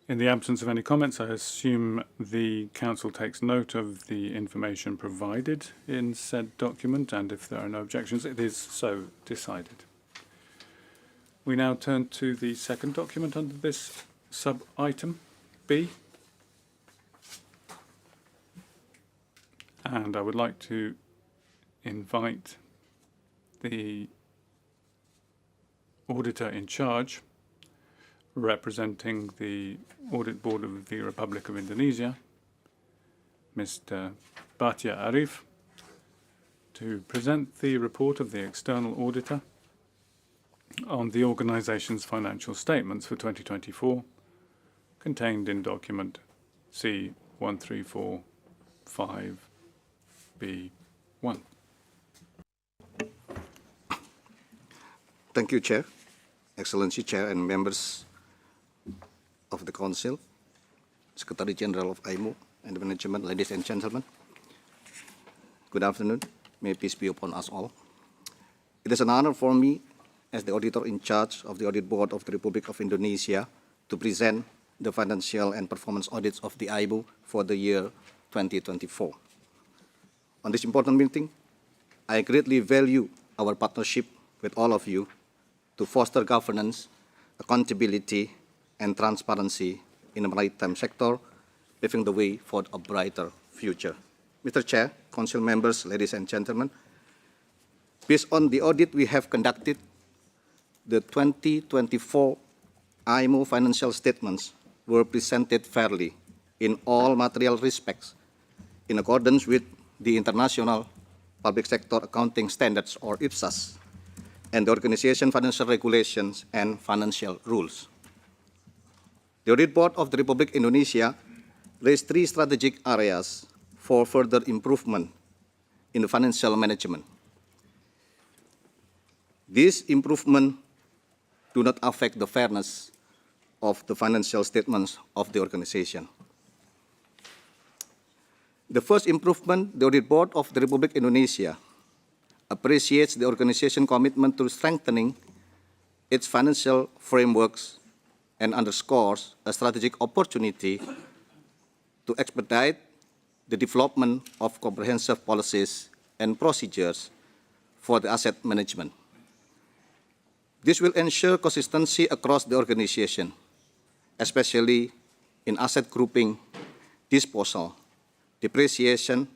In the absence of any comments, I assume the Council takes note of the information provided in said document, and if there are no objections, it is so decided. We now turn to the second document under this sub-item, B. And I would like to invite the auditor in charge, representing the Audit Board of the Republic of Indonesia, Mr. Bhatia Arif, to present the report of the external auditor on the organization's financial statements for 2024, contained in document C1345B1. Thank you, Chair, Excellency Chair and members of the Council, Secretary General of IMO and the management, ladies and gentlemen. Good afternoon. May peace be upon us all. It is an honor for me, as the auditor in charge of the Audit Board of the Republic of Indonesia, to present the financial and performance audits of the IMO for the year 2024. On this important meeting, I greatly value our partnership with all of you to foster governance, accountability, and transparency in the maritime sector, paving the way for a brighter future. Mr. Chair, Council members, ladies and gentlemen, based on the audit we have conducted, the 2024 IMO financial statements were presented fairly in all material respects in accordance with the International Public Sector Accounting Standards, or IPSAS, and the Organization Financial Regulations and Financial Rules. The Audit Board of the Republic of Indonesia raised 3 strategic areas for further improvement in the financial management. These improvements do not affect the fairness of the financial statements of the organization. The first improvement, the Audit Board of the Republic of Indonesia appreciates the organization's commitment to strengthening its financial frameworks and underscores a strategic opportunity to expedite the development of comprehensive policies and procedures for the asset management. This will ensure consistency across the organization, especially in asset grouping, disposal, depreciation,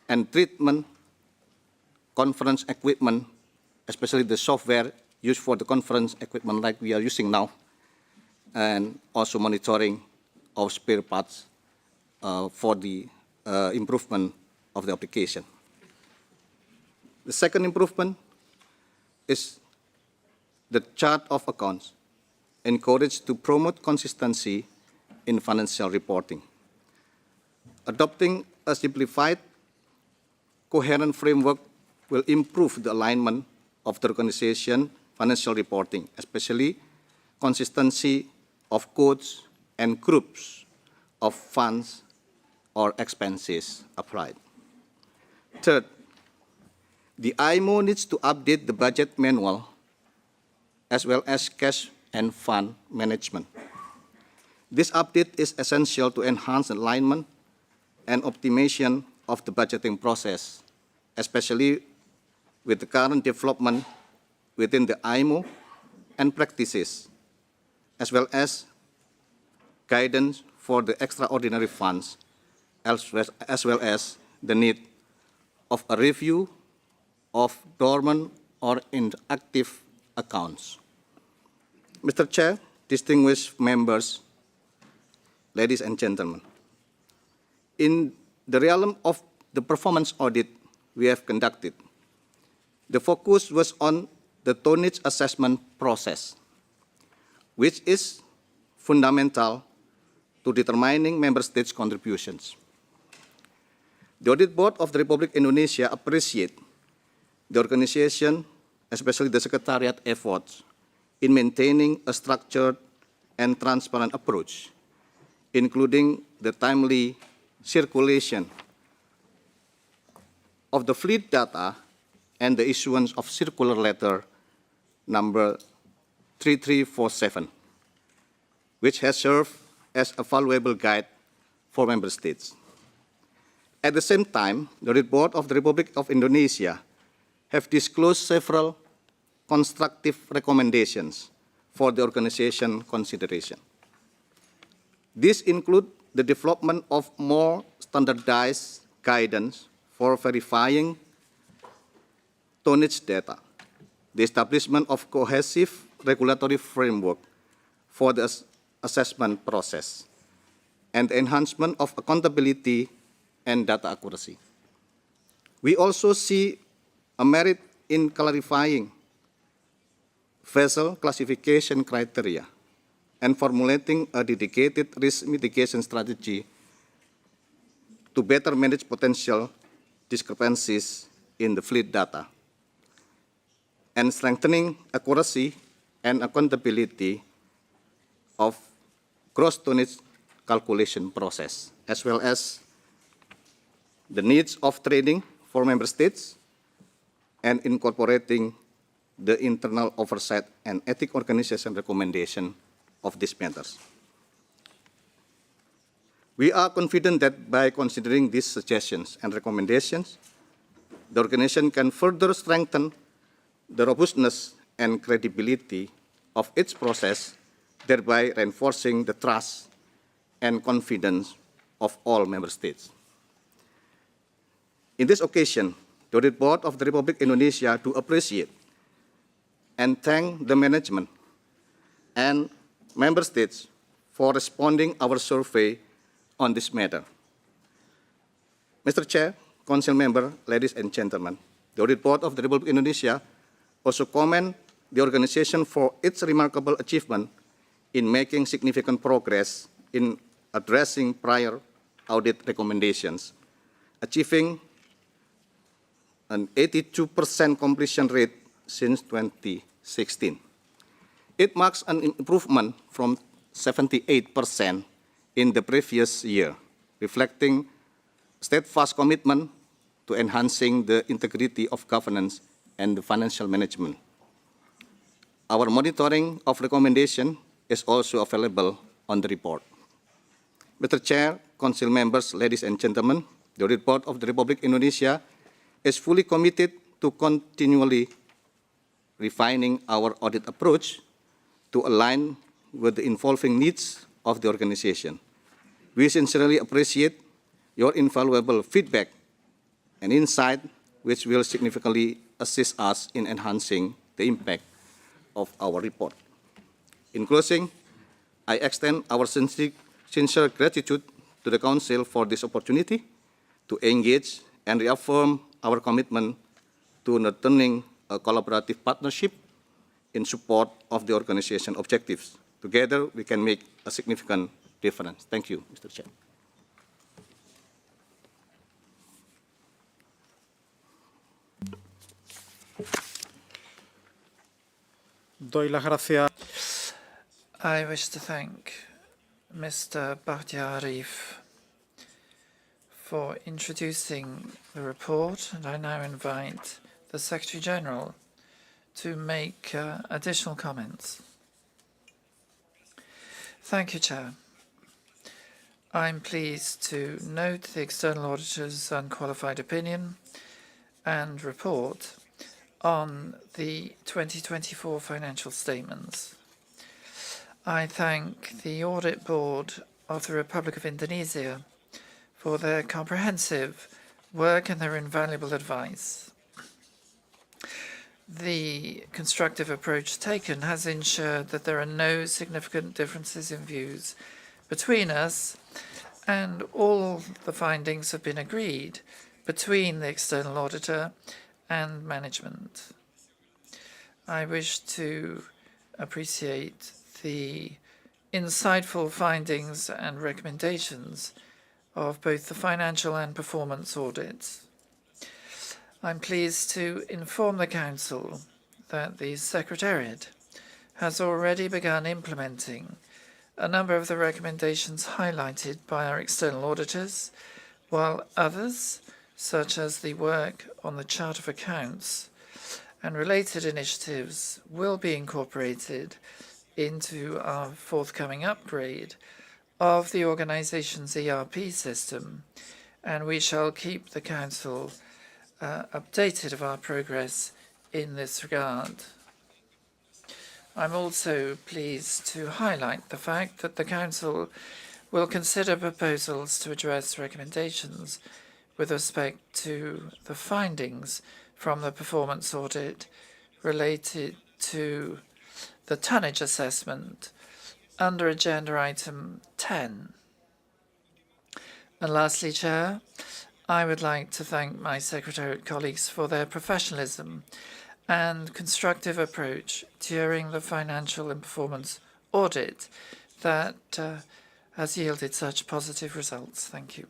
and treatment, conference equipment, especially the software used for the conference equipment like we are using now, and also monitoring of spare parts for the improvement of the application. The second improvement is the chart of accounts encouraged to promote consistency in financial reporting. Adopting a simplified, coherent framework will improve the alignment of the organization financial reporting, especially consistency of codes and groups of funds or expenses applied. Third, the IMO needs to update the budget manual as well as cash and fund management. This update is essential to enhance alignment and optimization of the budgeting process, especially with the current development within the IMO and practices, as well as guidance for the extraordinary funds, as well as the need of a review of dormant or inactive accounts. Mr. Chair, distinguished members, ladies and gentlemen, in the realm of the performance audit we have conducted, the focus was on the tonnage assessment process, which is fundamental to determining member states' contributions. The Audit Board of the Republic of Indonesia appreciates the organization, especially the Secretariat efforts in maintaining a structured and transparent approach, including the timely circulation of the fleet data and the issuance of circular letter number 3347, which has served as a valuable guide for member states. At the same time, the Audit Board of the Republic of Indonesia have disclosed several constructive recommendations for the organization consideration. These include the development of more standardized guidance for verifying tonnage data, the establishment of cohesive regulatory framework for the assessment process, and the enhancement of accountability and data accuracy. We also see a merit in clarifying vessel classification criteria and formulating a dedicated risk mitigation strategy to better manage potential discrepancies in the fleet data, and strengthening accuracy and accountability of gross tonnage calculation process, as well as the needs of training for member states and incorporating the internal oversight and ethic organization recommendation of these matters. We are confident that by considering these suggestions and recommendations, the organization can further strengthen the robustness and credibility of its process, thereby reinforcing the trust and confidence of all member states. In this occasion, the Audit Board of the Republic of Indonesia to appreciate and thank the management and member states for responding our survey on this matter. Mr. Chair, Council member, ladies and gentlemen, the Audit Board of the Republic of Indonesia also commend the organization for its remarkable achievement in making significant progress in addressing prior audit recommendations, achieving an 82% completion rate since 2016. It marks an improvement from 78% in the previous year, reflecting steadfast commitment to enhancing the integrity of governance and the financial management. Our monitoring of recommendation is also available on the report. Mr. Chair, Council members, ladies and gentlemen, the Audit Board of the Republic of Indonesia is fully committed to continually refining our audit approach to align with the evolving needs of the organization. We sincerely appreciate your invaluable feedback and insight, which will significantly assist us in enhancing the impact of our report. In closing, I extend our sincere gratitude to the Council for this opportunity to engage and reaffirm our commitment to nurturing a collaborative partnership in support of the organization objectives. Together, we can make a significant difference. Thank you, Mr. Chair. Doy las gracias. I wish to thank Mr. Budgetary for introducing the report, and I now invite the Secretary General to make additional comments. Thank you, Chair. I'm pleased to note the External Auditor's unqualified opinion and report on the 2024 financial statements. I thank the Audit Board of the Republic of Indonesia for their comprehensive work and their invaluable advice. The constructive approach taken has ensured that there are no significant differences in views between us, and all the findings have been agreed between the external auditor and management. I wish to appreciate the insightful findings and recommendations of both the financial and performance audits. I'm pleased to inform the Council that the Secretariat has already begun implementing a number of the recommendations highlighted by our external auditors, while others, such as the work on the Chart of Accounts and related initiatives, will be incorporated into our forthcoming upgrade of the organization's ERP system, and we shall keep the Council updated of our progress in this regard. I'm also pleased to highlight the fact that the Council will consider proposals to address recommendations with respect to the findings from the performance audit related to the tonnage assessment under agenda item 10. And lastly, Chair, I would like to thank my Secretariat colleagues for their professionalism and constructive approach during the financial and performance audit that has yielded such positive results. Thank you.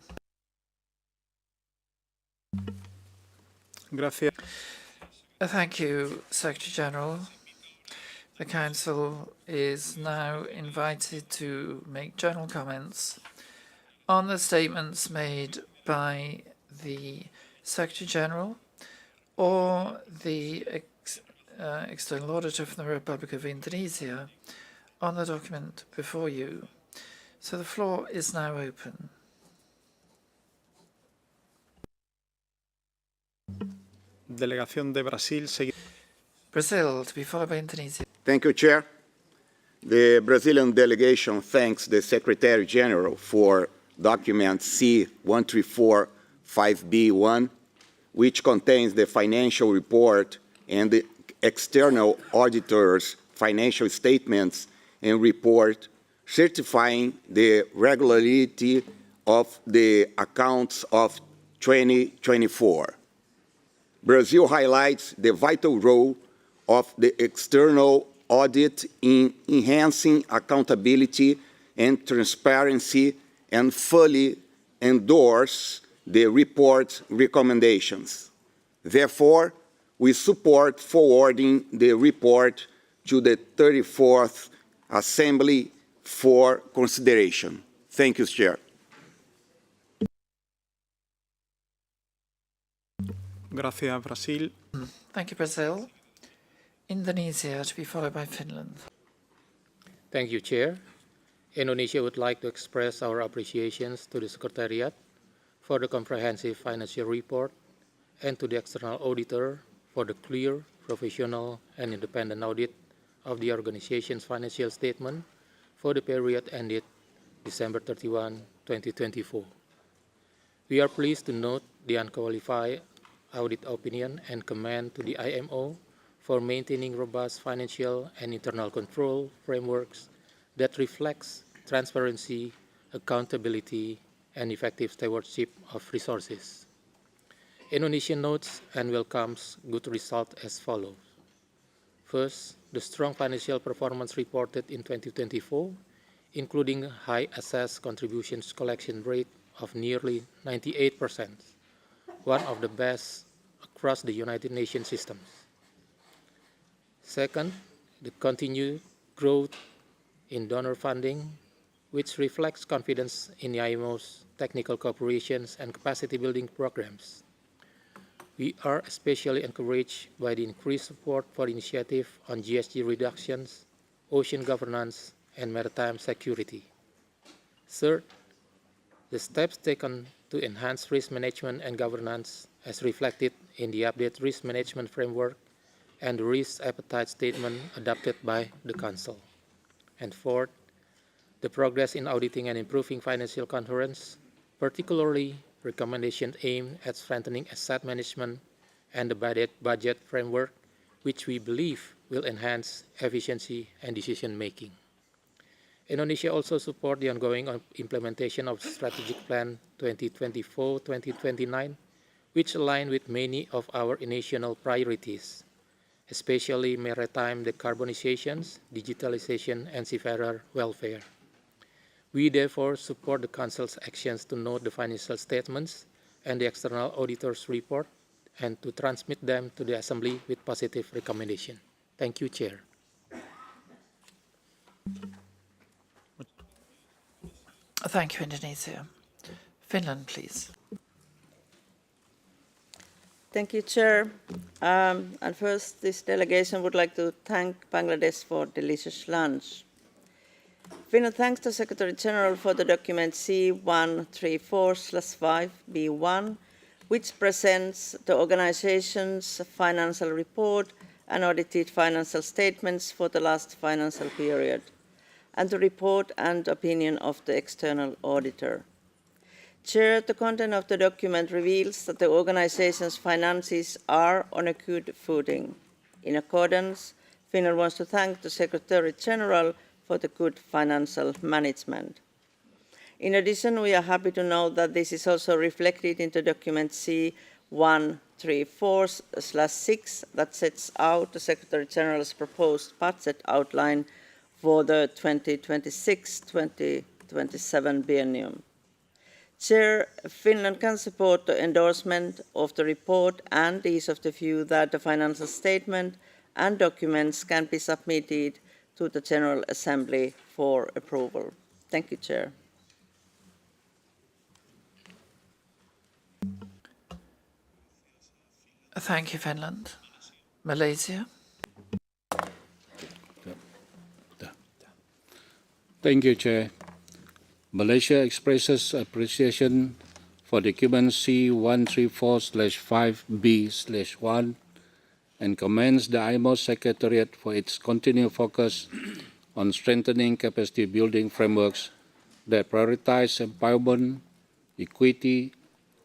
Gracias. Thank you, Secretary General. The Council is now invited to make general comments on the statements made by the Secretary General or the External Auditor from the Republic of Indonesia on the document before you. So the floor is now open. Delegación de Brasil. Brazil, to be followed by Indonesia. Thank you, Chair. The Brazilian delegation thanks the Secretary General for document C1345B1, which contains the financial report and the external auditor's financial statements and report certifying the regularity of the accounts of 2024. Brazil highlights the vital role of the external audit in enhancing accountability and transparency and fully endorse the report's recommendations. Therefore, we support forwarding the report to the 34th Assembly for consideration. Thank you, Chair. Gracias, Brasil. Thank you, Brazil. Indonesia, to be followed by Finland. Thank you, Chair. Indonesia would like to express our appreciations to the Secretariat for the comprehensive financial report and to the external auditor for the clear, professional, and independent audit of the organization's financial statement for the period ended December 31, 2024. We are pleased to note the unqualified audit opinion and commend to the IMO for maintaining robust financial and internal control frameworks that reflects transparency, accountability, and effective stewardship of resources. Indonesia notes and welcomes good results as follows. First, the strong financial performance reported in 2024, including high assessed contributions collection rate of nearly 98%, one of the best across the United Nations systems. Second, the continued growth in donor funding, which reflects confidence in the IMO's technical cooperations and capacity building programs. We are especially encouraged by the increased support for initiatives on GSG reductions, ocean governance, and maritime security. Third, the steps taken to enhance risk management and governance as reflected in the updated risk management framework and the risk appetite statement adopted by the Council. And fourth, the progress in auditing and improving financial coherence, particularly recommendations aimed at strengthening asset management and the budget framework, which we believe will enhance efficiency and decision-making. Indonesia also supports the ongoing implementation of Strategic Plan 2024-2029, which align with many of our national priorities, especially maritime decarbonization, digitalization, and seafarer welfare. We therefore support the Council's actions to note the financial statements and the external auditor's report and to transmit them to the Assembly with positive recommendation. Thank you, Chair. Thank you, Indonesia. Finland, please. Thank you, Chair. And first, this delegation would like to thank Bangladesh for delicious lunch. Finland thanks the Secretary General for the document C134/5B1, which presents the organization's financial report and audited financial statements for the last financial period, and the report and opinion of the external auditor. Chair, the content of the document reveals that the organization's finances are on a good footing. In accordance, Finland wants to thank the Secretary General for the good financial management. In addition, we are happy to note that this is also reflected in the document C134/6 that sets out the Secretary General's proposed budget outline for the 2026-2027 biennium. Chair, Finland can support the endorsement of the report and is of the view that the financial statement and documents can be submitted to the General Assembly for approval. Thank you, Chair. Thank you, Finland. Malaysia. Thank you, Chair. Malaysia expresses appreciation for document C134/5B/1 and commends the IMO Secretariat for its continued focus on strengthening capacity building frameworks that prioritize empowerment, equity,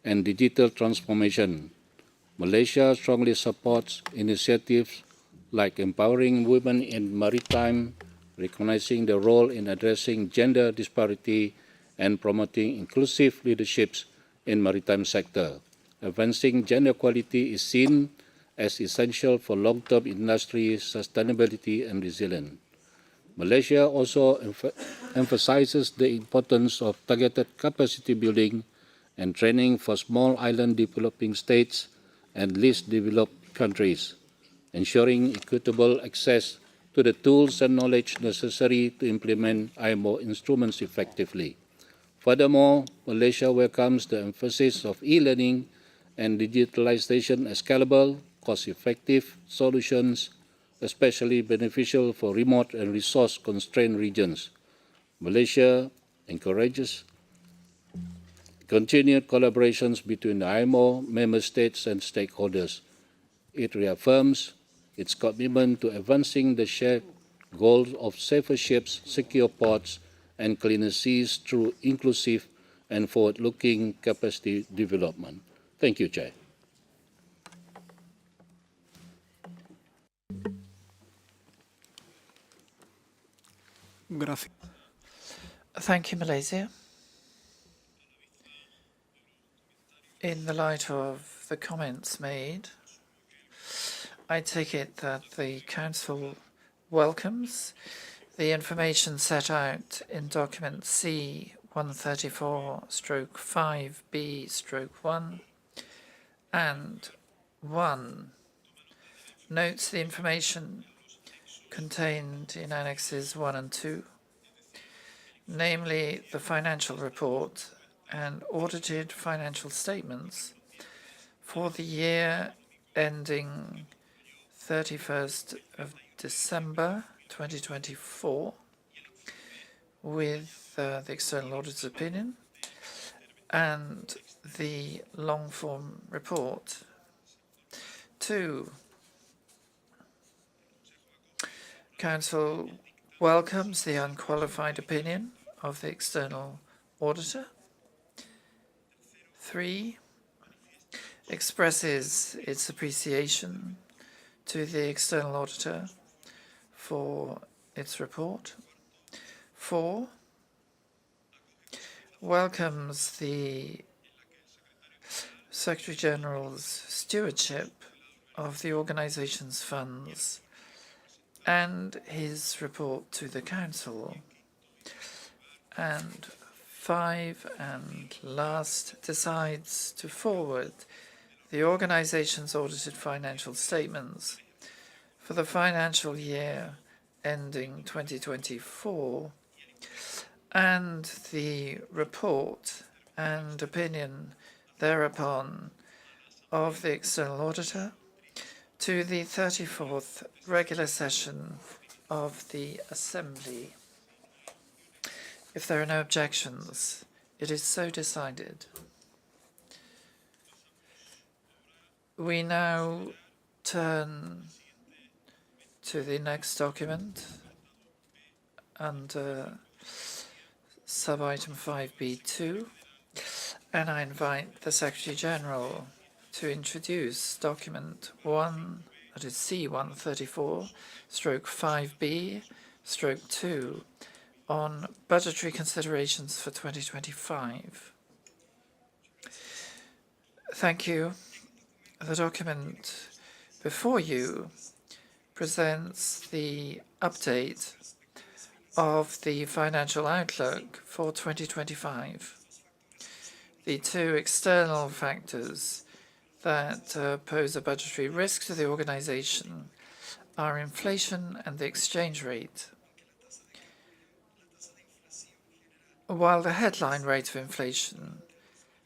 and digital transformation. Malaysia strongly supports initiatives like empowering women in maritime, recognizing the role in addressing gender disparity and promoting inclusive leaderships in maritime sector. Advancing gender equality is seen as essential for long-term industry sustainability and resilience. Malaysia also emphasizes the importance of targeted capacity building and training for small island developing states and least developed countries, ensuring equitable access to the tools and knowledge necessary to implement IMO instruments effectively. Furthermore, Malaysia welcomes the emphasis of e-learning and digitalization as scalable, cost-effective solutions, especially beneficial for remote and resource-constrained regions. Malaysia encourages continued collaborations between the IMO, member states, and stakeholders. It reaffirms its commitment to advancing the shared goals of safer ships, secure ports, and cleaner seas through inclusive and forward-looking capacity development. Thank you, Chair. Gracias. Thank you, Malaysia. In the light of the comments made, I take it that the Council welcomes the information set out in document C134/5B/1 and 1 notes the information contained in Annexes 1 and 2, namely the financial report and audited financial statements for the year ending 31st of December 2024 with the external auditor's opinion and the long-form report. 2, Council welcomes the unqualified opinion of the external auditor. 3, expresses its appreciation to the external auditor for its report. 4, welcomes the Secretary General's stewardship of the organization's funds and his report to the Council. And 5, and last, decides to forward the organization's audited financial statements for the financial year ending 2024 and the report and opinion thereupon of the external auditor to the 34th regular session of the Assembly. If there are no objections, it is so decided. We now turn to the next document under sub-item 5B2, And I invite the Secretary General to introduce document 1, that is C-134/5B/2 on budgetary considerations for 2025. Thank you. The document before you presents the update of the financial outlook for 2025. The two external factors that pose a budgetary risk to the organization are inflation and the exchange rate. While the headline rate of inflation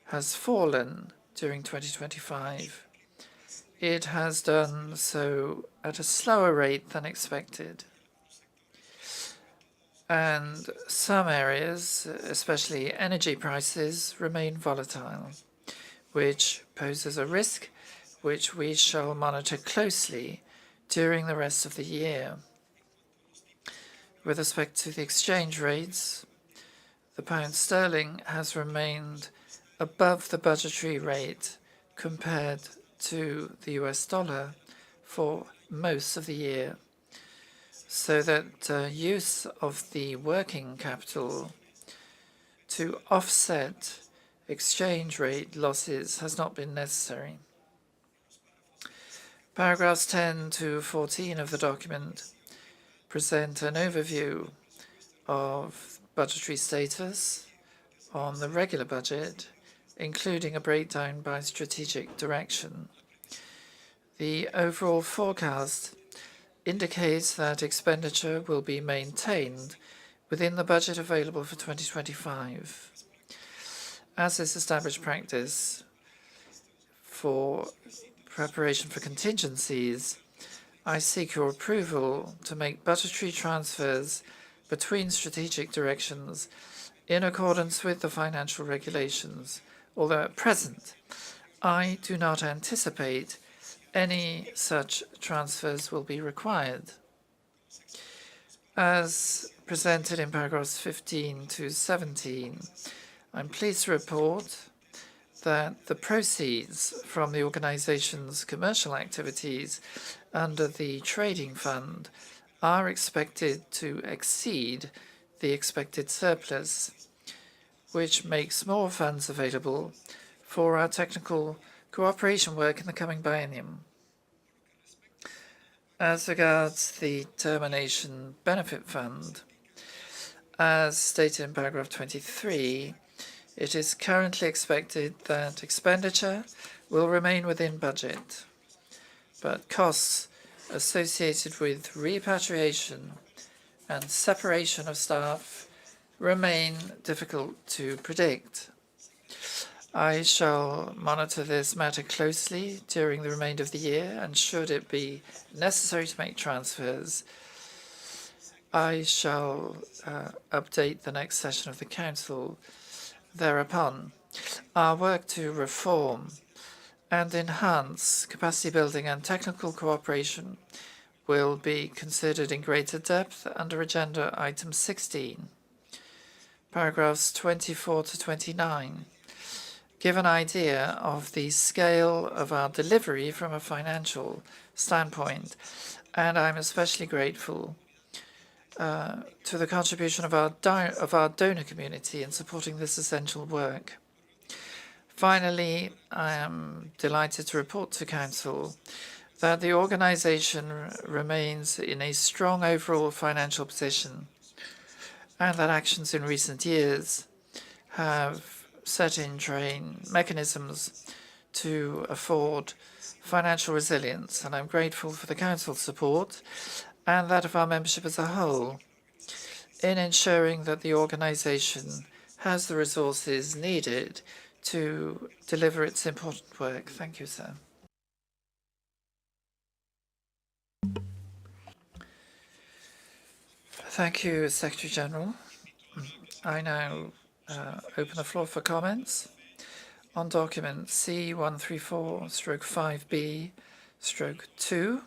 has fallen during 2025, it has done so at a slower rate than expected. And some areas, especially energy prices, remain volatile, which poses a risk which we shall monitor closely during the rest of the year. With respect to the exchange rates, the pound sterling has remained above the budgetary rate compared to the US dollar for most of the year, so that use of the working capital to offset exchange rate losses has not been necessary. Paragraphs 10 to 14 of the document present an overview of budgetary status on the regular budget, including a breakdown by strategic direction. The overall forecast indicates that expenditure will be maintained within the budget available for 2025. As is established practice for preparation for contingencies, I seek your approval to make budgetary transfers between strategic directions in accordance with the financial regulations, although at present I do not anticipate any such transfers will be required. As presented in paragraphs 15 to 17, I'm pleased to report that the proceeds from the organization's commercial activities under the trading fund are expected to exceed the expected surplus, which makes more funds available for our technical cooperation work in the coming biennium. As regards the Termination Benefit Fund, as stated in paragraph 23, it is currently expected that expenditure will remain within budget, but costs associated with repatriation and separation of staff remain difficult to predict. I shall monitor this matter closely during the remainder of the year, and should it be necessary to make transfers, I shall update the next session of the Council thereupon. Our work to reform and enhance capacity building and technical cooperation will be considered in greater depth under Agenda Item 16. Paragraphs 24 to 29 give an idea of the scale of our delivery from a financial standpoint, and I'm especially grateful to the contribution of our donor community in supporting this essential work. Finally, I am delighted to report to Council that the organization remains in a strong overall financial position, and that actions in recent years have set in train mechanisms to afford financial resilience, and I'm grateful for the Council's support and that of our membership as a whole in ensuring that the organization has the resources needed to deliver its important work. Thank you, sir. Thank you, Secretary General. I now open the floor for comments on document C-134/5B/2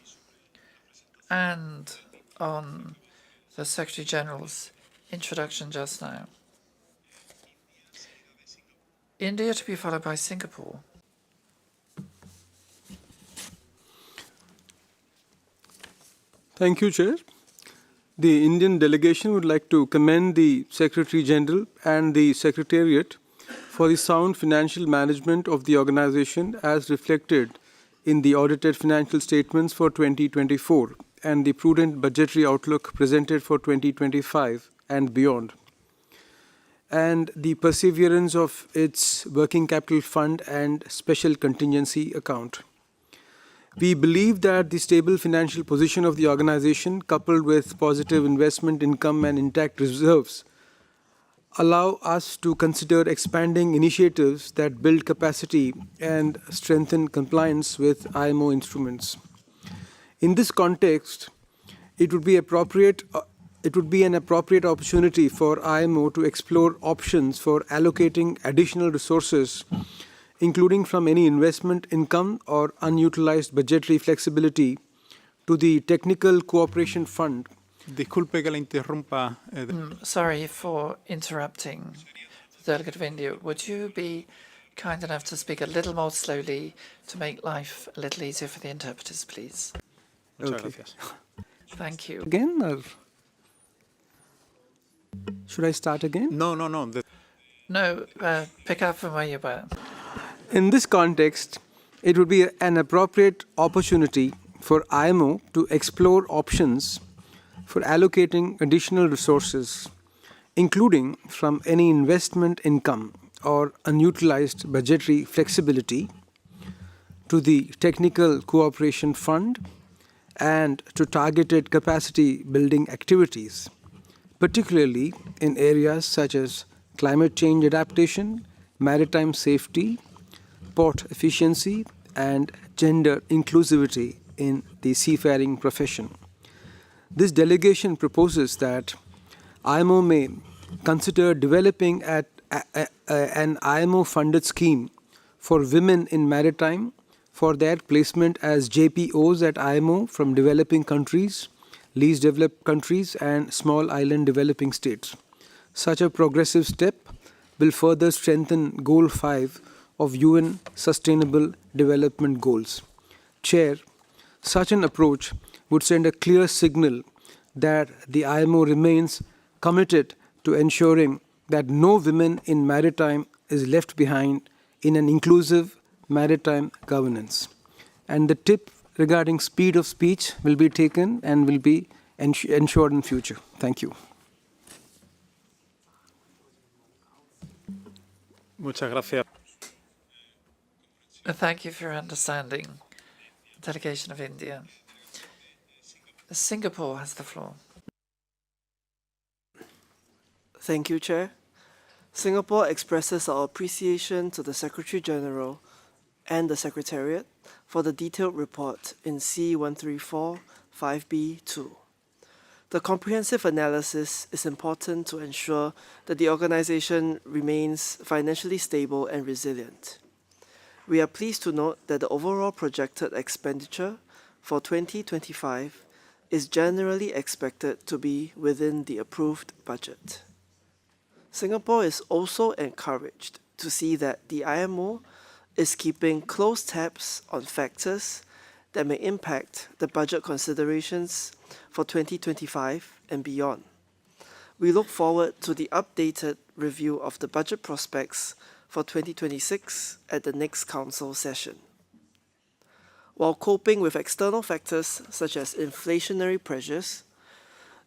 and on the Secretary General's introduction just now. India to be followed by Singapore. Thank you, Chair. The Indian delegation would like to commend the Secretary General and the Secretariat for the sound financial management of the organization as reflected in the audited financial statements for 2024 and the prudent budgetary outlook presented for 2025 and beyond, and the perseverance of its working capital fund and special contingency account. We believe that the stable financial position of the organization, coupled with positive investment income and intact reserves, allow us to consider expanding initiatives that build capacity and strengthen compliance with IMO instruments. In this context, it would be an appropriate opportunity for IMO to explore options for allocating additional resources, including from any investment income or unutilized budgetary flexibility, to the Technical Cooperation Fund. Disculpe que la interrumpa. Sorry for interrupting the delegate of India. Would you be kind enough to speak a little more slowly to make life a little easier for the interpreters, please? Muchas gracias. Thank you. Again, or should I start again? No. No, pick up from where you were. In this context, it would be an appropriate opportunity for IMO to explore options for allocating additional resources, including from any investment income or unutilized budgetary flexibility, to the Technical Cooperation Fund and to targeted capacity building activities, particularly in areas such as climate change adaptation, maritime safety, port efficiency, and gender inclusivity in the seafaring profession. This delegation proposes that IMO may consider developing an IMO-funded scheme for women in maritime for their placement as JPOs at IMO from developing countries, least developed countries, and small island developing states. Such a progressive step will further strengthen Goal 5 of UN Sustainable Development Goals. Chair, such an approach would send a clear signal that the IMO remains committed to ensuring that no women in maritime is left behind in an inclusive maritime governance. And the tip regarding speed of speech will be taken and will be ensured in future. Thank you. Muchas gracias. Thank you for your understanding, delegation of India. Singapore has the floor. Thank you, Chair. Singapore expresses our appreciation to the Secretary General and the Secretariat for the detailed report in C134 5B2. The comprehensive analysis is important to ensure that the organization remains financially stable and resilient. We are pleased to note that the overall projected expenditure for 2025 is generally expected to be within the approved budget. Singapore is also encouraged to see that the IMO is keeping close tabs on factors that may impact the budget considerations for 2025 and beyond. We look forward to the updated review of the budget prospects for 2026 at the next Council session. While coping with external factors such as inflationary pressures,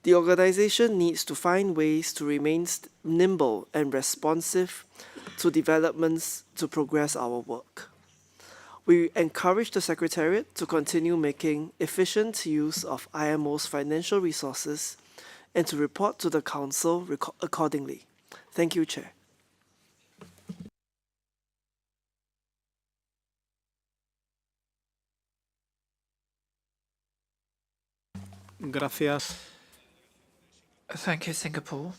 the organization needs to find ways to remain nimble and responsive to developments to progress our work. We encourage the Secretariat to continue making efficient use of IMO's financial resources and to report to the Council accordingly. Thank you, Chair. Gracias. Thank you, Singapore.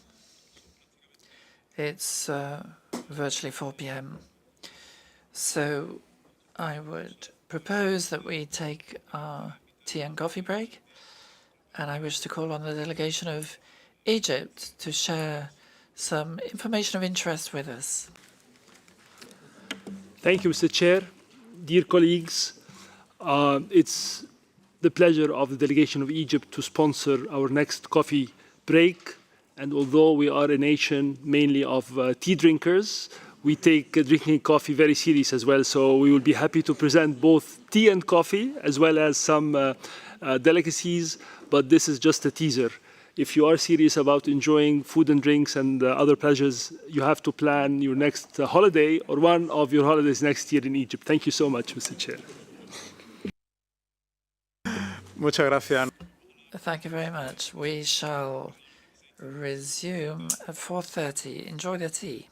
It's virtually 4 p.m. So I would propose that we take our tea and coffee break, and I wish to call on the delegation of Egypt to share some information of interest with us. Thank you, Mr. Chair. Dear colleagues, it's the pleasure of the delegation of Egypt to sponsor our next coffee break. And although we are a nation mainly of tea drinkers, we take drinking coffee very serious as well. So we will be happy to present both tea and coffee, as well as some delicacies. But this is just a teaser. If you are serious about enjoying food and drinks and other pleasures, you have to plan your next holiday or one of your holidays next year in Egypt. Thank you so much, Mr. Chair. Muchas gracias. Thank you very much. We shall resume at 4:30. Enjoy the tea.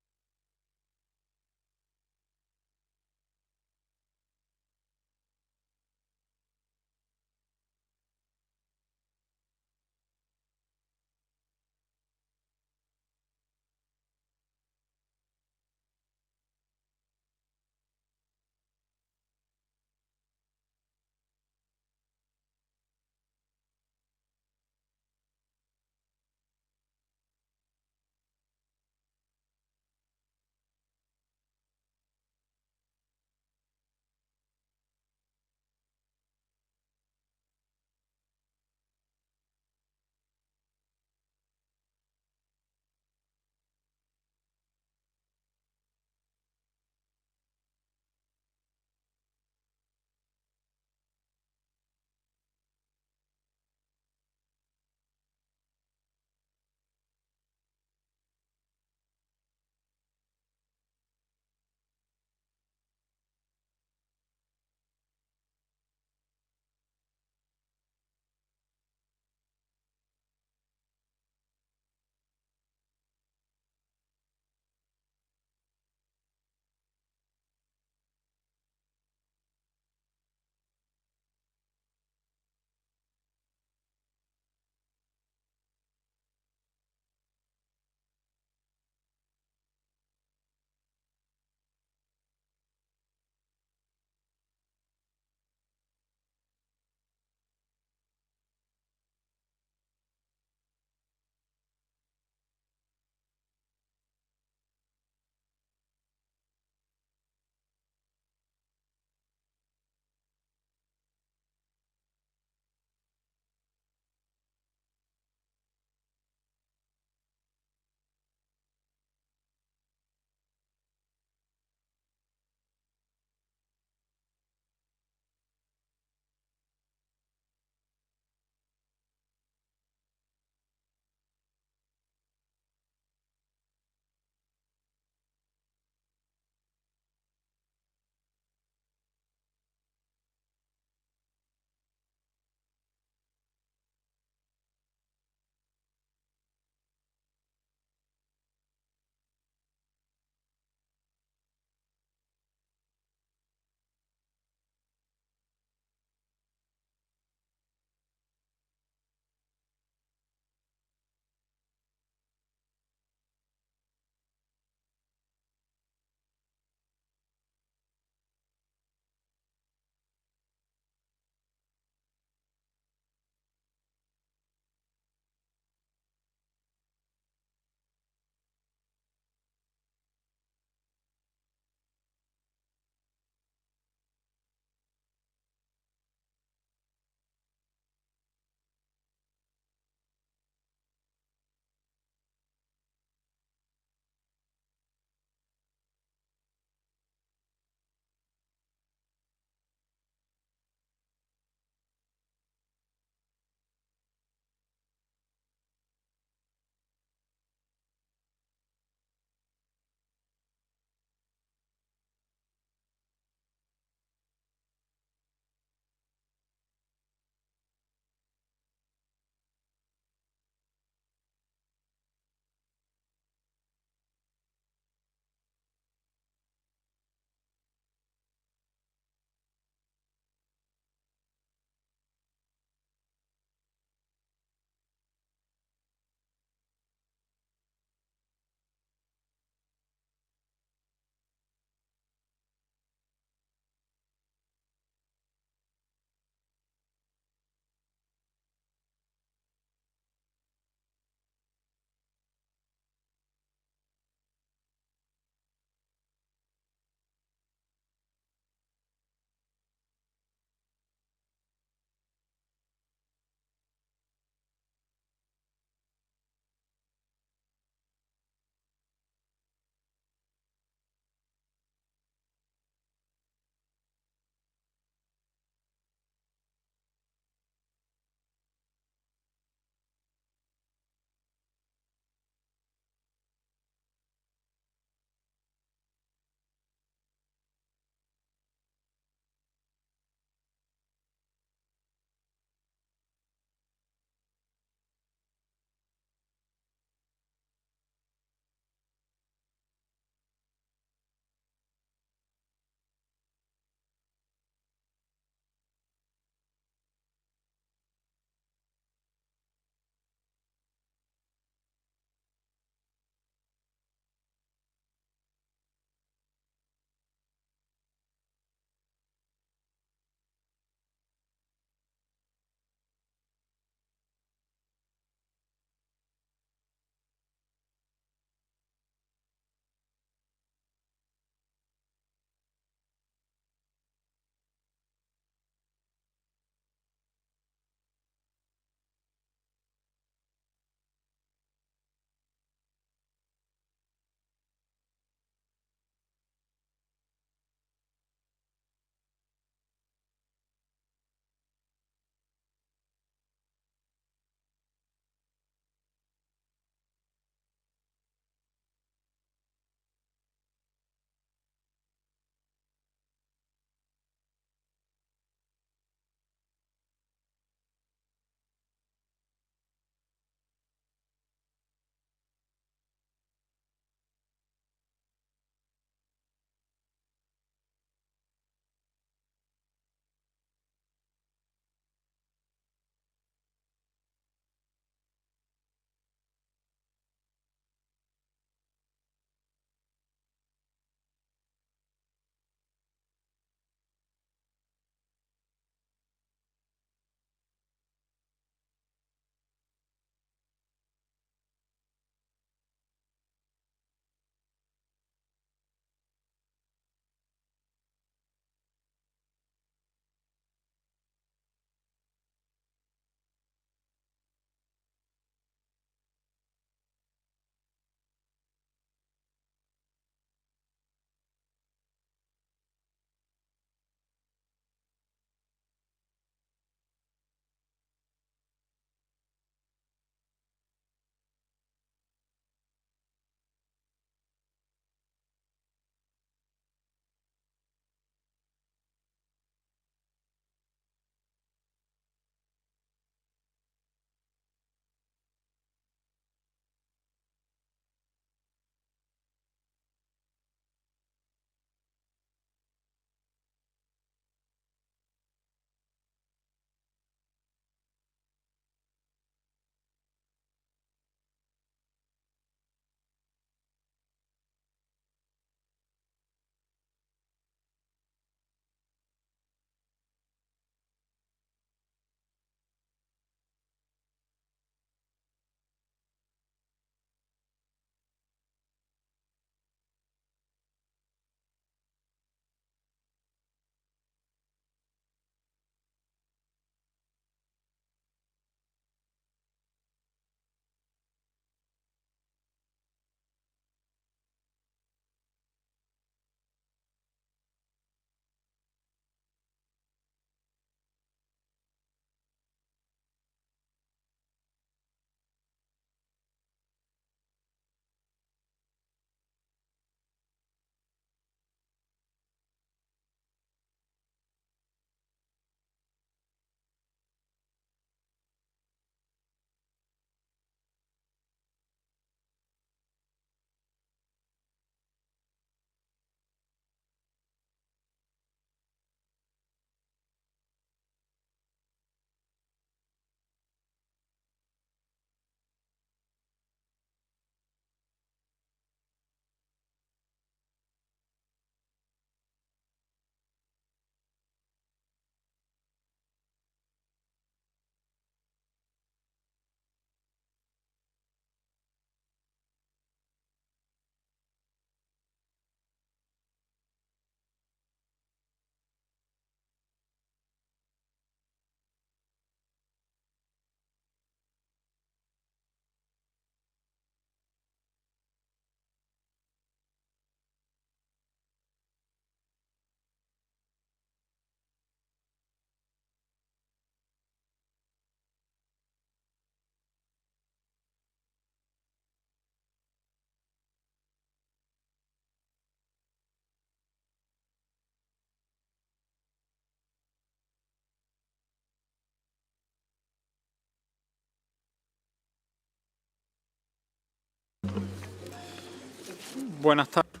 Buenas tardes.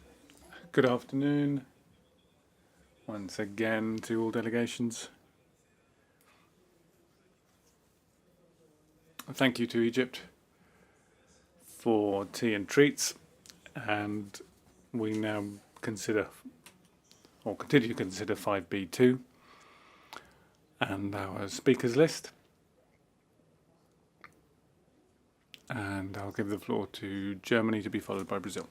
Good afternoon. Once again to all delegations. Thank you to Egypt for tea and treats, and we now consider, or continue to consider 5B2 and our speakers list. And I'll give the floor to Germany, to be followed by Brazil.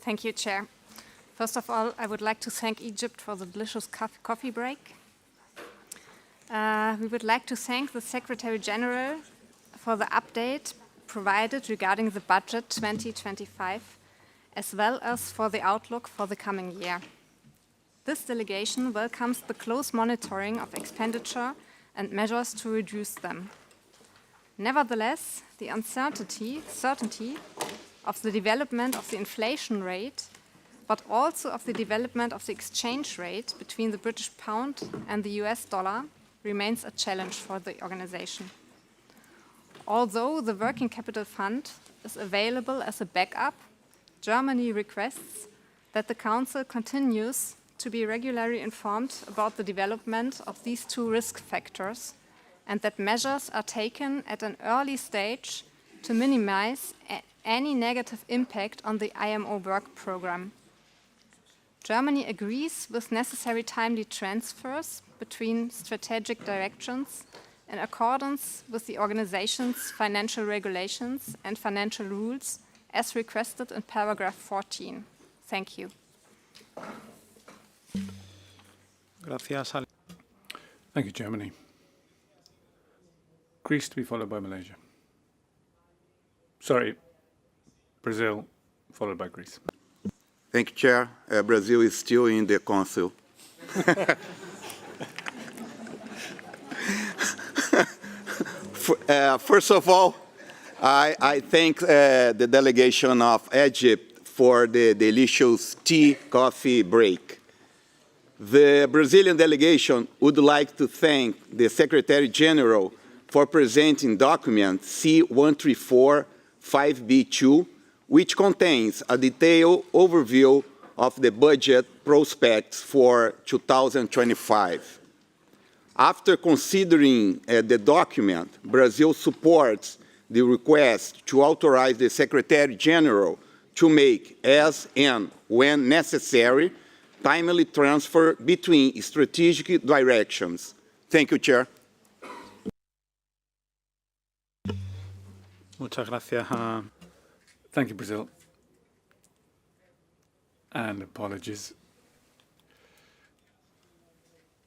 Thank you, Chair. First of all, I would like to thank Egypt for the delicious coffee break. We would like to thank the Secretary General for the update provided regarding the budget 2025, as well as for the outlook for the coming year. This delegation welcomes the close monitoring of expenditure and measures to reduce them. Nevertheless, the uncertainty of the development of the inflation rate, but also of the development of the exchange rate between the British pound and the US dollar remains a challenge for the organization. Although the Working Capital Fund is available as a backup, Germany requests that the Council continues to be regularly informed about the development of these two risk factors and that measures are taken at an early stage to minimize any negative impact on the IMO work program. Germany agrees with necessary timely transfers between strategic directions in accordance with the organization's financial regulations and financial rules as requested in paragraph 14. Thank you. Gracias. Thank you, Germany. Greece to be followed by Malaysia. Sorry, Brazil, followed by Greece. Thank you, Chair. Brazil is still in the Council. First of all, I thank the delegation of Egypt for the delicious tea, coffee break. The Brazilian delegation would like to thank the Secretary General for presenting document C-134-5B2, which contains a detailed overview of the budget prospects for 2025. After considering the document, Brazil supports the request to authorize the Secretary General to make, as and when necessary, timely transfer between strategic directions. Thank you, Chair. Muchas gracias. Thank you, Brazil. And apologies.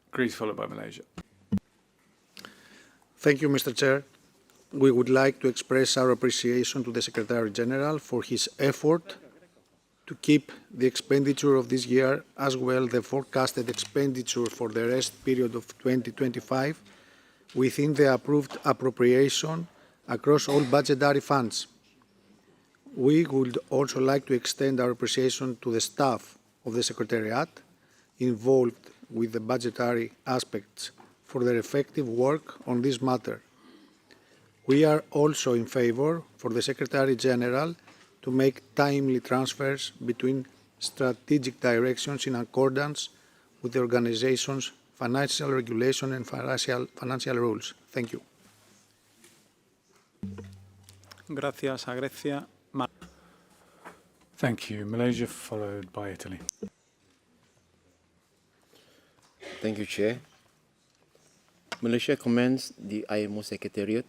Greece followed by Malaysia. Thank you, Mr. Chair. We would like to express our appreciation to the Secretary General for his effort to keep the expenditure of this year, as well the forecasted expenditure for the rest period of 2025, within the approved appropriation across all budgetary funds. We would also like to extend our appreciation to the staff of the Secretariat involved with the budgetary aspects for their effective work on this matter. We are also in favour for the Secretary General to make timely transfers between strategic directions in accordance with the organization's financial regulation and financial rules. Thank you. Gracias a Grecia. Thank you. Malaysia followed by Italy. Thank you, Chair. Malaysia commends the IMO Secretariat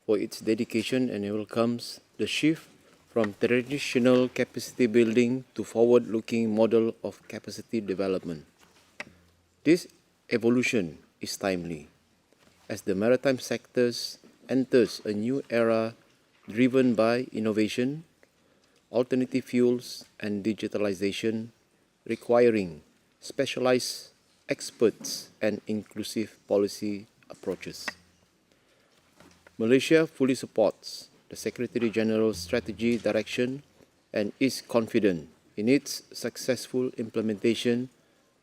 for its dedication and welcomes the shift from traditional capacity building to forward-looking model of capacity development. This evolution is timely, as the maritime sector enters a new era driven by innovation, alternative fuels, and digitalization, requiring specialized experts and inclusive policy approaches. Malaysia fully supports the Secretary General's strategy direction and is confident in its successful implementation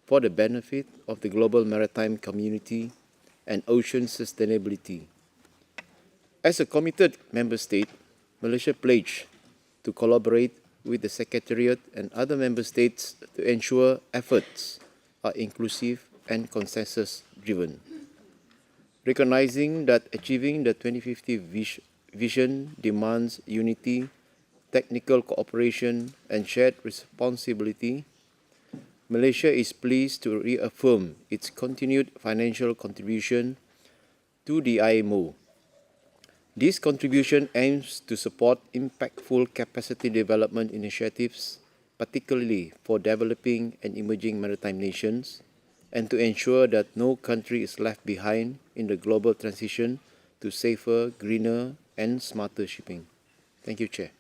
for the benefit of the global maritime community and ocean sustainability. As a committed member state, Malaysia pledged to collaborate with the Secretariat and other member states to ensure efforts are inclusive and consensus-driven. Recognizing that achieving the 2050 vision demands unity, technical cooperation, and shared responsibility, Malaysia is pleased to reaffirm its continued financial contribution to the IMO. This contribution aims to support impactful capacity development initiatives, particularly for developing and emerging maritime nations, and to ensure that no country is left behind in the global transition to safer, greener, and smarter shipping. Thank you, Chair.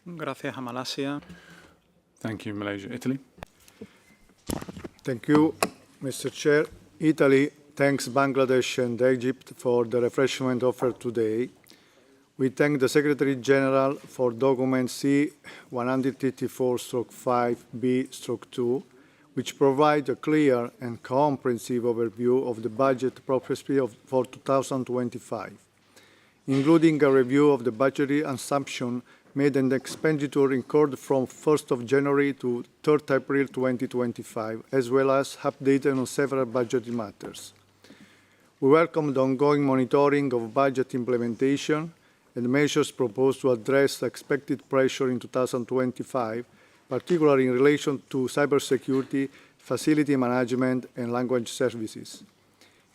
Gracias a Malasia. Thank you, Malaysia. Italy. Thank you, Mr. Chair. Italy thanks Bangladesh and Egypt for the refreshment offered today. We thank the Secretary General for document C-134/5B/2, which provides a clear and comprehensive overview of the budget prospects for 2025, including a review of the budgetary assumption made and expenditure incurred from 1st of January to 3rd April 2025, as well as updated on several budgetary matters. We welcome the ongoing monitoring of budget implementation and measures proposed to address the expected pressure in 2025, particularly in relation to cybersecurity, facility management, and language services.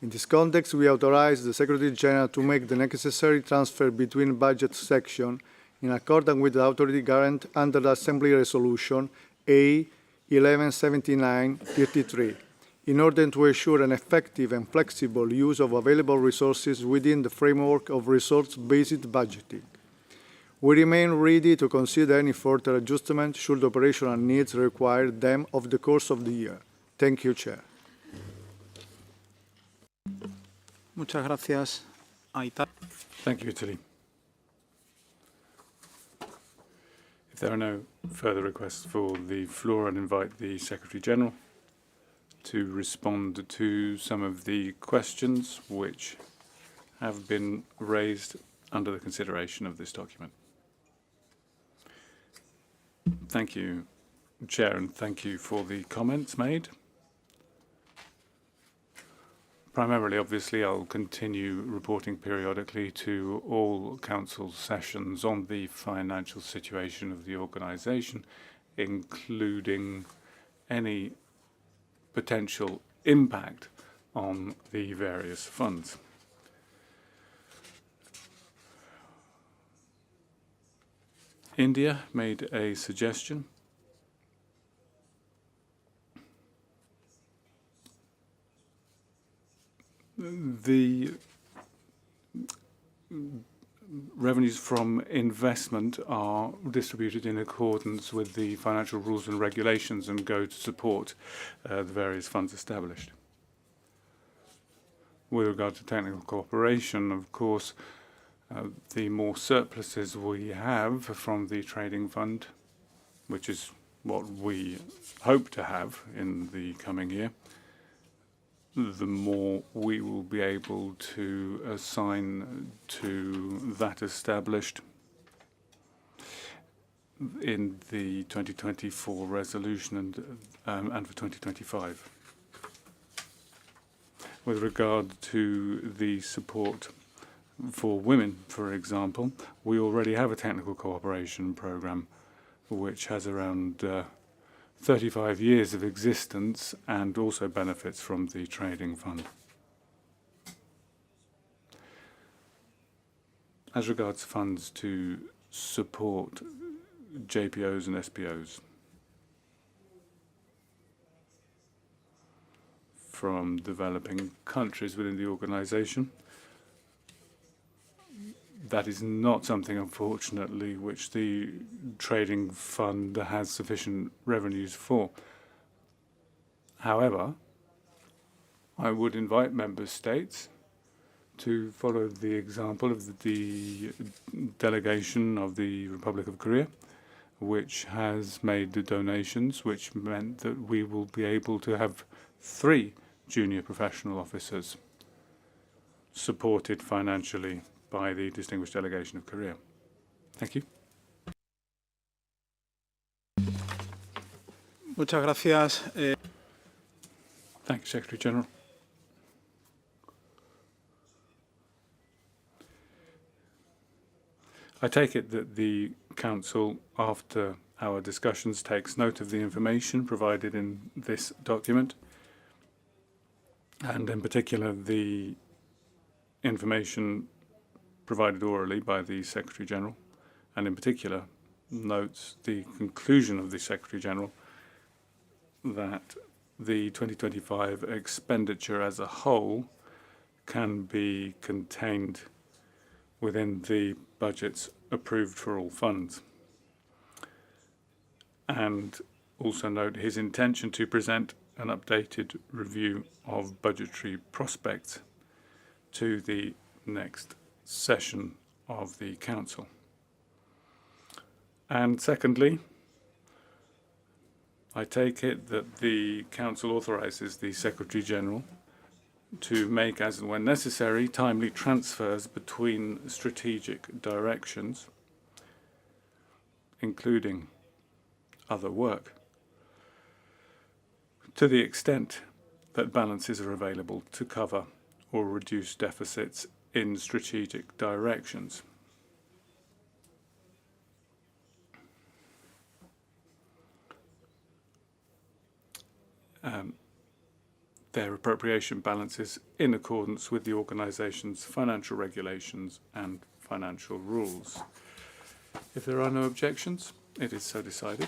In this context, we authorize the Secretary General to make the necessary transfer between budget sections in accordance with the authority guarantee under the Assembly Resolution A 1179/33, in order to ensure an effective and flexible use of available resources within the framework of resource-based budgeting. We remain ready to consider any further adjustment should operational needs require them over the course of the year. Thank you, Chair. Muchas gracias a Italia. Thank you, Italy. If there are no further requests for the floor, I'd invite the Secretary General to respond to some of the questions which have been raised under the consideration of this document. Thank you, Chair, and thank you for the comments made. Primarily, obviously, I'll continue reporting periodically to all Council sessions on the financial situation of the organisation, including any potential impact on the various funds. India made a suggestion. The revenues from investment are distributed in accordance with the financial rules and regulations and go to support the various funds established. With regard to technical cooperation, of course, the more surpluses we have from the trading fund, which is what we hope to have in the coming year, the more we will be able to assign to that established in the 2024 resolution and for 2025. With regard to the support for women, for example, we already have a technical cooperation program which has around 35 years of existence and also benefits from the trading fund. As regards funds to support JPOs and SPOs from developing countries within the organisation, that is not something, unfortunately, which the trading fund has sufficient revenues for. However, I would invite member states to follow the example of the delegation of the Republic of Korea, which has made the donations, which meant that we will be able to have 3 junior professional officers supported financially by the distinguished delegation of Korea. Thank you. Muchas gracias. Thank you, Secretary General. I take it that the Council, after our discussions, takes note of the information provided in this document, and in particular the information provided orally by the Secretary General, and in particular notes the conclusion of the Secretary General that the 2025 expenditure as a whole can be contained within the budgets approved for all funds. And also note his intention to present an updated review of budgetary prospects to the next session of the Council. And secondly, I take it that the Council authorises the Secretary General to make, as and when necessary, timely transfers between strategic directions, including other work, to the extent that balances are available to cover or reduce deficits in strategic directions. Their appropriation balances in accordance with the organisation's financial regulations and financial rules. If there are no objections, it is so decided.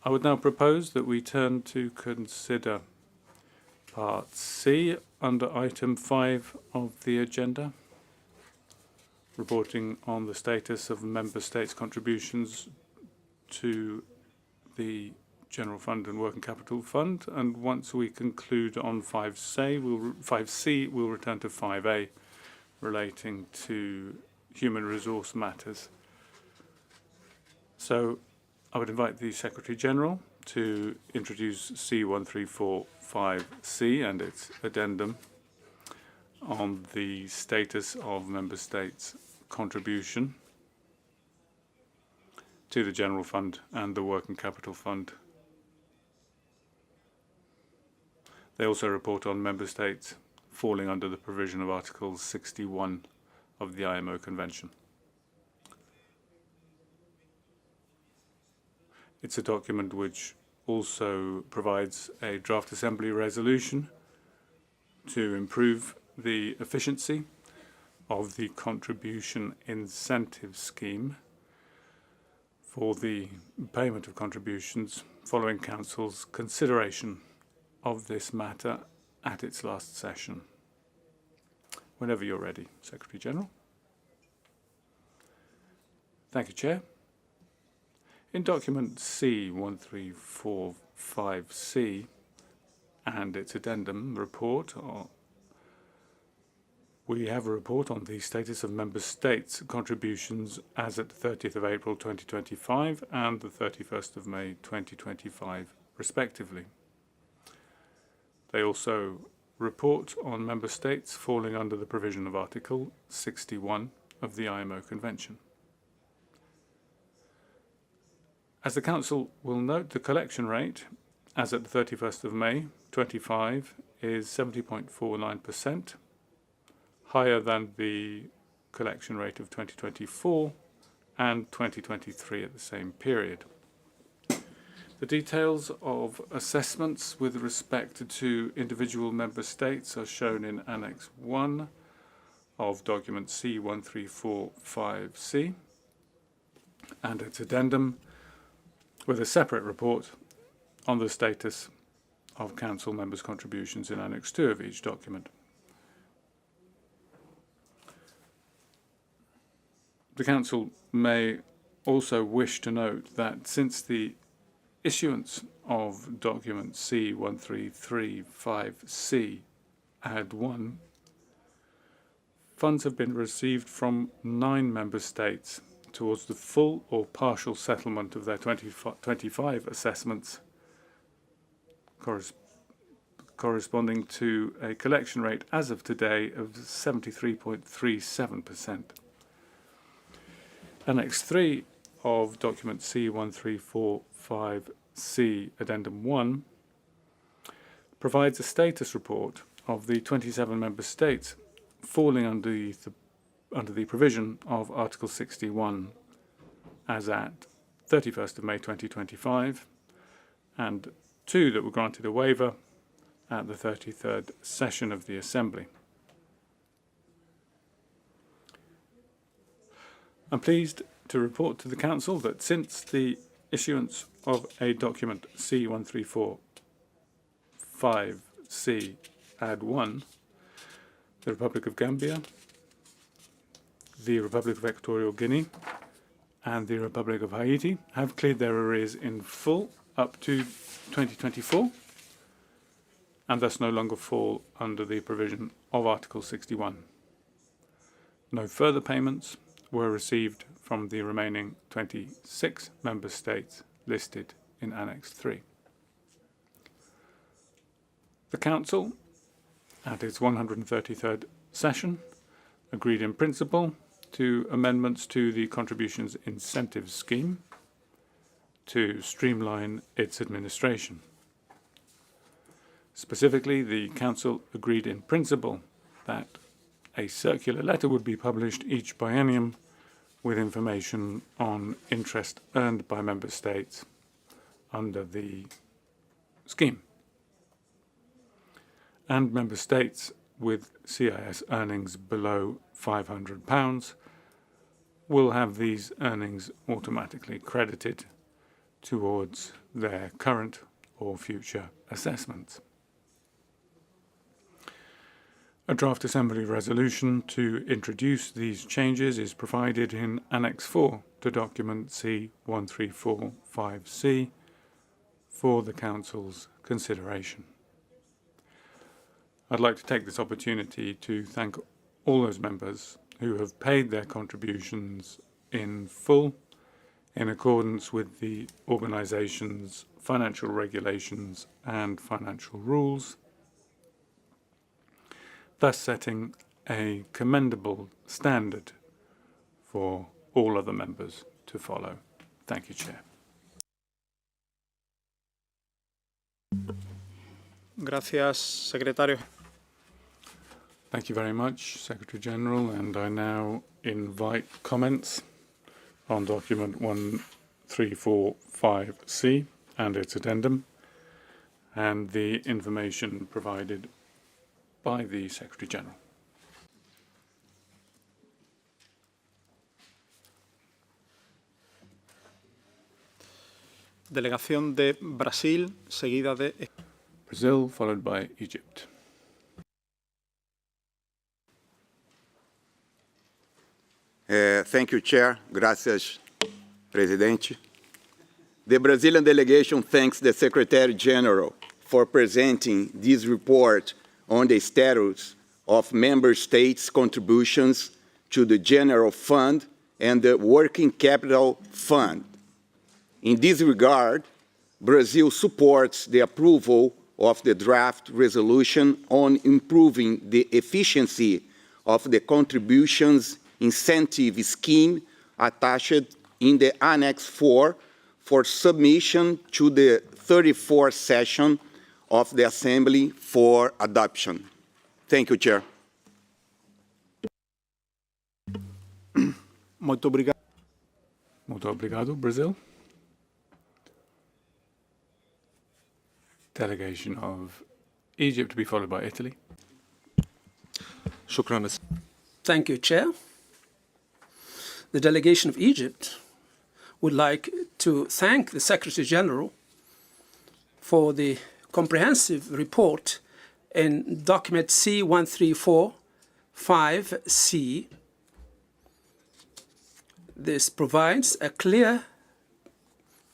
I would now propose that we turn to consider Part C under item 5 of the agenda, reporting on the status of Member States' contributions to the General Fund and Working Capital Fund, and once we conclude on 5C, we'll return to 5A, relating to human resource matters. So I would invite the Secretary General to introduce C1345C and its addendum on the status of Member States' contribution to the General Fund and the Working Capital Fund. They also report on Member States falling under the provision of Article 61 of the IMO Convention. It's a document which also provides a draft Assembly resolution to improve the efficiency of the contribution incentive scheme for the payment of contributions following Council's consideration of this matter at its last session. Whenever you're ready, Secretary General. Thank you, Chair. In document C1345C and its addendum report, we have a report on the status of Member States' contributions as at the 30th of April 2025 and the 31st of May 2025, respectively. They also report on Member States falling under the provision of Article 61 of the IMO Convention. As the Council will note, the collection rate as at the 31st of May 2025 is 70.49%, higher than the collection rate of 2024 and 2023 at the same period. The details of assessments with respect to individual Member States are shown in Annex 1 of document C1345C and its addendum, with a separate report on the status of Council members' contributions in Annex 2 of each document. The Council may also wish to note that since the issuance of document C1335C Add 1, funds have been received from 9 Member States towards the full or partial settlement of their 2025 assessments corresponding to a collection rate as of today of 73.37%. Annex 3 of document C1345C Addendum 1 provides a status report of the 27 member states falling under the provision of Article 61 as at 31st of May 2025, and 2 that were granted a waiver at the 33rd session of the Assembly. I'm pleased to report to the Council that since the issuance of a document C1345C Add 1, the Republic of Gambia, the Republic of Equatorial Guinea, and the Republic of Haiti have cleared their arrears in full up to 2024, and thus no longer fall under the provision of Article 61. No further payments were received from the remaining 26 member states listed in Annex 3. The Council, at its 133rd session, agreed in principle to amendments to the Contributions Incentive Scheme to streamline its administration. Specifically, the Council agreed in principle that a circular letter would be published each biennium with information on interest earned by member states under the scheme. And member states with CIS earnings below £500 will have these earnings automatically credited towards their current or future assessments. A draft Assembly resolution to introduce these changes is provided in Annex 4 to document C1345C for the Council's consideration. I'd like to take this opportunity to thank all those members who have paid their contributions in full in accordance with the organisation's financial regulations and financial rules, thus setting a commendable standard for all other members to follow. Thank you, Chair. Gracias, Secretario. Thank you very much, Secretary General, and I now invite comments on document 1345C and its addendum and the information provided by the Secretary General. Delegación de Brasil, seguida de Brazil, followed by Egypt. Thank you, Chair. Gracias, Presidente. The Brazilian delegation thanks the Secretary General for presenting this report on the status of member states' contributions to the General Fund and the Working Capital Fund. In this regard, Brazil supports the approval of the draft resolution on improving the efficiency of the contributions incentive scheme attached in the Annex 4 for submission to the 34th session of the Assembly for adoption. Thank you, Chair. Muito obrigado. Muito obrigado, Brazil. Delegation of Egypt to be followed by Italy. Thank you, Chair. The delegation of Egypt would like to thank the Secretary General for the comprehensive report in document C1345C. This provides a clear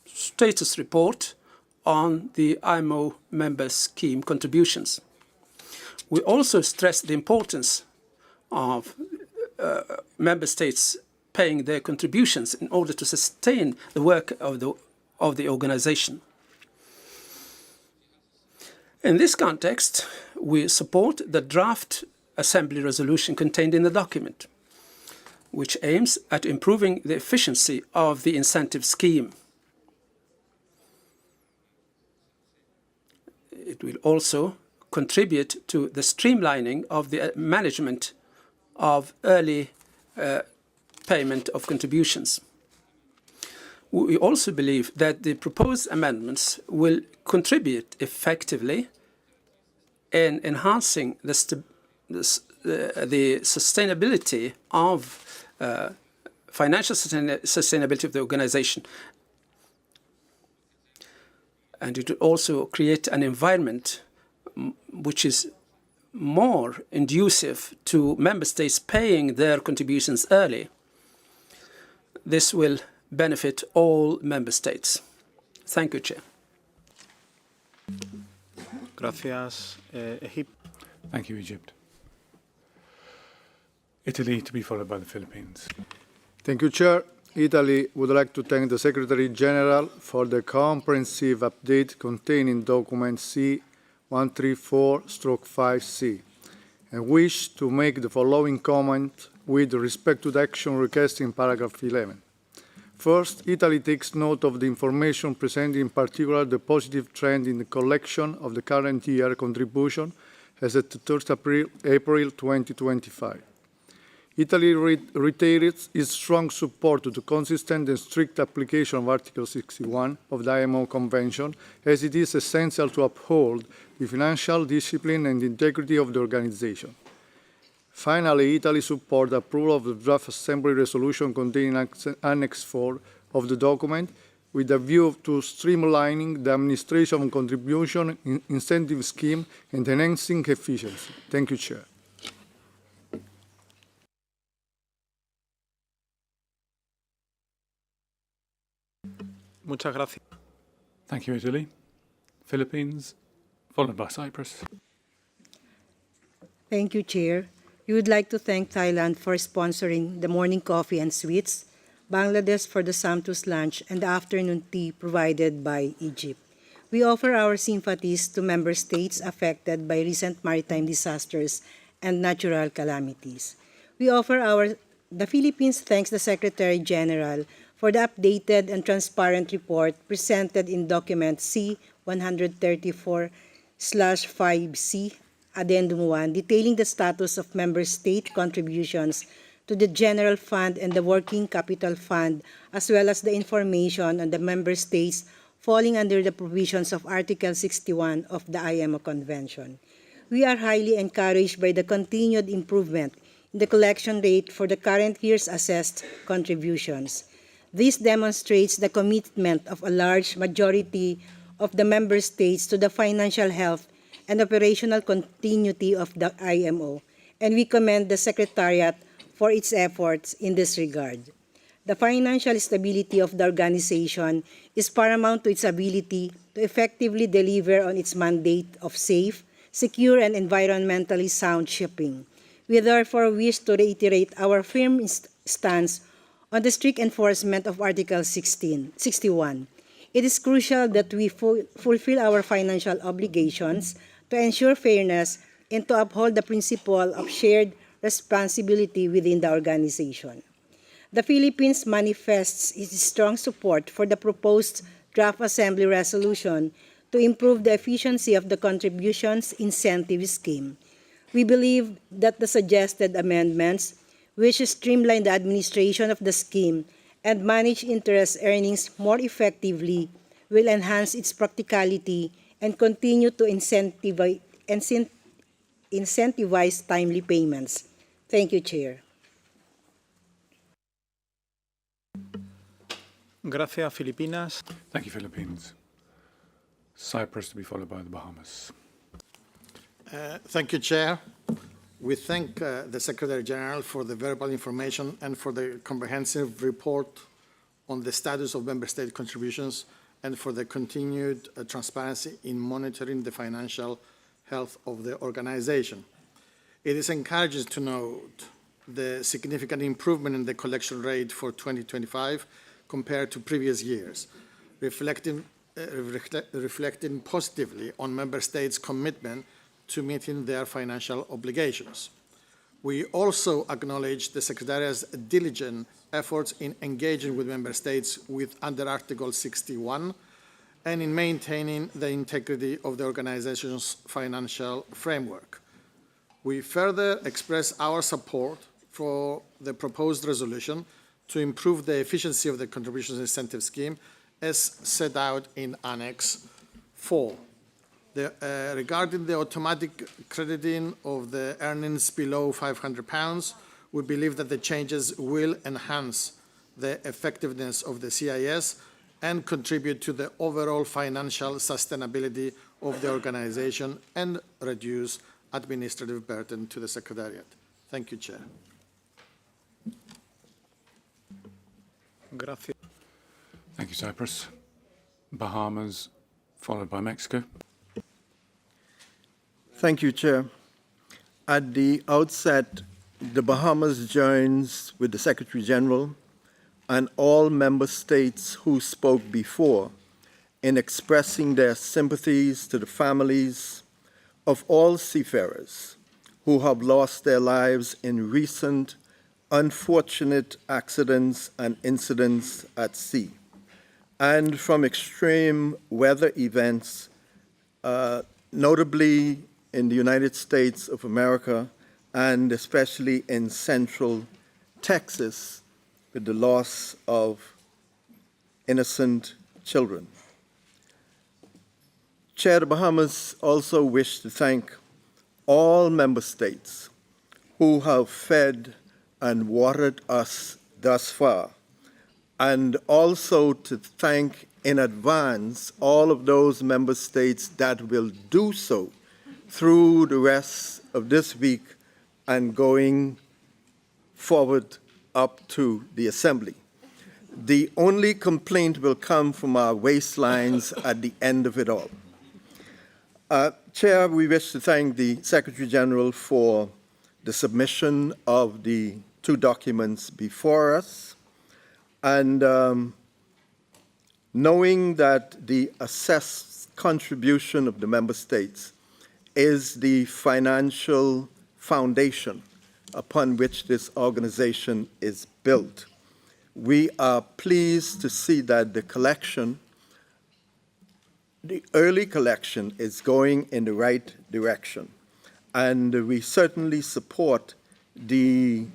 status report on the IMO member scheme contributions. We also stress the importance of member states paying their contributions in order to sustain the work of the organization. In this context, we support the draft Assembly resolution contained in the document, which aims at improving the efficiency of the incentive scheme. It will also contribute to the streamlining of the management of early payment of contributions. We also believe that the proposed amendments will contribute effectively in enhancing the sustainability of financial sustainability of the organization. And it will also create an environment which is more conducive to member states paying their contributions early. This will benefit all member states. Thank you, Chair. Gracias, Egypt. Thank you, Egypt. Italy to be followed by the Philippines. Thank you, Chair. Italy would like to thank the Secretary General for the comprehensive update contained in document C-134/5C and wish to make the following comment with respect to the action request in paragraph 11. First, Italy takes note of the information presented, in particular the positive trend in the collection of the current year contribution as at 3rd April 2025. Italy reiterates its strong support to the consistent and strict application of Article 61 of the IMO Convention, as it is essential to uphold the financial discipline and integrity of the organization. Finally, Italy supports the approval of the draft Assembly resolution contained in Annex 4 of the document, with a view to streamlining the administration of contribution incentive scheme and enhancing efficiency. Thank you, Chair. Muchas gracias. Thank you, Italy. Philippines, followed by Cyprus. Thank you, Chair. We would like to thank Thailand for sponsoring the morning coffee and sweets, Bangladesh for the sumptuous lunch, and the afternoon tea provided by Egypt. We offer our sympathies to member states affected by recent maritime disasters and natural calamities. The Philippines thanks the Secretary General for the updated and transparent report presented in document C-134/5C, Addendum 1, detailing the status of member state contributions to the General Fund and the Working Capital Fund, as well as the information on the member states falling under the provisions of Article 61 of the IMO Convention. We are highly encouraged by the continued improvement in the collection rate for the current year's assessed contributions. This demonstrates the commitment of a large majority of the member states to the financial health and operational continuity of the IMO, and we commend the Secretariat for its efforts in this regard. The financial stability of the organization is paramount to its ability to effectively deliver on its mandate of safe, secure, and environmentally sound shipping. We therefore wish to reiterate our firm stance on the strict enforcement of Article 61. It is crucial that we fulfill our financial obligations to ensure fairness and to uphold the principle of shared responsibility within the organization. The Philippines manifests its strong support for the proposed draft Assembly resolution to improve the efficiency of the contributions incentive scheme. We believe that the suggested amendments, which streamline the administration of the scheme and manage interest earnings more effectively, will enhance its practicality and continue to incentivize timely payments. Thank you, Chair. Gracias, Filipinas. Thank you, Philippines. Cyprus to be followed by the Bahamas. Thank you, Chair. We thank the Secretary General for the verbal information and for the comprehensive report on the status of member state contributions and for the continued transparency in monitoring the financial health of the organization. It is encouraging to note the significant improvement in the collection rate for 2025 compared to previous years, reflecting reflecting positively on Member States' commitment to meeting their financial obligations. We also acknowledge the Secretariat's diligent efforts in engaging with Member States under Article 61 and in maintaining the integrity of the organization's financial framework. We further express our support for the proposed resolution to improve the efficiency of the contributions incentive scheme as set out in Annex 4. Regarding the automatic crediting of the earnings below £500, we believe that the changes will enhance the effectiveness of the CIS and contribute to the overall financial sustainability of the organization and reduce administrative burden to the Secretariat. Thank you, Chair. Gracias. Thank you, Cyprus. Bahamas, followed by Mexico. Thank you, Chair. At the outset, the Bahamas joins with the Secretary General and all member states who spoke before in expressing their sympathies to the families of all seafarers who have lost their lives in recent unfortunate accidents and incidents at sea, and from extreme weather events, notably in the United States of America and especially in central Texas with the loss of innocent children. Chair, the Bahamas also wish to thank all member states who have fed and watered us thus far, and also to thank in advance all of those member states that will do so through the rest of this week and going forward up to the Assembly. The only complaint will come from our waistlines at the end of it all. Chair, we wish to thank the Secretary General for the submission of the two documents before us, and knowing that the assessed contribution of the member states is the financial foundation upon which this organization is built. We are pleased to see that the early collection is going in the right direction, and we certainly support the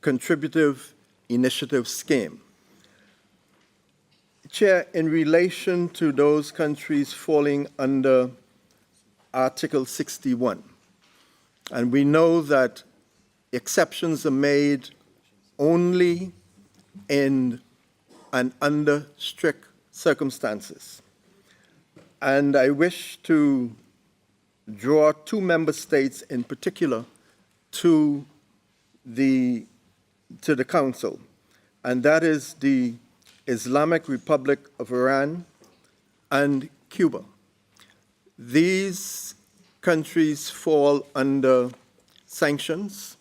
contributive initiative scheme. Chair, in relation to those countries falling under Article 61, and we know that exceptions are made only in and under strict circumstances. And I wish to draw two member states in particular to the Council, and that is the Islamic Republic of Iran and Cuba. These countries fall under sanctions,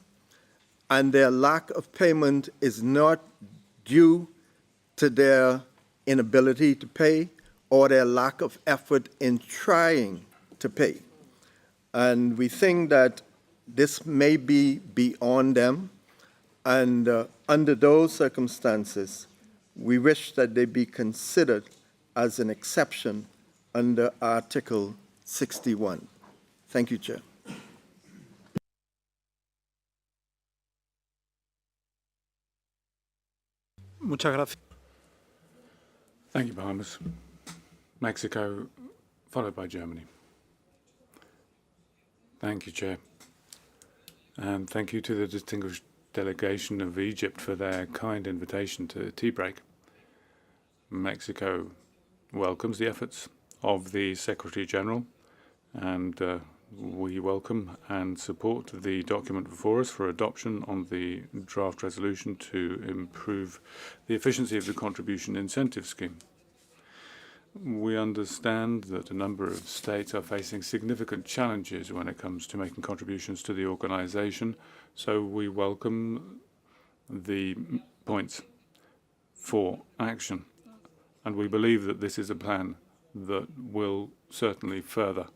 and their lack of payment is not due to their inability to pay or their lack of effort in trying to pay. And we think that this may be beyond them, and under those circumstances, we wish that they be considered as an exception under Article 61. Thank you, Chair. Muchas gracias. Thank you, Bahamas. Mexico, followed by Germany. Thank you, Chair. And thank you to the distinguished delegation of Egypt for their kind invitation to a tea break. Mexico welcomes the efforts of the Secretary General, and we welcome and support the document before us for adoption on the draft resolution to improve the efficiency of the contribution incentive scheme. We understand that a number of states are facing significant challenges when it comes to making contributions to the organization, so we welcome the points for action. And we believe that this is a plan that will certainly further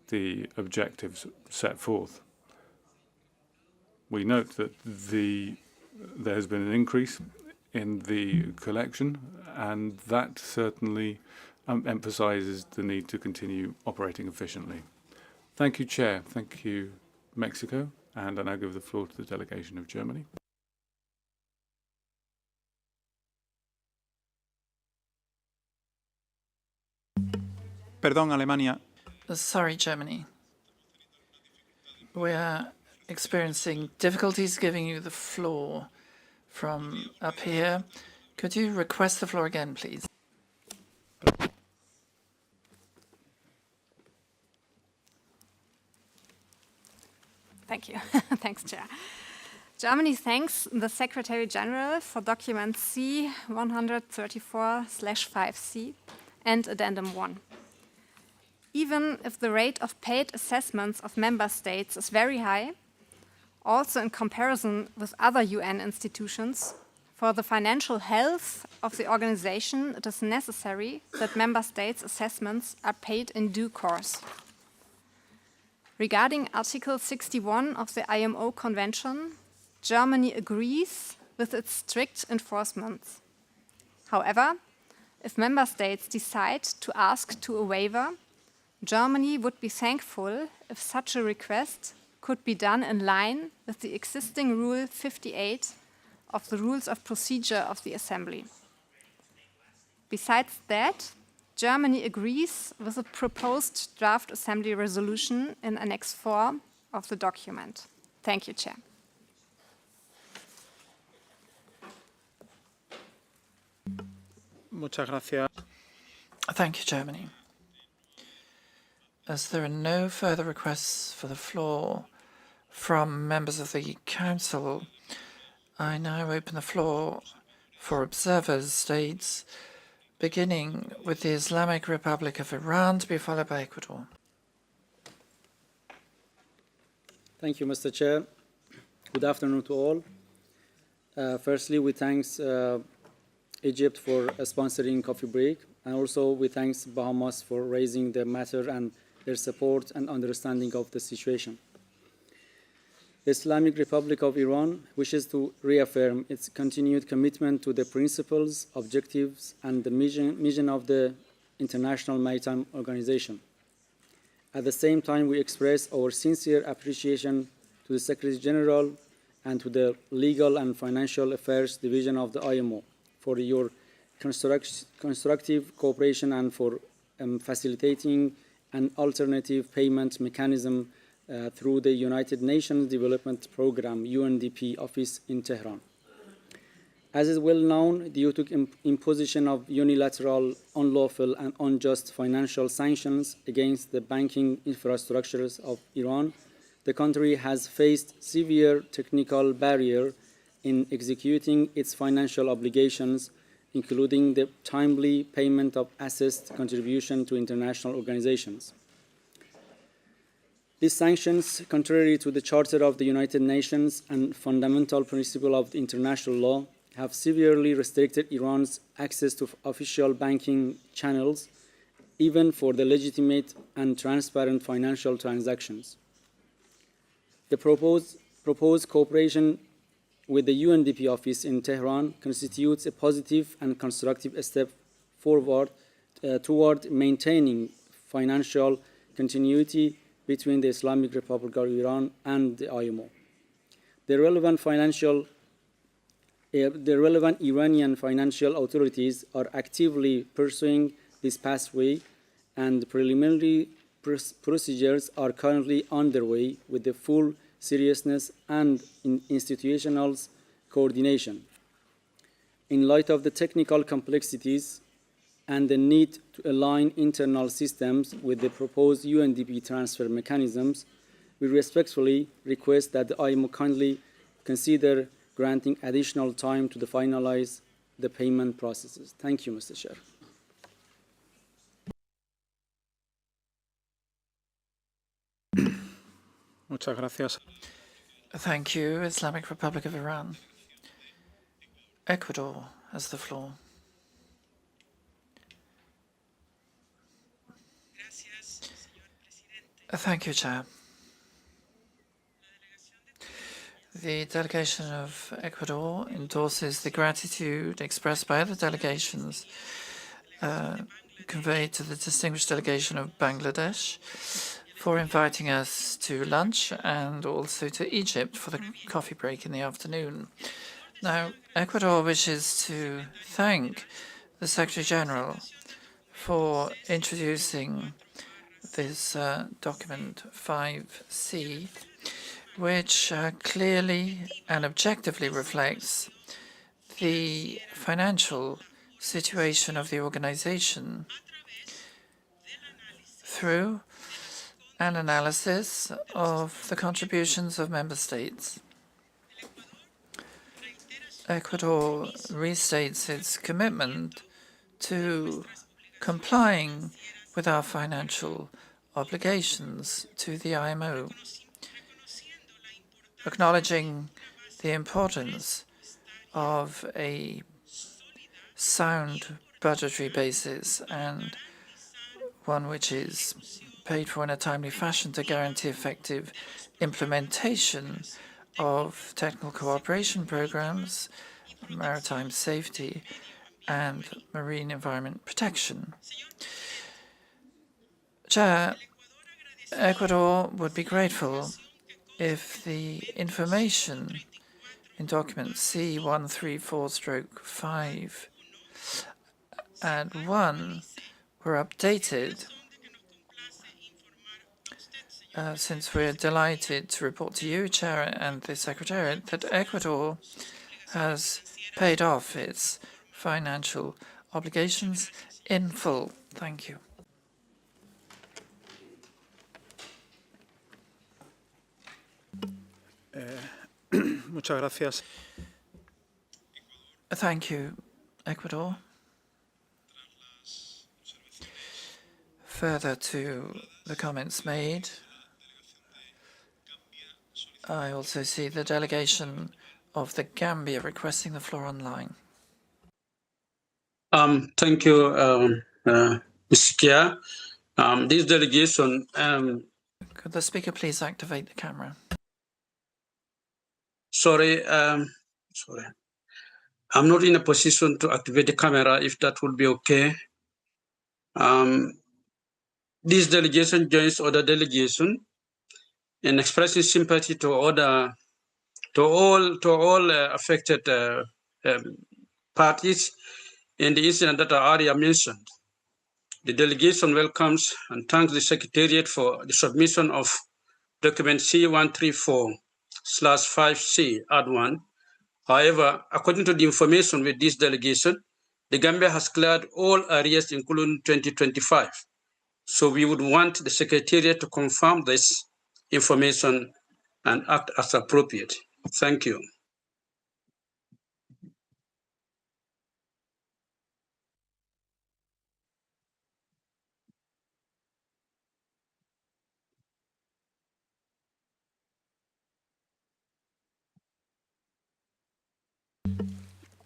the objectives set forth. We note that there has been an increase in the collection, and that certainly emphasises the need to continue operating efficiently. Thank you, Chair. Thank you, Mexico. And I now give the floor to the delegation of Germany. Perdón, Alemania. Sorry, Germany. We are experiencing difficulties giving you the floor from up here. Could you request the floor again, please? Thank you. Thanks, Chair. Germany thanks the Secretary General for document C 134/5C and Addendum 1. Even if the rate of paid assessments of member states is very high, also in comparison with other UN institutions, for the financial health of the organization, it is necessary that member states' assessments are paid in due course. Regarding Article 61 of the IMO Convention, Germany agrees with its strict enforcement. However, if member states decide to ask to a waiver, Germany would be thankful if such a request could be done in line with the existing Rule 58 of the Rules of Procedure of the Assembly. Besides that, Germany agrees with the proposed draft Assembly resolution in Annex 4 of the document. Thank you, Chair. Muchas gracias. Thank you, Germany. As there are no further requests for the floor from members of the Council, I now open the floor for observers' states, beginning with the Islamic Republic of Iran, to be followed by Ecuador. Thank you, Mr. Chair. Good afternoon to all. Firstly, we thank Egypt for sponsoring coffee break, and also we thank Bahamas for raising the matter and their support and understanding of the situation. The Islamic Republic of Iran wishes to reaffirm its continued commitment to the principles, objectives, and the mission of the International Maritime Organization. At the same time, we express our sincere appreciation to the Secretary General and to the Legal and Financial Affairs Division of the IMO for your constructive cooperation and for facilitating an alternative payment mechanism through the United Nations Development Programme UNDP office in Tehran. As is well known, due to imposition of unilateral, unlawful and unjust financial sanctions against the banking infrastructures of Iran, the country has faced severe technical barrier in executing its financial obligations, including the timely payment of assessed contribution to international organizations. These sanctions, contrary to the Charter of the United Nations and fundamental principle of international law, have severely restricted Iran's access to official banking channels, even for the legitimate and transparent financial transactions. The proposed cooperation with the UNDP office in Tehran constitutes a positive and constructive step forward toward maintaining financial continuity between the Islamic Republic of Iran and the IMO. The relevant Iranian financial authorities are actively pursuing this pathway, and preliminary procedures are currently underway with the full seriousness and institutional coordination. In light of the technical complexities and the need to align internal systems with the proposed UNDP transfer mechanisms, we respectfully request that the IMO kindly consider granting additional time to finalize the payment processes. Thank you, Mr. Chair. Muchas gracias. Thank you, Islamic Republic of Iran. Ecuador has the floor. Thank you, Chair. The delegation of Ecuador endorses the gratitude expressed by other delegations conveyed to the distinguished delegation of Bangladesh for inviting us to lunch and also to Egypt for the coffee break in the afternoon. Now, Ecuador wishes to thank the Secretary General for introducing this document 5C, which clearly and objectively reflects the financial situation of the organization through an analysis of the contributions of member states. Ecuador restates its commitment to complying with our financial obligations to the IMO, acknowledging the importance of a sound budgetary basis and one which is paid for in a timely fashion to guarantee effective implementation of technical cooperation programs, maritime safety, and marine environment protection. Chair, Ecuador would be grateful if the information in document C134/5 and 1 were updated, since we're delighted to report to you, Chair, and the Secretariat, that Ecuador has paid off its financial obligations in full. Thank you. Muchas gracias. Thank you, Ecuador. Further to the comments made, I also see the delegation of the Gambia requesting the floor online. Thank you, Mr. Chair. This delegation... Could the speaker please activate the camera? Sorry, I'm not in a position to activate the camera, if that would be okay. This delegation joins other delegation in expressing sympathy to all affected parties in the incident that are already mentioned. The delegation welcomes and thanks the Secretariat for the submission of document C134/5C add 1. However, according to the information with this delegation, the Gambia has cleared all areas including 2025. So we would want the Secretariat to confirm this information and act as appropriate. Thank you.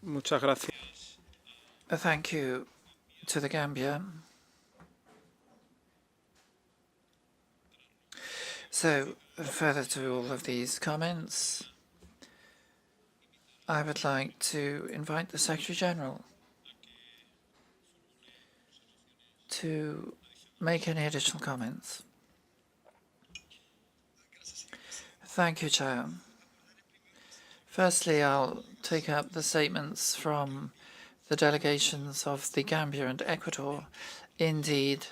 Muchas gracias. Thank you to the Gambia. So, further to all of these comments, I would like to invite the Secretary General to make any additional comments. Thank you, Chair. Firstly, I'll take up the statements from the delegations of the Gambia and Ecuador. Indeed,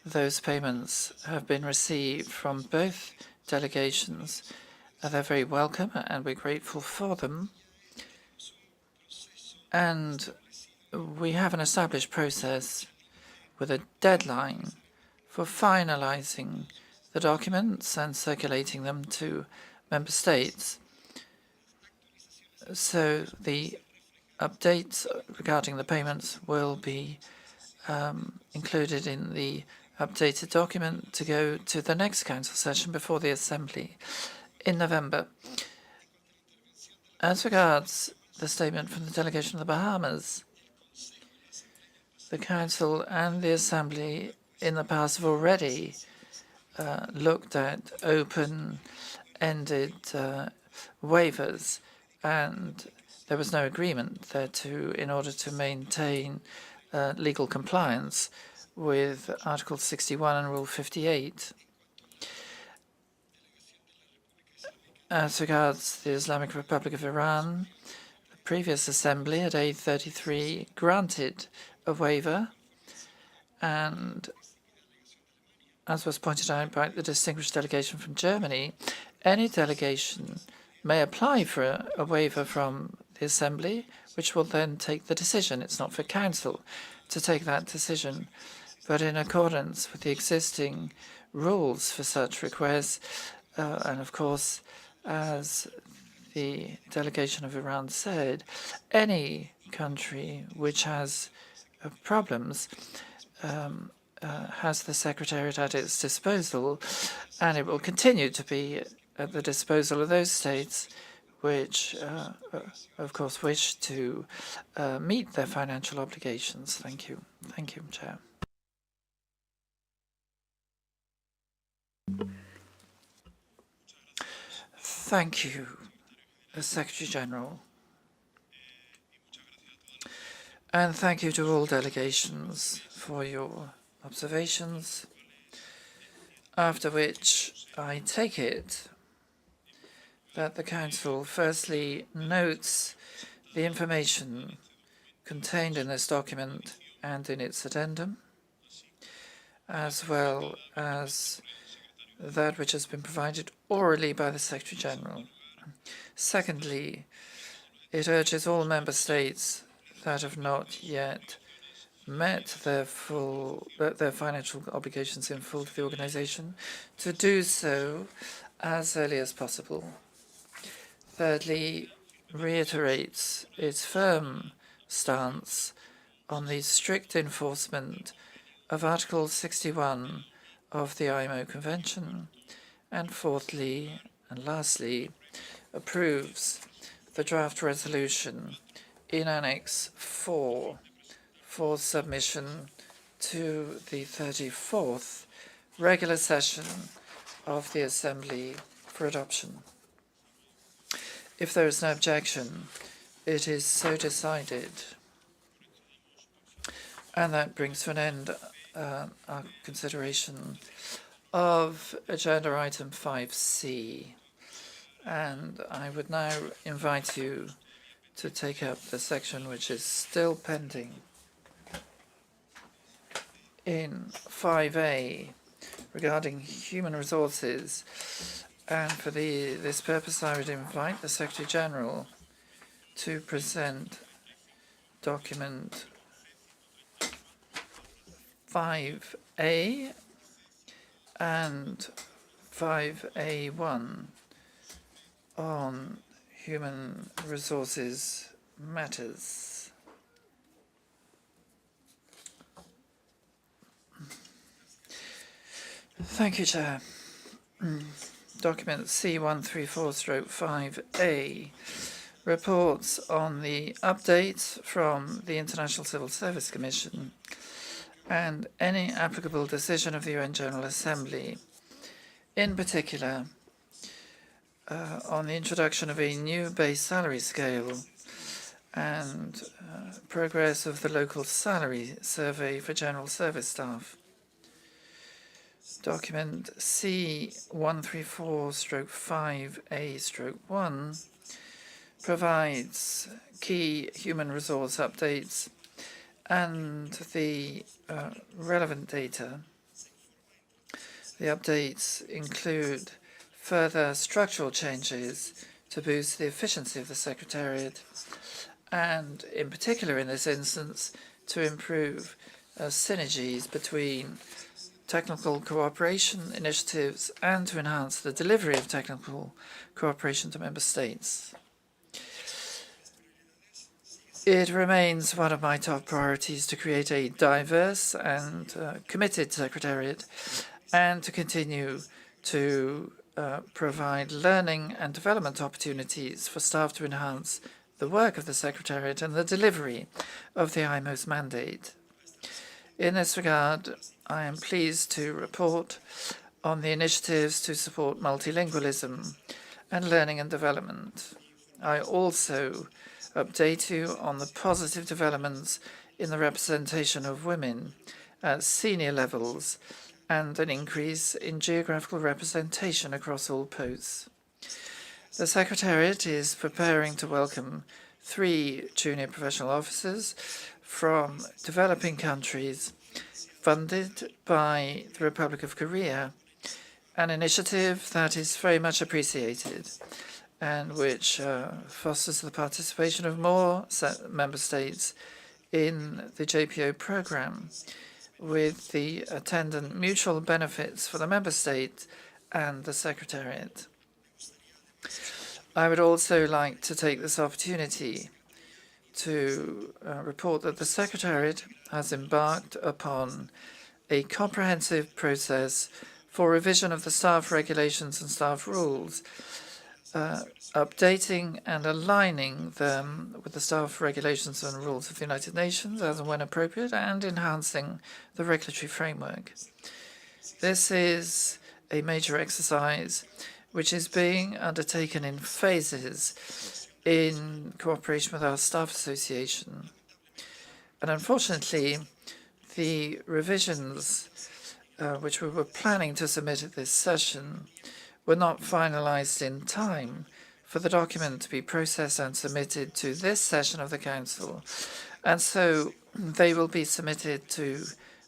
those payments have been received from both delegations. They're very welcome, and we're grateful for them. And we have an established process with a deadline for finalizing the documents and circulating them to member states. So the updates regarding the payments will be included in the updated document to go to the next council session before the Assembly in November. As regards the statement from the delegation of the Bahamas, the Council and the Assembly in the past have already looked at open-ended waivers, and there was no agreement thereto in order to maintain legal compliance with Article 61 and Rule 58. As regards the Islamic Republic of Iran, the previous assembly at A33 granted a waiver, and as was pointed out by the distinguished delegation from Germany, any delegation may apply for a waiver from the Assembly, which will then take the decision. It's not for Council to take that decision, but in accordance with the existing rules for such requests, and of course, as the delegation of Iran said, any country which has problems has the Secretariat at its disposal, and it will continue to be at the disposal of those states which, of course, wish to meet their financial obligations. Thank you. Thank you, Chair. Thank you, Secretary General. And thank you to all delegations for your observations, after which I take it that the Council firstly notes the information contained in this document and in its addendum, as well as that which has been provided orally by the Secretary-General. Secondly, it urges all Member States that have not yet met their financial obligations in full to the organisation to do so as early as possible. Thirdly, reiterates its firm stance on the strict enforcement of Article 61 of the IMO Convention. And fourthly, and lastly, approves the draft resolution in Annex 4 for submission to the 34th regular session of the Assembly for adoption. If there is no objection, it is so decided. And that brings to an end our consideration of agenda item 5C. And I would now invite you to take up the section which is still pending. In 5A, regarding human resources, and for this purpose I would invite the Secretary-General to present document 5A and 5A1 on human resources matters. Thank you, Chair. Document C134/5A reports on the updates from the International Civil Service Commission and any applicable decision of the UN General Assembly, in particular on the introduction of a new base salary scale and progress of the local salary survey for general service staff. Document C134/5A/1 provides key human resource updates and the relevant data. The updates include further structural changes to boost the efficiency of the Secretariat, and in particular in this instance to improve synergies between technical cooperation initiatives and to enhance the delivery of technical cooperation to Member States. It remains one of my top priorities to create a diverse and committed Secretariat and to continue to provide learning and development opportunities for staff to enhance the work of the Secretariat and the delivery of the IMO's mandate. In this regard, I am pleased to report on the initiatives to support multilingualism and learning and development. I also update you on the positive developments in the representation of women at senior levels and an increase in geographical representation across all posts. The Secretariat is preparing to welcome 3 junior professional officers from developing countries funded by the Republic of Korea, an initiative that is very much appreciated and which fosters the participation of more member states in the JPO program, with the attendant mutual benefits for the member state and the Secretariat. I would also like to take this opportunity to report that the Secretariat has embarked upon a comprehensive process for revision of the staff regulations and staff rules, updating and aligning them with the staff regulations and rules of the United Nations as and when appropriate, and enhancing the regulatory framework. This is a major exercise which is being undertaken in phases in cooperation with our staff association. And unfortunately, the revisions which we were planning to submit at this session were not finalized in time for the document to be processed and submitted to this session of the Council. And so they will be submitted to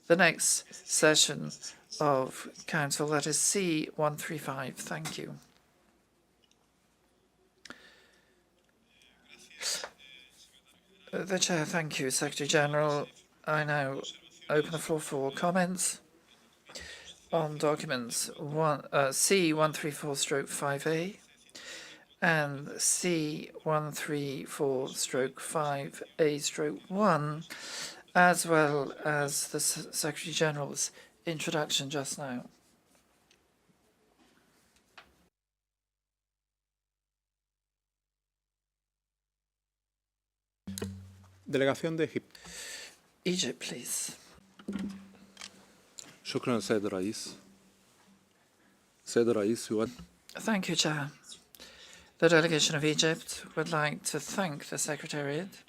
the next session of Council, that is C135. Thank you. The Chair, thank you, Secretary General. I now open the floor for comments on documents C134/5A and C134/5A/1, as well as the Secretary General's introduction just now. Delegación de Egipto. Egypt, please. شكرا سيد الرئيس. سيد الرئيس يود. Thank you, Chair. The delegation of Egypt would like to thank the Secretariat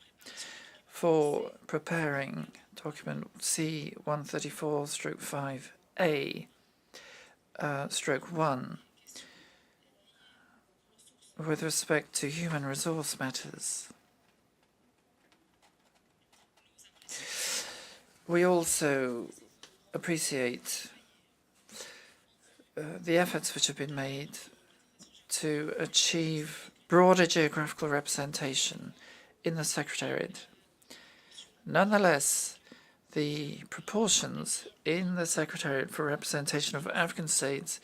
for preparing document C134/5A/1 with respect to human resource matters. We also appreciate the efforts which have been made to achieve broader geographical representation in the Secretariat. Nonetheless, the proportions in the Secretariat for representation of African states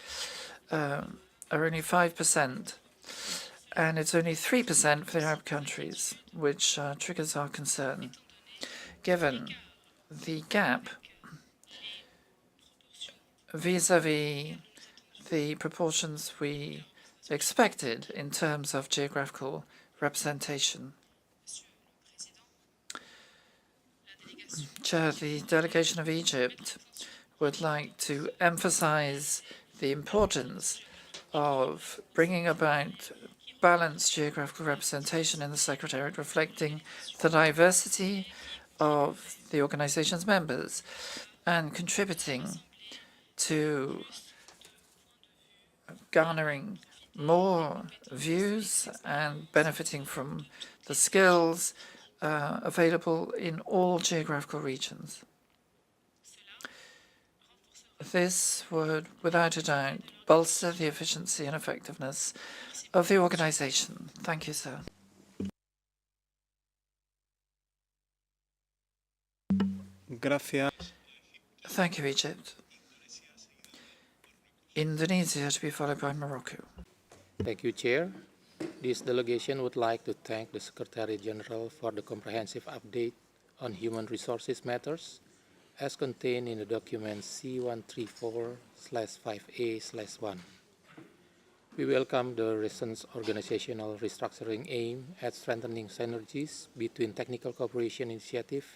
are only 5%, and it's only 3% for the Arab countries, which triggers our concern, given the gap vis-à-vis the proportions we expected in terms of geographical representation. Chair, the delegation of Egypt would like to emphasize the importance of bringing about balanced geographical representation in the Secretariat, reflecting the diversity of the organization's members and contributing to garnering more views and benefiting from the skills available in all geographical regions. This would, without a doubt, bolster the efficiency and effectiveness of the organization. Thank you, sir. Gracias. Thank you, Egypt. Indonesia to be followed by Morocco. Thank you, Chair. This delegation would like to thank the Secretary General for the comprehensive update on human resources matters as contained in the document C134/5A/1. We welcome the recent organizational restructuring aimed at strengthening synergies between technical cooperation initiatives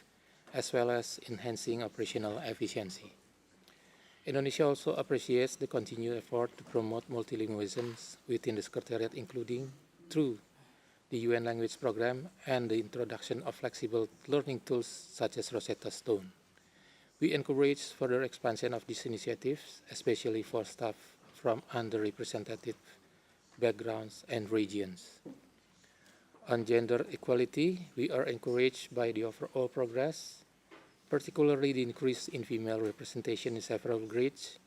as well as enhancing operational efficiency. Indonesia also appreciates the continued effort to promote multilingualism within the Secretariat, including through the UN Language Program and the introduction of flexible learning tools such as Rosetta Stone. We encourage further expansion of these initiatives, especially for staff from underrepresented backgrounds and regions. On gender equality, we are encouraged by the overall progress, particularly the increase in female representation in several grades.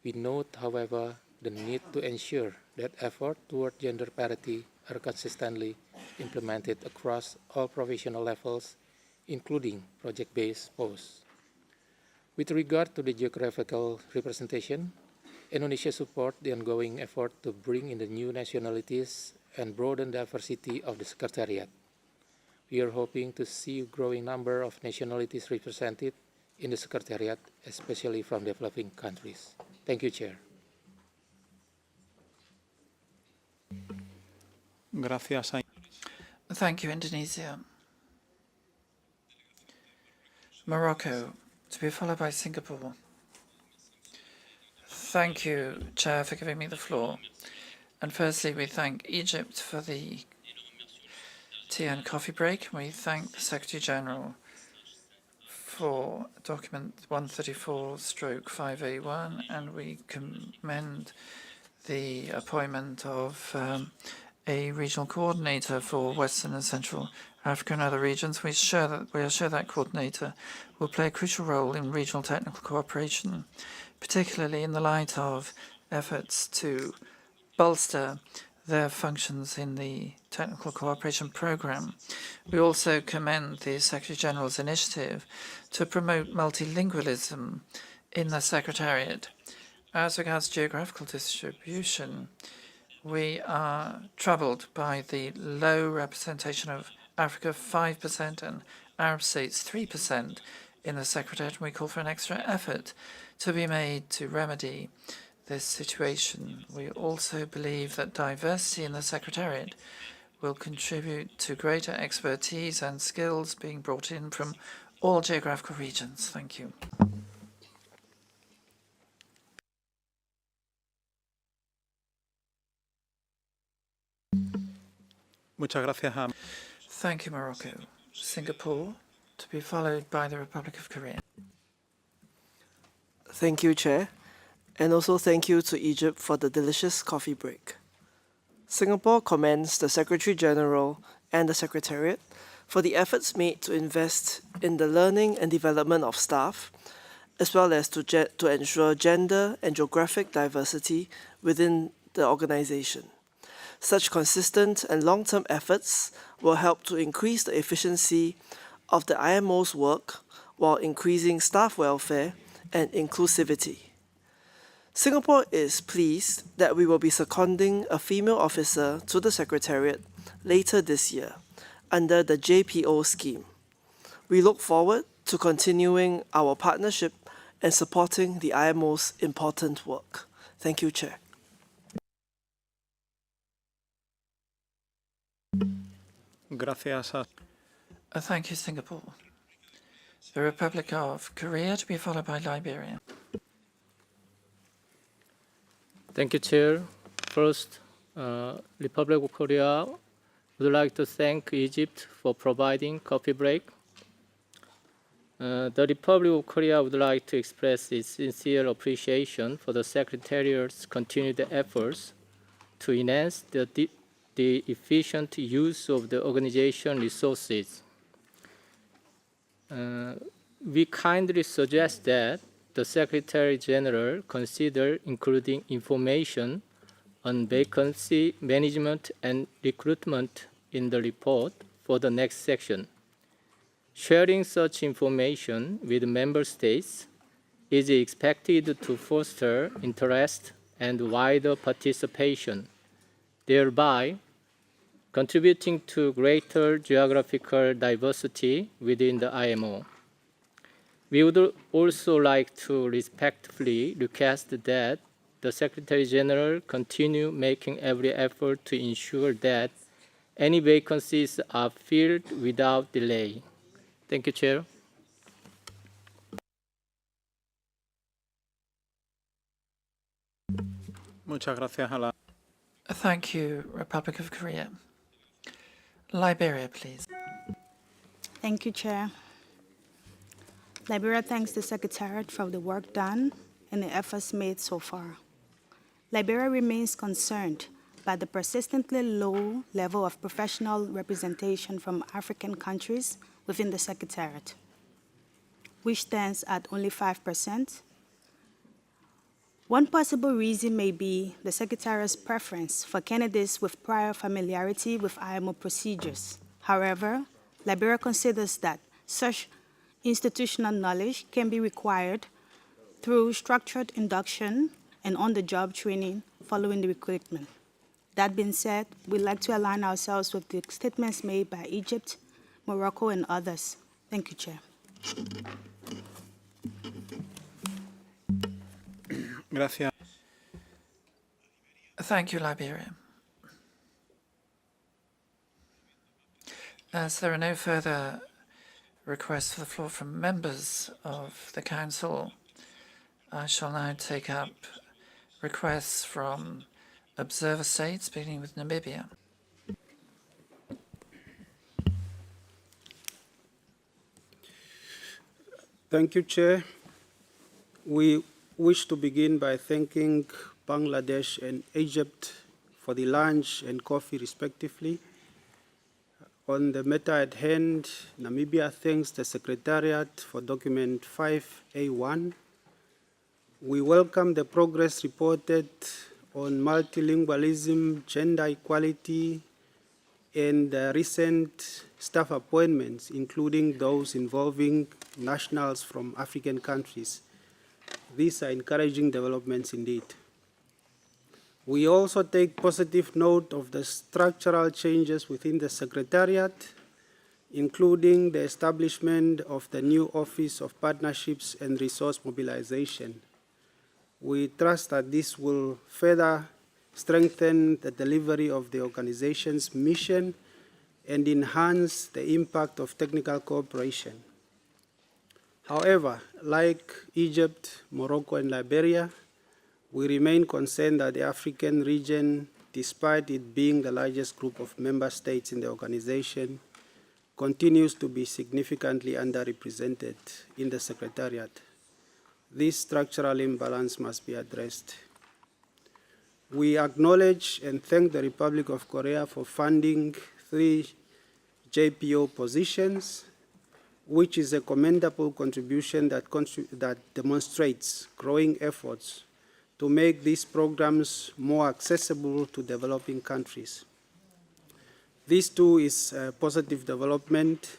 We note, however, the need to ensure that efforts toward gender parity are consistently implemented across all professional levels, including project-based posts. With regard to the geographical representation, Indonesia supports the ongoing effort to bring in the new nationalities and broaden the diversity of the Secretariat. We are hoping to see a growing number of nationalities represented in the Secretariat, especially from developing countries. Thank you, Chair. Gracias. Thank you, Indonesia. Morocco, to be followed by Singapore. Thank you, Chair, for giving me the floor. And firstly, we thank Egypt for the tea and coffee break. We thank the Secretary General for document 134/5A1, and we commend the appointment of a regional coordinator for Western and Central Africa and other regions. We are sure that coordinator will play a crucial role in regional technical cooperation, particularly in the light of efforts to bolster their functions in the technical cooperation program. We also commend the Secretary General's initiative to promote multilingualism in the Secretariat. As regards geographical distribution, we are troubled by the low representation of Africa, 5%, and Arab states, 3%, in the Secretariat, and we call for an extra effort to be made to remedy this situation. We also believe that diversity in the Secretariat will contribute to greater expertise and skills being brought in from all geographical regions. Thank you. Muchas gracias. Thank you, Morocco. Singapore, to be followed by the Republic of Korea. Thank you, Chair. And also thank you to Egypt for the delicious coffee break. Singapore commends the Secretary General and the Secretariat for the efforts made to invest in the learning and development of staff, as well as to ensure gender and geographic diversity within the organization. Such consistent and long-term efforts will help to increase the efficiency of the IMO's work while increasing staff welfare and inclusivity. Singapore is pleased that we will be seconding a female officer to the Secretariat later this year under the JPO scheme. We look forward to continuing our partnership and supporting the IMO's important work. Thank you, Chair. Gracias. Thank you, Singapore. The Republic of Korea, to be followed by Liberia. Thank you, Chair. First, Republic of Korea would like to thank Egypt for providing coffee break. The Republic of Korea would like to express its sincere appreciation for the Secretariat's continued efforts to enhance the efficient use of the organization resources. We kindly suggest that the Secretary General consider including information on vacancy management and recruitment in the report for the next section. Sharing such information with member states is expected to foster interest and wider participation, thereby contributing to greater geographical diversity within the IMO. We would also like to respectfully request that the Secretary General continue making every effort to ensure that any vacancies are filled without delay. Thank you, Chair. Muchas gracias a la... Thank you, Republic of Korea. Liberia, please. Thank you, Chair. Liberia thanks the Secretariat for the work done and the efforts made so far. Liberia remains concerned by the persistently low level of professional representation from African countries within the Secretariat, which stands at only 5%. One possible reason may be the Secretariat's preference for candidates with prior familiarity with IMO procedures. However, Liberia considers that such institutional knowledge can be required through structured induction and on-the-job training following the recruitment. That being said, we'd like to align ourselves with the statements made by Egypt, Morocco, and others. Thank you, Chair. Gracias. Thank you, Liberia. As there are no further requests for the floor from members of the Council, I shall now take up requests from observer states, beginning with Namibia. Thank you, Chair. We wish to begin by thanking Bangladesh and Egypt for the lunch and coffee, respectively. On the matter at hand, Namibia thanks the Secretariat for document 5A1. We welcome the progress reported on multilingualism, gender equality, and recent staff appointments, including those involving nationals from African countries. These are encouraging developments indeed. We also take positive note of the structural changes within the Secretariat, including the establishment of the new Office of Partnerships and Resource Mobilization. We trust that this will further strengthen the delivery of the organization's mission and enhance the impact of technical cooperation. However, like Egypt, Morocco, and Liberia, we remain concerned that the African region, despite it being the largest group of member states in the organization, continues to be significantly underrepresented in the Secretariat. This structural imbalance must be addressed. We acknowledge and thank the Republic of Korea for funding 3 JPO positions, which is a commendable contribution that demonstrates growing efforts to make these programs more accessible to developing countries. This too is a positive development.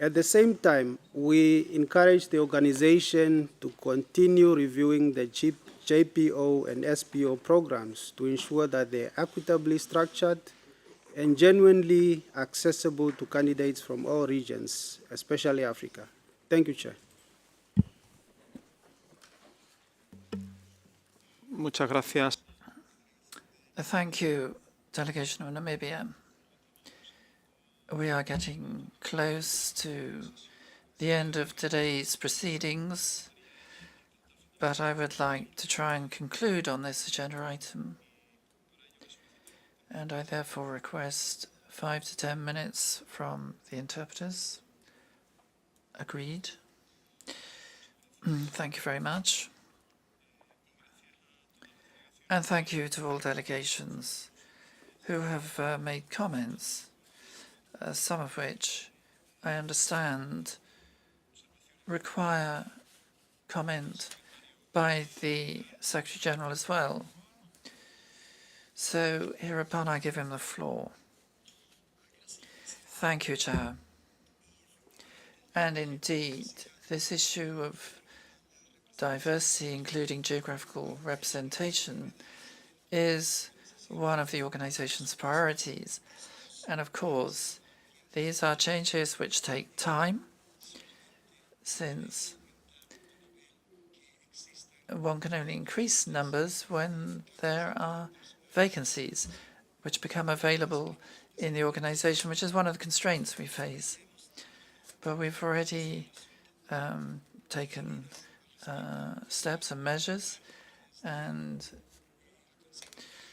At the same time, we encourage the organization to continue reviewing the JPO and SPO programs to ensure that they are equitably structured and genuinely accessible to candidates from all regions, especially Africa. Thank you, Chair. Muchas gracias. Thank you, Delegation of Namibia. We are getting close to the end of today's proceedings, but I would like to try and conclude on this agenda item. And I therefore request 5 to 10 minutes from the interpreters. Agreed. Thank you very much. And thank you to all delegations who have made comments, some of which I understand require comment by the Secretary-General as well. So hereupon I give him the floor. Thank you, Chair. And indeed, this issue of diversity, including geographical representation, is one of the organization's priorities. And of course, these are changes which take time, since one can only increase numbers when there are vacancies which become available in the organization, which is one of the constraints we face. But we've already taken steps and measures, and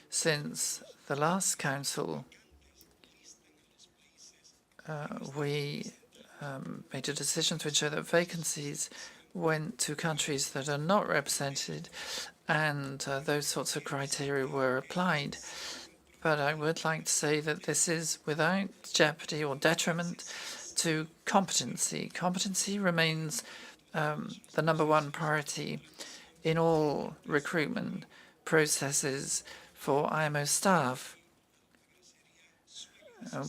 Since the last council, we made a decision to ensure that vacancies went to countries that are not represented, and those sorts of criteria were applied. But I would like to say that this is without jeopardy or detriment to competency. Competency remains the #1 priority in all recruitment processes for IMO staff.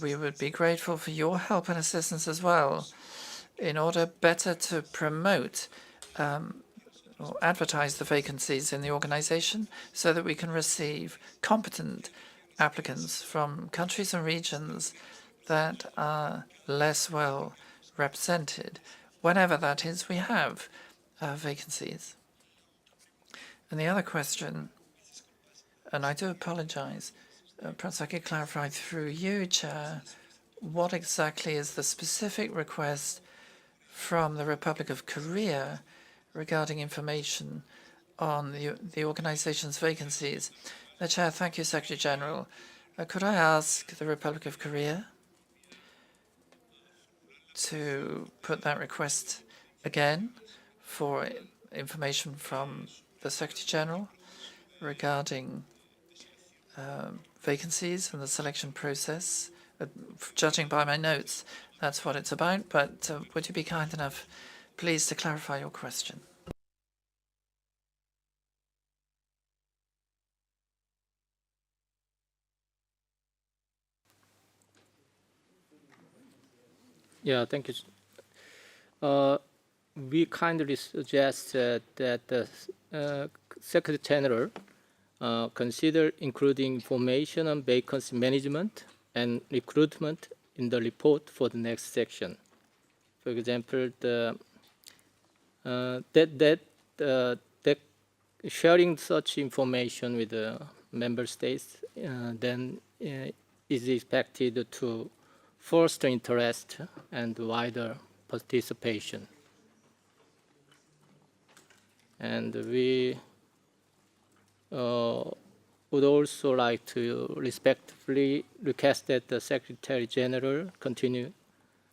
We would be grateful for your help and assistance as well in order better to promote or advertise the vacancies in the organization so that we can receive competent applicants from countries and regions that are less well represented. Whenever that is, we have vacancies. And the other question, and I do apologize, perhaps I could clarify through you, Chair, what exactly is the specific request from the Republic of Korea regarding information on the organization's vacancies? The Chair, thank you, Secretary General. Could I ask the Republic of Korea to put that request again for information from the Secretary General regarding vacancies and the selection process? Judging by my notes, that's what it's about, but would you be kind enough, please, to clarify your question? Yeah, thank you. We kindly suggest that the Secretary General consider including information on vacancy management and recruitment in the report for the next section. For example, that sharing such information with the member states then is expected to foster interest and wider participation. And we would also like to respectfully request that the Secretary General continue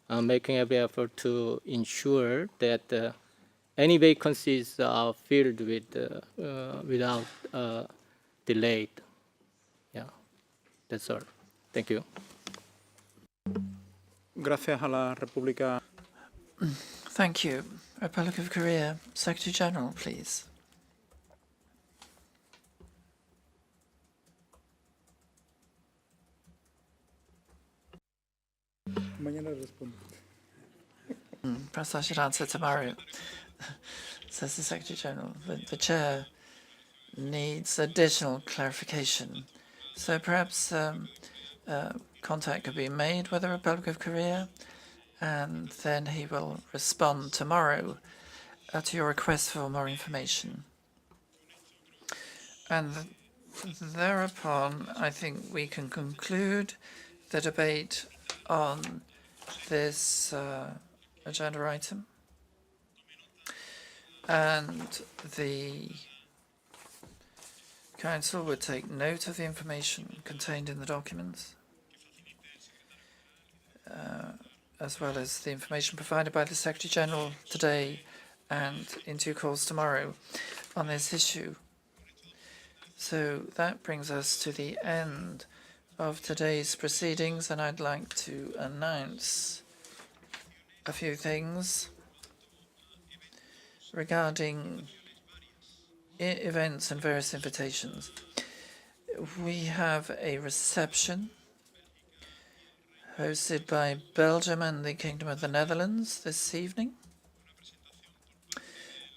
making every effort to ensure that any vacancies are filled with without delay. Yeah, that's all. Thank you. Gracias a la República. Thank you. Republic of Korea, Secretary General, please. Perhaps I should answer tomorrow, says the Secretary General. The Chair needs additional clarification. So perhaps contact could be made with the Republic of Korea, and then he will respond tomorrow to your request for more information. And thereupon, I think we can conclude the debate on this agenda item. And the Council would take note of the information contained in the documents, as well as the information provided by the Secretary General today and in due course tomorrow on this issue. So that brings us to the end of today's proceedings, and I'd like to announce a few things regarding events and various invitations. We have a reception hosted by Belgium and the Kingdom of the Netherlands this evening,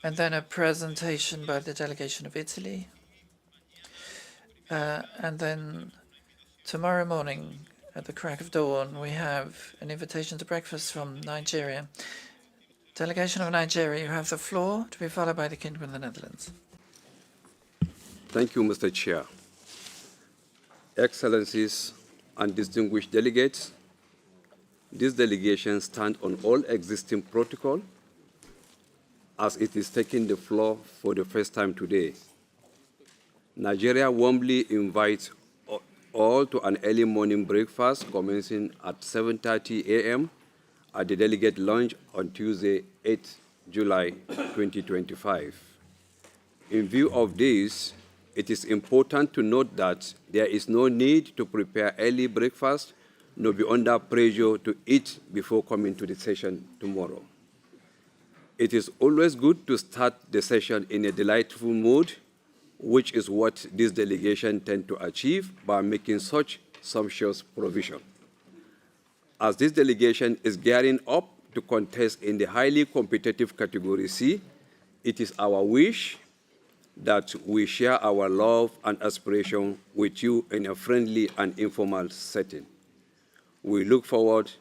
and then a presentation by the delegation of Italy, and then tomorrow morning at the crack of dawn we have an invitation to breakfast from Nigeria. Delegation of Nigeria, you have the floor, to be followed by the Kingdom of the Netherlands. Thank you, Mr. Chair. Excellencies and distinguished delegates, this delegation stands on all existing protocol as it is taking the floor for the first time today. Nigeria warmly invites all to an early morning breakfast commencing at 7:30 a.m. at the delegate lounge on Tuesday, 8 July 2025. In view of this, it is important to note that there is no need to prepare early breakfast nor be under pressure to eat before coming to the session tomorrow. It is always good to start the session in a delightful mood, which is what this delegation tend to achieve by making such sumptuous provision. As this delegation is gearing up to contest in the highly competitive category C, it is our wish that we share our love and aspiration with you in a friendly and informal setting. We look forward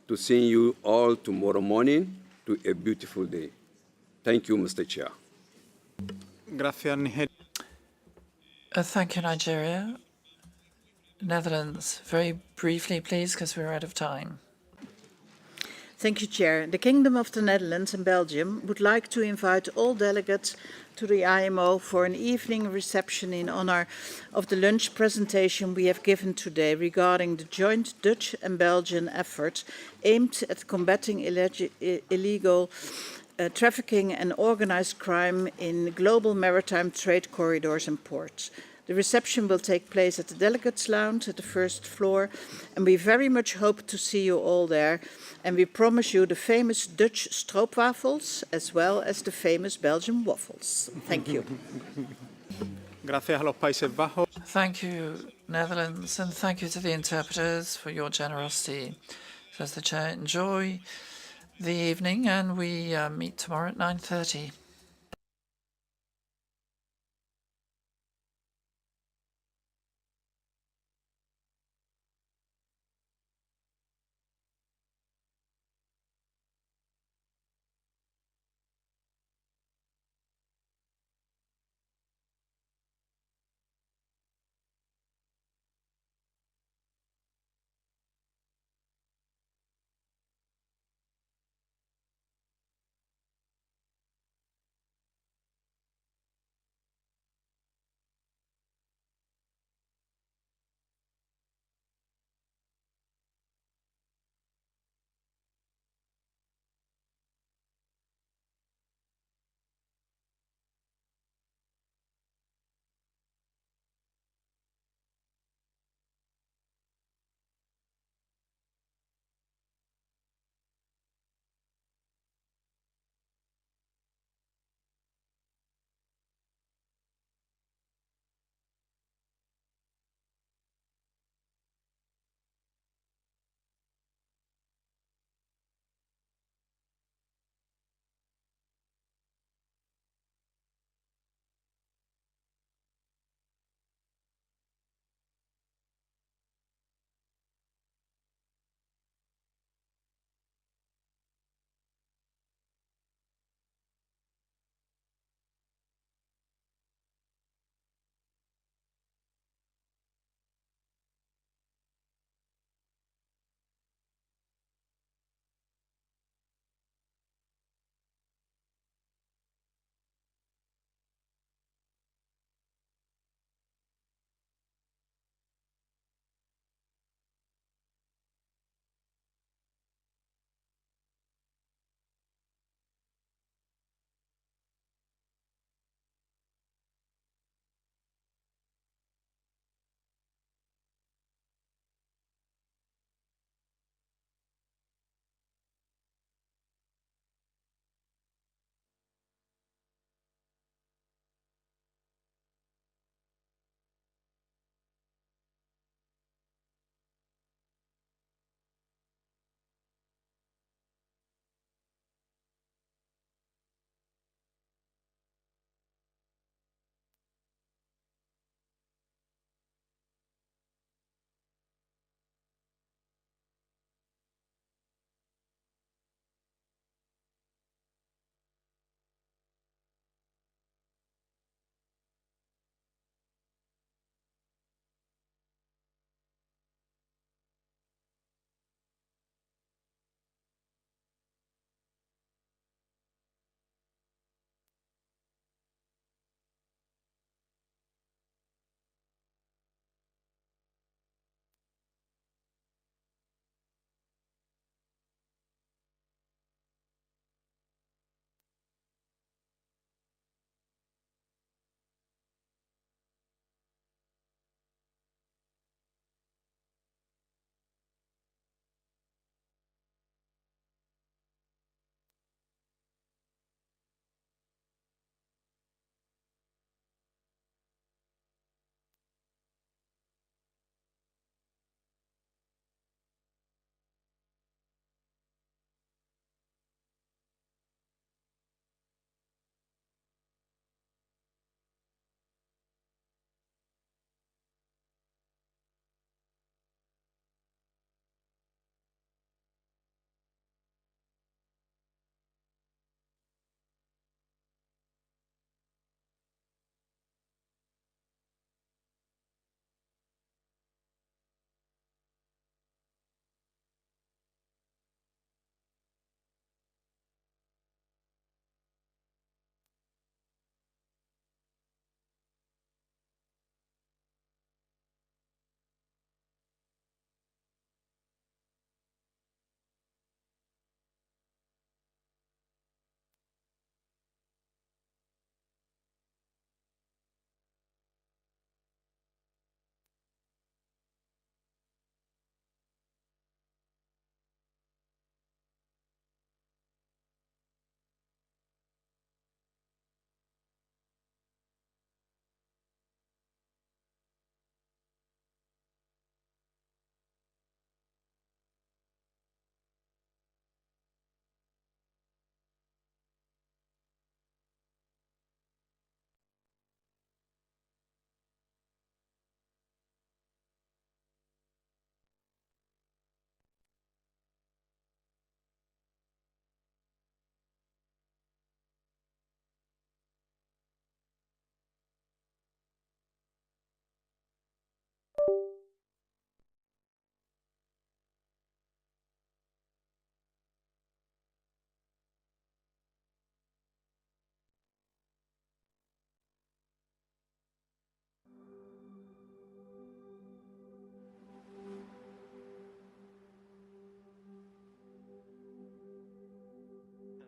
to seeing you all tomorrow morning to a beautiful day. Thank you, Mr. Chair. Gracias, Nigeria. Thank you, Nigeria. Netherlands, very briefly, please, because we're out of time. Thank you, Chair. The Kingdom of the Netherlands and Belgium would like to invite all delegates to the IMO for an evening reception in honor of the lunch presentation we have given today regarding the joint Dutch and Belgian effort aimed at combating illegal trafficking and organized crime in global maritime trade corridors and ports. The reception will take place at the Delegates Lounge at the first floor, and we very much hope to see you all there. And we promise you the famous Dutch stroopwafels as well as the famous Belgian waffles. Thank you. Gracias a los Países Bajos. Thank you, Netherlands, and thank you to the interpreters for your generosity. Says the Chair, enjoy the evening, and we meet tomorrow at 9:30.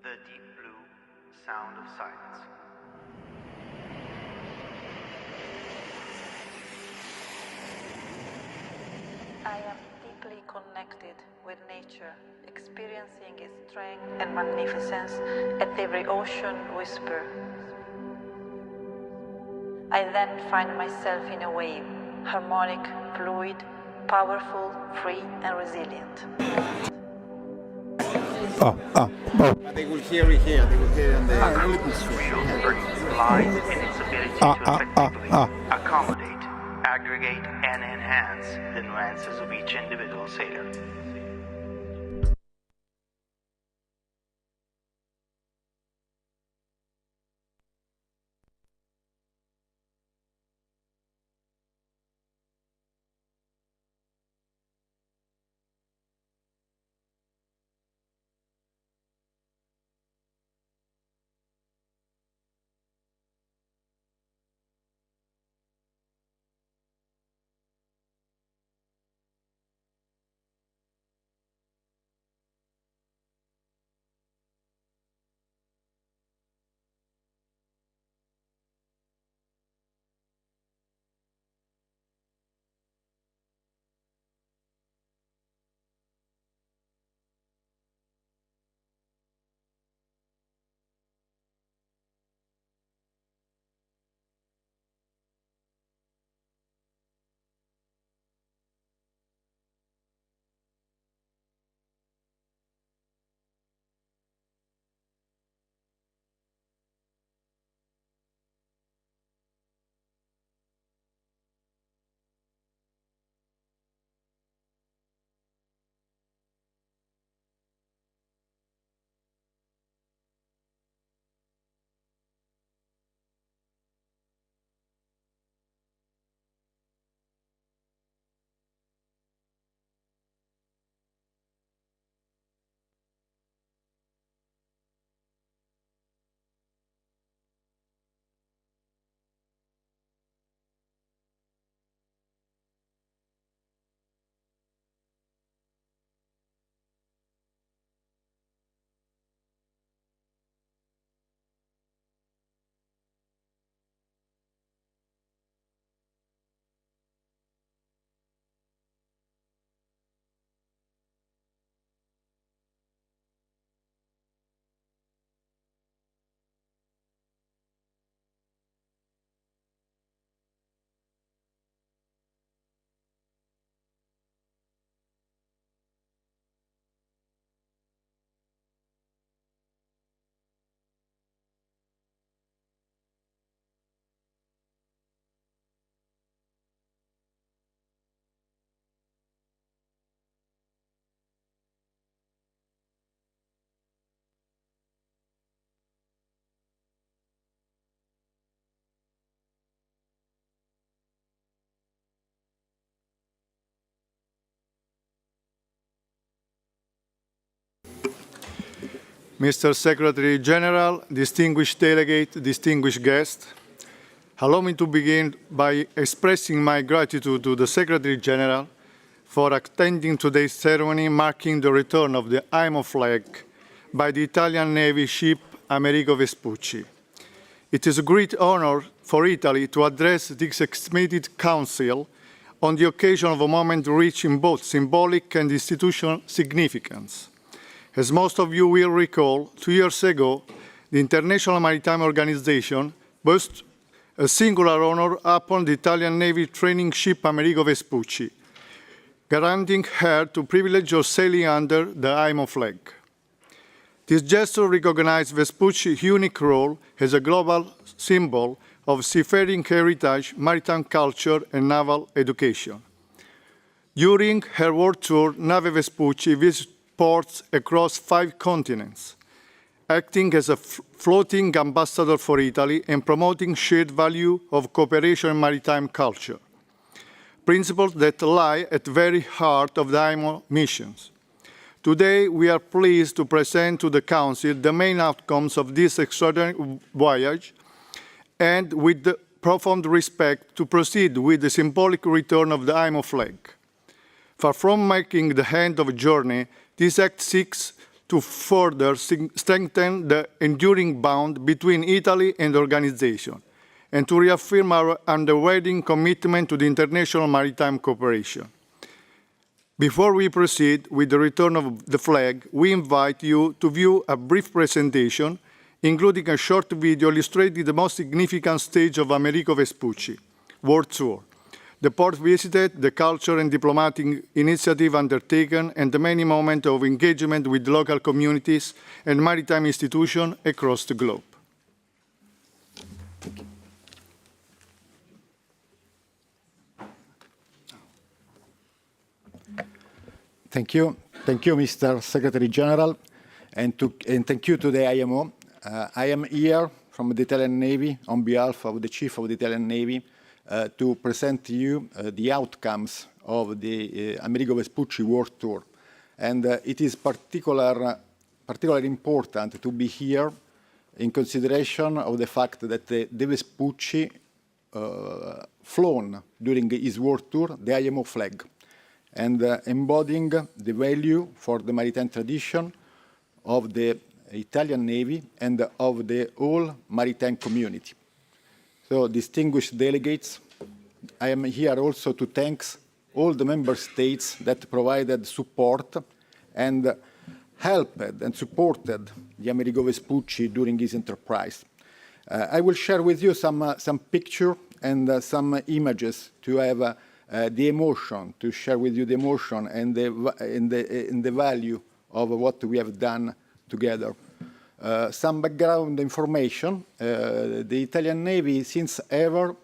the deep blue sound of silence. I am deeply connected with nature, experiencing its strength and magnificence at every ocean whisper. I then find myself in a wave, harmonic, fluid, powerful, free, and resilient. They will hear it here. They will hear it on the Lies in its ability to effectively accommodate, aggregate, and enhance the nuances of each individual sailor. Mr. Secretary General, distinguished delegate, distinguished guest, allow me to begin by expressing my gratitude to the Secretary General for attending today's ceremony marking the return of the IMO flag by the Italian Navy ship Amerigo Vespucci. It is a great honor for Italy to address this estimated Council on the occasion of a moment rich in both symbolic and institutional significance. As most of you will recall, 2 years ago, the International Maritime Organization bestowed a singular honor upon the Italian Navy training ship Amerigo Vespucci, granting her the privilege of sailing under the IMO flag. This gesture recognized Vespucci's unique role as a global symbol of seafaring heritage, maritime culture, and naval education. During her world tour, Nave Vespucci visited ports across 5 continents, acting as a floating ambassador for Italy and promoting shared value of cooperation and maritime culture, principles that lie at the very heart of the IMO missions. Today, we are pleased to present to the Council the main outcomes of this extraordinary voyage and with the profound respect to proceed with the symbolic return of the IMO flag. Far from marking the end of a journey, this act seeks to to further strengthen the enduring bond between Italy and the organization, and to reaffirm our unwavering commitment to the international maritime cooperation. Before we proceed with the return of the flag, we invite you to view a brief presentation, including a short video illustrating the most significant stage of Amerigo Vespucci World Tour, the port visited, the culture and diplomatic initiative undertaken, and the many moments of engagement with local communities and maritime institutions across the globe. Thank you. Thank you, Mr. Secretary General, and thank you to the IMO. I am here from the Italian Navy on behalf of the Chief of the Italian Navy to present to you the outcomes of the Amerigo Vespucci World Tour. And it is particularly important to be here in consideration of the fact that the Vespucci flown during his world tour the IMO flag, and embodying the value for the maritime tradition of the Italian Navy and of the whole maritime community. So, distinguished delegates, I am here also to thank all the member states that provided support and helped and supported the Amerigo Vespucci during his enterprise. I will share with you some pictures and some images to have the emotion, to share with you the emotion and the value of what we have done together. Some background information. The Italian Navy, since ever,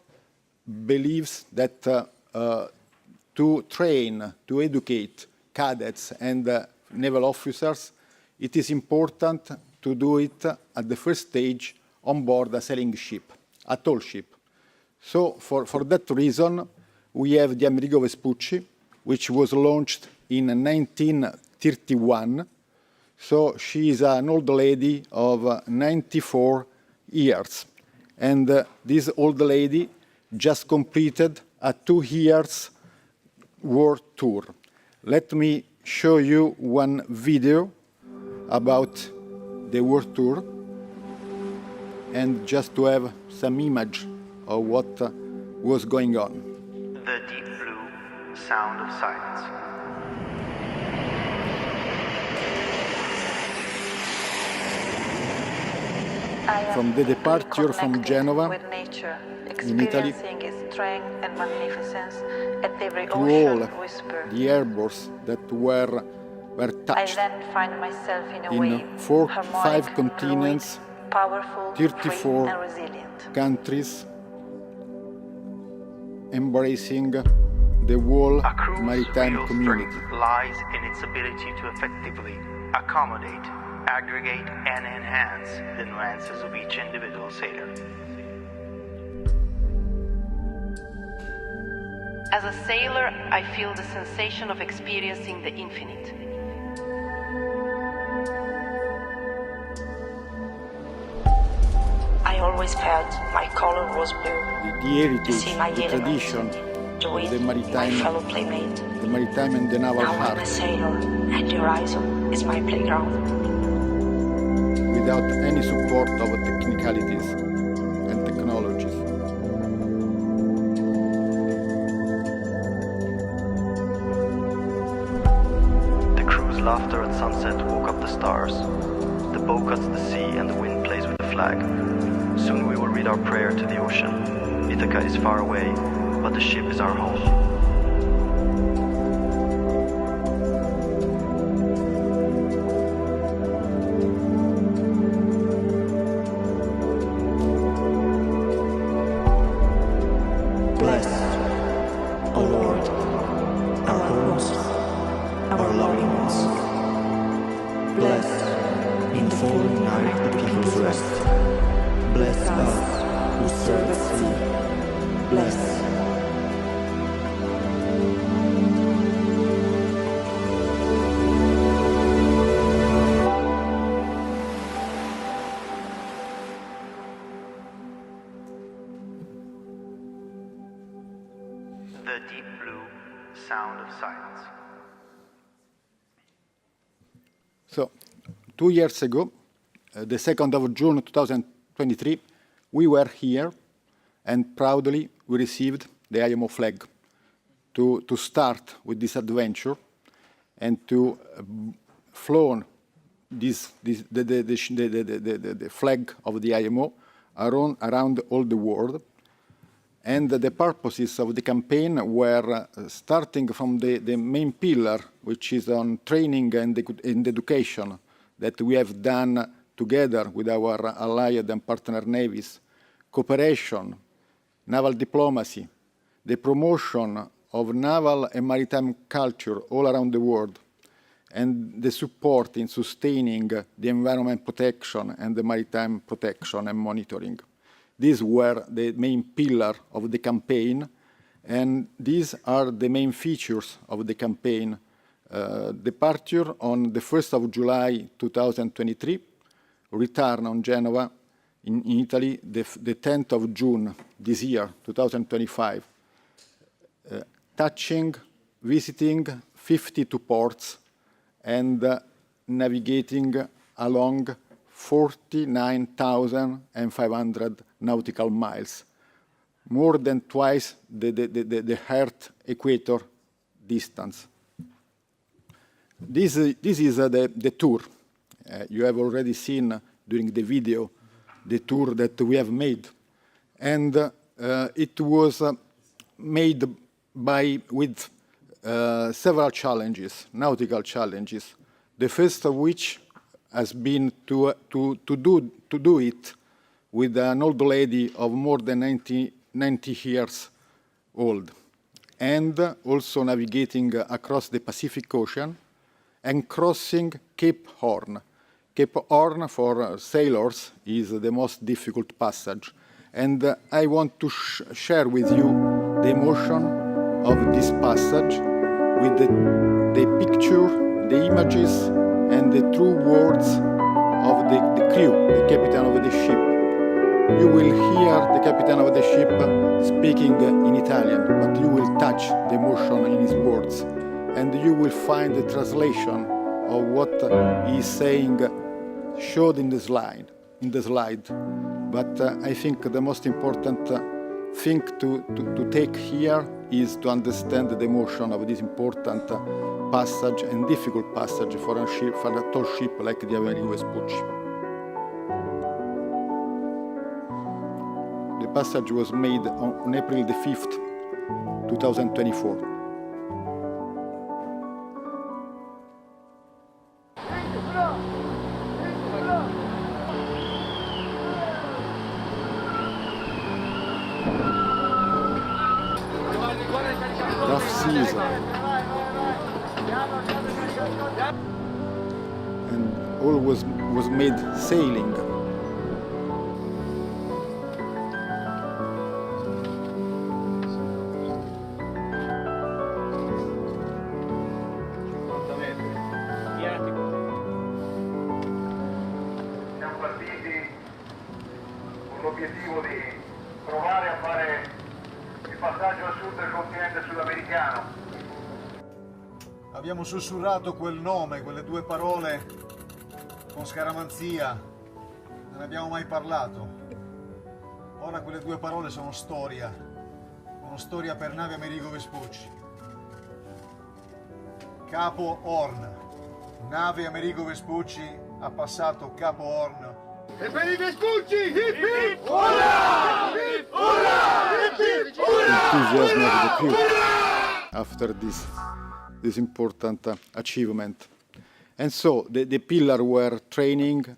believes that to train, to educate cadets and naval officers, it is important to do it at the first stage on board a sailing ship, a tall ship. So for that reason, we have the Amerigo Vespucci, which was launched in 1931. So she is an old lady of 94 years. And this old lady just completed a 2 years world tour. Let me show you one video about the world tour, and just to have some image of what was going on. The deep blue sound of silence. From the departure from Genova in Italy to all the airborns that were touched in 5 continents, 34 countries, embracing the whole maritime community. Lies in its ability to effectively accommodate, aggregate, and enhance the nuances of each individual sailor. As a sailor, I feel the sensation of experiencing the infinite. I always felt my color was blue. The heritage, the tradition of the maritime and the naval now art. I'm a sailor, and the horizon is my playground. Without any support of technicalities and technologies. The crew's laughter at sunset woke up the stars. The bow cuts the sea and the wind plays with the flag. Soon we will read our prayer to the ocean. Ithaca is far away, but the ship is our home. The deep blue sound of silence. So, 2 years ago, the 2nd of June 2023, we were here and proudly we received the IMO flag to start with this adventure and to flown the flag of the IMO around all the world. And the purposes of the campaign were starting from the main pillar, which is on training and education that we have done together with our allied and partner navies, cooperation, naval diplomacy, the promotion of naval and maritime culture all around the world, and the support in sustaining the environment protection and the maritime protection and monitoring. These were the main pillar of the campaign, and these are the main features of the campaign. Departure on the 1st of July 2023, return on Genova in Italy the 10th of June this year, 2025, touching, visiting 52 ports and navigating along 49,500 nautical miles, more than twice the Earth equator distance. This is the tour. You have already seen during the video the tour that we have made. And it was made with several challenges, nautical challenges. The first of which has been to do it with an old lady of more than 90 years old, and also navigating across the Pacific Ocean and crossing Cape Horn. Cape Horn for sailors is the most difficult passage, and I want to share with you the emotion of this passage with the picture, the images, and the true words of the crew, the captain of the ship. You will hear the captain of the ship speaking in Italian, but you will touch the emotion in his words, and you will find the translation of what he is saying showed in the slide. But I think the most important thing to take here is to understand the emotion of this important passage and difficult passage for a tall ship like the Amerigo Vespuchi. The passage was made on April the 5th, 2024. Rough seas, and all was made sailing. Siamo partiti con l'obiettivo di provare a fare il passaggio a sud del continente sudamericano. Abbiamo sussurrato quel nome, quelle due parole con scaramanzia, non abbiamo mai parlato. Ora quelle due parole sono storia per nave Amerigo Vespucci. Capo Horn, nave Amerigo Vespucci ha passato Capo Horn. E per i Vespucci, hip hip, hurra! Hip hurra! Hip hip, Enthusiasm of the crew after this important achievement. And so the pillar were training,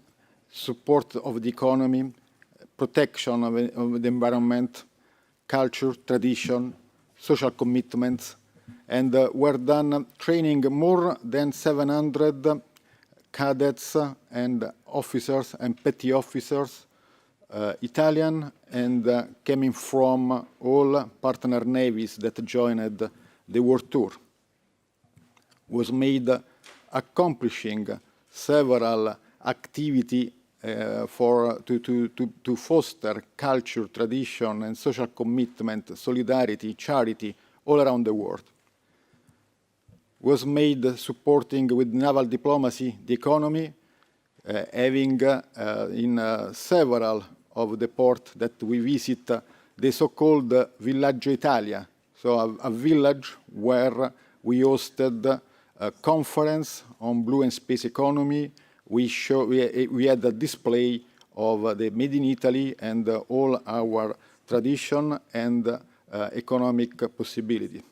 support of the economy, protection of the environment, culture, tradition, social commitments, and were done training more than 700 cadets and officers and petty officers, Italian and coming from all partner navies that joined the world tour. Was made accomplishing several activities to foster culture, tradition, and social commitment, solidarity, charity all around the world. Was made supporting with naval diplomacy the economy, having in several of the ports that we visit the so-called Villaggio Italia, so a village where we hosted a conference on blue and space economy. We had a display of the Made in Italy and all our tradition and economic possibility.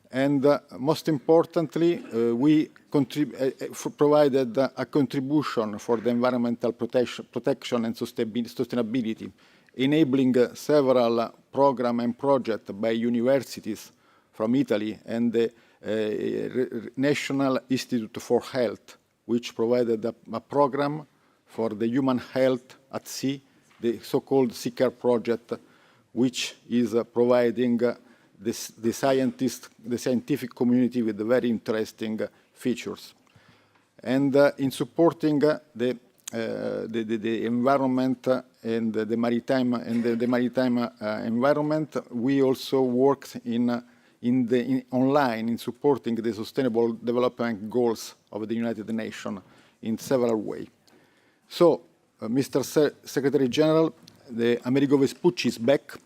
And most importantly, we provided a contribution for the environmental protection and sustainability, enabling several programs and projects by universities from Italy and the National Institute for Health, which provided a program for the human health at sea, the so-called Seeker project, which is providing the scientific community with very interesting features. And in supporting the environment and the maritime environment, we also worked online in supporting the Sustainable Development Goals of the United Nations in several ways. So, Mr. Secretary General, the Amerigo Vespucci is back,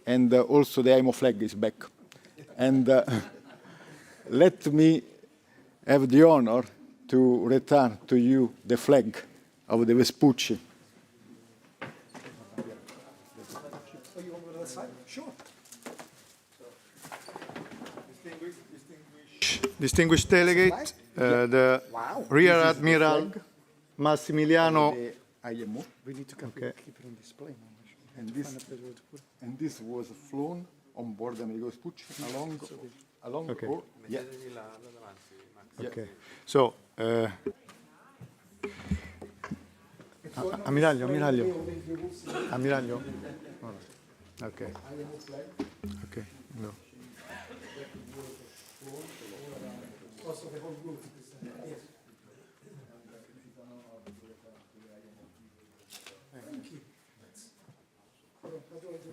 and also the IMO flag is back. And let me have the honor to return to you the flag of the Vespucci. Distinguished delegate, the Rear Admiral Massimiliano. IMO. We need to keep it on display. And this was flown on board the Amerigo Vespucci along okay. Yeah. Okay. So, Ammiraglio. Okay. Okay. No.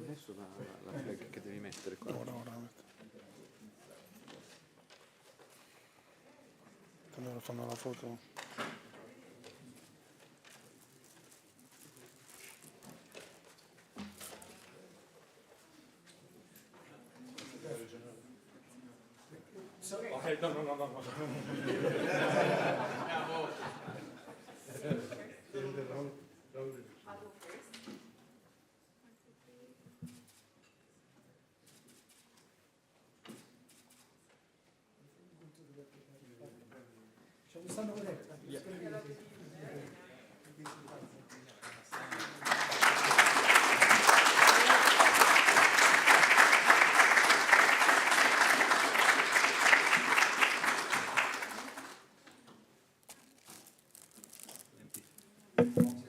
Adesso la flag che devi mettere qua. Allora fanno la foto. No.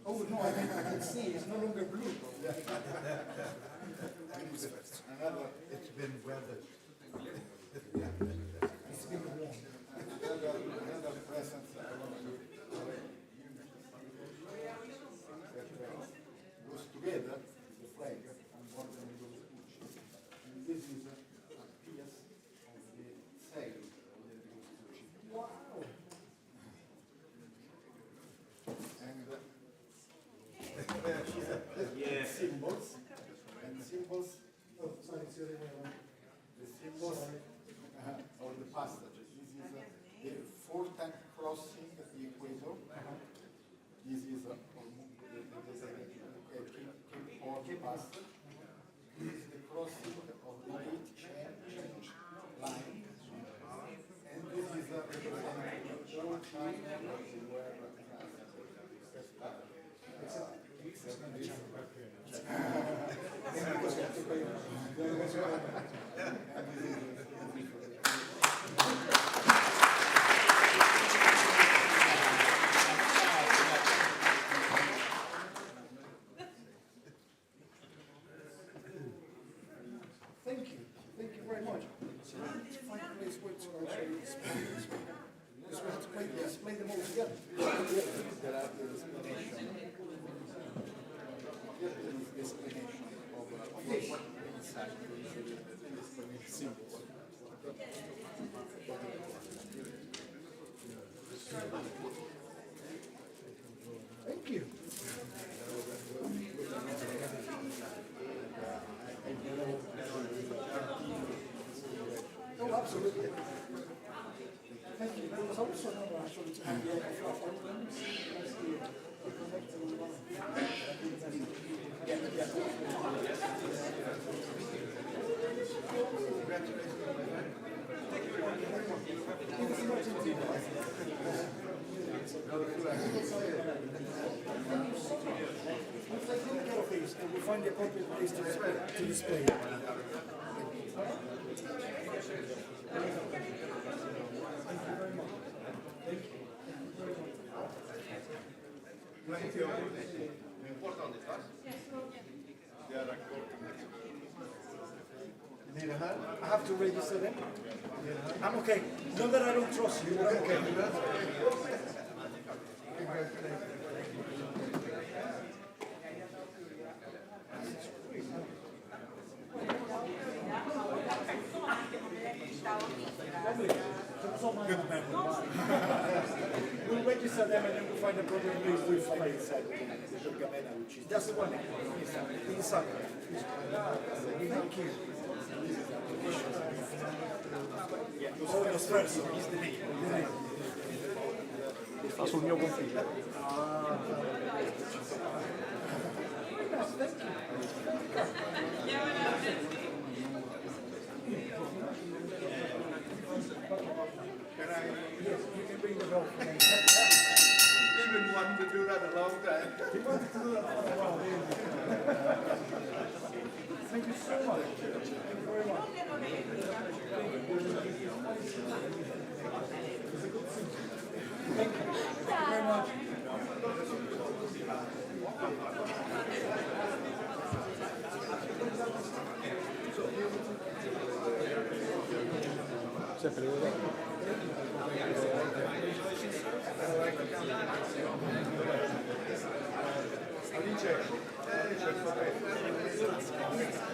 Oh no, I can see it's no longer blue. It's been weathered. It's been warm. Another present goes together, the flag on board the Amerigo Vespucci. And this is a piece of the sail of the Amerigo Vespucci. Wow! And symbols. The symbols of the passages. This is Thank you. Oh, absolutely. Thank you. There was also another actually to have we find the appropriate place to display it. Thank you. Need a hand? I have to register them. I'm okay. Not that I don't trust you, but I'm okay. Good memory. We'll register them and then we'll find a proper place to display inside the Gamena, which is that's the one inside. Thank you. Oh, espresso. Sta sul mio confine. Yes, you can bring the rope. Even wanted to do that a long time. He wanted to do that for a while, didn't he? Thank you so much. Thank you very much. Thank you very much.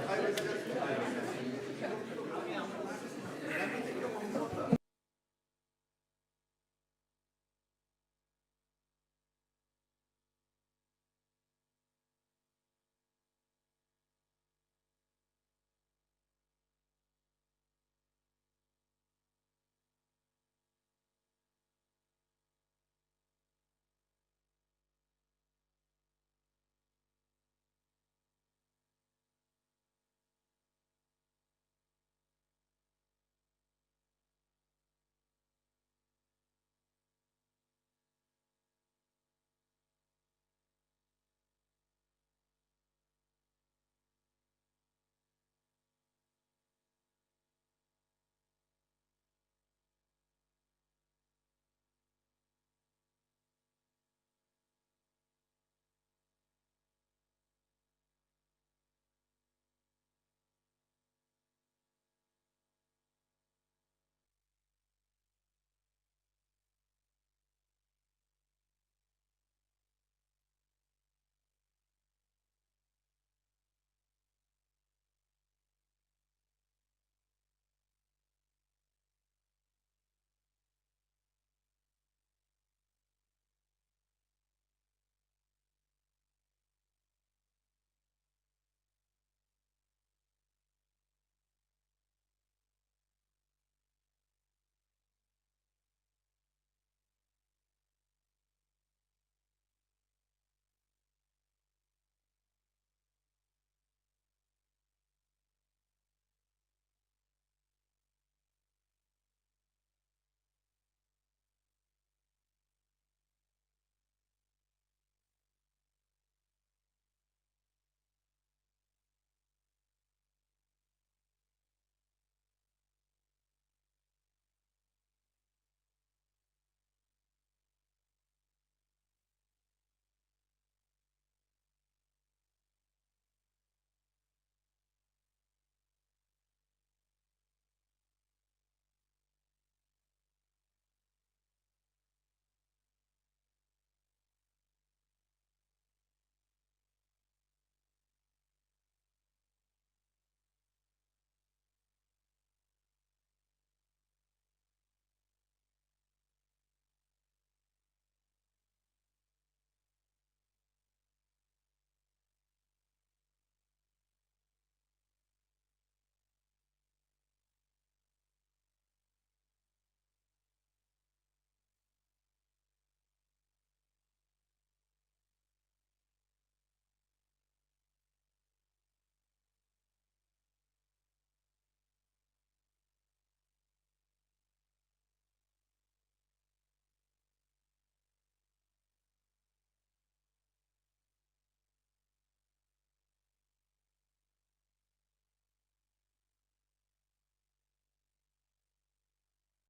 Alice,